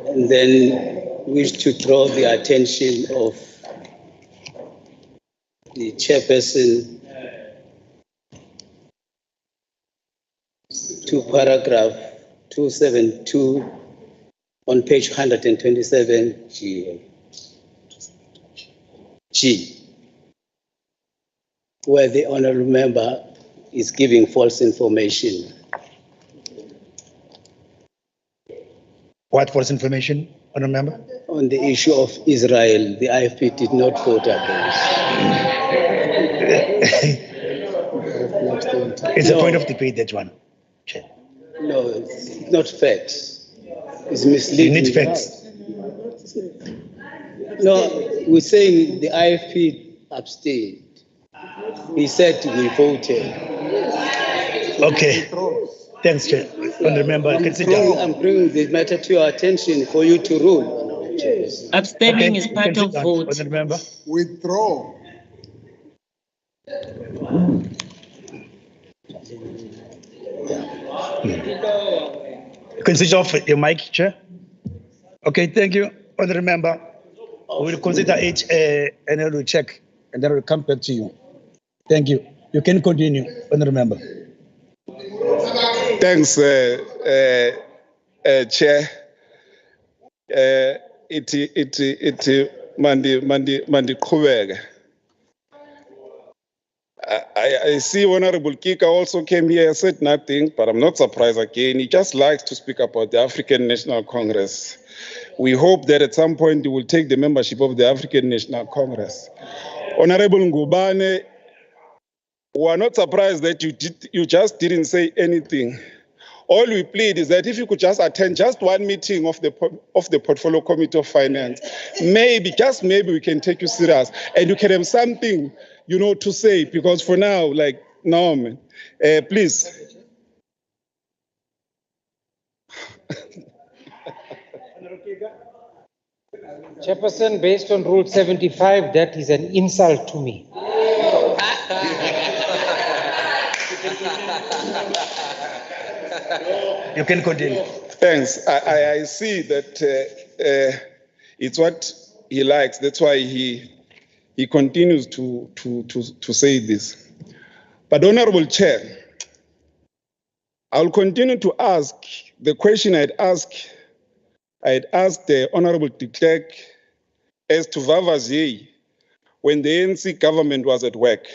And then wish to draw the attention of the chairperson to paragraph 272 on page 127 G, where the honorable member is giving false information. What false information, Honorable Member? On the issue of Israel, the IFP did not vote against. It's a point of debate, that one. Chair. No, it's not facts. It's misleading. You need facts. No, we're saying the IFP abstained. He said we voted. Okay. Thanks, Chair. Honorable Member, consider. I'm bringing the matter to your attention for you to rule. Abstaining is part of vote. Honorable Member. Withdraw. You can switch off your mic, Chair. Okay, thank you, Honorable Member. We will consider it and then we'll check and then we'll come back to you. Thank you. You can continue, Honorable Member. Thanks, Chair. Mandi Kubega. I see Honorable Kika also came here, said nothing, but I'm not surprised again. He just likes to speak about the African National Congress. We hope that at some point he will take the membership of the African National Congress. Honorable Ngubane, we are not surprised that you just didn't say anything All we plead is that if you could just attend just one meeting of the Portfolio Committee of Finance, maybe, just maybe, we can take you serious and you can have something, you know, to say, because for now, like, no, man. Please. Chairperson, based on Rule 75, that is an insult to me. You can continue. Thanks. I see that it's what he likes. That's why he continues to say this. But Honorable Chair, I'll continue to ask the question I'd asked the Honorable de Klerk as to Vavazier when the ANC government was at work.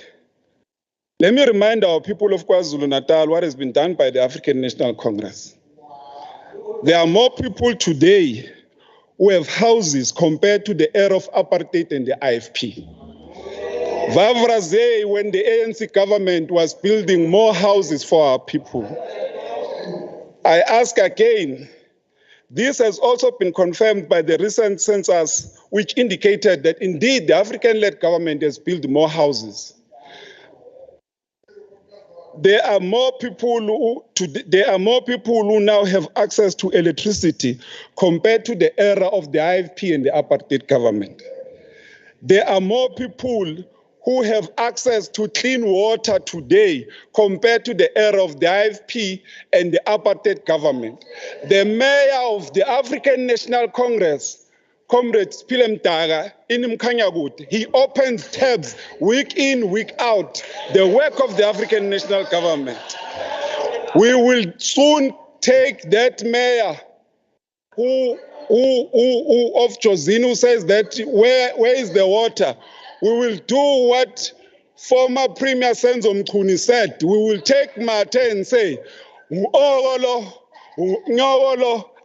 Let me remind our people of KwaZulu-Natal what has been done by the African National Congress. There are more people today who have houses compared to the era of apartheid and the IFP. Vavazier, when the ANC government was building more houses for our people. I ask again, this has also been confirmed by the recent census, which indicated that indeed the African-led government has built more houses. There are more people who now have access to electricity compared to the era of the IFP and the apartheid government. There are more people who have access to clean water today compared to the era of the IFP and the apartheid government. The mayor of the African National Congress, Comrade Spilem Taga, in Mkhanyagut, he opens tabs week in, week out, the work of the African National Government. We will soon take that mayor who of Josino says that where is the water? We will do what former Premier Senzo Mkhuni said. We will take Mate and say,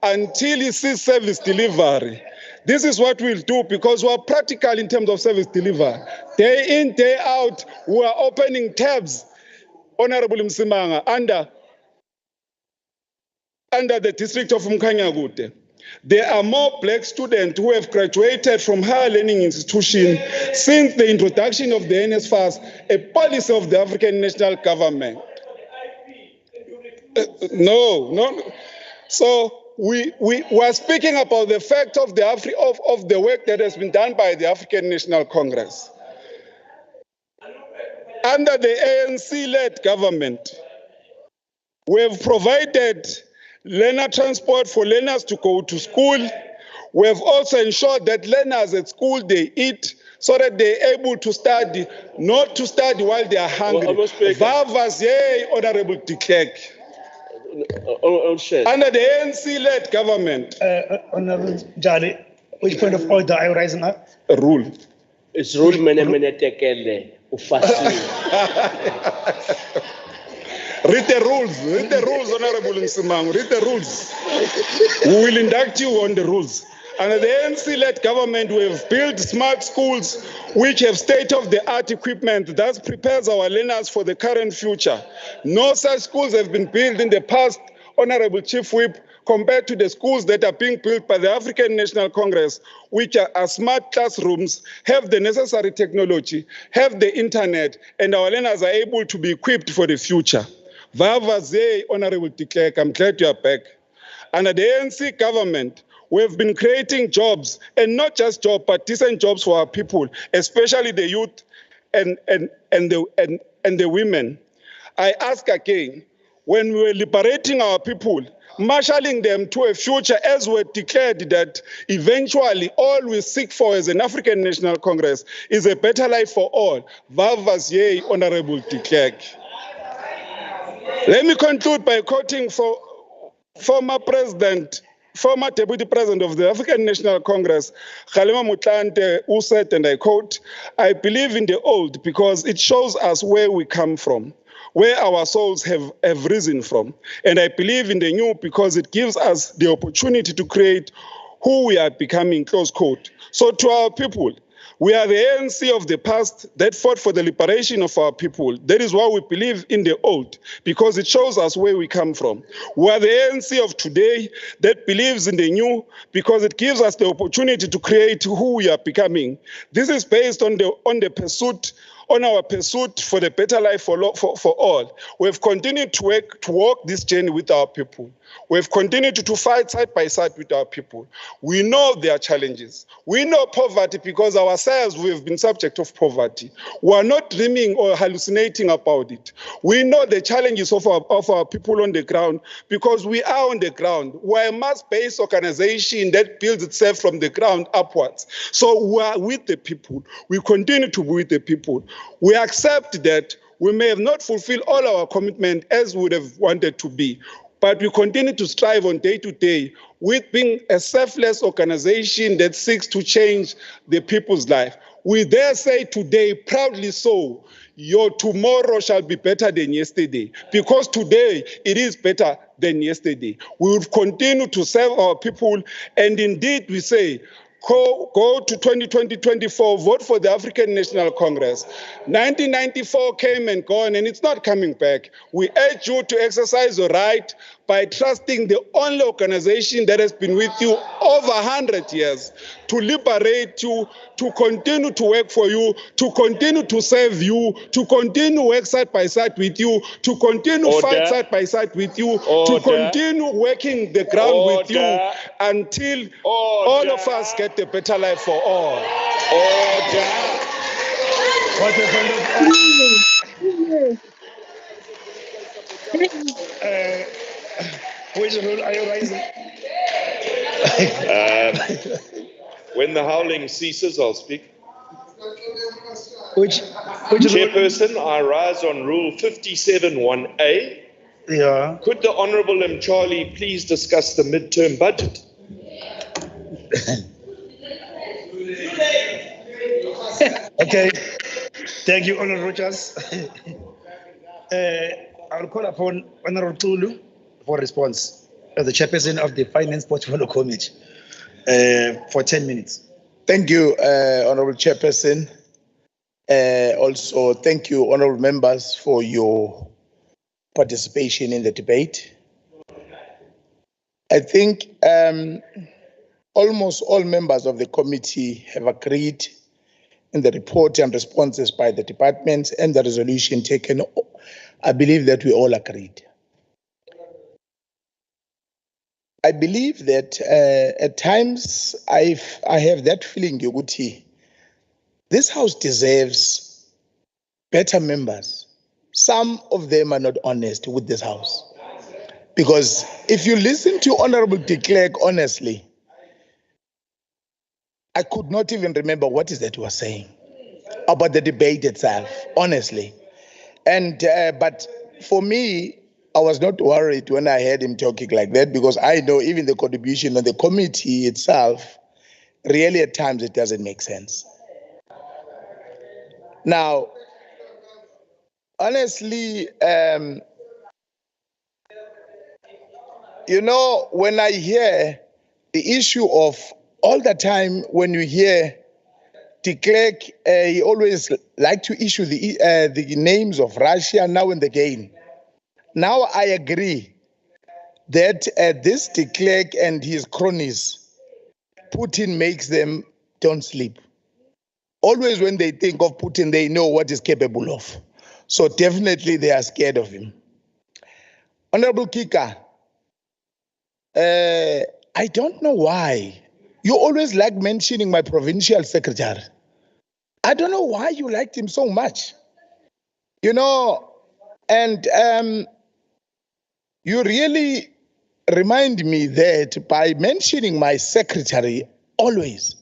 until he sees service delivery. This is what we'll do because we are practical in terms of service delivery. Day in, day out, we are opening tabs, Honorable Msimanga, under the district of Mkhanyagut. There are more black students who have graduated from higher learning institutions since the introduction of the NSFAS, a policy of the African National Government. No. So we are speaking about the fact of the work that has been done by the African National Congress. Under the ANC-led government, we have provided learner transport for learners to go to school. We have also ensured that learners at school, they eat so that they're able to study, not to study while they are hungry. Vavazier, Honorable de Klerk. Under the ANC-led government. Honorable Jali, which point of order are you raising up? A rule. It's rule tekele. Read the rules, Honorable Nsimang, read the rules. We will induct you on the rules. Under the ANC-led government, we have built smart schools which have state-of-the-art equipment that prepares our learners for the current future. No such schools have been built in the past, Honorable Chief Whip, compared to the schools that are being built by the African National Congress, which are smart classrooms, have the necessary technology, have the internet, and our learners are able to be equipped for the future. Vavazier, Honorable de Klerk, I'm glad you are back. Under the ANC government, we have been creating jobs, and not just jobs, but decent jobs for our people, especially the youth and the women. I ask again, when we were liberating our people, marshalling them to a future as we declared that eventually all we seek for as an African National Congress is a better life for all. Vavazier, Honorable de Klerk. Let me conclude by quoting former Deputy President of the African National Congress, Kgalema Motlanthe, who said, and I quote, "I believe in the old because it shows us where we come from, where our souls have risen from. And I believe in the new because it gives us the opportunity to create who we are becoming," close quote. So to our people, We are the ANC of the past that fought for the liberation of our people. That is why we believe in the old, because it shows us where we come from. We are the ANC of today that believes in the new, because it gives us the opportunity to create who we are becoming. This is based on our pursuit for the better life for all. We've continued to walk this journey with our people. We've continued to fight side by side with our people. We know their challenges. We know poverty because ourselves we've been subject of poverty. We are not dreaming or hallucinating about it. We know the challenges of our people on the ground because we are on the ground. We're a mass-based organization that builds itself from the ground upwards. So we are with the people. We continue to be with the people. We accept that we may have not fulfilled all our commitment as we would have wanted to be, but we continue to strive on day to day with being a selfless organization that seeks to change the people's life. We dare say today, proudly so, your tomorrow shall be better than yesterday, because today it is better than yesterday. We will continue to serve our people, and indeed we say, go to 2020-24, vote for the African National Congress. 1994 came and gone, and it's not coming back. We urge you to exercise your right by trusting the only organization that has been with you over 100 years, to liberate you, to continue to work for you, to continue to serve you, to continue to work side by side with you, to continue to fight side by side with you, to continue working the ground with you until all of us get a better life for all. What a kind of which rule are you raising? When the howling ceases, I'll speak. Which Chairperson, I rise on Rule 57(1)(a). Yeah. Could the Honourable Charlie please discuss the midterm budget? Okay. Thank you, Honourable Rogers. I'll call upon Honourable Tulu for response as the chairperson of the Finance Portfolio Committee for 10 minutes. Thank you, Honourable Chairperson. Also, thank you, honourable members, for your participation in the debate. I think almost all members of the committee have agreed in the report and responses by the departments and the resolution taken. I believe that we all agreed. I believe that at times I have that feeling, Yoguti, this house deserves better members. Some of them are not honest with this house. Because if you listen to Honorable de Klerk honestly, I could not even remember what is that he was saying about the debate itself, honestly. And but for me, I was not worried when I heard him talking like that, because I know even the contribution of the committee itself, really at times it doesn't make sense. Now, honestly, you know, when I hear the issue of all the time, when you hear de Klerk, he always like to issue the names of Russia now and again. Now I agree that this de Klerk and his cronies, Putin makes them don't sleep. Always when they think of Putin, they know what he's capable of. So definitely they are scared of him. Honorable Kika, I don't know why. You always like mentioning my provincial secretary. I don't know why you liked him so much. You know, and you really remind me that by mentioning my secretary always,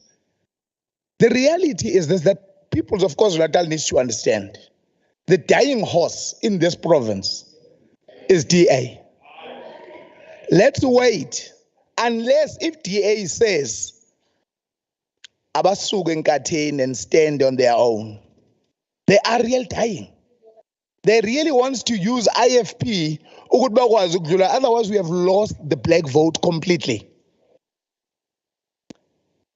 the reality is this, that people of KwaZulu-Natal needs to understand. The dying horse in this province is DA. Let's wait, unless if DA says, abasuke enkatheni and stand on their own. They are real dying. They really wants to use IFP, otherwise we have lost the black vote completely.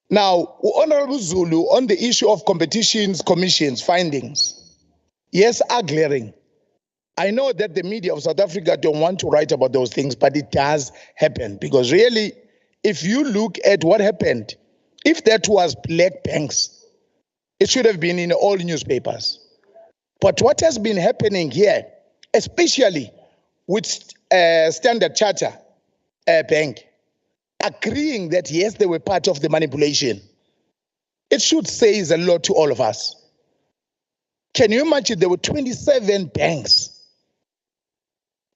Now, Honorable Zulu, on the issue of competitions, commissions, findings, yes, are glaring. I know that the media of South Africa don't want to write about those things, but it does happen because really, if you look at what happened, if that was black banks, it should have been in all newspapers. But what has been happening here, especially with Standard Chartered Bank, agreeing that yes, they were part of the manipulation, it should say a lot to all of us. Can you imagine there were 27 banks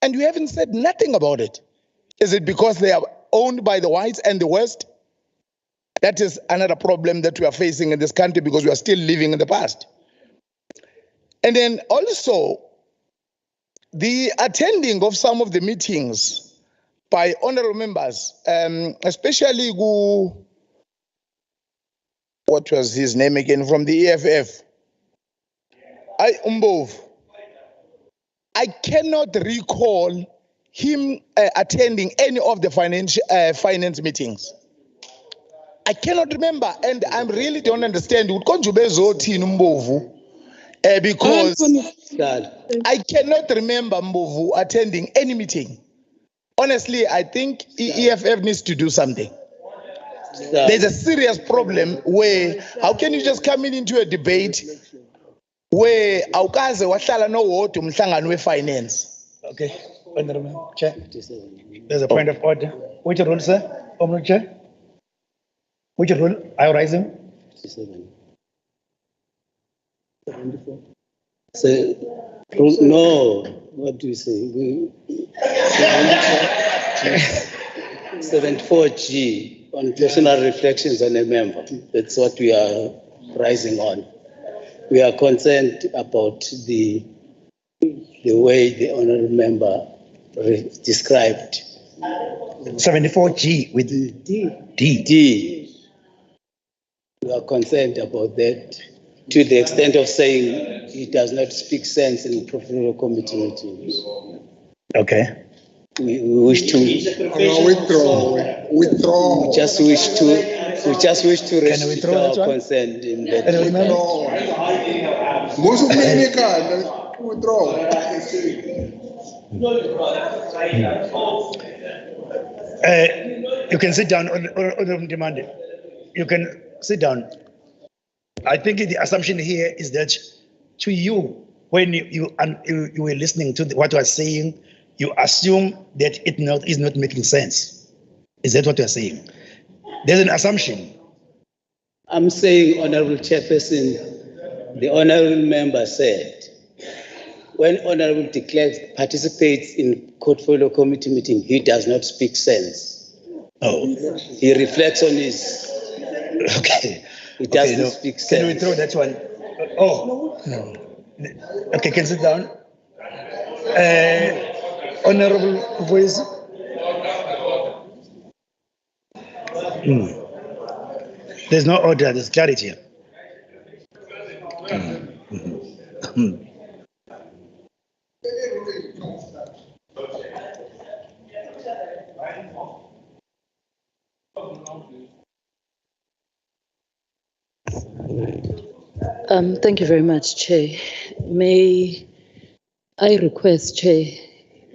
and you haven't said nothing about it? Is it because they are owned by the whites and the West? That is another problem that we are facing in this country because we are still living in the past. And then also, the attending of some of the meetings by honorable members, especially what was his name again, from the EFF, Umbov. I cannot recall him attending any of the finance meetings. I cannot remember, and I really don't understand. Because I cannot remember Mbovu attending any meeting. Honestly, I think EFF needs to do something. There's a serious problem where how can you just come into a debate where awukaze wahlala nowodwa umhlangano we-finance? Okay, Honorable Chair, there's a point of order. Which rule, sir? Honorable Chair? Which rule? Are you rising? So, no, what do you say? 74G on personal reflections on a member. That's what we are rising on. We are concerned about the way the honorable member described. 74G with D. We are concerned about that to the extent of saying he does not speak sense in portfolio committee meetings. Okay. We wish to Withdraw. We just wish to restrict our consent in that. Withdraw. You can sit down on demand. You can sit down. I think the assumption here is that to you, when you were listening to what I was saying, you assume that it is not making sense. Is that what you are saying? There's an assumption. I'm saying, Honorable Chairperson, the Honorable Member said, when Honorable de Klerk participates in portfolio committee meeting, he does not speak sense. Oh. He reflects on his... Okay. He doesn't speak sense. Can we throw that one? Oh, no. Okay, can you sit down? Honorable voice. There's no order, there's clarity. Thank you very much, Chair. May I request, Chair,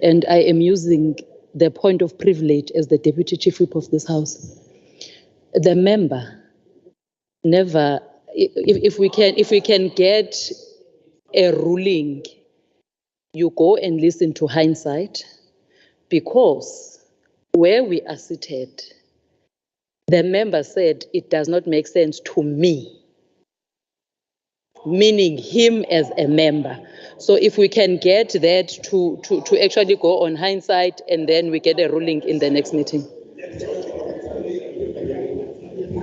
and I am using the point of privilege as the Deputy Chief Whip of this House. The member never, if we can get a ruling, you go and listen to hindsight, because where we are seated, the member said it does not make sense to me, meaning him as a member. So if we can get that to actually go on hindsight, and then we get a ruling in the next meeting.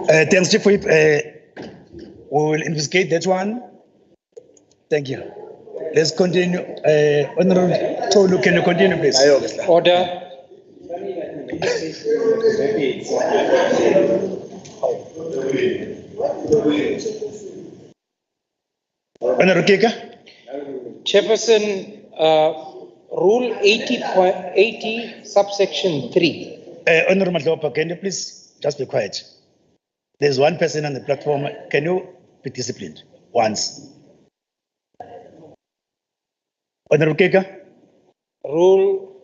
Thanks, Chief Whip. We will investigate that one. Thank you. Let's continue. Honorable Tolu, can you continue, please? Order. Honorable Keka. Chairperson, Rule 80.80, subsection 3. Honorable Madlopa, can you please just be quiet? There's one person on the platform. Can you be disciplined once? Honorable Keka? Rule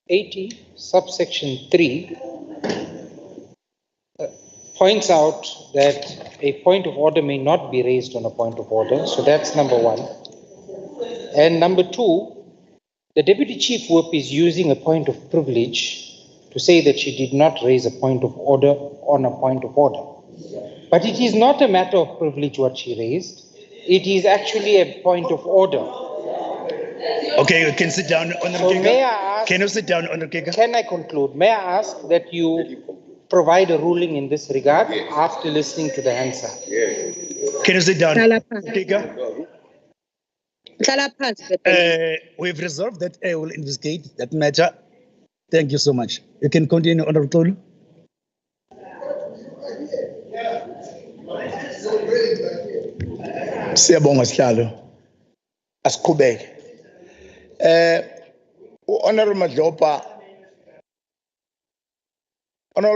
80, subsection 3, points out that a point of order may not be raised on a point of order. So that's number one. And number two, the Deputy Chief Whip is using a point of privilege to say that she did not raise a point of order on a point of order. But it is not a matter of privilege what she raised. It is actually a point of order. Okay, you can sit down, Honorable Keka. May I ask, can you sit down, Honorable Keka? Can I conclude? May I ask that you provide a ruling in this regard after listening to the answer? Can you sit down, Keka? We've resolved that I will investigate that matter. Thank you so much. You can continue, Honorable Tolu. Siyabonga sihlalo. Asiqhubeke. Honorable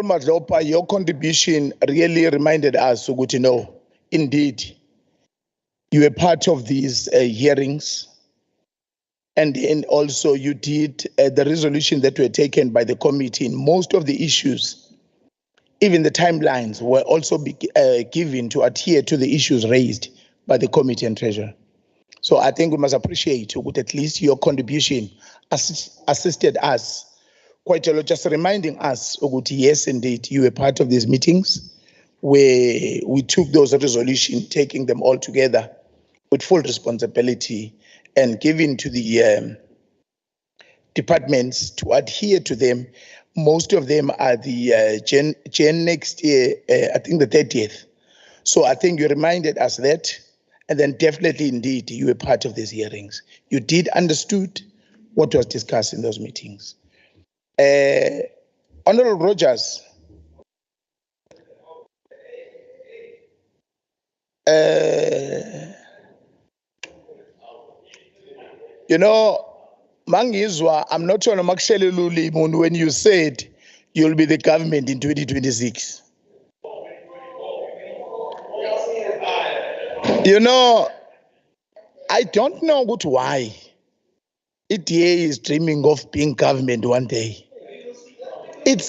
Madlopa, your contribution really reminded us ukuthi no, indeed, you were part of these hearings, and then also you did the resolution that were taken by the committee. In most of the issues, even the timelines were also given to adhere to the issues raised by the committee and treasurer. So I think we must appreciate that at least your contribution assisted us quite a lot, just reminding us, yes, indeed, you were part of these meetings where we took those resolutions, taking them all together with full responsibility and giving to the departments to adhere to them. Most of them are the Jan next year, I think the 30th. So I think you reminded us that, and then definitely, indeed, you were part of these hearings. You did understood what was discussed in those meetings. Honorable Rogers, you know, Mangizwa, I'm not sure when you said you'll be the government in 2026. You know, I don't know why ETA is dreaming of being government one day. It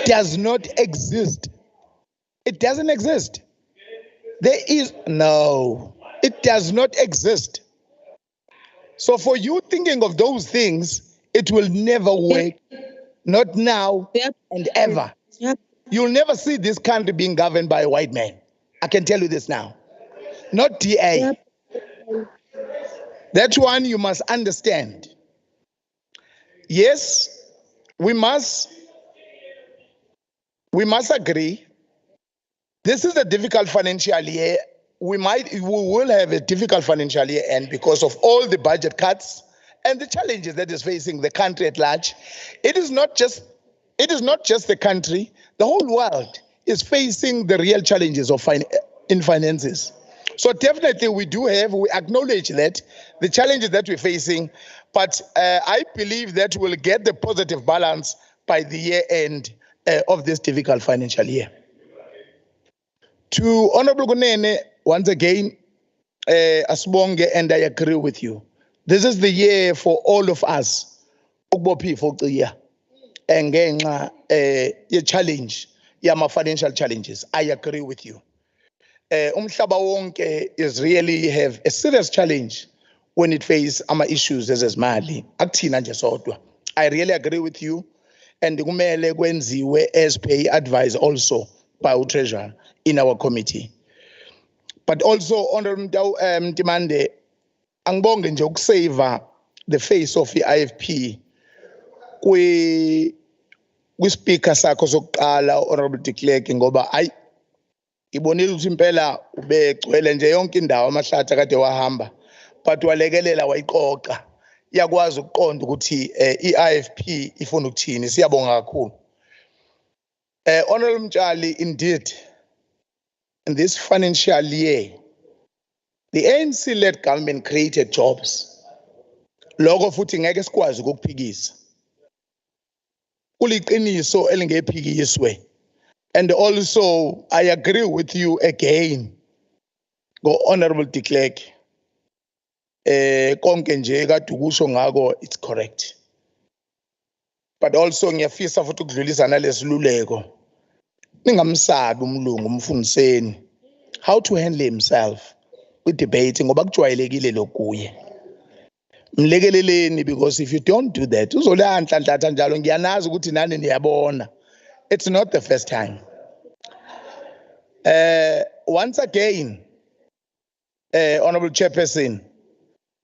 does not exist. It doesn't exist. It does not exist. So for you thinking of those things, it will never work. Not now and ever. You'll never see this country being governed by a white man. I can tell you this now. Not DA. That one you must understand. Yes, we must agree. This is a difficult financial year. We will have a difficult financial year, and because of all the budget cuts and the challenges that is facing the country at large, it is not just the country. The whole world is facing the real challenges of in finances. So definitely we acknowledge that the challenges that we're facing, but I believe that we'll get the positive balance by the year end of this difficult financial year. To Honorable Gunene, once again, Asbonge, and I agree with you. This is the year for all of us. And challenge, financial challenges. I agree with you. Umhlaba wonke is really have a serious challenge when it faces issues as Mali. I really agree with you, and kumele kwenziwe as per advice also by treasurer in our committee. But also, Honorable Mtimande, angibonge nje ukusave the face of the IFP kwi-speaker sakho sokuqala, Honorable de Klerk, ngoba ibonile ukuthi impela ubegcwele nje yonke indawo amahlathi akade wahamba, but walekelela wayiqoqa, yakwazi ukuqonda ukuthi i-IFP ifuna ukuthini. Siyabonga kakhulu. Honorable Mtshali, indeed, in this financial year, the ANC-led government created jobs. Lokho futhi ngeke sikwazi ukukuphikisa. Kuliqiniso elingephikiswe And also, I agree with you again, go Honorable de Klerk. Konke nje kade ukusho ngako it's correct. But also ngiyafisa futhi ukudlulisa nalesiluleko. Ningamsabi umlungu umfundiseni how to handle himself with debate ngoba kujwayelekile lokuye. Mlekeleleni, because if you don't do that, uzolanhlanhlatha njalo ngiyanazi ukuthi nani niyabona. It's not the first time. Once again, Honorable Chairperson,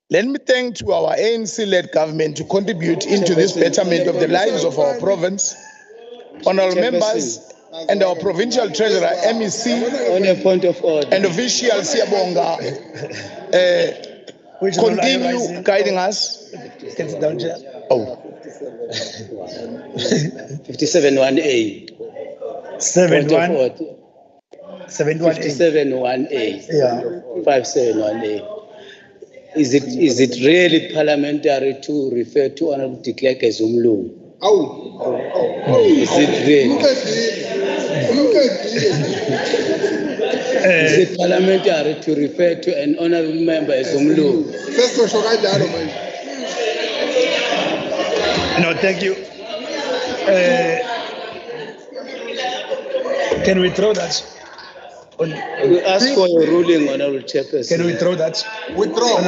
let me thank to our ANC-led government to contribute into this betterment of the lives of our province, honorable members, and our provincial treasurer, MEC, on a point of order, and official Siyabonga, continue guiding us. Oh. 57(1)A. 57(1)A. Yeah. 57(1)A. Is it really parliamentary to refer to Honorable de Klerk as umlungu? Is it really? Is it parliamentary to refer to an honorable member as umlungu? No, thank you. Can we throw that? We ask for your ruling, Honorable Chairperson. Can we throw that? Withdraw.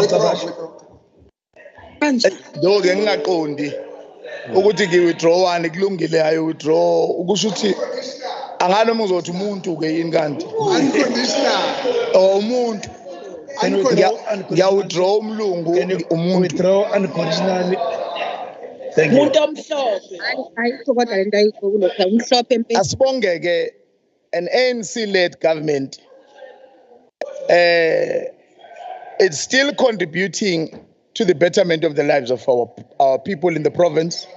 Doke ngingaqondi ukuthi ngiwithdrawani kulungile ayo withdraw ukusho ukuthi angani uma uzothi umuntu ke yini kanti unconditional umuntu ngiya-withdraw umlungu umuntu withdraw unconditionally. Thank you. Asibongeke an ANC-led government it's still contributing to the betterment of the lives of our people in the province.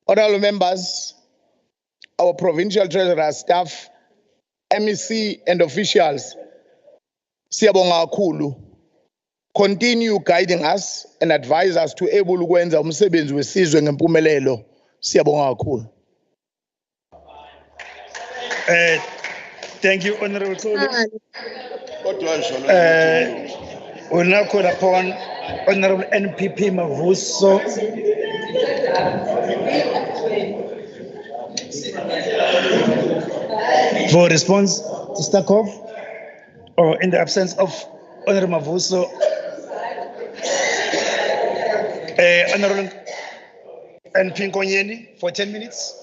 Honorable members, our provincial treasurer, staff, MEC and officials, Siyabonga kakhulu, continue guiding us and advise us to able ukwenza umsebenzi wesizwe ngempumelelo. Siyabonga kakhulu. Thank you, Honorable Tolu. We'll now call upon Honorable NPP Mavuso. For response to Stakov, or in the absence of Honorable Mavuso, Honorable NP Nkonyeni for 10 minutes.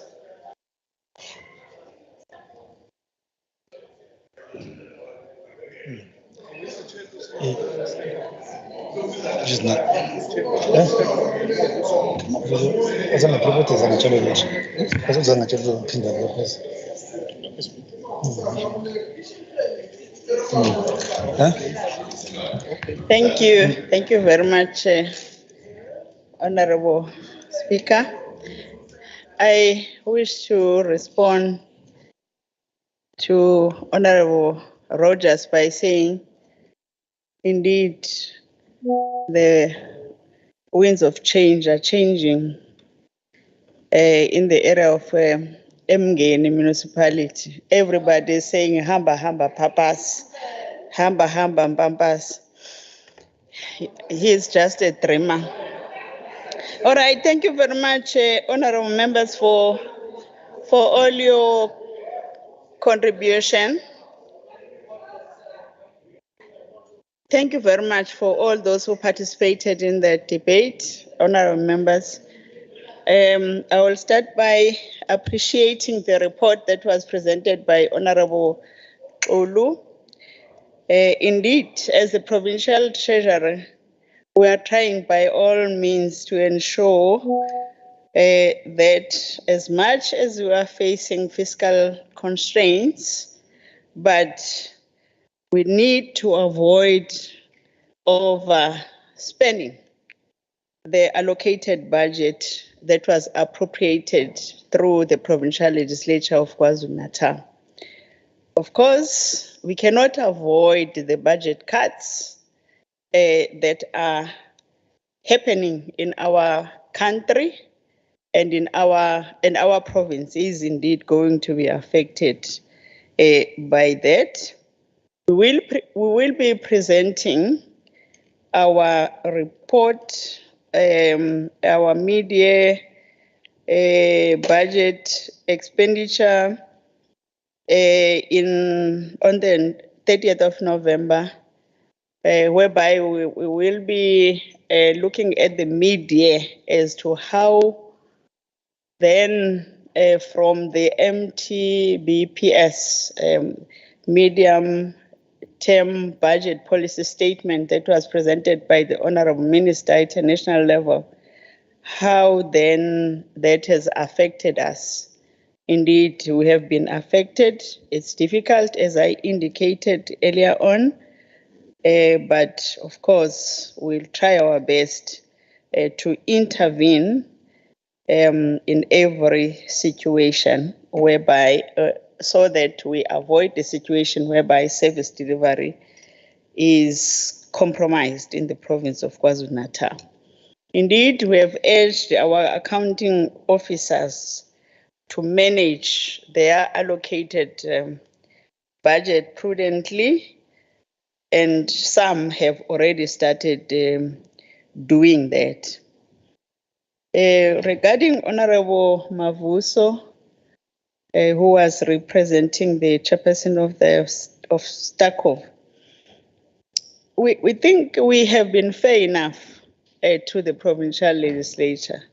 Just not. Thank you very much, Honorable Speaker. I wish to respond to Honorable Rogers by saying, indeed, the winds of change are changing in the area of Emgeni municipality. Everybody is saying, hamba, hamba, papas, hamba, hamba, pampas. He is just a dreamer. All right, thank you very much, honorable members, for all your contribution. Thank you very much for all those who participated in the debate, honorable members. I will start by appreciating the report that was presented by Honorable Olu. Indeed, as the provincial treasurer, we are trying by all means to ensure that as much as we are facing fiscal constraints, but we need to avoid overspending the allocated budget that was appropriated through the provincial legislature of KwaZulu-Natal. Of course, we cannot avoid the budget cuts that are happening in our country and in our province is indeed going to be affected by that. We will be presenting our report, our mid-year budget expenditure on the 30th of November, whereby we will be looking at the mid-year as to how then from the MTBPS, medium-term budget policy statement that was presented by the Honorable Minister at a national level, how then that has affected us. Indeed, we have been affected. It's difficult, as I indicated earlier on, but of course, we'll try our best to intervene in every situation whereby, so that we avoid the situation whereby service delivery is compromised in the province of KwaZulu-Natal. Indeed, we have urged our accounting officers to manage their allocated budget prudently, and some have already started doing that. Regarding Honorable Mavuso, who was representing the chairperson of STACO, we think we have been fair enough to the provincial legislature.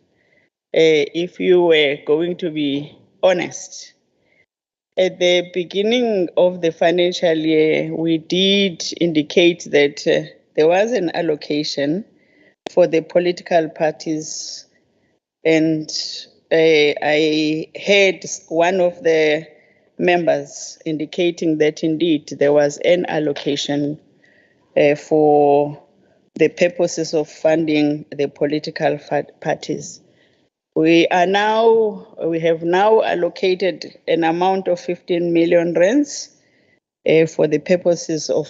If you were going to be honest, at the beginning of the financial year, we did indicate that there was an allocation for the political parties, and I heard one of the members indicating that indeed there was an allocation for the purposes of funding the political parties. We have now allocated an amount of 15 million rands for the purposes of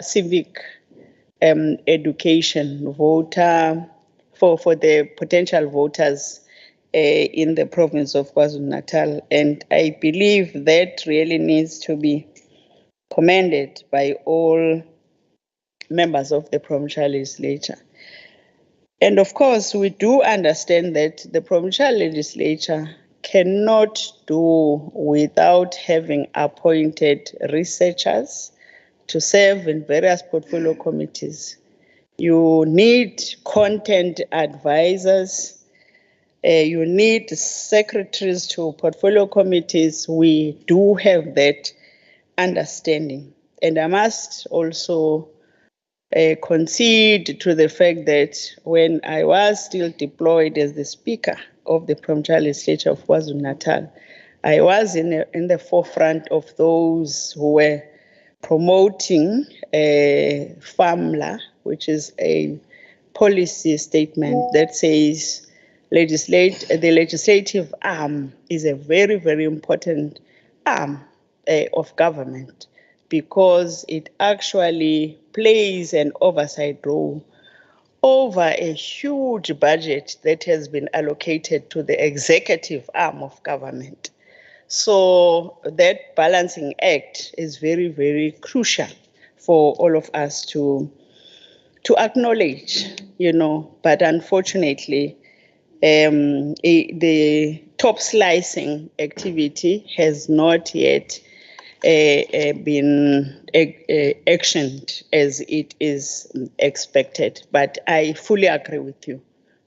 civic education, for the potential voters in the province of KwaZulu-Natal. And I believe that really needs to be commended by all members of the provincial legislature. And of course, we do understand that the provincial legislature cannot do without having appointed researchers to serve in various portfolio committees. You need content advisors. You need secretaries to portfolio committees. We do have that understanding. And I must also concede to the fact that when I was still deployed as the Speaker of the Provincial Legislature of KwaZulu-Natal, I was in the forefront of those who were promoting FAMLA, which is a policy statement that says the legislative arm is a very, very important arm of government, because it actually plays an oversight role over a huge budget that has been allocated to the executive arm of government. So that balancing act is very, very crucial for all of us to acknowledge, but unfortunately, the top slicing activity has not yet been actioned as it is expected. But I fully agree with you.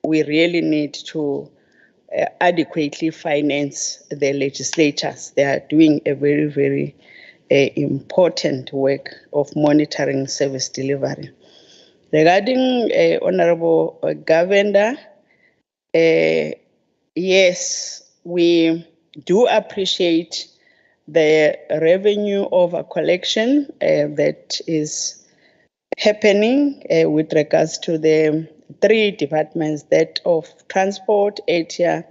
We really need to adequately finance the legislatures. They are doing a very, very important work of monitoring service delivery. Regarding Honorable Govender, yes, we do appreciate the revenue over collection that is happening with regards to the three departments, that of transport, ATIA,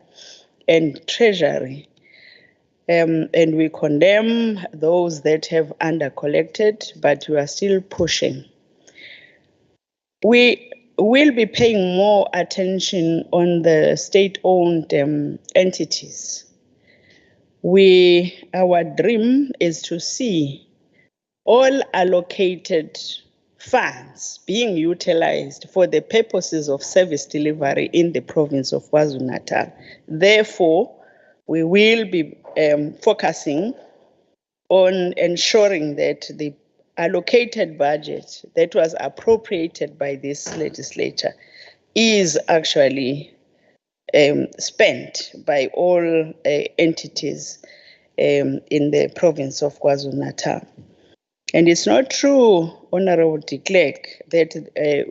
and treasury. And we condemn those that have under collected, but we are still pushing. We will be paying more attention on the state-owned entities. Our dream is to see all allocated funds being utilized for the purposes of service delivery in the province of KwaZulu-Natal. Therefore, we will be focusing on ensuring that the allocated budget that was appropriated by this legislature is actually spent by all entities in the province of KwaZulu-Natal. And it's not true, Honorable de Klerk, that there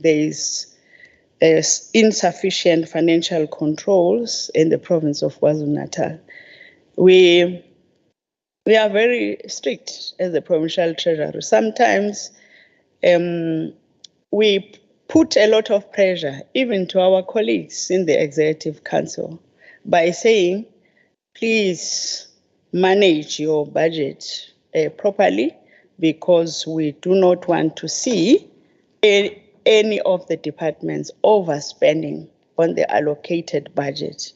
is insufficient financial controls in the province of KwaZulu-Natal. We are very strict as the provincial treasurer. Sometimes we put a lot of pressure even to our colleagues in the Executive Council by saying, please manage your budget properly, because we do not want to see any of the departments overspending on the allocated budget.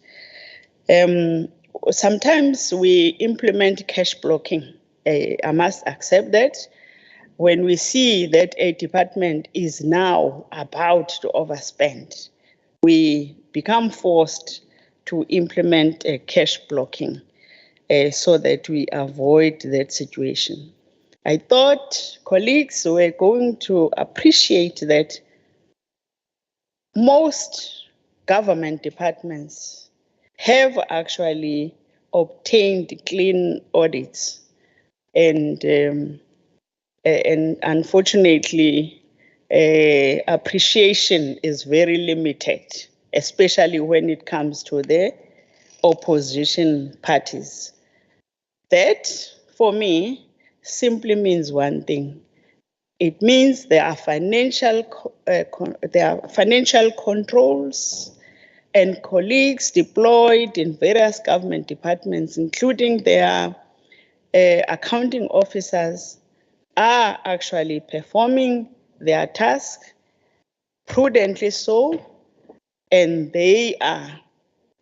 Sometimes we implement cash blocking. I must accept that. When we see that a department is now about to overspend, we become forced to implement a cash blocking so that we avoid that situation. I thought colleagues were going to appreciate that most government departments have actually obtained clean audits, and unfortunately, appreciation is very limited, especially when it comes to the opposition parties. That, for me, simply means one thing. It means there are financial controls and colleagues deployed in various government departments, including their accounting officers, are actually performing their task prudently so, and they are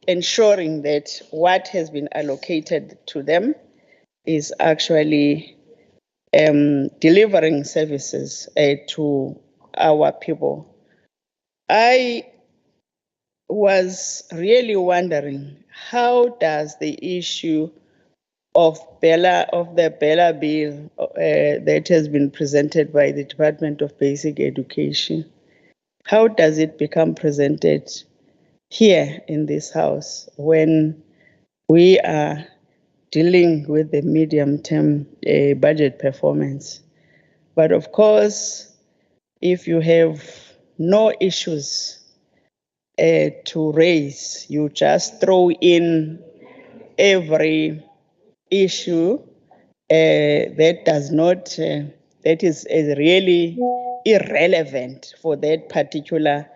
ensuring that what has been allocated to them is actually delivering services to our people. I was really wondering, how does the issue of the Bella bill that has been presented by the Department of Basic Education, how does it become presented here in this House when we are dealing with the medium-term budget performance? But of course, if you have no issues to raise, you just throw in every issue that is really irrelevant for that particular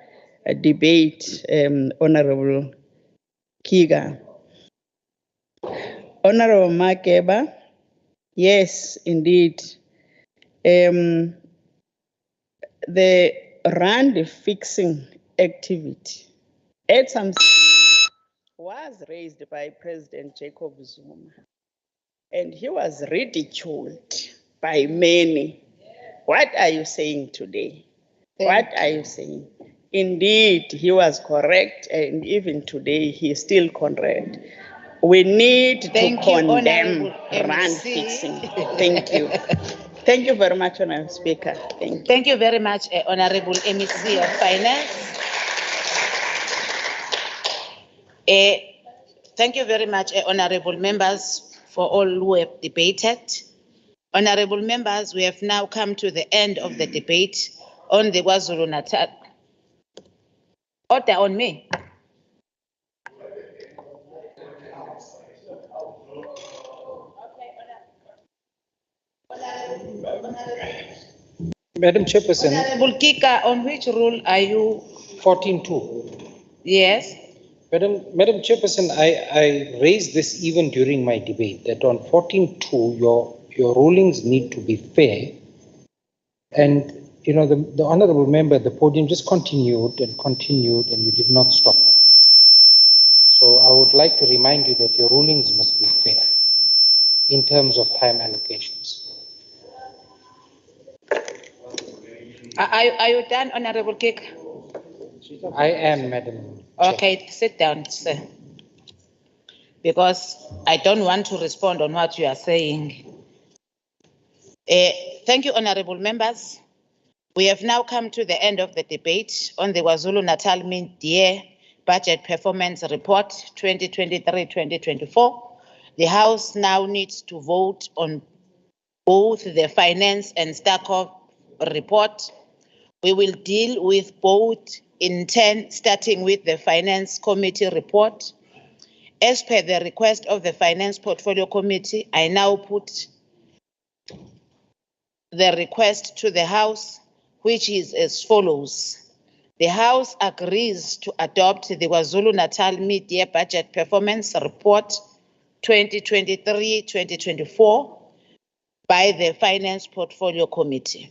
debate, Honorable Kiga. Honorable Makeba, yes, indeed. The rand fixing activity at some was raised by President Jacob Zuma, and he was ridiculed by many. What are you saying today? What are you saying? Indeed, he was correct, and even today he is still correct. We need to condemn rand fixing. Thank you. Thank you very much, Honorable Speaker. Thank you. Thank you very much, Honorable MEC of Finance. Thank you very much, honorable members, for all who have debated. Honorable members, we have now come to the end of the debate on the KwaZulu-Natal. Order on me. Madam Chairperson. Honorable Kika, on which rule are you? 14.2. Yes. Madam Chairperson, I raised this even during my debate, that on 14.2, your rulings need to be fair, and you know, the honorable member at the podium just continued and continued, and you did not stop. So I would like to remind you that your rulings must be fair in terms of time allocations. Are you done, Honorable Kik? I am, Madam. Okay, sit down, sir. Because I don't want to respond on what you are saying. Thank you, honorable members. We have now come to the end of the debate on the KwaZulu-Natal mid-year budget performance report 2023-2024. The House now needs to vote on both the finance and staff report. We will deal with both in turn, starting with the Finance Committee report. As per the request of the Finance Portfolio Committee, I now put the request to the House, which is as follows. The House agrees to adopt the KwaZulu-Natal Mid-Year Budget Performance Report 2023-2024 by the Finance Portfolio Committee.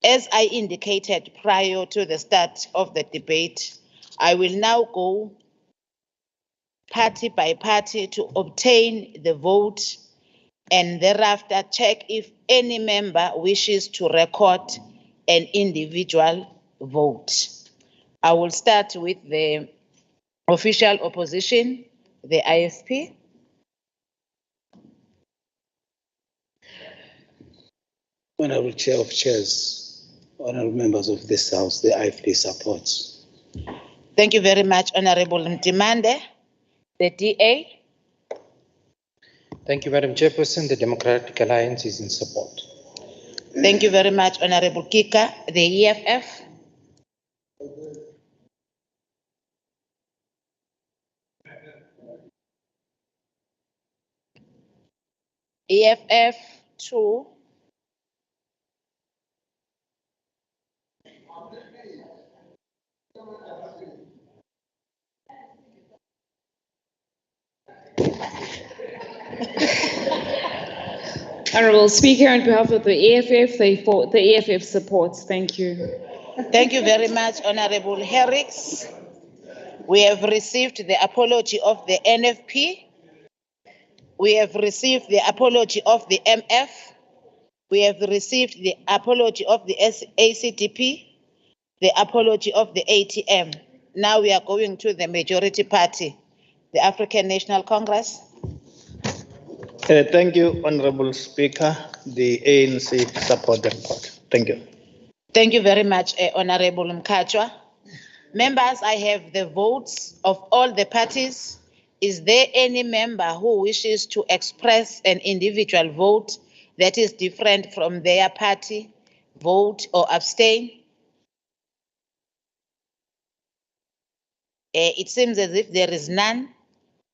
As I indicated prior to the start of the debate, I will now go party by party to obtain the vote and thereafter check if any member wishes to record an individual vote. I will start with the official opposition, the IFP. Honorable Chair of Chairs, honorable members of this House, the IFP supports. Thank you very much, Honorable Mtimande. The DA. Thank you, Madam Chairperson. The Democratic Alliance is in support. Thank you very much, Honorable Kika. The EFF. EFF 2. Honourable Speaker, on behalf of the EFF, the EFF supports. Thank you. Thank you very much, Honourable Herricks. We have received the apology of the NFP. We have received the apology of the MF. We have received the apology of the ACDP, the apology of the ATM. Now we are going to the majority party, the African National Congress. Thank you, Honorable Speaker. The ANC support the report. Thank you. Thank you very much, Honorable Mkachwa. Members, I have the votes of all the parties. Is there any member who wishes to express an individual vote that is different from their party vote or abstain? It seems as if there is none.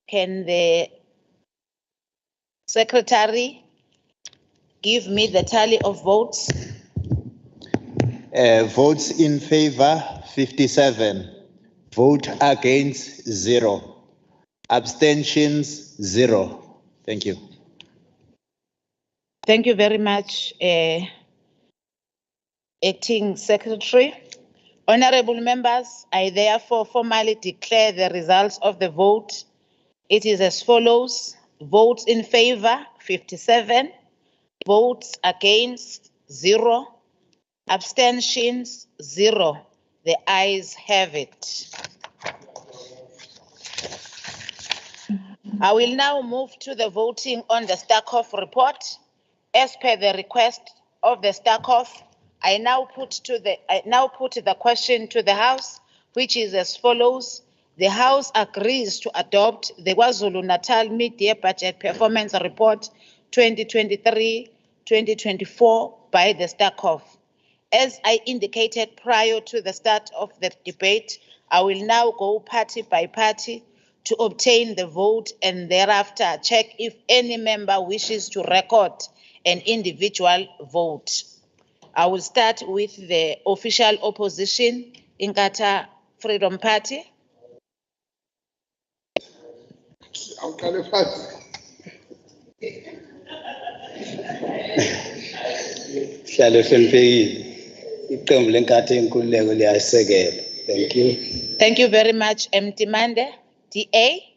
Can the Secretary give me the tally of votes? Votes in favor, 57. Vote against, 0. Abstentions, 0. Thank you. Thank you very much, Acting Secretary. Honorable members, I therefore formally declare the results of the vote. It is as follows. Votes in favor, 57. Votes against, 0. Abstentions, 0. The ayes have it. I will now move to the voting on the Starkhoff report. As per the request of the Starkhoff, I now put the question to the House, which is as follows. The House agrees to adopt the KwaZulu-Natal Mid-Year Budget Performance Report 2023-2024 by the Starkhoff. As I indicated prior to the start of the debate, I will now go party by party to obtain the vote and thereafter check if any member wishes to record an individual vote. I will start with the official opposition, Inkatha Freedom Party. iqembu lenkatha yenkululeko liyayisekela. Thank you. Thank you very much, Mtimande. DA.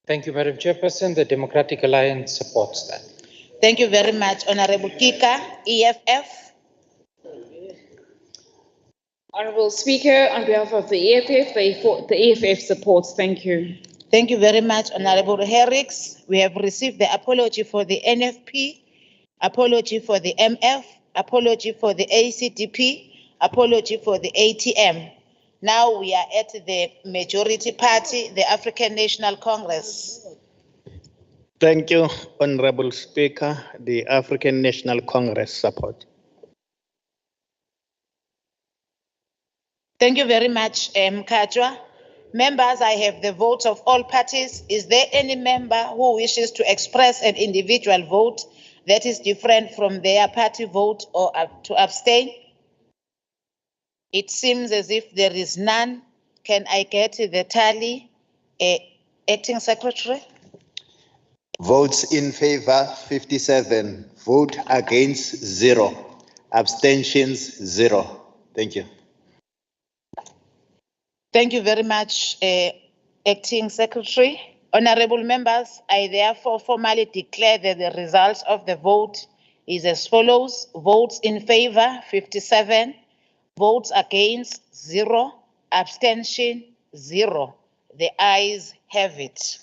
Thank you, Madam Chairperson. The Democratic Alliance supports that. Thank you very much, Honorable Kika, EFF. Honourable Speaker, on behalf of the EFF, the EFF supports. Thank you. Thank you very much, Honorable Herricks. We have received the apology for the NFP, apology for the MF, apology for the ACDP, apology for the ATM. Now we are at the majority party, the African National Congress. Thank you, Honorable Speaker. The African National Congress support. Thank you very much, Mkhatshwa. Members, I have the votes of all parties. Is there any member who wishes to express an individual vote that is different from their party vote or to abstain? It seems as if there is none. Can I get the tally, Acting Secretary? Votes in favor 57, vote against 0, abstentions 0. Thank you. Thank you very much, Acting Secretary. Honorable members, I therefore formally declare that the results of the vote is as follows. Votes in favor 57, votes against 0, abstention 0. The ayes have it.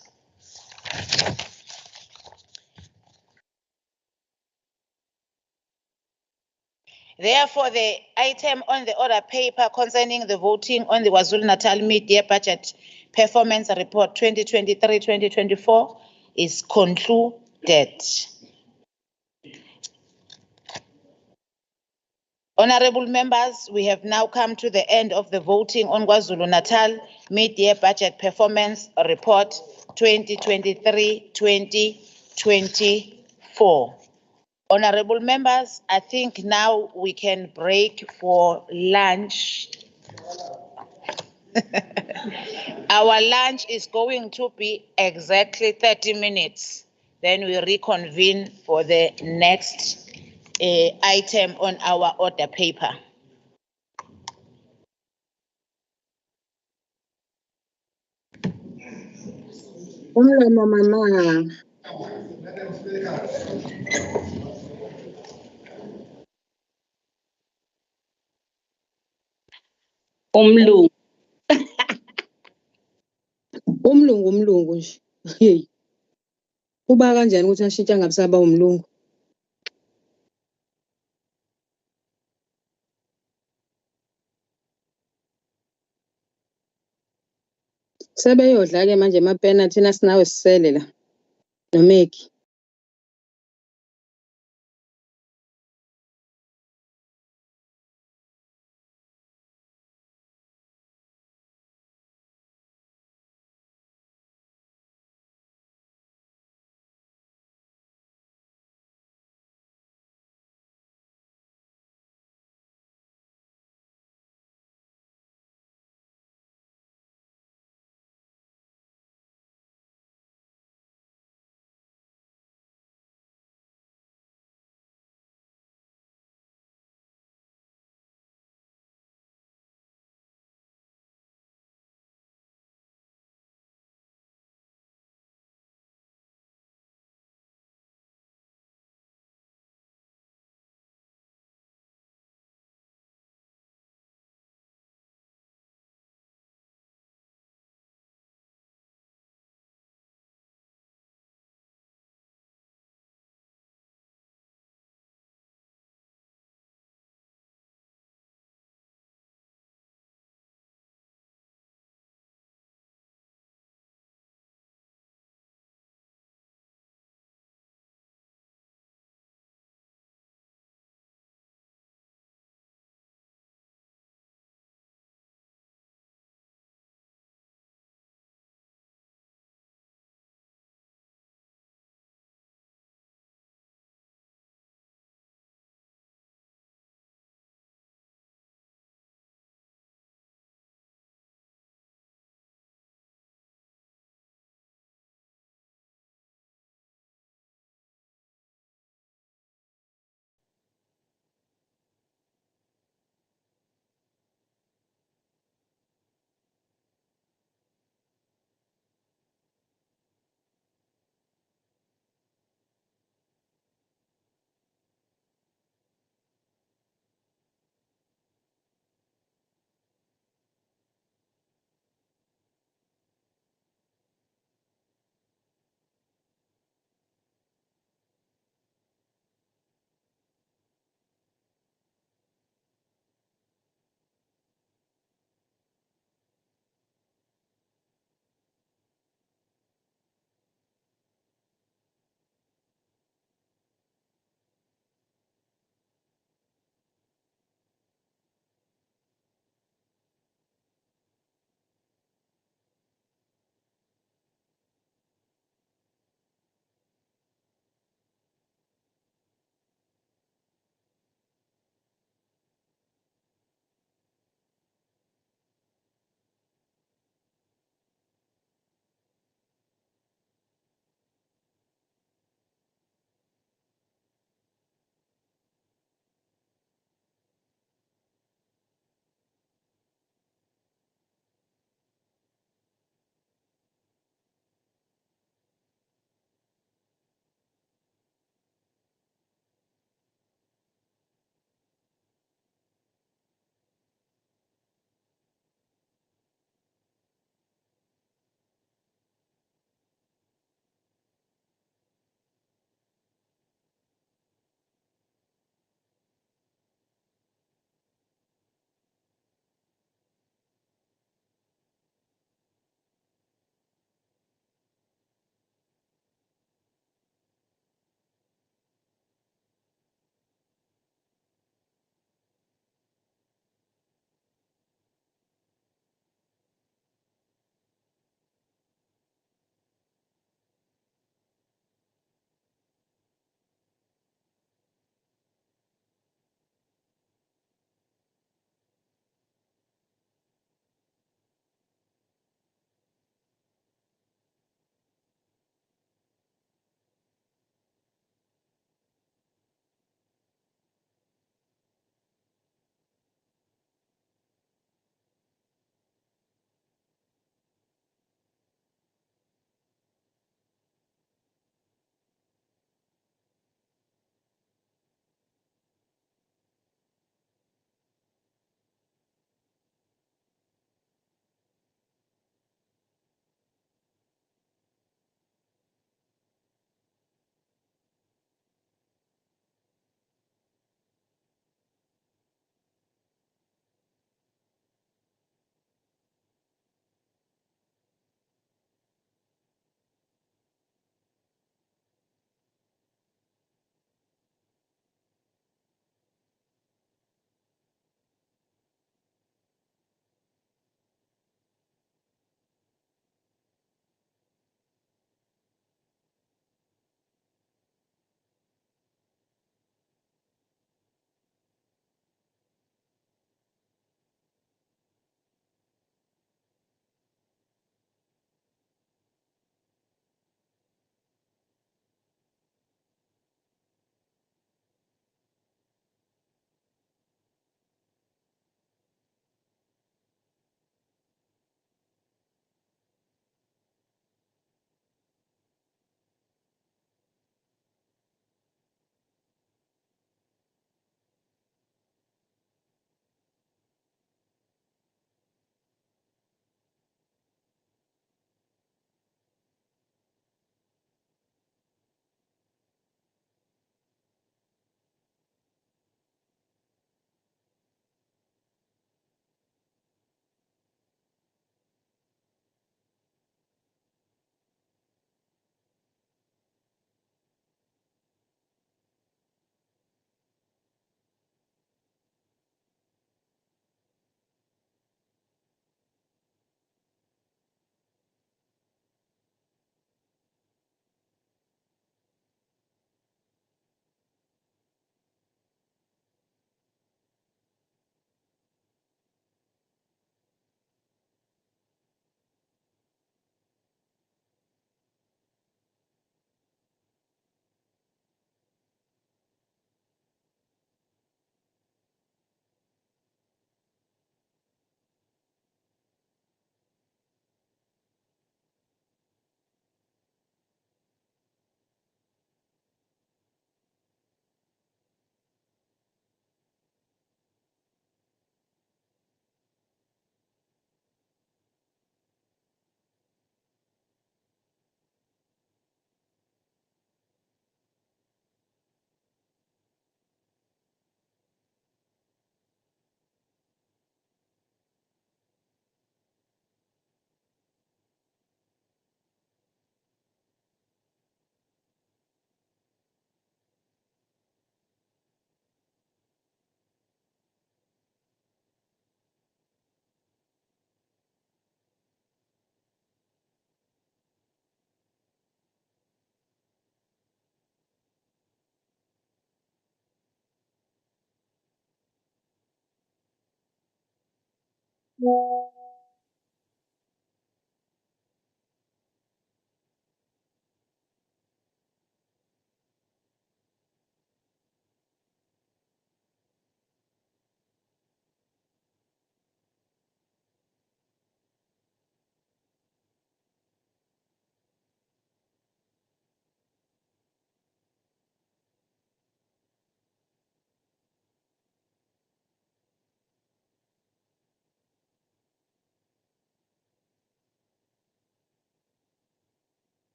Therefore, the item on the order paper concerning the voting on the KwaZulu-Natal Mid-Year Budget Performance Report 2023-2024 is concluded. Honorable members, we have now come to the end of the voting on KwaZulu-Natal Mid-Year Budget Performance Report 2023-2024. Honorable members, I think now we can break for lunch. Our lunch is going to be exactly 30 minutes. Then we reconvene for the next item on our order paper. Mama. Umlungu. Umlungu nje. Hey. Kuba kanjani ukuthi ashintshe angabisaba umlungu? Sebeyodla ke manje amapena thina sinawe sisele la. Nomeki.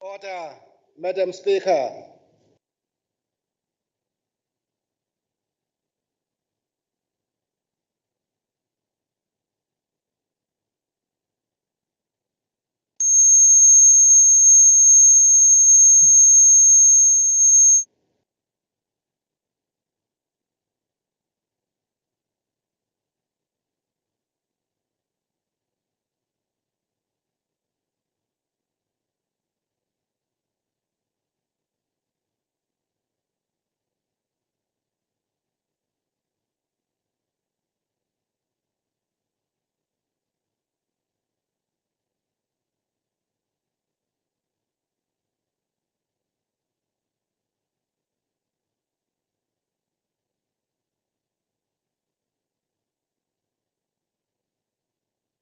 Order, Madam Speaker.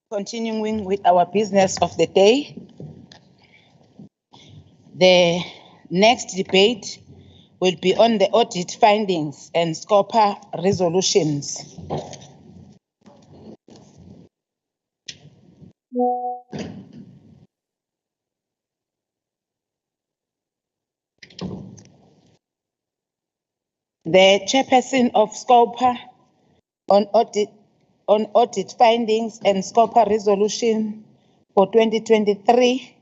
Continuing with our business of the day, the next debate will be on the audit findings and SCOPA resolutions. The chairperson of SCOPA on audit findings and SCOPA resolution for 2023,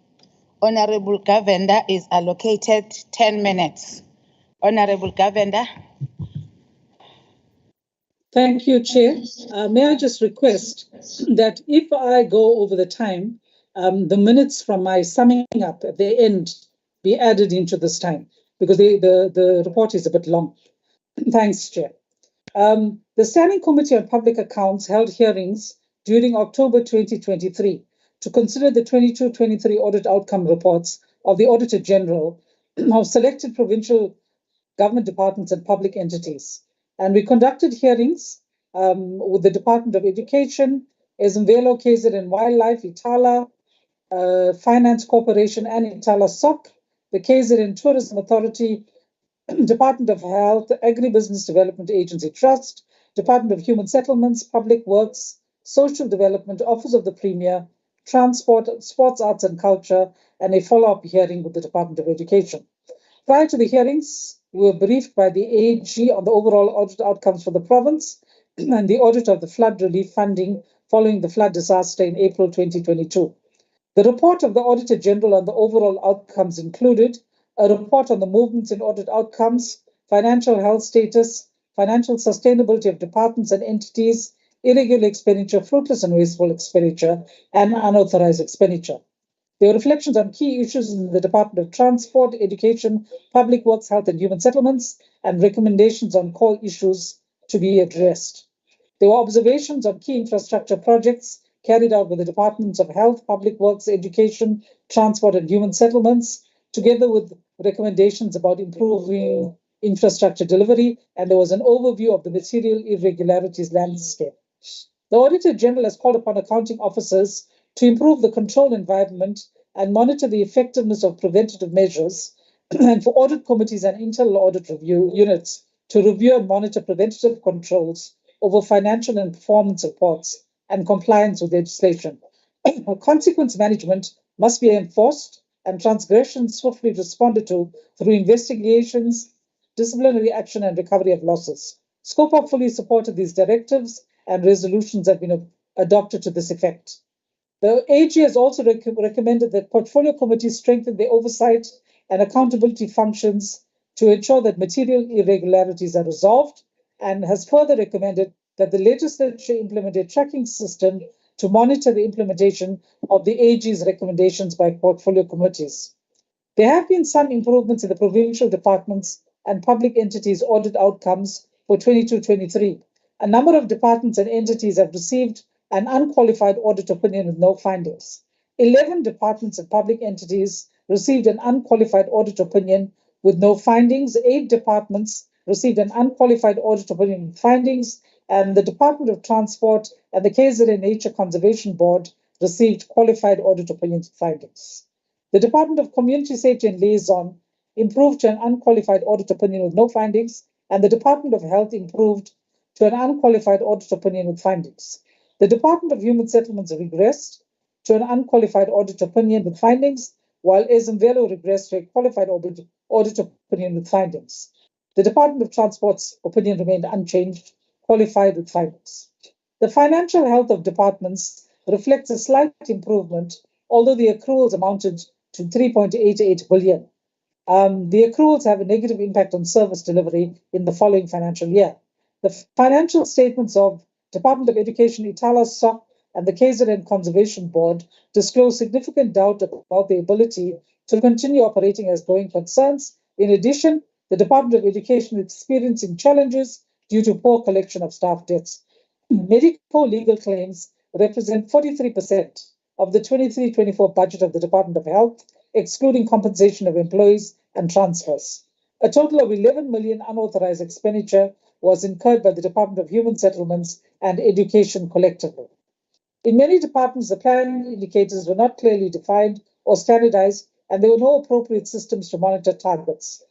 Honorable Govender is allocated 10 minutes. Honorable Govender. Thank you, Chair. May I just request that if I go over the time, the minutes from my summing up at the end be added into this time, because the report is a bit long. Thanks, Chair. The Standing Committee on Public Accounts held hearings during October 2023 to consider the 22-23 audit outcome reports of the Auditor General of selected provincial government departments and public entities. And we conducted hearings with the Department of Education, Ezimvelo, KZN Wildlife, Itala, Finance Corporation, and Itala SOC, the KZN Tourism Authority, Department of Health, Agribusiness Development Agency Trust, Department of Human Settlements, Public Works, Social Development, Office of the Premier, Transport, Sports, Arts and Culture, and a follow-up hearing with the Department of Education. Prior to the hearings, we were briefed by the AG on the overall audit outcomes for the province and the audit of the flood relief funding following the flood disaster in April 2022. The report of the Auditor General on the overall outcomes included a report on the movements in audit outcomes, financial health status, financial sustainability of departments and entities, irregular expenditure, fruitless and wasteful expenditure, and unauthorized expenditure. There were reflections on key issues in the Department of Transport, Education, Public Works, Health and Human Settlements, and recommendations on core issues to be addressed. There were observations on key infrastructure projects carried out with the Departments of Health, Public Works, Education, Transport and Human Settlements, together with recommendations about improving infrastructure delivery, and there was an overview of the material irregularities landscape. The Auditor General has called upon accounting officers to improve the control environment and monitor the effectiveness of preventative measures, and for audit committees and internal audit review units to review and monitor preventative controls over financial and performance reports and compliance with legislation. Consequence management must be enforced and transgressions swiftly responded to through investigations, disciplinary action, and recovery of losses. SCOPA fully supported these directives, and resolutions have been adopted to this effect. The AG has also recommended that portfolio committees strengthen their oversight and accountability functions to ensure that material irregularities are resolved, and has further recommended that the legislature implement a tracking system to monitor the implementation of the AG's recommendations by portfolio committees. There have been some improvements in the provincial departments and public entities' audit outcomes for 22-23. A number of departments and entities have received an unqualified audit opinion with no findings. 11 departments and public entities received an unqualified audit opinion with no findings. 8 departments received an unqualified audit opinion with findings, and the Department of Transport and the KZN Nature Conservation Board received qualified audit opinions with findings. The Department of Community Safety and Liaison improved to an unqualified audit opinion with no findings, and the Department of Health improved to an unqualified audit opinion with findings. The Department of Human Settlements regressed to an unqualified audit opinion with findings, while Ezimvelo regressed to a qualified audit opinion with findings. The Department of Transport's opinion remained unchanged, qualified with findings. The financial health of departments reflects a slight improvement, although the accruals amounted to 3.88 billion. The accruals have a negative impact on service delivery in the following financial year. The financial statements of Department of Education, Itala SOC, and the KZN Conservation Board disclose significant doubt about the ability to continue operating as going concerns. In addition, the Department of Education is experiencing challenges due to poor collection of staff debts. Medical legal claims represent 43% of the 23-24 budget of the Department of Health, excluding compensation of employees and transfers. A total of 11 million unauthorized expenditure was incurred by the Department of Human Settlements and Education collectively. In many departments, the plan indicators were not clearly defined or standardized, and there were no appropriate systems to monitor targets.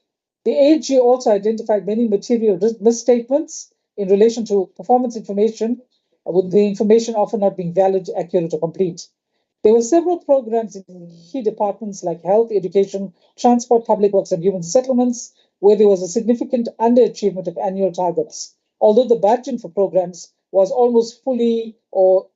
The AG also identified many material misstatements in relation to performance information, with the information often not being valid, accurate, or complete. There were several programs in key departments like health, education, transport, public works, and human settlements, where there was a significant underachievement of annual targets, although the budget for programs was almost fully or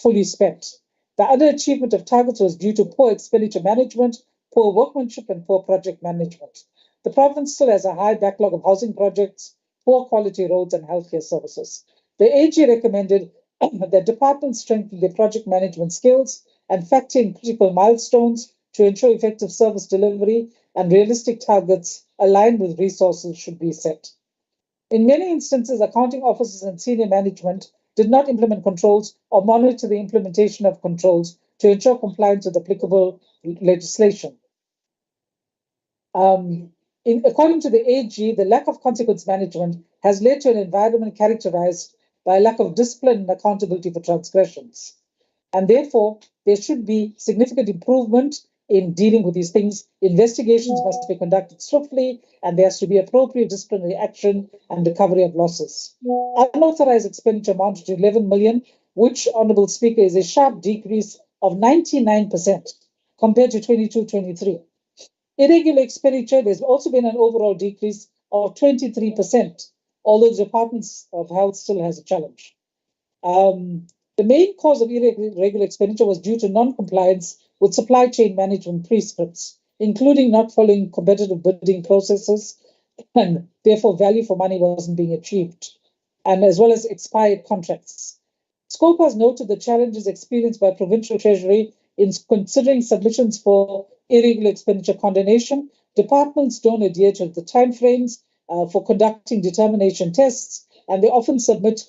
fully spent. The underachievement of targets was due to poor expenditure management, poor workmanship, and poor project management. The province still has a high backlog of housing projects, poor quality roads, and healthcare services. The AG recommended that departments strengthen their project management skills and factor in critical milestones to ensure effective service delivery, and realistic targets aligned with resources should be set. In many instances, accounting officers and senior management did not implement controls or monitor the implementation of controls to ensure compliance with applicable legislation. According to the AG, the lack of consequence management has led to an environment characterized by a lack of discipline and accountability for transgressions. And therefore, there should be significant improvement in dealing with these things. Investigations must be conducted swiftly, and there has to be appropriate disciplinary action and recovery of losses. Unauthorized expenditure amounted to 11 million, which, Honourable Speaker, is a sharp decrease of 99% compared to 22-23. Irregular expenditure, there's also been an overall decrease of 23%, although the Department of Health still has a challenge. The main cause of irregular expenditure was due to non-compliance with supply chain management prescripts, including not following competitive bidding processes, and therefore value for money wasn't being achieved, and as well as expired contracts. Scope has noted the challenges experienced by Provincial Treasury in considering submissions for irregular expenditure condonation. Departments don't adhere to the timeframes for conducting determination tests, and they often submit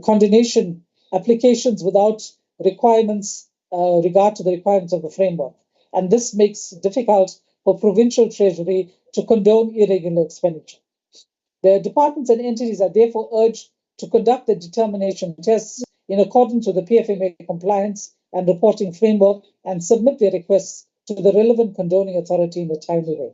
condonation applications without requirements, regard to the requirements of the framework. And this makes it difficult for Provincial Treasury to condone irregular expenditure. The departments and entities are therefore urged to conduct the determination tests in accordance with the PFMA compliance and reporting framework and submit their requests to the relevant condoning authority in a timely way.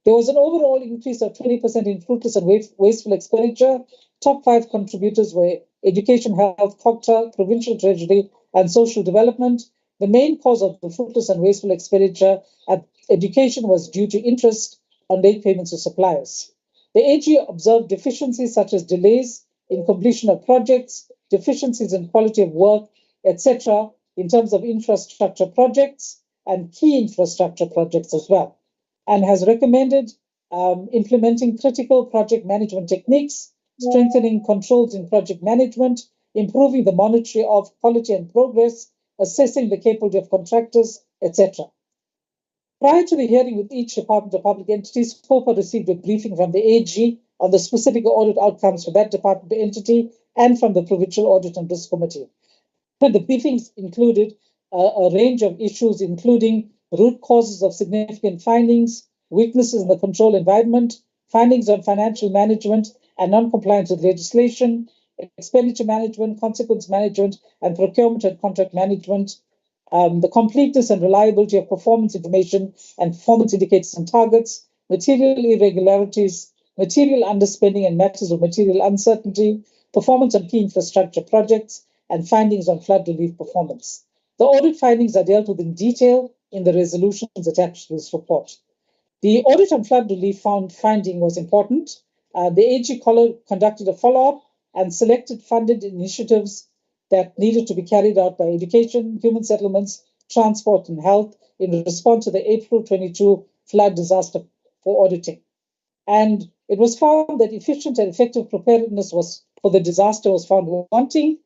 There was an overall increase of 20% in fruitless and wasteful expenditure. Top 5 contributors were Education, Health, COGTA, Provincial Treasury, and Social Development. The main cause of the fruitless and wasteful expenditure at education was due to interest on late payments to suppliers. The AG observed deficiencies such as delays in completion of projects, deficiencies in quality of work, etc., in terms of infrastructure projects and key infrastructure projects as well, and has recommended implementing critical project management techniques, strengthening controls in project management, improving the monitoring of quality and progress, assessing the capability of contractors, etc. Prior to the hearing with each Department of Public Entities, SCOPA received a briefing from the AG on the specific audit outcomes for that department entity and from the Provincial Audit and Risk Committee. And the briefings included a range of issues, including root causes of significant findings, weaknesses in the control environment, findings on financial management and non-compliance with legislation, expenditure management, consequence management, and procurement and contract management, the completeness and reliability of performance information and performance indicators and targets, material irregularities, material underspending and matters of material uncertainty, performance on key infrastructure projects, and findings on flood relief performance. The audit findings are dealt with in detail in the resolutions attached to this report. The audit on flood relief finding was important. The AG conducted a follow-up and selected funded initiatives that needed to be carried out by education, human settlements, transport, and health in response to the April 22 flood disaster for auditing. And it was found that efficient and effective preparedness for the disaster was found wanting.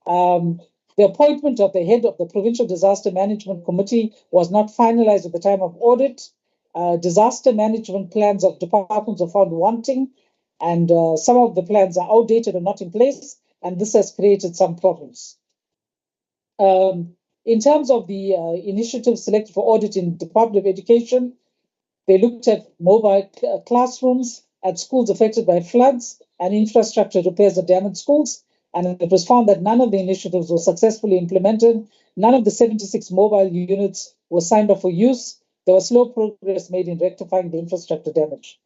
The appointment of the head of the Provincial Disaster Management Committee was not finalized at the time of audit. Disaster management plans of departments are found wanting, and some of the plans are outdated or not in place, and this has created some problems. In terms of the initiatives selected for audit in the Department of Education, they looked at mobile classrooms at schools affected by floods and infrastructure repairs at damaged schools, and it was found that none of the initiatives were successfully implemented. None of the 76 mobile units were signed off for use. There was slow progress made in rectifying the infrastructure damage.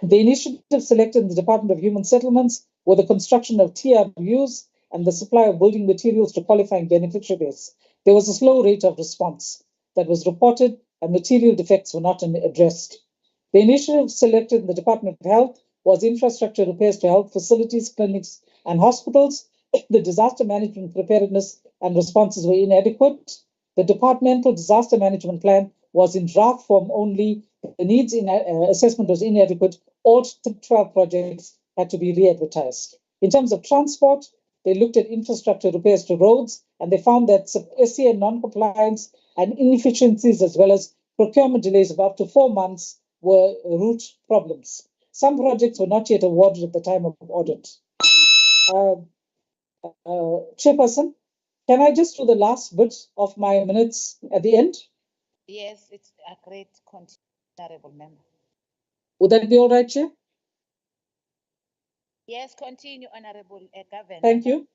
The initiatives selected in the Department of Human Settlements were the construction of TRUs and the supply of building materials to qualifying beneficiaries. There was a slow rate of response that was reported, and material defects were not addressed. The initiative selected in the Department of Health was infrastructure repairs to health facilities, clinics, and hospitals. The disaster management preparedness and responses were inadequate. The departmental disaster management plan was in draft form only. The needs assessment was inadequate. All 12 projects had to be re-advertised. In terms of transport, they looked at infrastructure repairs to roads, and they found that SCN non-compliance and inefficiencies, as well as procurement delays of up to 4 months, were root problems. Some projects were not yet awarded at the time of audit. Chairperson, can I just do the last bit of my minutes at the end? Yes, it's a great honorable member. Would that be all right, Chair? Yes, continue, Honorable Governor. Thank you.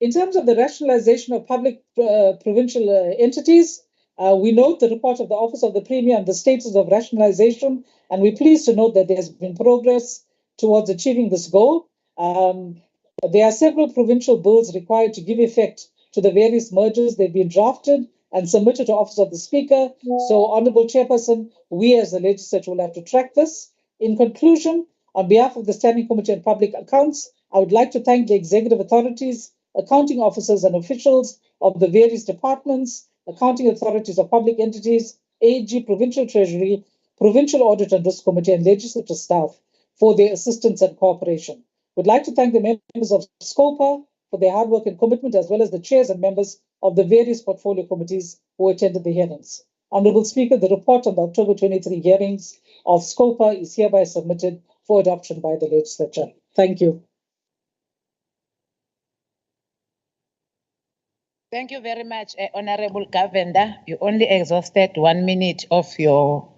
In terms of the rationalization of public provincial entities, we note the report of the Office of the Premier and the status of rationalization, and we're pleased to note that there has been progress towards achieving this goal. There are several provincial bills required to give effect to the various mergers. They've been drafted and submitted to Office of the Speaker. So, Honourable Chairperson, we as the Legislature will have to track this. In conclusion, on behalf of the Standing Committee on Public Accounts, I would like to thank the executive authorities, accounting officers and officials of the various departments, accounting authorities of public entities, AG, Provincial Treasury, Provincial Audit and Risk Committee, and legislative staff for their assistance and cooperation. Would like to thank the members of SCOPA for their hard work and commitment, as well as the chairs and members of the various portfolio committees who attended the hearings. Honourable Speaker, the report on the October 23 hearings of SCOPA is hereby submitted for adoption by the Legislature. Thank you. Thank you very much, Honorable Governor. You only exhausted 1 minute of your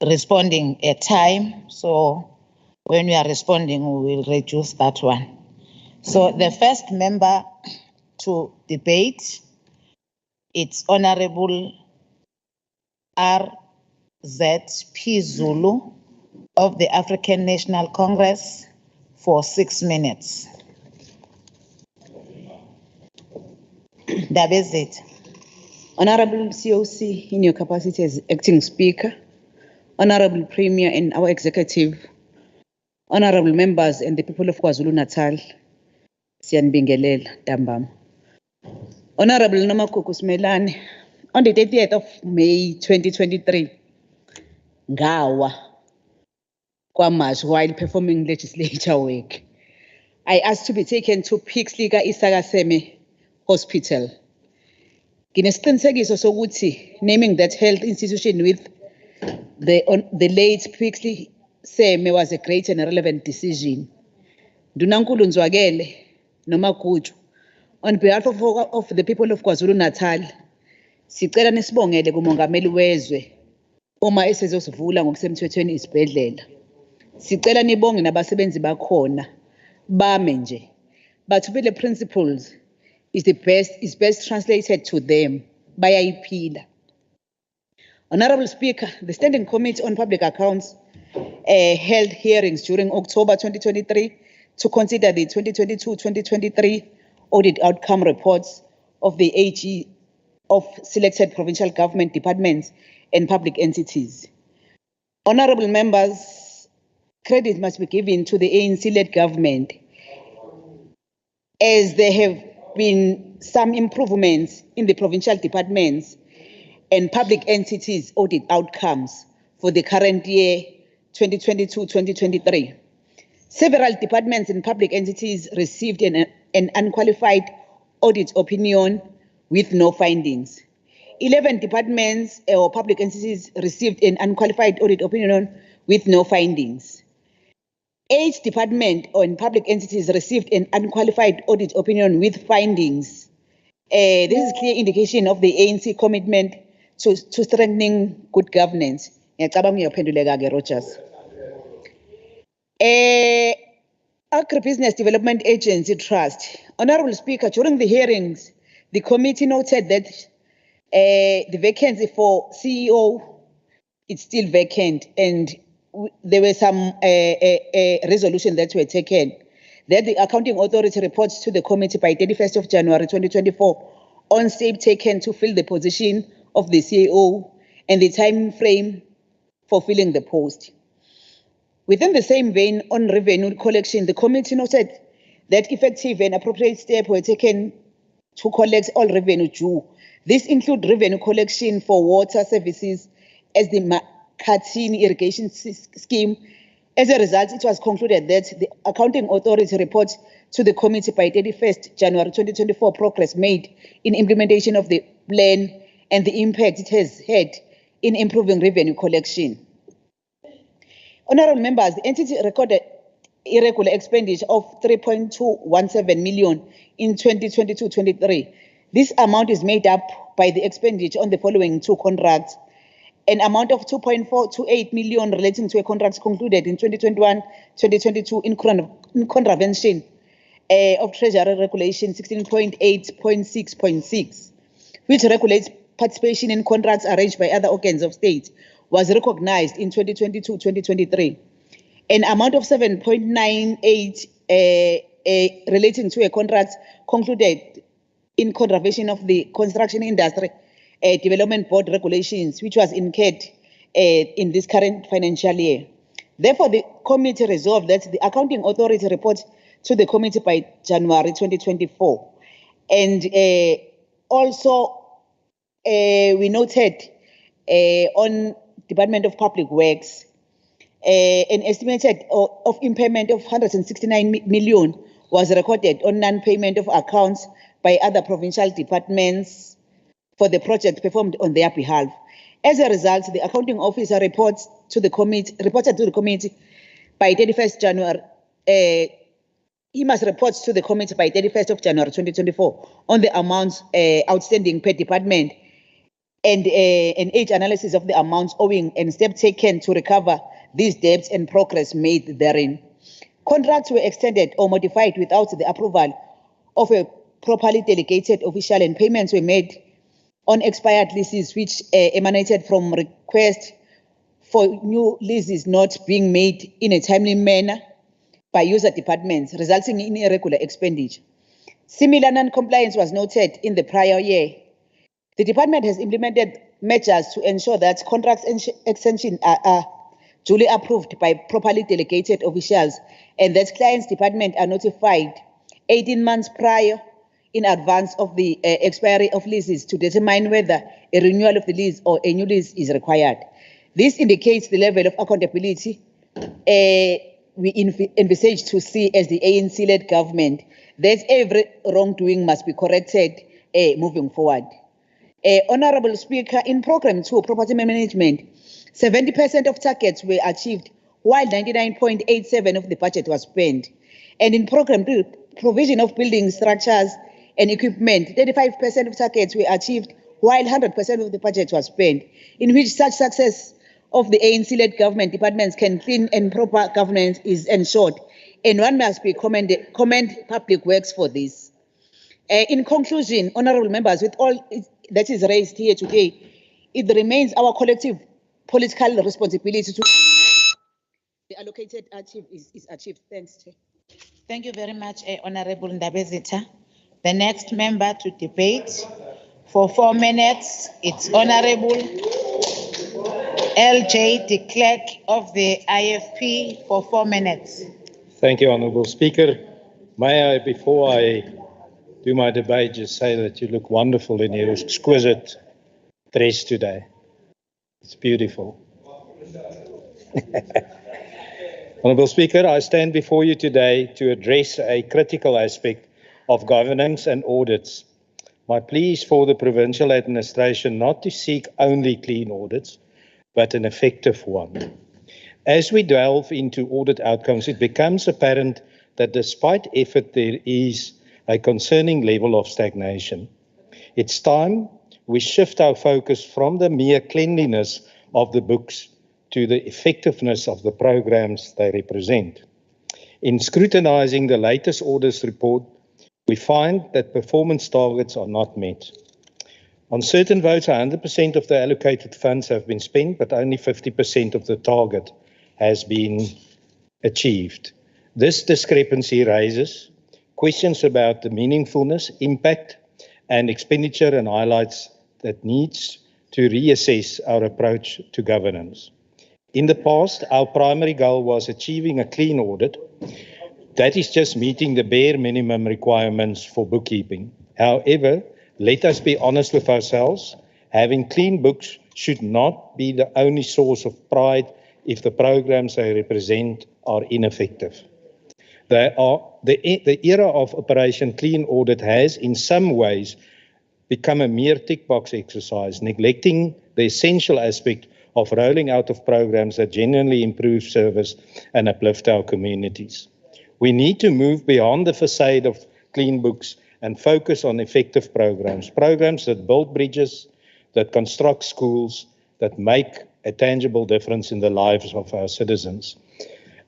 responding time. So when you are responding, we will reduce that one. So the first member to debate, it's Honorable RZP Zulu of the African National Congress for 6 minutes. That is it. Honorable COC, in your capacity as acting speaker, Honorable Premier and our executive, honorable members and the people of KwaZulu-Natal, Siyanibingelela, Dambam. Honorable Nomakhukhu Simelane, on the 30th of May 2023, Ngawa, Kwamash, while performing legislature work, I asked to be taken to Pixliga Isagaseme Hospital. Nginesiqinisekiso sokuthi naming that health institution with the late Pixley Seme was a great and relevant decision. Ndunankulu Nzwakele Nomaguju, on behalf of the people of KwaZulu-Natal, sicela nisibongele kumongameli wezwe uma esezosivula ngokusemthethweni isibhedlela. Sicela nibonge nabasebenzi bakhona bame nje. Bathubile principles is best translated to them. Bayayiphila. Honorable Speaker, the Standing Committee on Public Accounts held hearings during October 2023 to consider the 2022-2023 audit outcome reports of the AG of selected provincial government departments and public entities. Honorable members, credit must be given to the ANC-led government as there have been some improvements in the provincial departments and public entities audit outcomes for the current year 2022-2023. Several departments and public entities received an unqualified audit opinion with no findings. 11 departments or public entities received an unqualified audit opinion with no findings. 8 departments and public entities received an unqualified audit opinion with findings. This is clear indication of the ANC commitment to strengthening good governance. Rogers. Agribusiness Development Agency Trust. Honorable Speaker, during the hearings, the committee noted that the vacancy for CEO is still vacant, and there were some resolutions that were taken. That the accounting authority reports to the committee by 31st of January 2024 on steps taken to fill the position of the CEO and the time frame for filling the post. Within the same vein, on revenue collection, the committee noted that effective and appropriate steps were taken to collect all revenue due. This includes revenue collection for water services as the Makhathini irrigation scheme. As a result, it was concluded that the accounting authority reports to the committee by 31st January 2024 progress made in implementation of the plan and the impact it has had in improving revenue collection. Honorable members, the entity recorded irregular expenditure of 3.217 million in 2022-23. This amount is made up by the expenditure on the following 2 contracts: an amount of 2.428 million relating to a contract concluded in 2021-2022 in contravention of Treasury Regulation 16.8.6.6, which regulates participation in contracts arranged by other organs of state, was recognized in 2022-2023. An amount of 7.98 relating to a contract concluded in contravention of the Construction Industry Development Board regulations, which was incurred in this current financial year. Therefore, the committee resolved that the accounting authority report to the committee by January 2024. And also, we noted on Department of Public Works, an estimated of impairment of 169 million was recorded on non-payment of accounts by other provincial departments for the project performed on their behalf. As a result, the accounting officer reported to the committee by 31st January. He must report to the committee by 31st of January 2024 on the amounts outstanding per department and an age analysis of the amounts owing and steps taken to recover these debts and progress made therein. Contracts were extended or modified without the approval of a properly delegated official, and payments were made on expired leases which emanated from requests for new leases not being made in a timely manner by user departments, resulting in irregular expenditure. Similar non-compliance was noted in the prior year. The department has implemented measures to ensure that contract extensions are duly approved by properly delegated officials, and that clients' department are notified 18 months prior in advance of the expiry of leases to determine whether a renewal of the lease or a new lease is required. This indicates the level of accountability we envisage to see as the ANC-led government, that every wrongdoing must be corrected moving forward. Honorable Speaker, in Program 2, Property Management, 70% of targets were achieved, while 99.87% of the budget was spent. And in Program 2, Provision of Building Structures and Equipment, 35% of targets were achieved, while 100% of the budget was spent, in which such success of the ANC-led government departments can clean and proper governance is ensured, and one must be commend Public Works for this. In conclusion, honorable members, with all that is raised here today, it remains our collective political responsibility to the allocated is achieved. Thanks, Chair. Thank you very much, Honorable Ndabezitha. The next member to debate For 4 minutes, it's Honorable L.J. de Klerk of the IFP for 4 minutes. Thank you, Honourable Speaker. May I, before I do my debate, just say that you look wonderful in your exquisite dress today. It's beautiful. Honourable Speaker, I stand before you today to address a critical aspect of governance and audits. My plea is for the provincial administration not to seek only clean audits, but an effective one. As we delve into audit outcomes, it becomes apparent that despite effort, there is a concerning level of stagnation. It's time we shift our focus from the mere cleanliness of the books to the effectiveness of the programs they represent. In scrutinizing the latest audit report, we find that performance targets are not met. On certain votes, 100% of the allocated funds have been spent, but only 50% of the target has been achieved. This discrepancy raises questions about the meaningfulness, impact, and expenditure, and highlights that needs to reassess our approach to governance. In the past, our primary goal was achieving a clean audit. That is just meeting the bare minimum requirements for bookkeeping. However, let us be honest with ourselves. Having clean books should not be the only source of pride if the programs they represent are ineffective. The era of Operation Clean Audit has, in some ways, become a mere tick box exercise, neglecting the essential aspect of rolling out of programs that genuinely improve service and uplift our communities. We need to move beyond the facade of clean books and focus on effective programs that build bridges, that construct schools, that make a tangible difference in the lives of our citizens.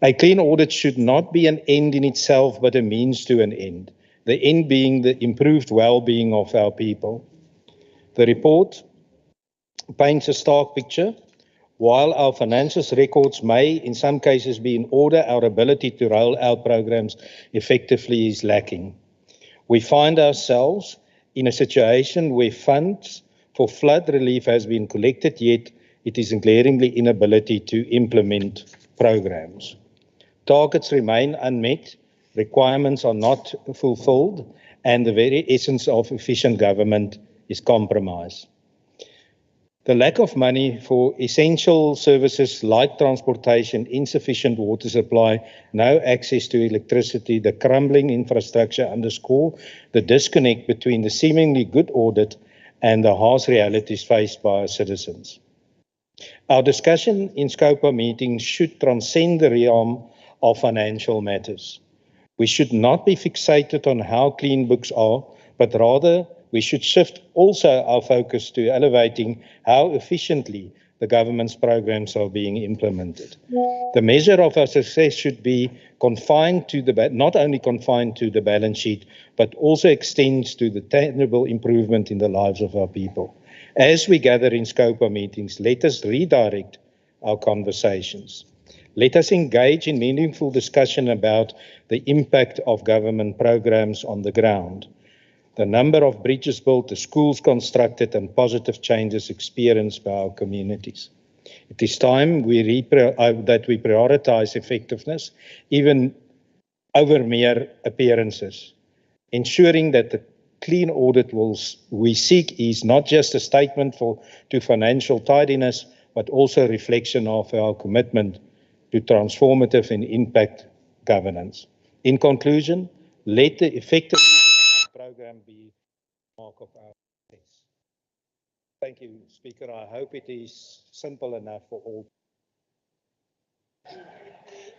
A clean audit should not be an end in itself, but a means to an end, the end being the improved well-being of our people. The report paints a stark picture. While our financial records may, in some cases, be in order, our ability to roll out programs effectively is lacking. We find ourselves in a situation where funds for flood relief has been collected, yet it is a glaringly inability to implement programs. Targets remain unmet, requirements are not fulfilled, and the very essence of efficient government is compromised. The lack of money for essential services like transportation, insufficient water supply, no access to electricity, the crumbling infrastructure underscore the disconnect between the seemingly good audit and the harsh realities faced by our citizens. Our discussion in SCOPA meetings should transcend the realm of financial matters. We should not be fixated on how clean books are, but rather we should shift also our focus to elevating how efficiently the government's programs are being implemented. The measure of our success should be confined to not only confined to the balance sheet, but also extends to the tangible improvement in the lives of our people. As we gather in SCOPA meetings, let us redirect our conversations. Let us engage in meaningful discussion about the impact of government programs on the ground, the number of bridges built, the schools constructed, and positive changes experienced by our communities. It is time that we prioritize effectiveness, even over mere appearances, ensuring that the clean audit we seek is not just a statement to financial tidiness, but also a reflection of our commitment to transformative and impact governance. In conclusion, let the effective program be the mark of our success. Thank you, Speaker. I hope it is simple enough for all.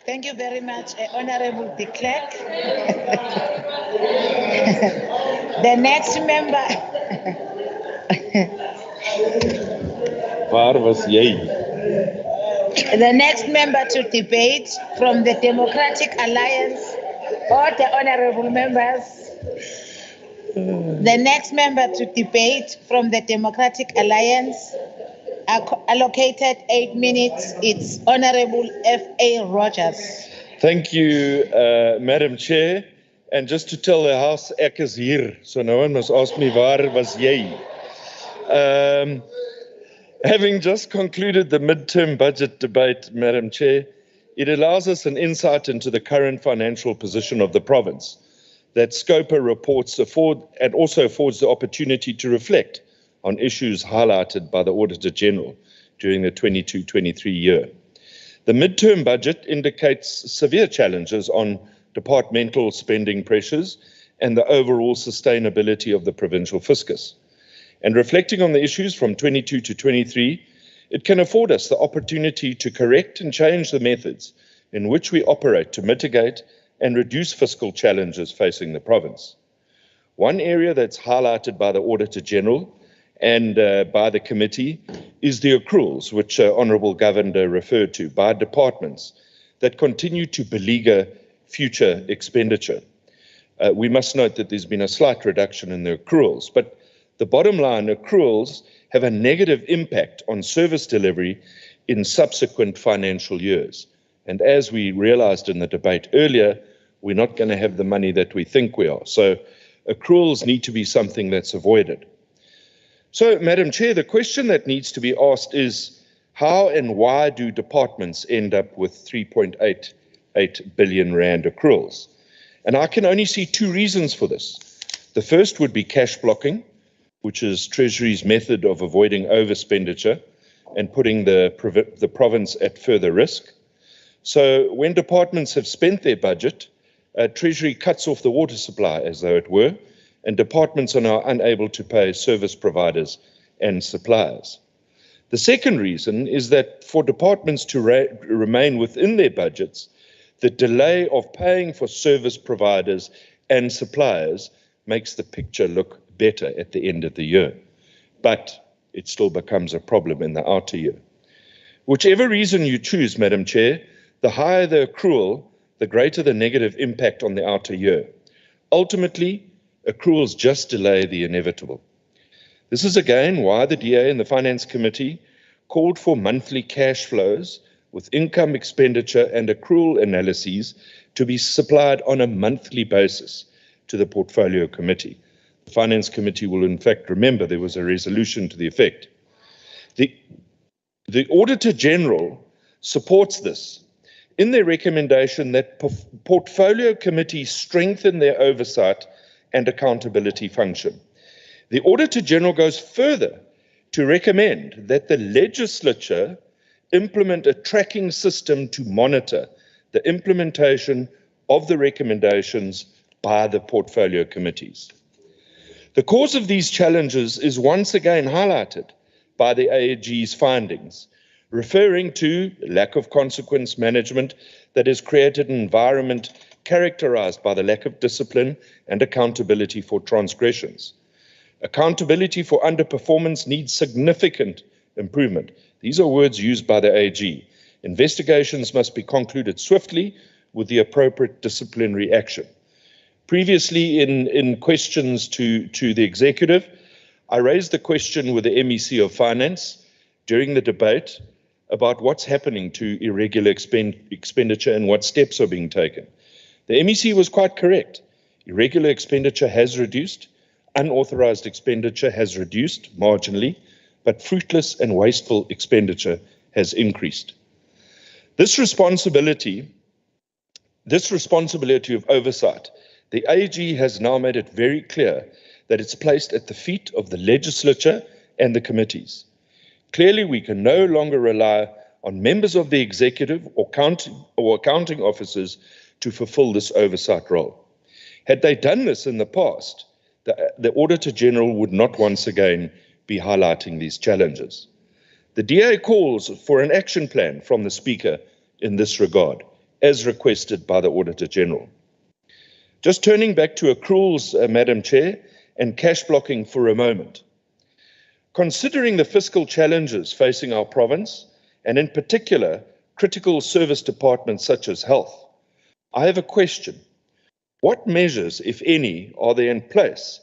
Thank you very much, Honorable de Klerk. The next member. Waar was jy? The next member to debate from the Democratic Alliance, or the honorable members. The next member to debate from the Democratic Alliance, allocated 8 minutes, it's Honorable F.A. Rogers. Thank you, Madam Chair. And just to tell the House, ek is hier, so no one must ask me waar was jy. Having just concluded the midterm budget debate, Madam Chair, it allows us an insight into the current financial position of the province that SCOPA reports afford and also affords the opportunity to reflect on issues highlighted by the Auditor General during the 22-23 year. The midterm budget indicates severe challenges on departmental spending pressures and the overall sustainability of the provincial fiscus. And reflecting on the issues from 22 to 23, it can afford us the opportunity to correct and change the methods in which we operate to mitigate and reduce fiscal challenges facing the province. One area that's highlighted by the Auditor General and by the committee is the accruals, which Honourable Governor referred to, by departments that continue to beleaguer future expenditure. We must note that there's been a slight reduction in the accruals, but the bottom line, accruals have a negative impact on service delivery in subsequent financial years. And as we realized in the debate earlier, we're not going to have the money that we think we are. So accruals need to be something that's avoided. So, Madam Chair, the question that needs to be asked is, how and why do departments end up with 3.88 billion rand accruals? And I can only see two reasons for this. The first would be cash blocking, which is Treasury's method of avoiding overexpenditure and putting the province at further risk. So when departments have spent their budget, Treasury cuts off the water supply, as though it were, and departments are now unable to pay service providers and suppliers. The second reason is that for departments to remain within their budgets, the delay of paying for service providers and suppliers makes the picture look better at the end of the year. But it still becomes a problem in the outer year. Whichever reason you choose, Madam Chair, the higher the accrual, the greater the negative impact on the outer year. Ultimately, accruals just delay the inevitable. This is again why the DA and the Finance Committee called for monthly cash flows with income, expenditure and accrual analyses to be supplied on a monthly basis to the Portfolio Committee. The Finance Committee will in fact remember there was a resolution to the effect. The Auditor General supports this in their recommendation that Portfolio Committees strengthen their oversight and accountability function. The Auditor General goes further to recommend that the Legislature implement a tracking system to monitor the implementation of the recommendations by the Portfolio Committees. The cause of these challenges is once again highlighted by the AG's findings, referring to lack of consequence management that has created an environment characterized by the lack of discipline and accountability for transgressions. Accountability for underperformance needs significant improvement. These are words used by the AG. Investigations must be concluded swiftly with the appropriate disciplinary action. Previously, in questions to the executive, I raised the question with the MEC of Finance during the debate about what's happening to irregular expenditure and what steps are being taken. The MEC was quite correct. Irregular expenditure has reduced, unauthorized expenditure has reduced marginally, but fruitless and wasteful expenditure has increased. This responsibility of oversight, the AG has now made it very clear that it's placed at the feet of the Legislature and the committees. Clearly, we can no longer rely on members of the executive or accounting officers to fulfill this oversight role. Had they done this in the past, the Auditor General would not once again be highlighting these challenges. The DA calls for an action plan from the Speaker in this regard, as requested by the Auditor General. Just turning back to accruals, Madam Chair, and cash blocking for a moment. Considering the fiscal challenges facing our province, and in particular, critical service departments such as health, I have a question. What measures, if any, are there in place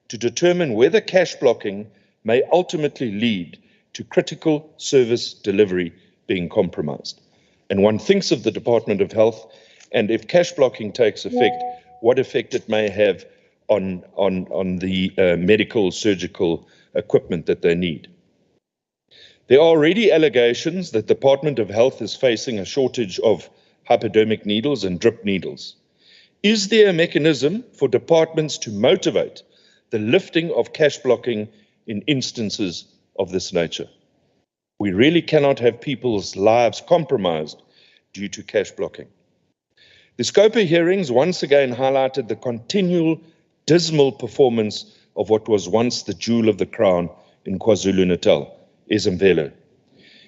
to determine whether cash blocking may ultimately lead to critical service delivery being compromised? And one thinks of the Department of Health, and if cash blocking takes effect, what effect it may have on the medical surgical equipment that they need. There are already allegations that the Department of Health is facing a shortage of hypodermic needles and drip needles. Is there a mechanism for departments to motivate the lifting of cash blocking in instances of this nature? We really cannot have people's lives compromised due to cash blocking. The Scopa hearings once again highlighted the continual dismal performance of what was once the jewel of the crown in KwaZulu-Natal, Ezemvelo.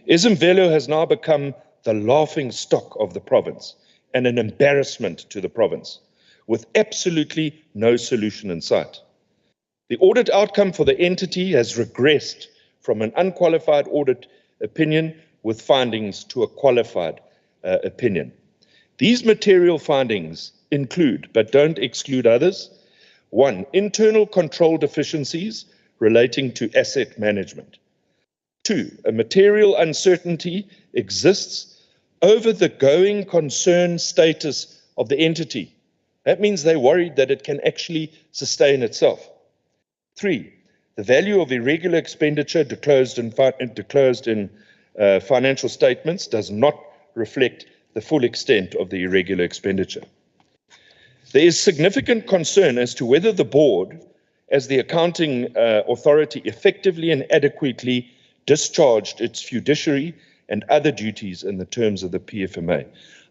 Ezemvelo has now become the laughing stock of the province and an embarrassment to the province, with absolutely no solution in sight. The audit outcome for the entity has regressed from an unqualified audit opinion with findings to a qualified opinion. These material findings include, but don't exclude others: 1, internal control deficiencies relating to asset management. 2, a material uncertainty exists over the going concern status of the entity. That means they're worried that it can actually sustain itself. 3, the value of irregular expenditure disclosed in financial statements does not reflect the full extent of the irregular expenditure. There is significant concern as to whether the board, as the accounting authority, effectively and adequately discharged its fiduciary and other duties in the terms of the PFMA.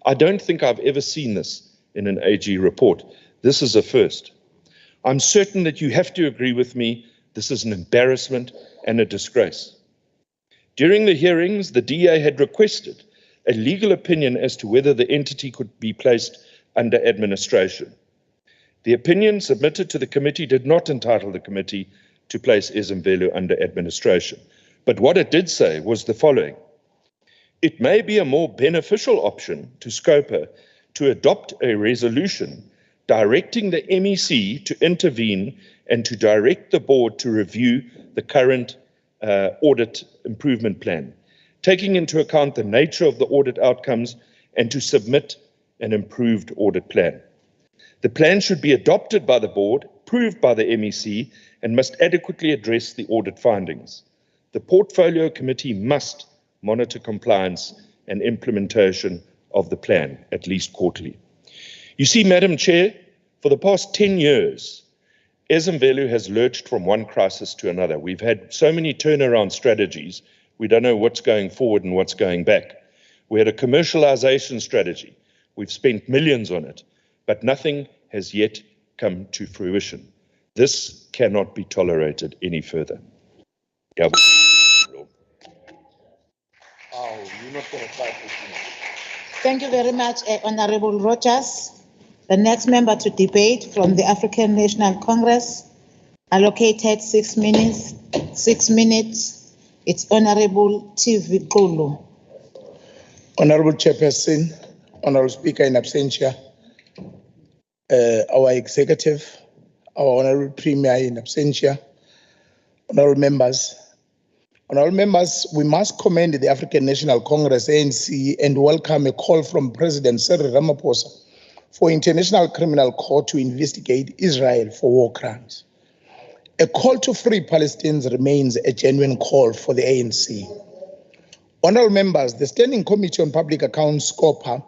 I don't think I've ever seen this in an AG report. This is a first. I'm certain that you have to agree with me, this is an embarrassment and a disgrace. During the hearings, the DA had requested a legal opinion as to whether the entity could be placed under administration. The opinion submitted to the committee did not entitle the committee to place Ezemvelo under administration. But what it did say was the following: it may be a more beneficial option to Scopa to adopt a resolution directing the MEC to intervene and to direct the board to review the current audit improvement plan, taking into account the nature of the audit outcomes, and to submit an improved audit plan. The plan should be adopted by the board, approved by the MEC, and must adequately address the audit findings. The Portfolio Committee must monitor compliance and implementation of the plan, at least quarterly. You see, Madam Chair, for the past 10 years, Ezemvelo has lurched from one crisis to another. We've had so many turnaround strategies, we don't know what's going forward and what's going back. We had a commercialization strategy. We've spent millions on it, but nothing has yet come to fruition. This cannot be tolerated any further. Thank you very much, Honorable Rogers. The next member to debate from the African National Congress, allocated 6 minutes. It's Honorable TV Kulu. Honorable Chairperson, Honorable Speaker in absentia, our executive, our Honorable Premier in absentia, Honorable members, we must commend the African National Congress, ANC, and welcome a call from President Cyril Ramaphosa for International Criminal Court to investigate Israel for war crimes. A call to free Palestinians remains a genuine call for the ANC. Honorable members, the Standing Committee on Public Accounts, SCOPA,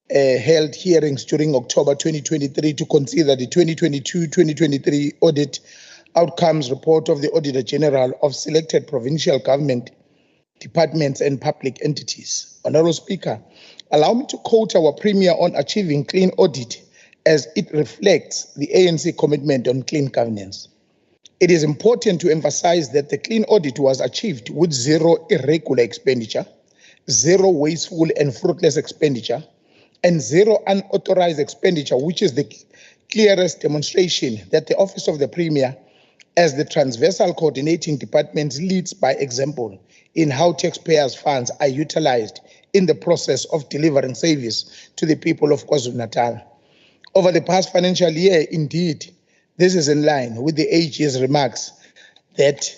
held hearings during October 2023 to consider the 2022-2023 audit outcomes report of the Auditor General of selected provincial government departments and public entities. Honorable Speaker, allow me to quote our Premier on achieving clean audit as it reflects the ANC commitment on clean governance. It is important to emphasize that the clean audit was achieved with zero irregular expenditure, zero wasteful and fruitless expenditure, and zero unauthorized expenditure, which is the clearest demonstration that the Office of the Premier, as the transversal coordinating department, leads by example in how taxpayers' funds are utilized in the process of delivering service to the people of KwaZulu-Natal. Over the past financial year, indeed, this is in line with the AG's remarks that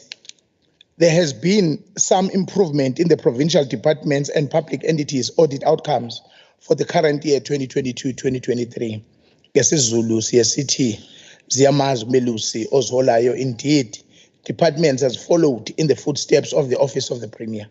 there has been some improvement in the provincial departments and public entities' audit outcomes for the current year, 2022-2023. NgesiZulu siyasithi Ziyamazi Melusi Ozholayo. Indeed, departments has followed in the footsteps of the Office of the Premier.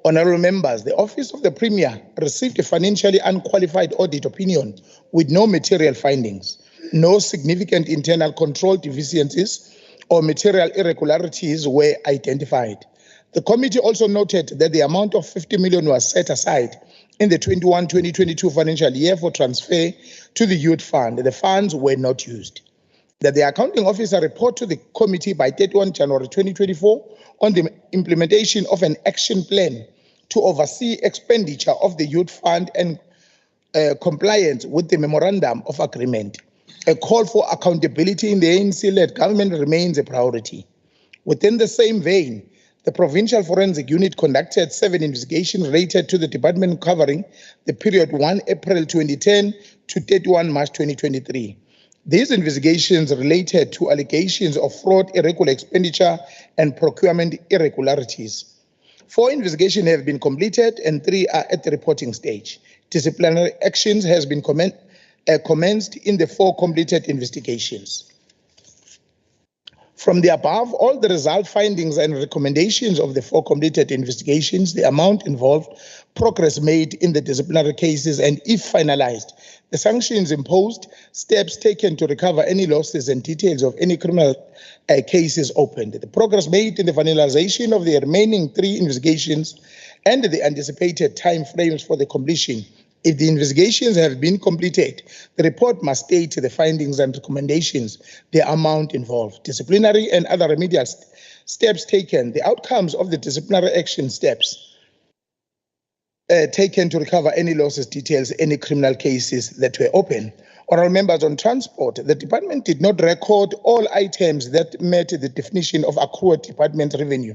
Honorable members, the Office of the Premier received a financially unqualified audit opinion with no material findings, no significant internal control deficiencies or material irregularities were identified. The committee also noted that the amount of 50 million was set aside in the 21-2022 financial year for transfer to the Youth Fund. The funds were not used. That the accounting officer report to the committee by 31 January 2024 on the implementation of an action plan to oversee expenditure of the Youth Fund and compliance with the Memorandum of Agreement. A call for accountability in the ANC-led government remains a priority. Within the same vein, the Provincial Forensic Unit conducted 7 investigations related to the department covering the period 1 April 2010 to 31 March 2023. These investigations related to allegations of fraud, irregular expenditure, and procurement irregularities. 4 investigations have been completed and 3 are at the reporting stage. Disciplinary actions has been commenced in the 4 completed investigations. From the above, all the result findings and recommendations of the 4 completed investigations, the amount involved, progress made in the disciplinary cases, and if finalized, the sanctions imposed, steps taken to recover any losses and details of any criminal cases opened. The progress made in the finalization of the remaining 3 investigations and the anticipated time frames for the completion. If the investigations have been completed, the report must state the findings and recommendations, the amount involved, disciplinary and other remedial steps taken, the outcomes of the disciplinary action steps taken to recover any losses, details, any criminal cases that were open. Honourable members, on transport, the department did not record all items that met the definition of accrued department revenue.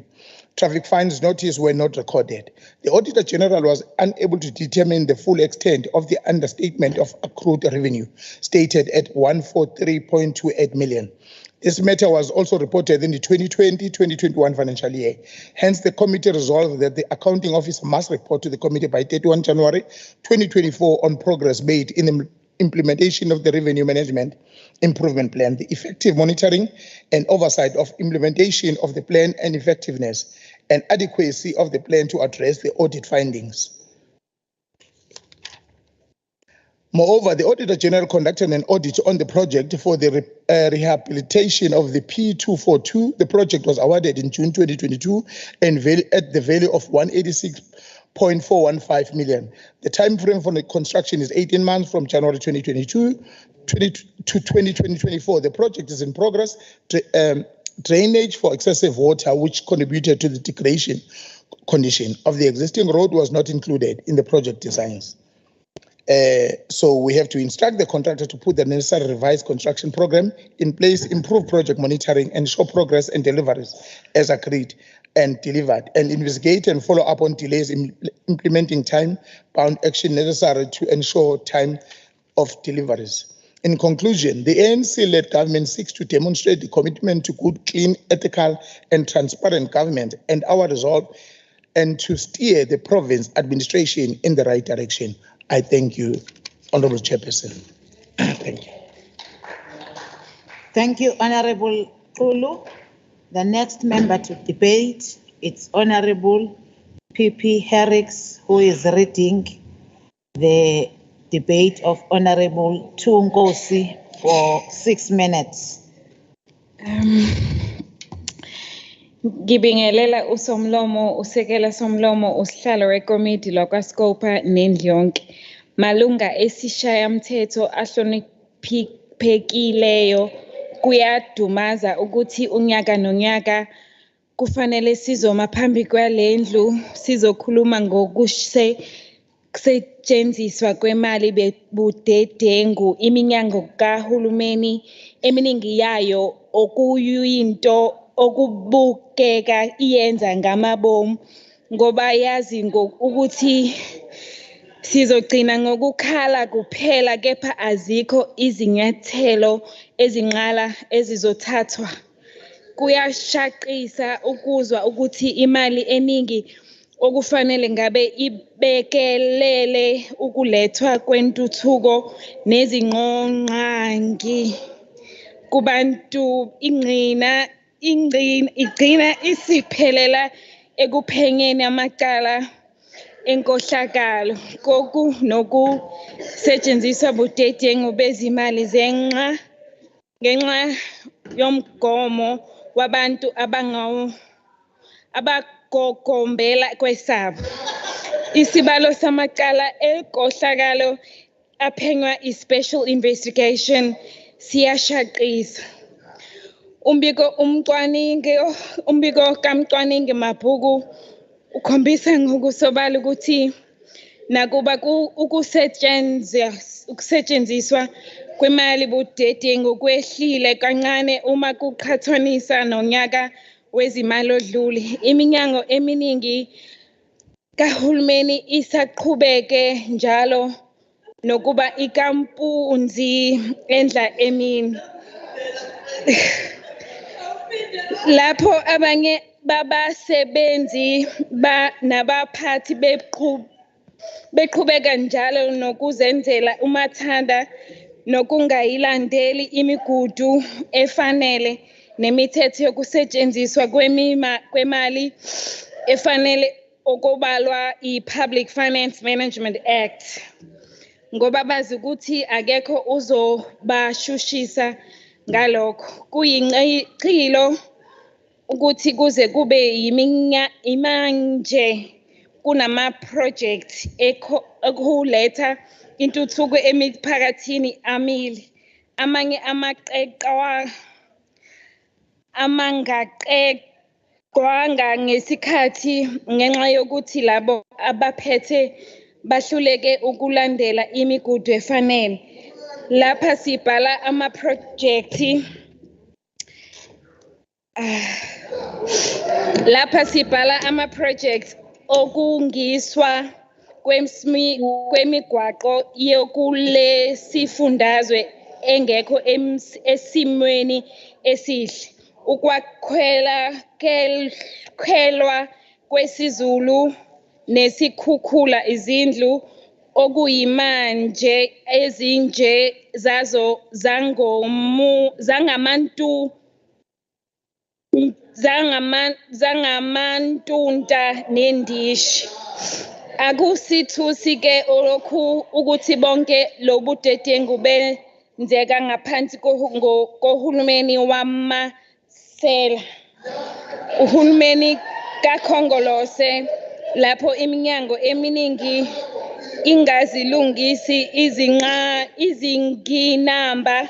Traffic fines notice were not recorded. The Auditor General was unable to determine the full extent of the understatement of accrued revenue, stated at 143.28 million. This matter was also reported in the 2020-2021 financial year. Hence, the committee resolved that the accounting officer must report to the committee by 31 January 2024 on progress made in the implementation of the Revenue Management Improvement Plan, the effective monitoring and oversight of implementation of the plan, and effectiveness and adequacy of the plan to address the audit findings. Moreover, the Auditor General conducted an audit on the project for the rehabilitation of the P242. The project was awarded in June 2022 and at the value of 186.415 million. The time frame for the construction is 18 months from January 2022 to 2024. The project is in progress. Drainage for excessive water, which contributed to the degradation condition of the existing road, was not included in the project designs. So we have to instruct the contractor to put the necessary revised construction program in place, improve project monitoring, ensure progress and deliveries as agreed and delivered, and investigate and follow up on delays in implementing time-bound action necessary to ensure time of deliveries. In conclusion, the ANC-led government seeks to demonstrate the commitment to good, clean, ethical, and transparent government and our resolve and to steer the province administration in the right direction. I thank you, Honourable Chairperson. Thank you. Thank you, Honourable Kulu. The next member to debate is Honourable P.P. Herricks, who is reading the debate of Honourable Tunkosi for 6 minutes. Ngibingelela usomlomo, usekela somlomo, usihlalo wekomiti lakwaScopa nendlu yonke. Malunga esishayamthetho ahloniphekileyo, kuyadumaza ukuthi unyaka nonyaka kufanele sizoma phambi kwalendlu sizokhuluma ngokusetshenziswa kwemali budedengu iminyango kahulumeni eminingi yayo okuyinto okubukeka iyenza ngamabomu ngoba yazi ukuthi sizogcina ngokukhala kuphela kepha azikho izinyathelo ezinqala ezizothathwa. Kuyashaqisa ukuzwa ukuthi imali eningi okufanele ngabe ibekelele ukulethwa kwentuthuko nezingqongqangi kubantu igcina isiphelela ekuphenyeni amacala enkohlakalo nokusetshenziswa budedengu bezimali ngenxa yomgomo wabantu abagogombela kwesabo. Isibalo samacala enkohlakalo aphenywa i-Special Investigation siyashaqisa. Umbiko kamcwaningi mabhuku ukhombisa ngokusobala ukuthi nakuba ukusetshenziswa kwemali budedengu kwehlile kancane uma kuqhathaniswa nonyaka wezimali odlule. Iminyango eminingi kahulumeni isaqhubeke njalo nokuba ikampunzi endla emini. Lapho abanye babasebenzi nabaphathi beqhubeka njalo nokuzenzela umathanda nokungayilandeli imigudu efanele nemithetho yokusetshenziswa kwemali efanele okubalwa i-Public Finance Management Act. Ngoba bazi ukuthi akekho uzobashushisa ngalokho. Kuyiqhilo ukuthi kuze kube imanje kunama-project ekuletha intuthuko emiphakathini amile. Amanye amangaqeqwanga ngesikhathi ngenxa yokuthi labo abaphethe bahluleke ukulandela imigudu efanele. Lapha sibhala ama-project okungiswa kwemigwaqo yokulesifundazwe engekho esimweni esihle. Ukwakhelwa kwesiZulu nesikhukhula izindlu okuyimanje ezinje zazo zangamantunta nendishi. Akusithusi ke olokhu ukuthi bonke lobudedengu benzeka ngaphansi kohulumeni wamasela. Uhulumeni kakhongolose lapho iminyango eminingi ingazilungisi izinginamba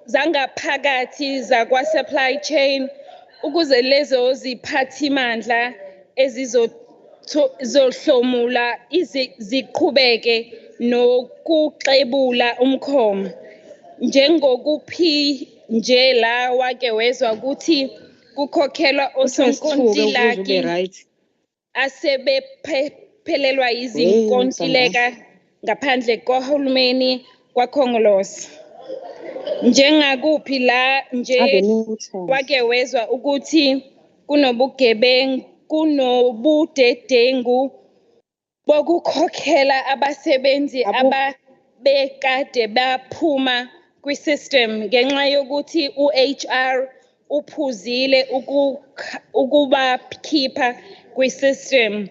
zangaphakathi zakwa-supply chain ukuze lezo ziphathimandla ezizohlomula ziqhubeke nokuxebula umkhomo. Njengokuphi la wake wezwa ukuthi kukhokhelwa osonkontilaki asebephelelwa izinkontileka ngaphandle kohulumeni kwakhongolose. Njengakuphi la nje wake wezwa ukuthi kunobudedengu bokukhokhela abasebenzi ababekade baphuma kwi-system ngenxa yokuthi u-HR uphuzile ukubakhipha kwi-system.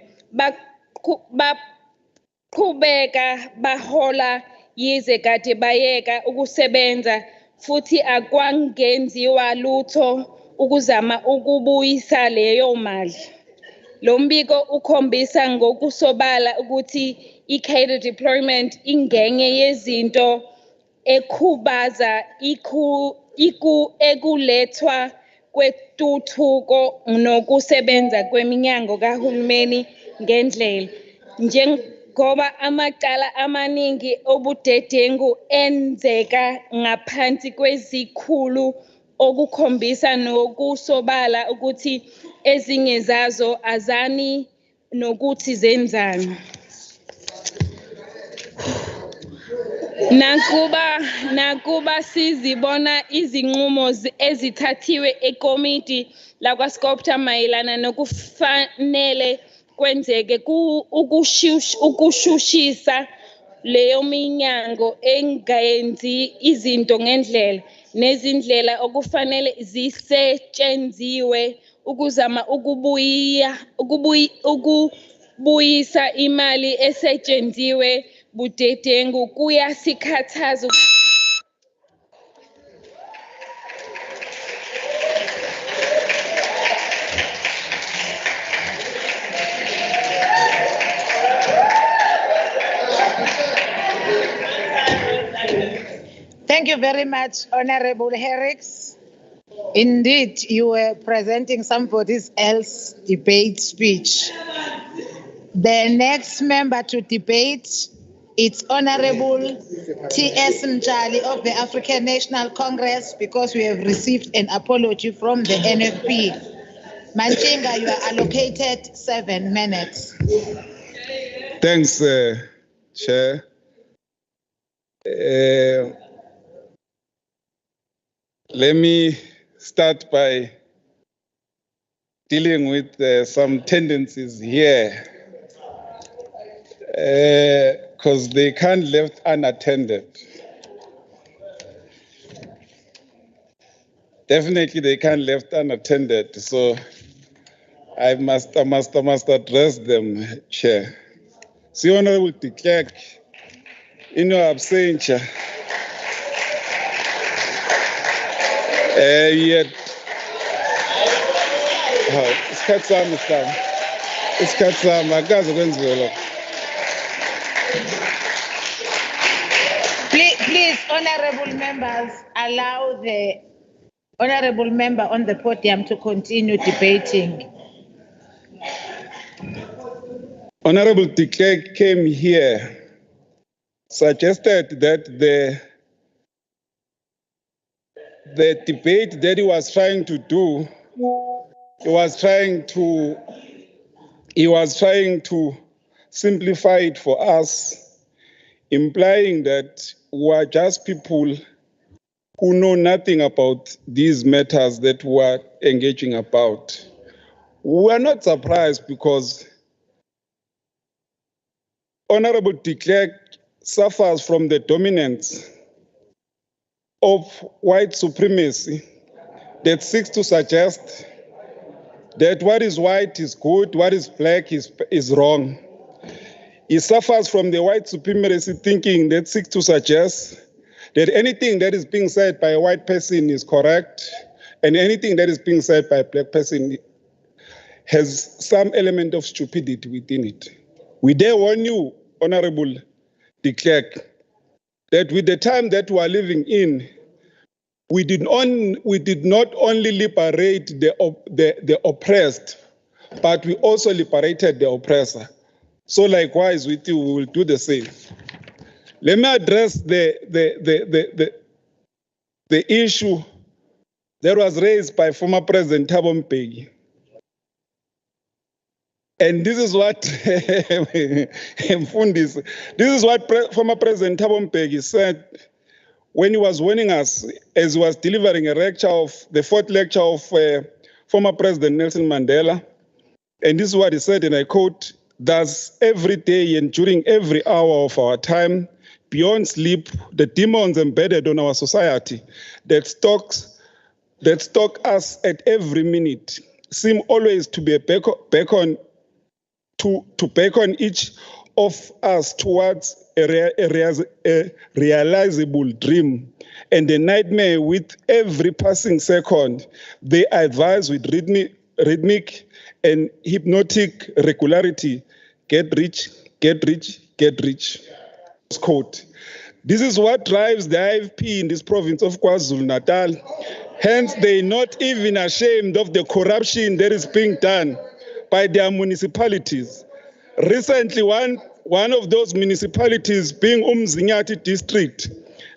Baqhubeka bahola yize kade bayeka ukusebenza futhi akwangenziwa lutho ukuzama ukubuyisa leyo mali. Lo mbiko ukhombisa ngokusobala ukuthi i-cadre deployment ingenye yezinto ekhubaza ekulethwa kwetuthuko nokusebenza kweminyango kahulumeni ngendlela. Njengoba amacala amaningi obudedengu enzeka ngaphansi kwezikhulu okukhombisa nokusobala ukuthi ezinye zazo azani nokuthi zenzani. Nakuba sizibona izinqumo ezithathiwe ekomiti lakwaScopta mayelana nokufanele kwenzeke ukushushisa leyo minyango engayenzi izinto ngendlela nezindlela okufanele zisetshenziwe ukuzama ukubuyisa imali esetshenziwe budedengu kuyasikhathaza. Thank you very much, Honorable Herricks. Indeed, you were presenting somebody else's debate speech. The next member to debate, it's Honorable T.S. Mjali of the African National Congress, because we have received an apology from the NFP. Manchinga, you are allocated 7 minutes. Thanks, Chair. Let me start by dealing with some tendencies here, because they can't left unattended. Definitely, they can't left unattended. So I must address them, Chair. See, Honorable de Klerk, in your absentia, yet. Isikhathi sami sami. Isikhathi sami akaze kwenziwe lokho. Please, honorable members, allow the honorable member on the podium to continue debating. Honorable de Klerk came here, suggested that the debate that he was trying to do, he was trying to simplify it for us, implying that we are just people who know nothing about these matters that we are engaging about. We are not surprised because Honorable de Klerk suffers from the dominance of white supremacy that seeks to suggest that what is white is good, what is black is wrong. He suffers from the white supremacy thinking that seeks to suggest that anything that is being said by a white person is correct, and anything that is being said by a black person has some element of stupidity within it. We dare warn you, Honorable de Klerk, that with the time that we are living in, we did not only liberate the oppressed, but we also liberated the oppressor. So likewise with you, we will do the same. Let me address the issue that was raised by former President Thabo Mbeki. And this is what former President Thabo Mbeki said when he was warning us as he was delivering a lecture of the 4th lecture of former President Nelson Mandela. And this is what he said, and I quote, "Thus every day and during every hour of our time, beyond sleep, the demons embedded on our society that stalk us at every minute seem always to be a beckon each of us towards a realizable dream and a nightmare with every passing second. They advise with rhythmic and hypnotic regularity, get rich, get rich, get rich." Quote. This is what drives the IFP in this province of KwaZulu-Natal. Hence, they're not even ashamed of the corruption that is being done by their municipalities. Recently, one of those municipalities being Umzinyati district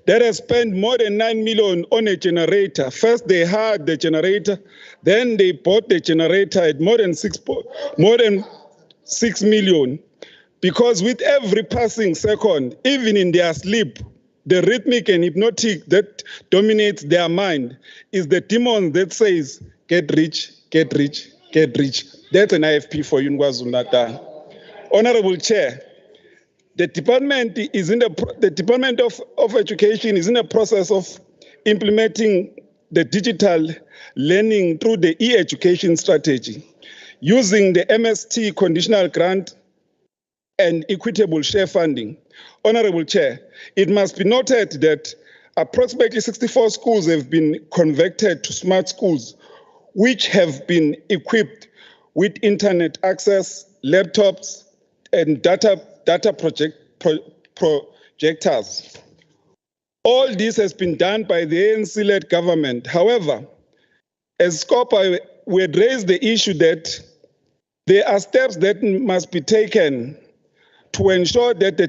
that has spent more than 9 million on a generator. First, they hired the generator, then they bought the generator at more than 6 million. Because with every passing second, even in their sleep, the rhythmic and hypnotic that dominates their mind is the demon that says, get rich, get rich, get rich. That's an IFP for you in KwaZulu-Natal. Honorable Chair, The Department of Education is in a process of implementing the digital learning through the e-education strategy, using the MST conditional grant and equitable share funding. Honorable Chair, it must be noted that approximately 64 schools have been converted to smart schools, which have been equipped with internet access, laptops, and data projectors. All this has been done by the ANC-led government. However, as SCOPA, we had raised the issue that there are steps that must be taken to ensure that the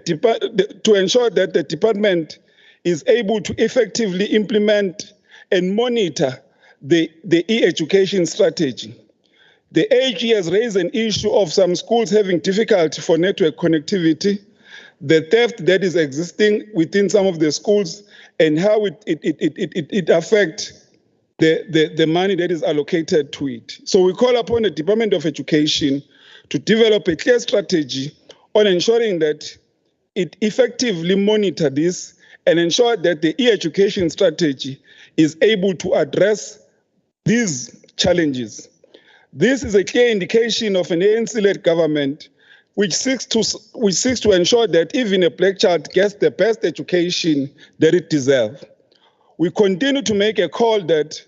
department is able to effectively implement and monitor the e-education strategy. The AG has raised an issue of some schools having difficulty for network connectivity, the theft that is existing within some of the schools, and how it affects the money that is allocated to it. So we call upon the Department of Education to develop a clear strategy on ensuring that it effectively monitor this and ensure that the e-education strategy is able to address these challenges. This is a clear indication of an ANC-led government which seeks to ensure that even a black child gets the best education that it deserves. We continue to make a call that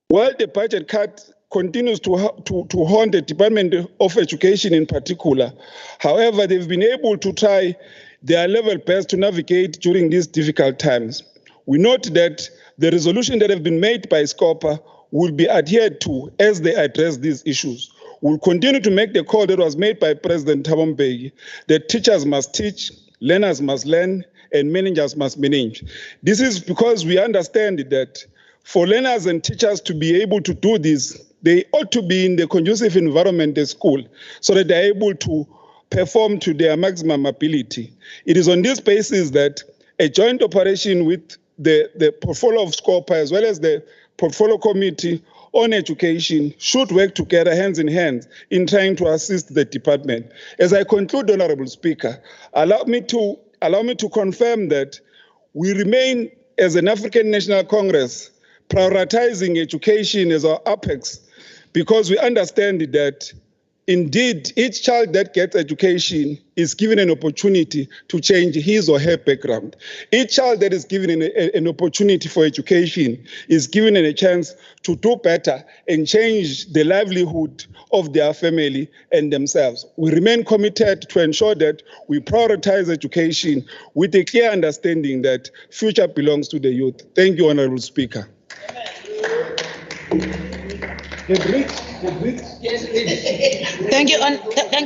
while the budget cut continues to haunt the Department of Education in particular, however, they've been able to try their level best to navigate during these difficult times. We note that the resolution that have been made by SCOPA will be adhered to as they address these issues. We'll continue to make the call that was made by President Thabo Mbeki that teachers must teach, learners must learn, and managers must manage. This is because we understand that for learners and teachers to be able to do this, they ought to be in the conducive environment at school so that they're able to perform to their maximum ability. It is on this basis that a joint operation with the portfolio of SCOPA as well as the portfolio committee on education should work together hands in hand in trying to assist the department. As I conclude, Honorable Speaker, allow me to confirm that we remain as an African National Congress prioritizing education as our apex because we understand that indeed each child that gets education is given an opportunity to change his or her background. Each child that is given an opportunity for education is given a chance to do better and change the livelihood of their family and themselves. We remain committed to ensure that we prioritize education with a clear understanding that future belongs to the youth. Thank you, Honorable Speaker. Thank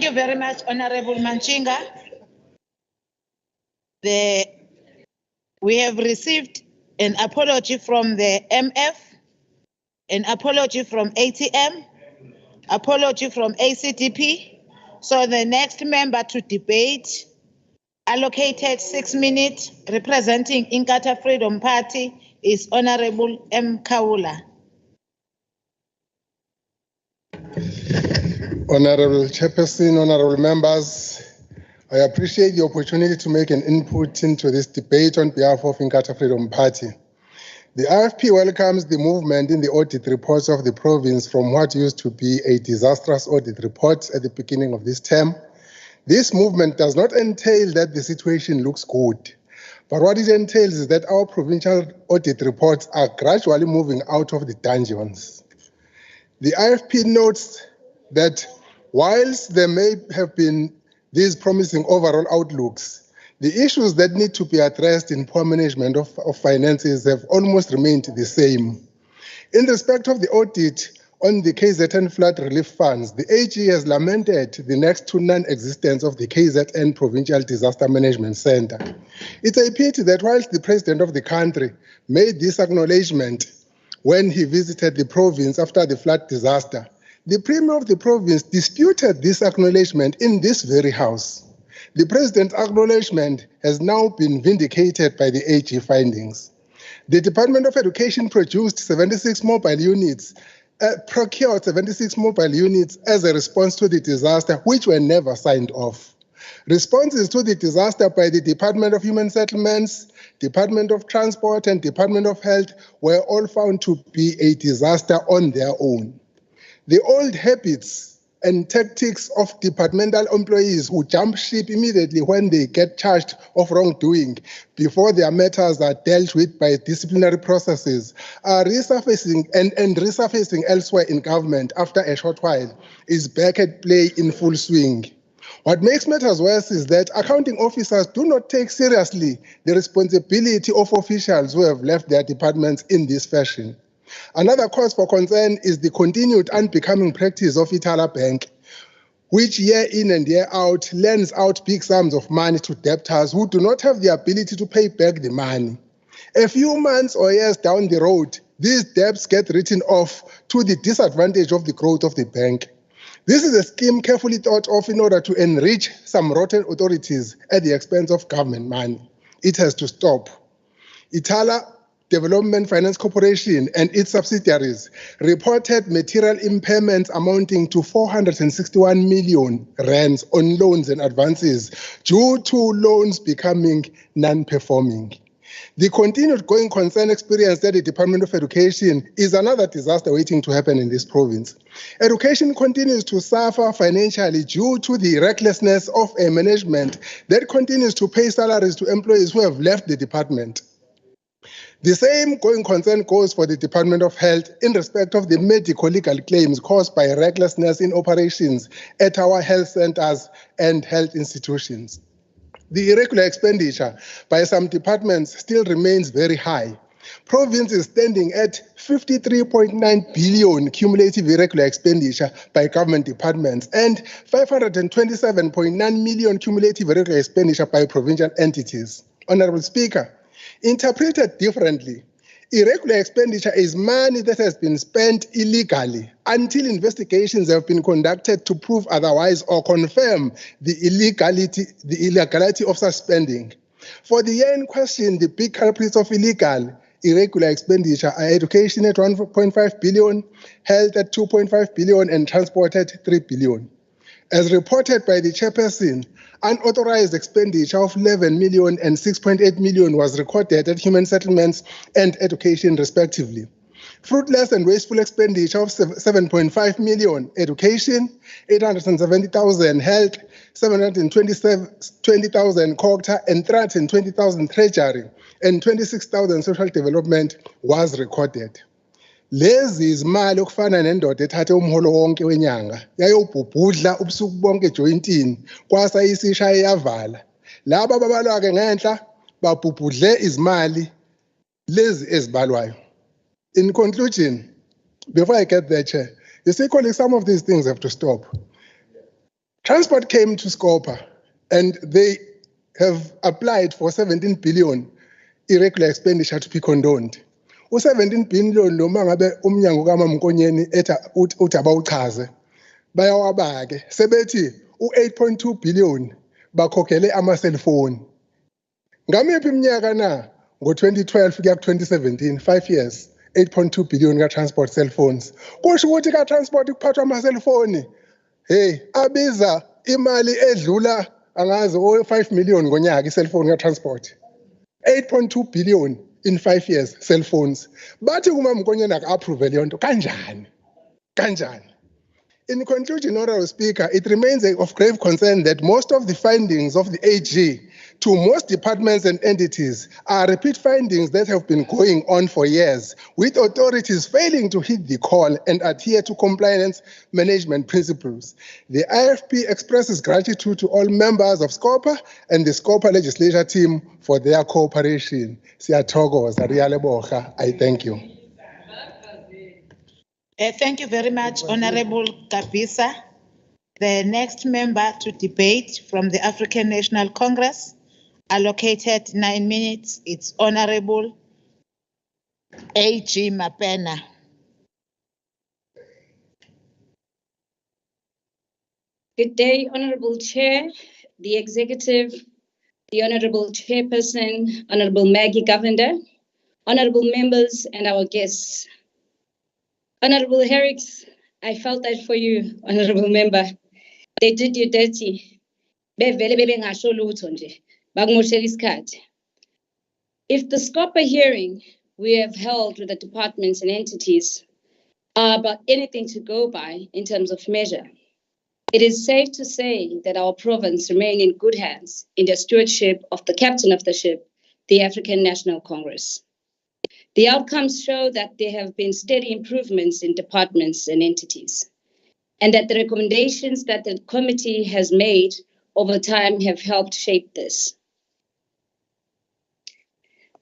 you very much, Honorable Manchinga. We have received an apology from the MF, an apology from ATM, apology from ACDP. So the next member to debate, allocated 6 minutes, representing Inkatha Freedom Party, is Honorable M. Kaula. Honorable Chairperson, honorable members, I appreciate the opportunity to make an input into this debate on behalf of Inkatha Freedom Party. The IFP welcomes the movement in the audit reports of the province from what used to be a disastrous audit report at the beginning of this term. This movement does not entail that the situation looks good, but what it entails is that our provincial audit reports are gradually moving out of the dungeons. The IFP notes that whilst there may have been these promising overall outlooks, the issues that need to be addressed in poor management of finances have almost remained the same. In respect of the audit on the KZN flood relief funds, the AG has lamented the next to non-existence of the KZN Provincial Disaster Management Center. It's a pity that whilst the President of the country made this acknowledgement when he visited the province after the flood disaster, the Premier of the province disputed this acknowledgement in this very house. The President's acknowledgement has now been vindicated by the AG findings. The Department of Education produced 76 mobile units, procured 76 mobile units as a response to the disaster, which were never signed off. Responses to the disaster by the Department of Human Settlements, Department of Transport, and Department of Health were all found to be a disaster on their own. The old habits and tactics of departmental employees who jump ship immediately when they get charged of wrongdoing before their matters are dealt with by disciplinary processes are resurfacing and resurfacing elsewhere in government after a short while is back at play in full swing. What makes matters worse is that accounting officers do not take seriously the responsibility of officials who have left their departments in this fashion. Another cause for concern is the continued unbecoming practice of Itala Bank, which year in and year out lends out big sums of money to debtors who do not have the ability to pay back the money. A few months or years down the road, these debts get written off to the disadvantage of the growth of the bank. This is a scheme carefully thought of in order to enrich some rotten authorities at the expense of government money. It has to stop. Itala Development Finance Corporation and its subsidiaries reported material impairments amounting to 461 million rands on loans and advances due to loans becoming non-performing. The continued going concern experienced at the Department of Education is another disaster waiting to happen in this province. Education continues to suffer financially due to the recklessness of a management that continues to pay salaries to employees who have left the department. The same going concern goes for the Department of Health in respect of the medico-legal claims caused by recklessness in operations at our health centers and health institutions. The irregular expenditure by some departments still remains very high. Province is standing at 53.9 billion cumulative irregular expenditure by government departments and 527.9 million cumulative irregular expenditure by provincial entities. Honorable Speaker, interpreted differently, irregular expenditure is money that has been spent illegally until investigations have been conducted to prove otherwise or confirm the illegality of such spending. For the year in question, the big culprits of irregular expenditure are education at 1.5 billion, health at 2.5 billion, and transport at 3 billion. As reported by the chairperson, unauthorized expenditure of 11 million and 6.8 million was recorded at human settlements and education respectively. Fruitless and wasteful expenditure of 7.5 million education, 870,000 health, 720,000 COGTA, and 320,000 treasury, and 26,000 social development was recorded. Lezi izimali okufana nendoda ethathe umholo wonke wenyanga yayobhubhudla ubusuku bonke ejointini kwasa isisha eyavala. Laba ababalwa ke ngenhla babhubhudle izimali lezi ezibalwayo. In conclusion, before I get there, Chair, you see, colleagues, some of these things have to stop. Transport came to Scopa and they have applied for 17 billion irregular expenditure to be condoned. U-17 billion noma ngabe umnyango kaMamnkonyeni uthi abawuchaze bayawabake sebethi u-8.2 billion bakhokhele ama-cellphone. Ngamiphi iminyaka na ngo-2012 kuya ku-2017, 5 years, 8.2 billion ka-transport cellphones. Kusho ukuthi ka-transport kuphathwa ama-cellphone, hey, abiza imali edlula angazi o-5 million ngonyaka i-cellphone ka-transport. 8.2 billion in 5 years, cell phones. Bathi uMamnkonyeni aka-approve leyo nto kanjani? Kanjani? In conclusion, Honorable Speaker, it remains of grave concern that most of the findings of the AG to most departments and entities are repeat findings that have been going on for years, with authorities failing to heed the call and adhere to compliance management principles. The IFP expresses gratitude to all members of SCOPA and the SCOPA Legislature team for their cooperation. Siyathokoza, Riyaleboga. I thank you. Thank you very much, Honorable Kabisa. The next member to debate from the African National Congress, allocated 9 minutes, it's Honorable A.G. Mapena. Good day, Honorable Chair, the Executive, the Honorable Chairperson, Honorable Maggie Govender, Honorable members, and our guests. Honorable Herricks, I felt that for you, Honorable Member. They did you dirty. bevele bebengasho lutho nje bakumoshela isikhathi. If the scope hearing we have held with the departments and entities are about anything to go by in terms of measure, it is safe to say that our province remains in good hands in the stewardship of the captain of the ship, the African National Congress. The outcomes show that there have been steady improvements in departments and entities, and that the recommendations that the committee has made over time have helped shape this.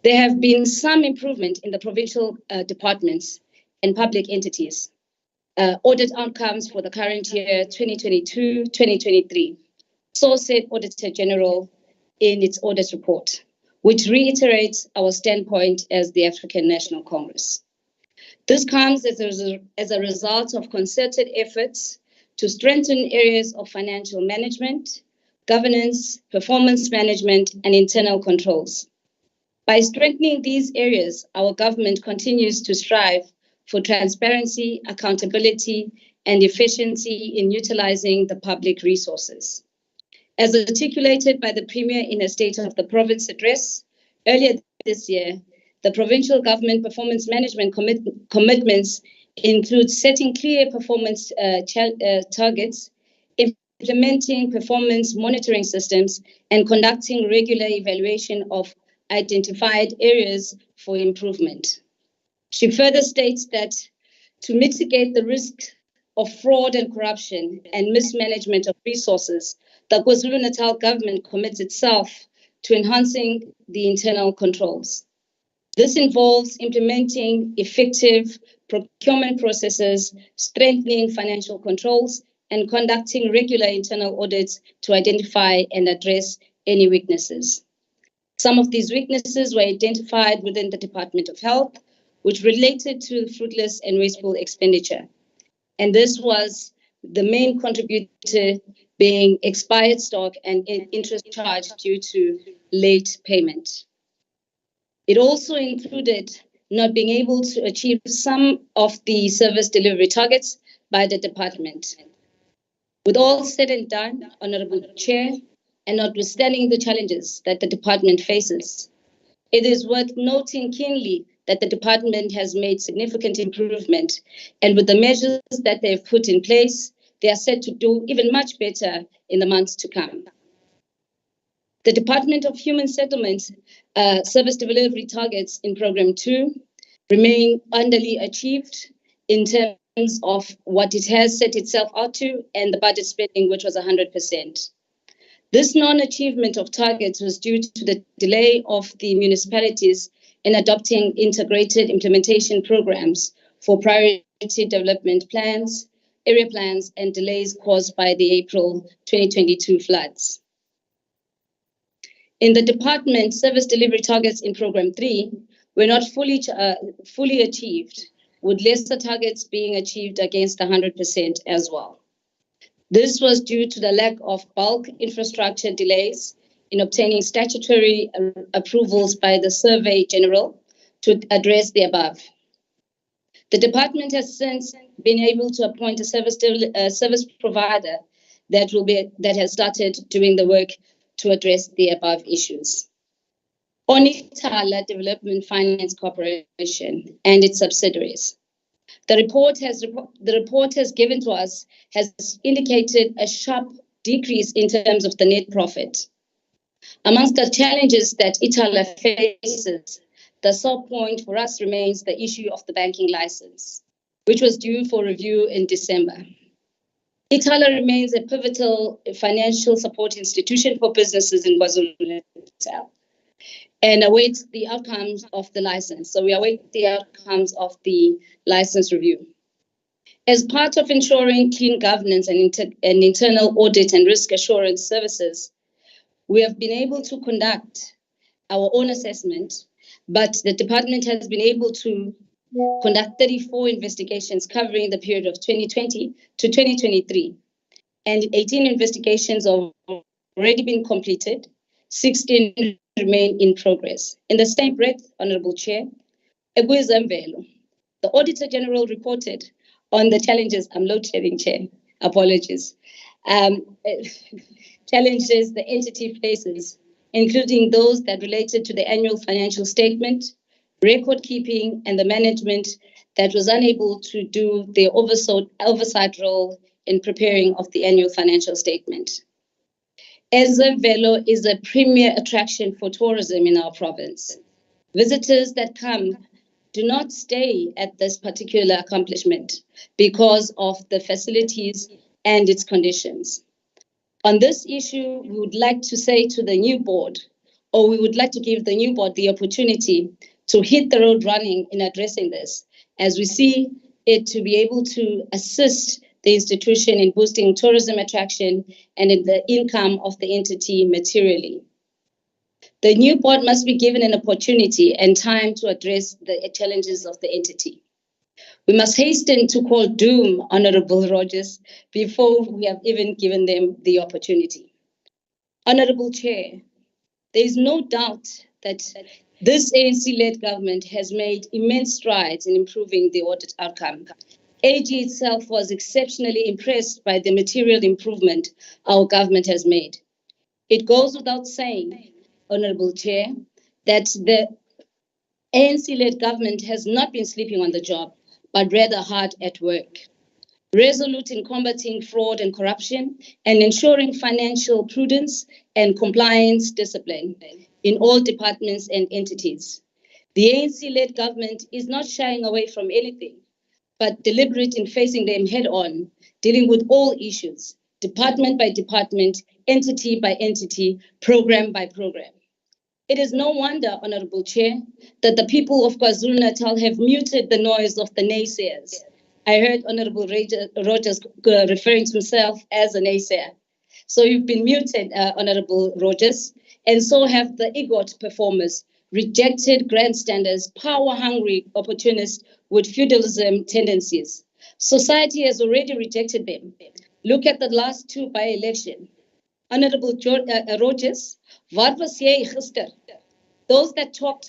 There have been some improvement in the provincial departments and public entities. Audit outcomes for the current year, 2022-2023, so said Auditor General in its audit report, which reiterates our standpoint as the African National Congress. This comes as a result of concerted efforts to strengthen areas of financial management, governance, performance management, and internal controls. By strengthening these areas, our government continues to strive for transparency, accountability, and efficiency in utilizing the public resources. As articulated by the Premier in a State of the Province address earlier this year, the provincial government performance management commitments include setting clear performance targets, implementing performance monitoring systems, and conducting regular evaluation of identified areas for improvement. She further states that to mitigate the risk of fraud and corruption and mismanagement of resources, the KwaZulu-Natal government commits itself to enhancing the internal controls. This involves implementing effective procurement processes, strengthening financial controls, and conducting regular internal audits to identify and address any weaknesses. Some of these weaknesses were identified within the Department of Health, which related to fruitless and wasteful expenditure. And this was the main contributor being expired stock and interest charged due to late payment. It also included not being able to achieve some of the service delivery targets by the department. With all said and done, Honorable Chair, and notwithstanding the challenges that the department faces, it is worth noting keenly that the department has made significant improvement, and with the measures that they've put in place, they are set to do even much better in the months to come. The Department of Human Settlements service delivery targets in Program 2 remain underly achieved in terms of what it has set itself out to and the budget spending, which was 100%. This non-achievement of targets was due to the delay of the municipalities in adopting integrated implementation programs for priority development plans, area plans, and delays caused by the April 2022 floods. In the department, service delivery targets in Program 3 were not fully achieved, with lesser targets being achieved against 100% as well. This was due to the lack of bulk infrastructure delays in obtaining statutory approvals by the Survey General to address the above. The department has since been able to appoint a service provider that has started doing the work to address the above issues. Onitala Development Finance Corporation and its subsidiaries. The report has given to us has indicated a sharp decrease in terms of the net profit. Amongst the challenges that Itala faces, the sore point for us remains the issue of the banking license, which was due for review in December. Itala remains a pivotal financial support institution for businesses in KwaZulu-Natal and awaits the outcomes of the license. So we await the outcomes of the license review. As part of ensuring clean governance and internal audit and risk assurance services, we have been able to conduct our own assessment, but the department has been able to conduct 34 investigations covering the period of 2020 to 2023, and 18 investigations have already been completed, 16 remain in progress. In the same breath, Honorable Chair, the Auditor General reported on the challenges, I'm load shedding, Chair, apologies. challenges the entity faces, including those that related to the annual financial statement, record keeping, and the management that was unable to do their oversight role in preparing of the annual financial statement. Velo is a premier attraction for tourism in our province. Visitors that come do not stay at this particular accomplishment because of the facilities and its conditions. On this issue, we would like to say to the new board, or we would like to give the new board the opportunity to hit the road running in addressing this, as we see it to be able to assist the institution in boosting tourism attraction and in the income of the entity materially. The new board must be given an opportunity and time to address the challenges of the entity. We must hasten to call doom Honorable Rogers before we have even given them the opportunity. Honorable Chair, there is no doubt that this ANC-led government has made immense strides in improving the audit outcome. AG itself was exceptionally impressed by the material improvement our government has made. It goes without saying, Honorable Chair, that the ANC-led government has not been sleeping on the job, but rather hard at work, resolute in combating fraud and corruption and ensuring financial prudence and compliance discipline in all departments and entities. The ANC-led government is not shying away from anything, but deliberate in facing them head-on, dealing with all issues, department by department, entity by entity, program by program. It is no wonder, Honorable Chair, that the people of KwaZulu-Natal have muted the noise of the naysayers. I heard Honorable Rogers referring to himself as a naysayer. So you've been muted, Honorable Rogers, and so have the EGOT performers, rejected grandstanders, power-hungry opportunists with feudalism tendencies. Society has already rejected them. Look at the last two by-election. Honorable Rogers, what was jy gister? Those that talk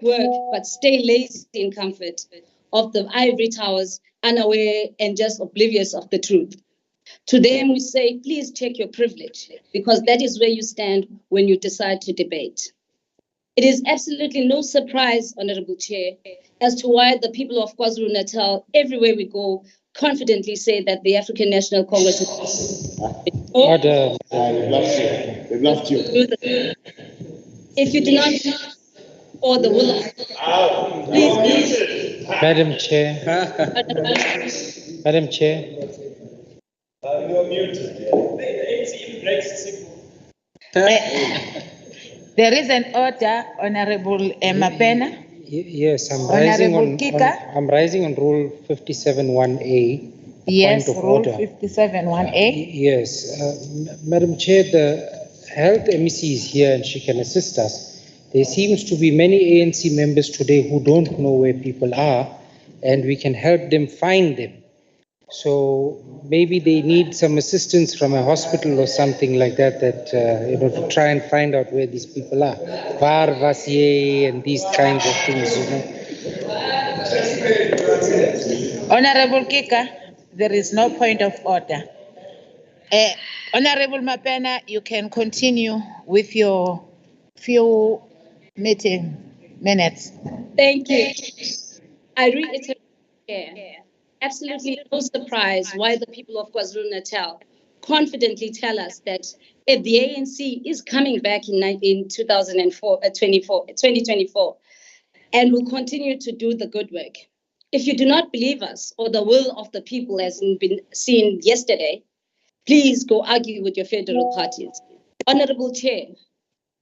work but stay lazy in comfort of the ivory towers, unaware and just oblivious of the truth. To them we say, please check your privilege, because that is where you stand when you decide to debate. It is absolutely no surprise, Honorable Chair, as to why the people of KwaZulu-Natal, everywhere we go, confidently say that the African National Congress is... Order. They've lost you. If you do not or the will of... Please. Madam Chair. Madam Chair. You're muted. There is an order, Honorable Mapena. Yes, I'm Honorable rising on Rule 57(1)A. Yes, point of Rule order. 57(1)A. Yes, Madam Chair, the health MEC is here and she can assist us. There seems to be many ANC members today who don't know where people are, and we can help them find them. So maybe they need some assistance from a hospital or something like that, to try and find out where these people are. Varvasier and these kinds of things, Honorable Kika, there is no point of order. Honorable Mapena, you can continue with your few meeting minutes. Thank you. I reiterate here, absolutely no surprise why the people of KwaZulu-Natal confidently tell us that if the ANC is coming back in 2024 and will continue to do the good work. If you do not believe us or the will of the people has been seen yesterday, please go argue with your federal parties. Honorable Chair,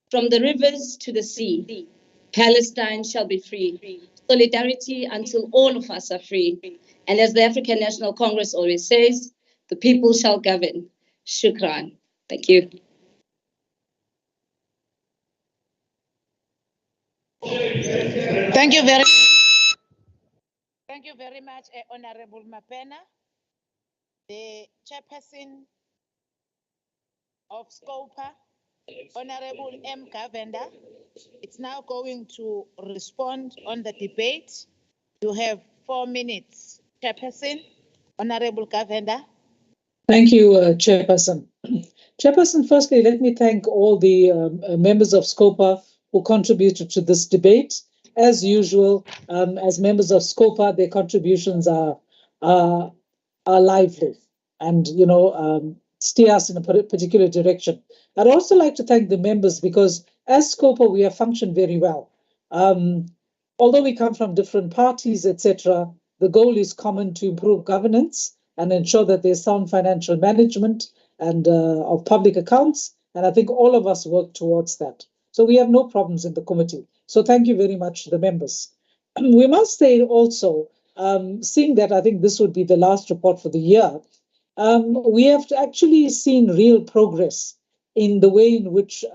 from the rivers to the sea, Palestine shall be free. Solidarity until all of us are free. And as the African National Congress always says, the people shall govern. Shukran. Thank you. Thank you very much, Honorable Mapena. The chairperson of SCOPA, Honorable M. Gavenda, it's now going to respond on the debate. You have 4 minutes, chairperson. Honorable Gavenda. Thank you, Chairperson. Chairperson, firstly, let me thank all the members of SCOPA who contributed to this debate. As usual, as members of SCOPA, their contributions are lively and, steer us in a particular direction. I'd also like to thank the members because as SCOPA, we have functioned very well. Although we come from different parties, etc., the goal is common to improve governance and ensure that there's sound financial management and of public accounts. And I think all of us work towards that. So we have no problems in the committee. So thank you very much to the members. We must say also, seeing that I think this would be the last report for the year, we have actually seen real progress in the way in which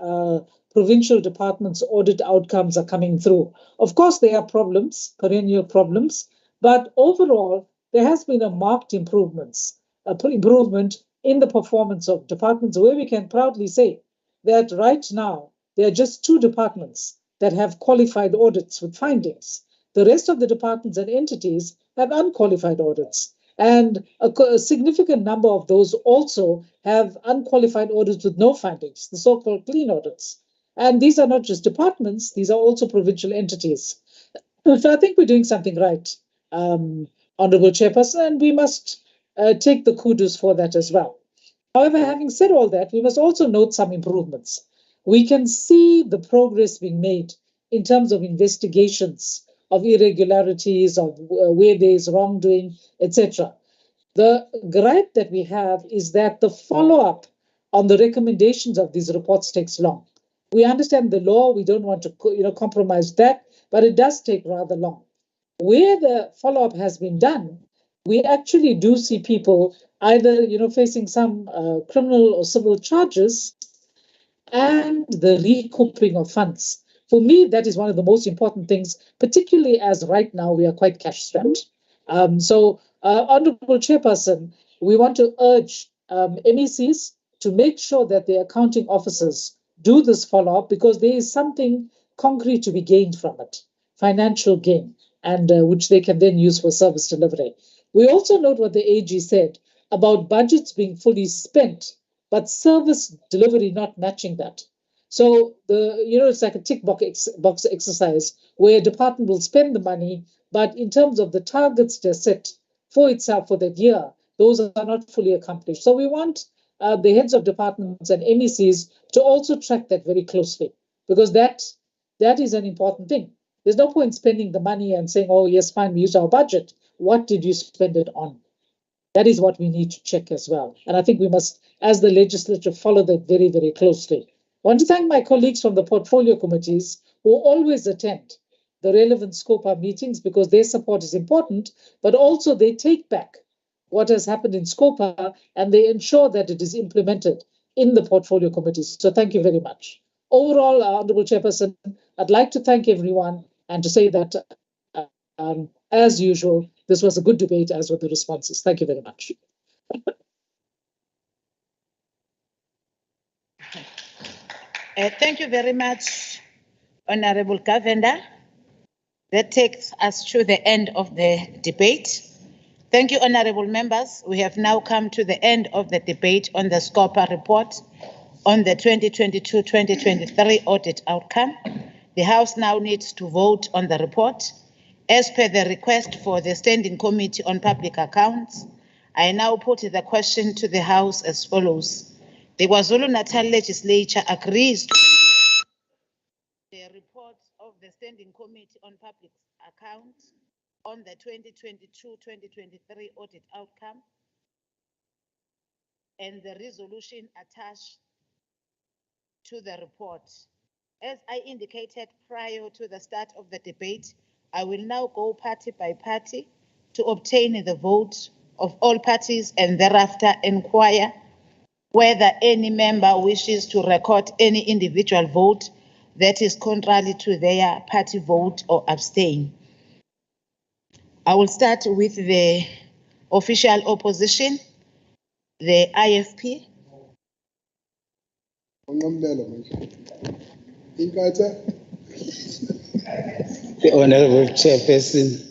provincial departments' audit outcomes are coming through. Of course, there are problems, perennial problems, but overall, there has been a marked improvement in the performance of departments, where we can proudly say that right now, there are just 2 departments that have qualified audits with findings. The rest of the departments and entities have unqualified audits. And a significant number of those also have unqualified audits with no findings, the so-called clean audits. And these are not just departments, these are also provincial entities. So I think we're doing something right, Honorable Chairperson, and we must take the kudos for that as well. However, having said all that, we must also note some improvements. We can see the progress being made in terms of investigations of irregularities, of where there is wrongdoing, etc. The gripe that we have is that the follow-up on the recommendations of these reports takes long. We understand the law, we don't want to compromise that, but it does take rather long. Where the follow-up has been done, we actually do see people either facing some criminal or civil charges and the recouping of funds. For me, that is one of the most important things, particularly as right now we are quite cash-strapped. Honourable Chairperson, we want to urge MECs to make sure that the accounting officers do this follow-up because there is something concrete to be gained from it, financial gain, and which they can then use for service delivery. We also note what the AG said about budgets being fully spent, but service delivery not matching that. So it's like a tick box exercise where a department will spend the money, but in terms of the targets they're set for itself for that year, those are not fully accomplished. So we want the heads of departments and MECs to also track that very closely, because that is an important thing. There's no point spending the money and saying, oh, yes, fine, we use our budget. What did you spend it on? That is what we need to check as well. And I think we must, as the legislature, follow that very, very closely. I want to thank my colleagues from the portfolio committees who always attend the relevant SCOPA meetings because their support is important, but also they take back what has happened in SCOPA and they ensure that it is implemented in the portfolio committees. So thank you very much. Overall, Honourable Chairperson, I'd like to thank everyone and to say that, as usual, this was a good debate, as were the responses. Thank you very much. Thank you very much, Honourable Governor. That takes us to the end of the debate. Thank you, honourable members. We have now come to the end of the debate on the SCOPA report on the 2022-2023 audit outcome. The House now needs to vote on the report. As per the request for the Standing Committee on Public Accounts, I now put the question to the House as follows. The KwaZulu-Natal Legislature agrees to the report of the Standing Committee on Public Accounts on the 2022-2023 audit outcome and the resolution attached to the report. As I indicated prior to the start of the debate, I will now go party by party to obtain the vote of all parties and thereafter inquire whether any member wishes to record any individual vote that is contrary to their party vote or abstain. I will start with the official opposition, the IFP. The Honourable Chairperson,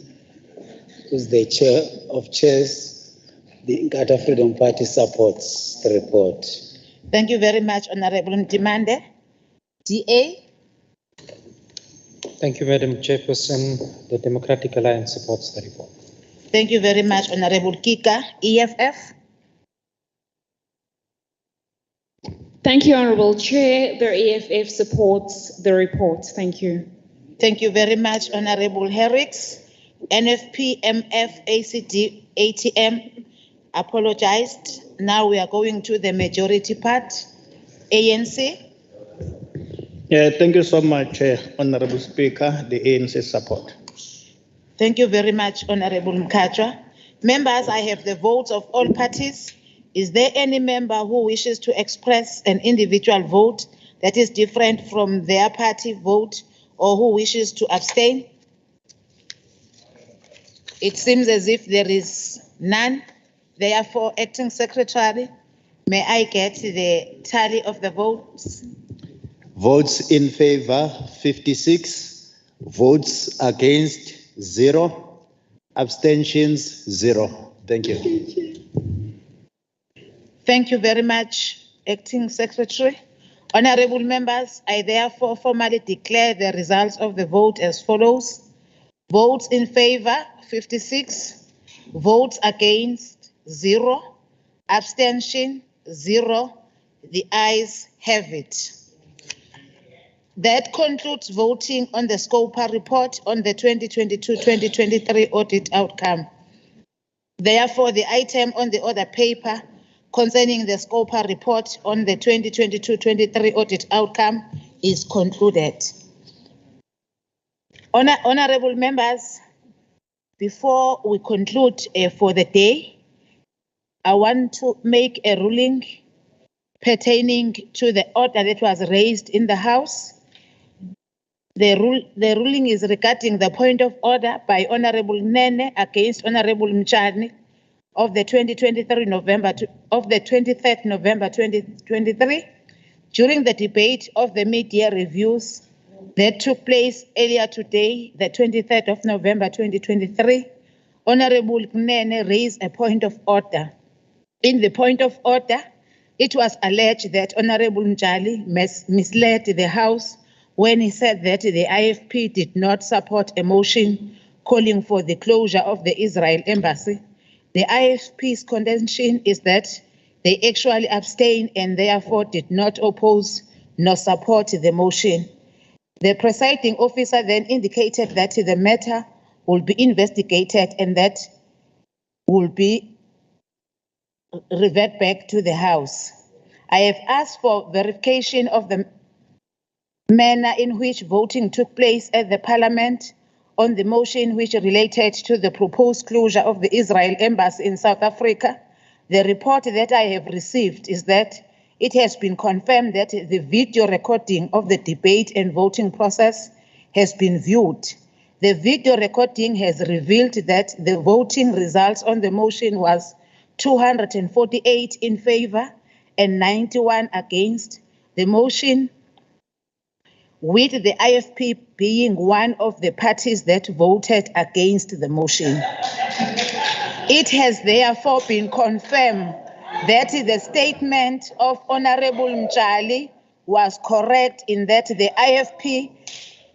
who's the Chair of Chairs, The Inkatha Freedom Party supports the report. Thank you very much, Honorable Mtimande. DA? Thank you, Madam Chairperson. The Democratic Alliance supports the report. Thank you very much, Honorable Kika. EFF? Thank you, Honorable Chair. The EFF supports the report. Thank you. Thank you very much, Honorable Herricks. NFP, MF, ACD, ATM apologized. Now we are going to the majority part. ANC? Yeah, thank you so much, Honorable Speaker. The ANC support. Thank you very much, Honorable Mkhatshwa. Members, I have the votes of all parties. Is there any member who wishes to express an individual vote that is different from their party vote or who wishes to abstain? It seems as if there is none. Therefore, Acting Secretary, may I get the tally of the votes? Votes in favor, 56. Votes against, 0. Abstentions, 0. Thank you. Thank you very much, Acting Secretary. Honorable members, I therefore formally declare the results of the vote as follows. Votes in favor, 56. Votes against, 0. Abstention, 0. The ayes have it. That concludes voting on the SCOPA report on the 2022-2023 audit outcome. Therefore, the item on the order paper concerning the SCOPA report on the 2022-23 audit outcome is concluded. Honorable members, before we conclude for the day, I want to make a ruling pertaining to the order that was raised in the House. The ruling is regarding the point of order by Honorable Nene against Honorable Mchani of the 23rd November 2023 during the debate of the mid-year reviews that took place earlier today, the 23rd of November 2023. Honorable Nene raised a point of order. In the point of order, it was alleged that Honorable Mchali misled the House when he said that the IFP did not support a motion calling for the closure of the Israel embassy. The IFP's contention is that they actually abstained and therefore did not oppose nor support the motion. The presiding officer then indicated that the matter will be investigated and that will be revert back to the House. I have asked for verification of the manner in which voting took place at the Parliament on the motion which related to the proposed closure of the Israel embassy in South Africa. The report that I have received is that it has been confirmed that the video recording of the debate and voting process has been viewed. The video recording has revealed that the voting results on the motion was 248 in favor and 91 against the motion, with the IFP being one of the parties that voted against the motion. It has therefore been confirmed that the statement of Honorable Mchali was correct in that the IFP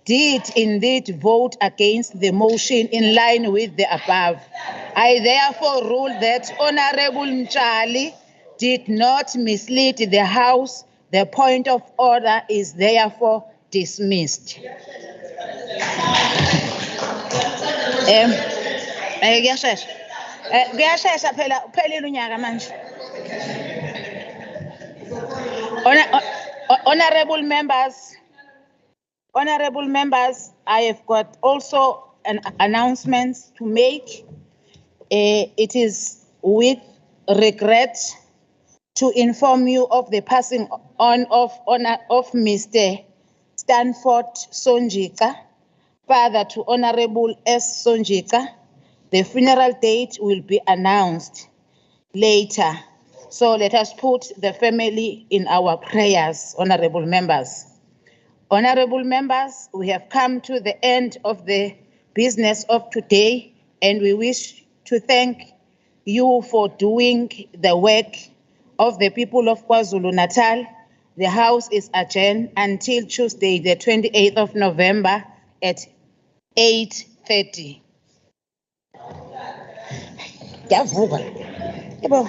did indeed vote against the motion in line with the above. I therefore rule that Honorable Mchali did not mislead the House. The point of order is therefore dismissed. Honorable members, I have got also an announcement to make. It is with regret to inform you of the passing on of Mr. Stanford Sonjika, father to Honorable S. Sonjika. The funeral date will be announced later. So let us put the family in our prayers, honorable members. Honorable members, we have come to the end of the business of today, and we wish to thank you for doing the work of the people of KwaZulu-Natal. The House is adjourned until Tuesday, the 28th of November at 8:30. Yavuka. Yebo.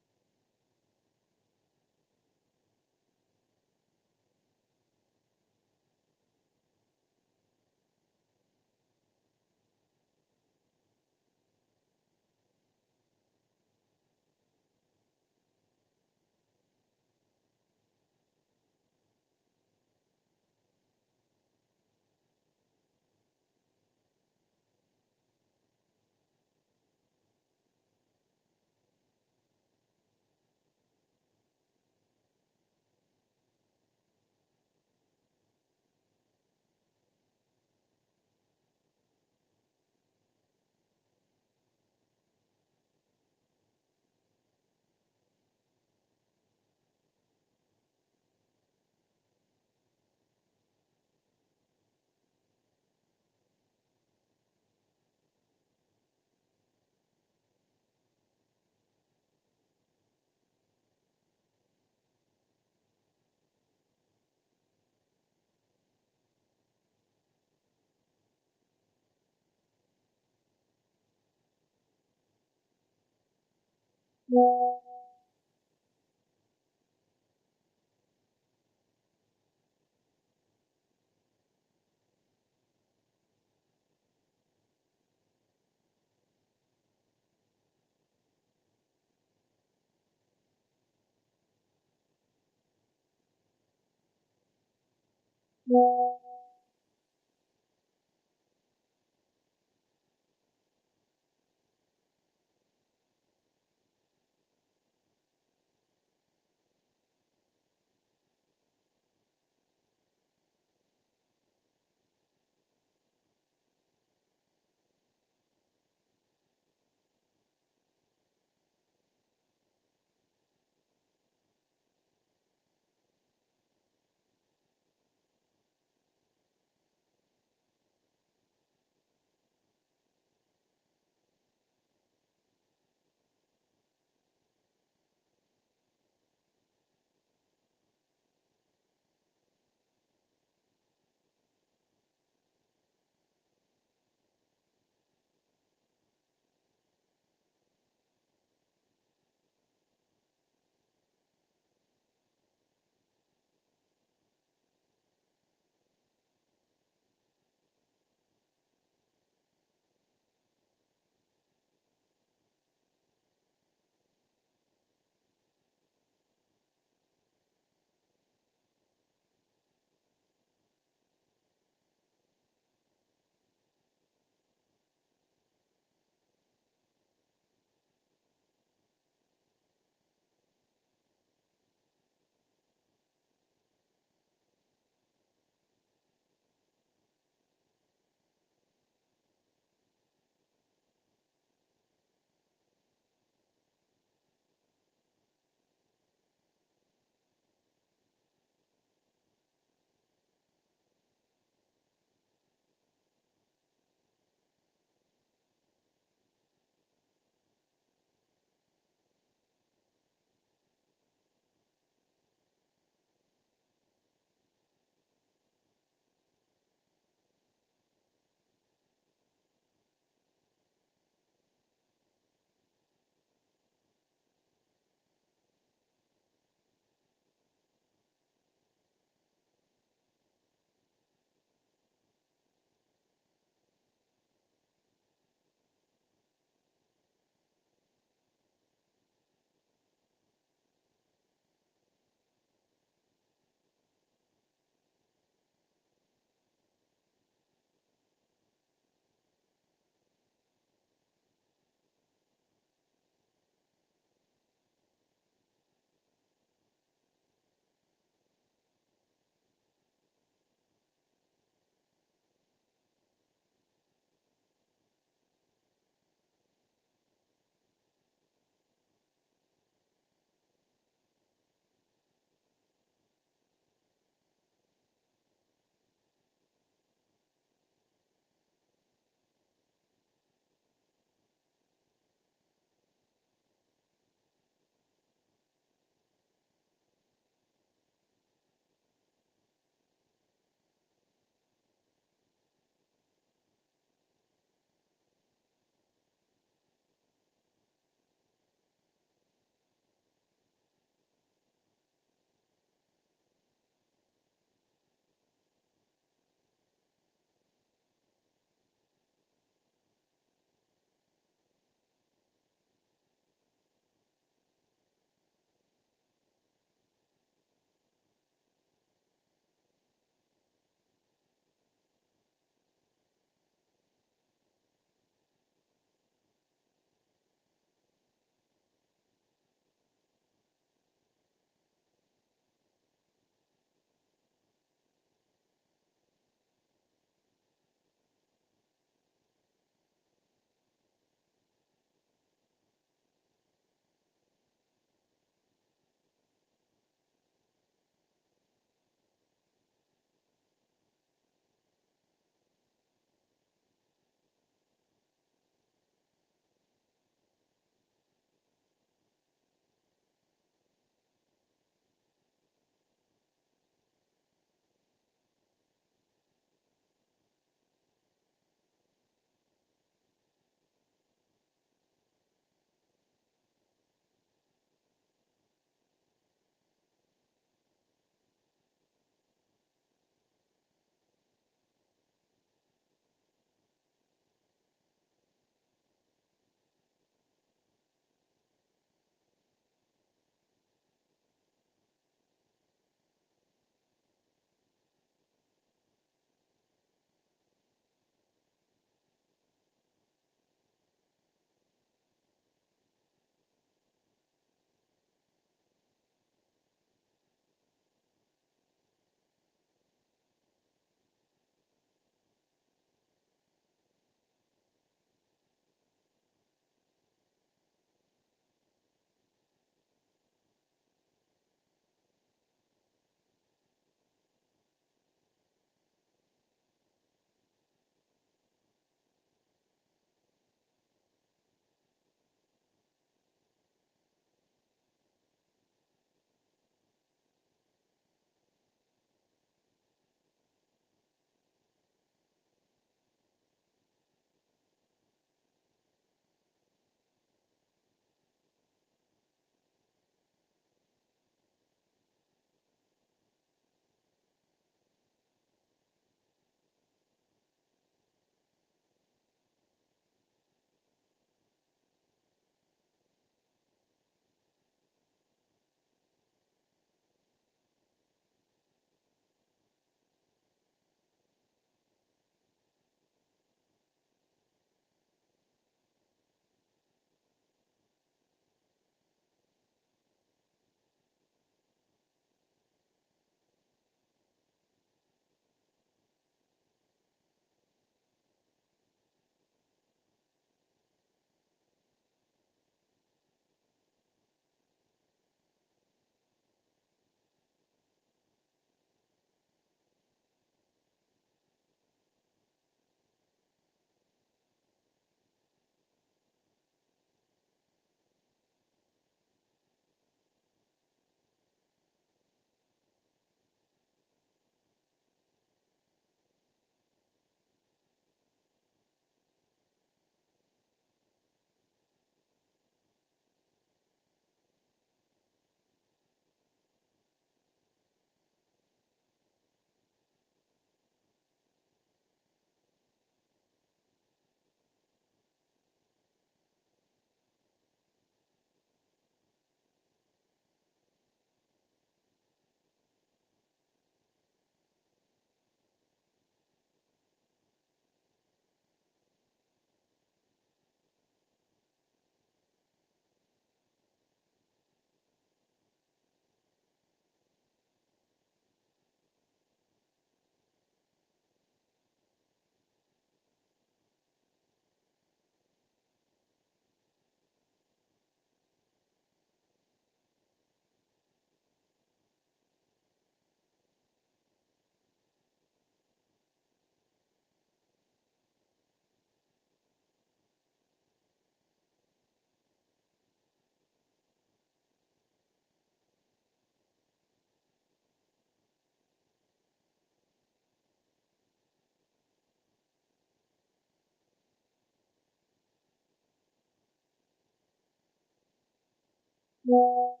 you.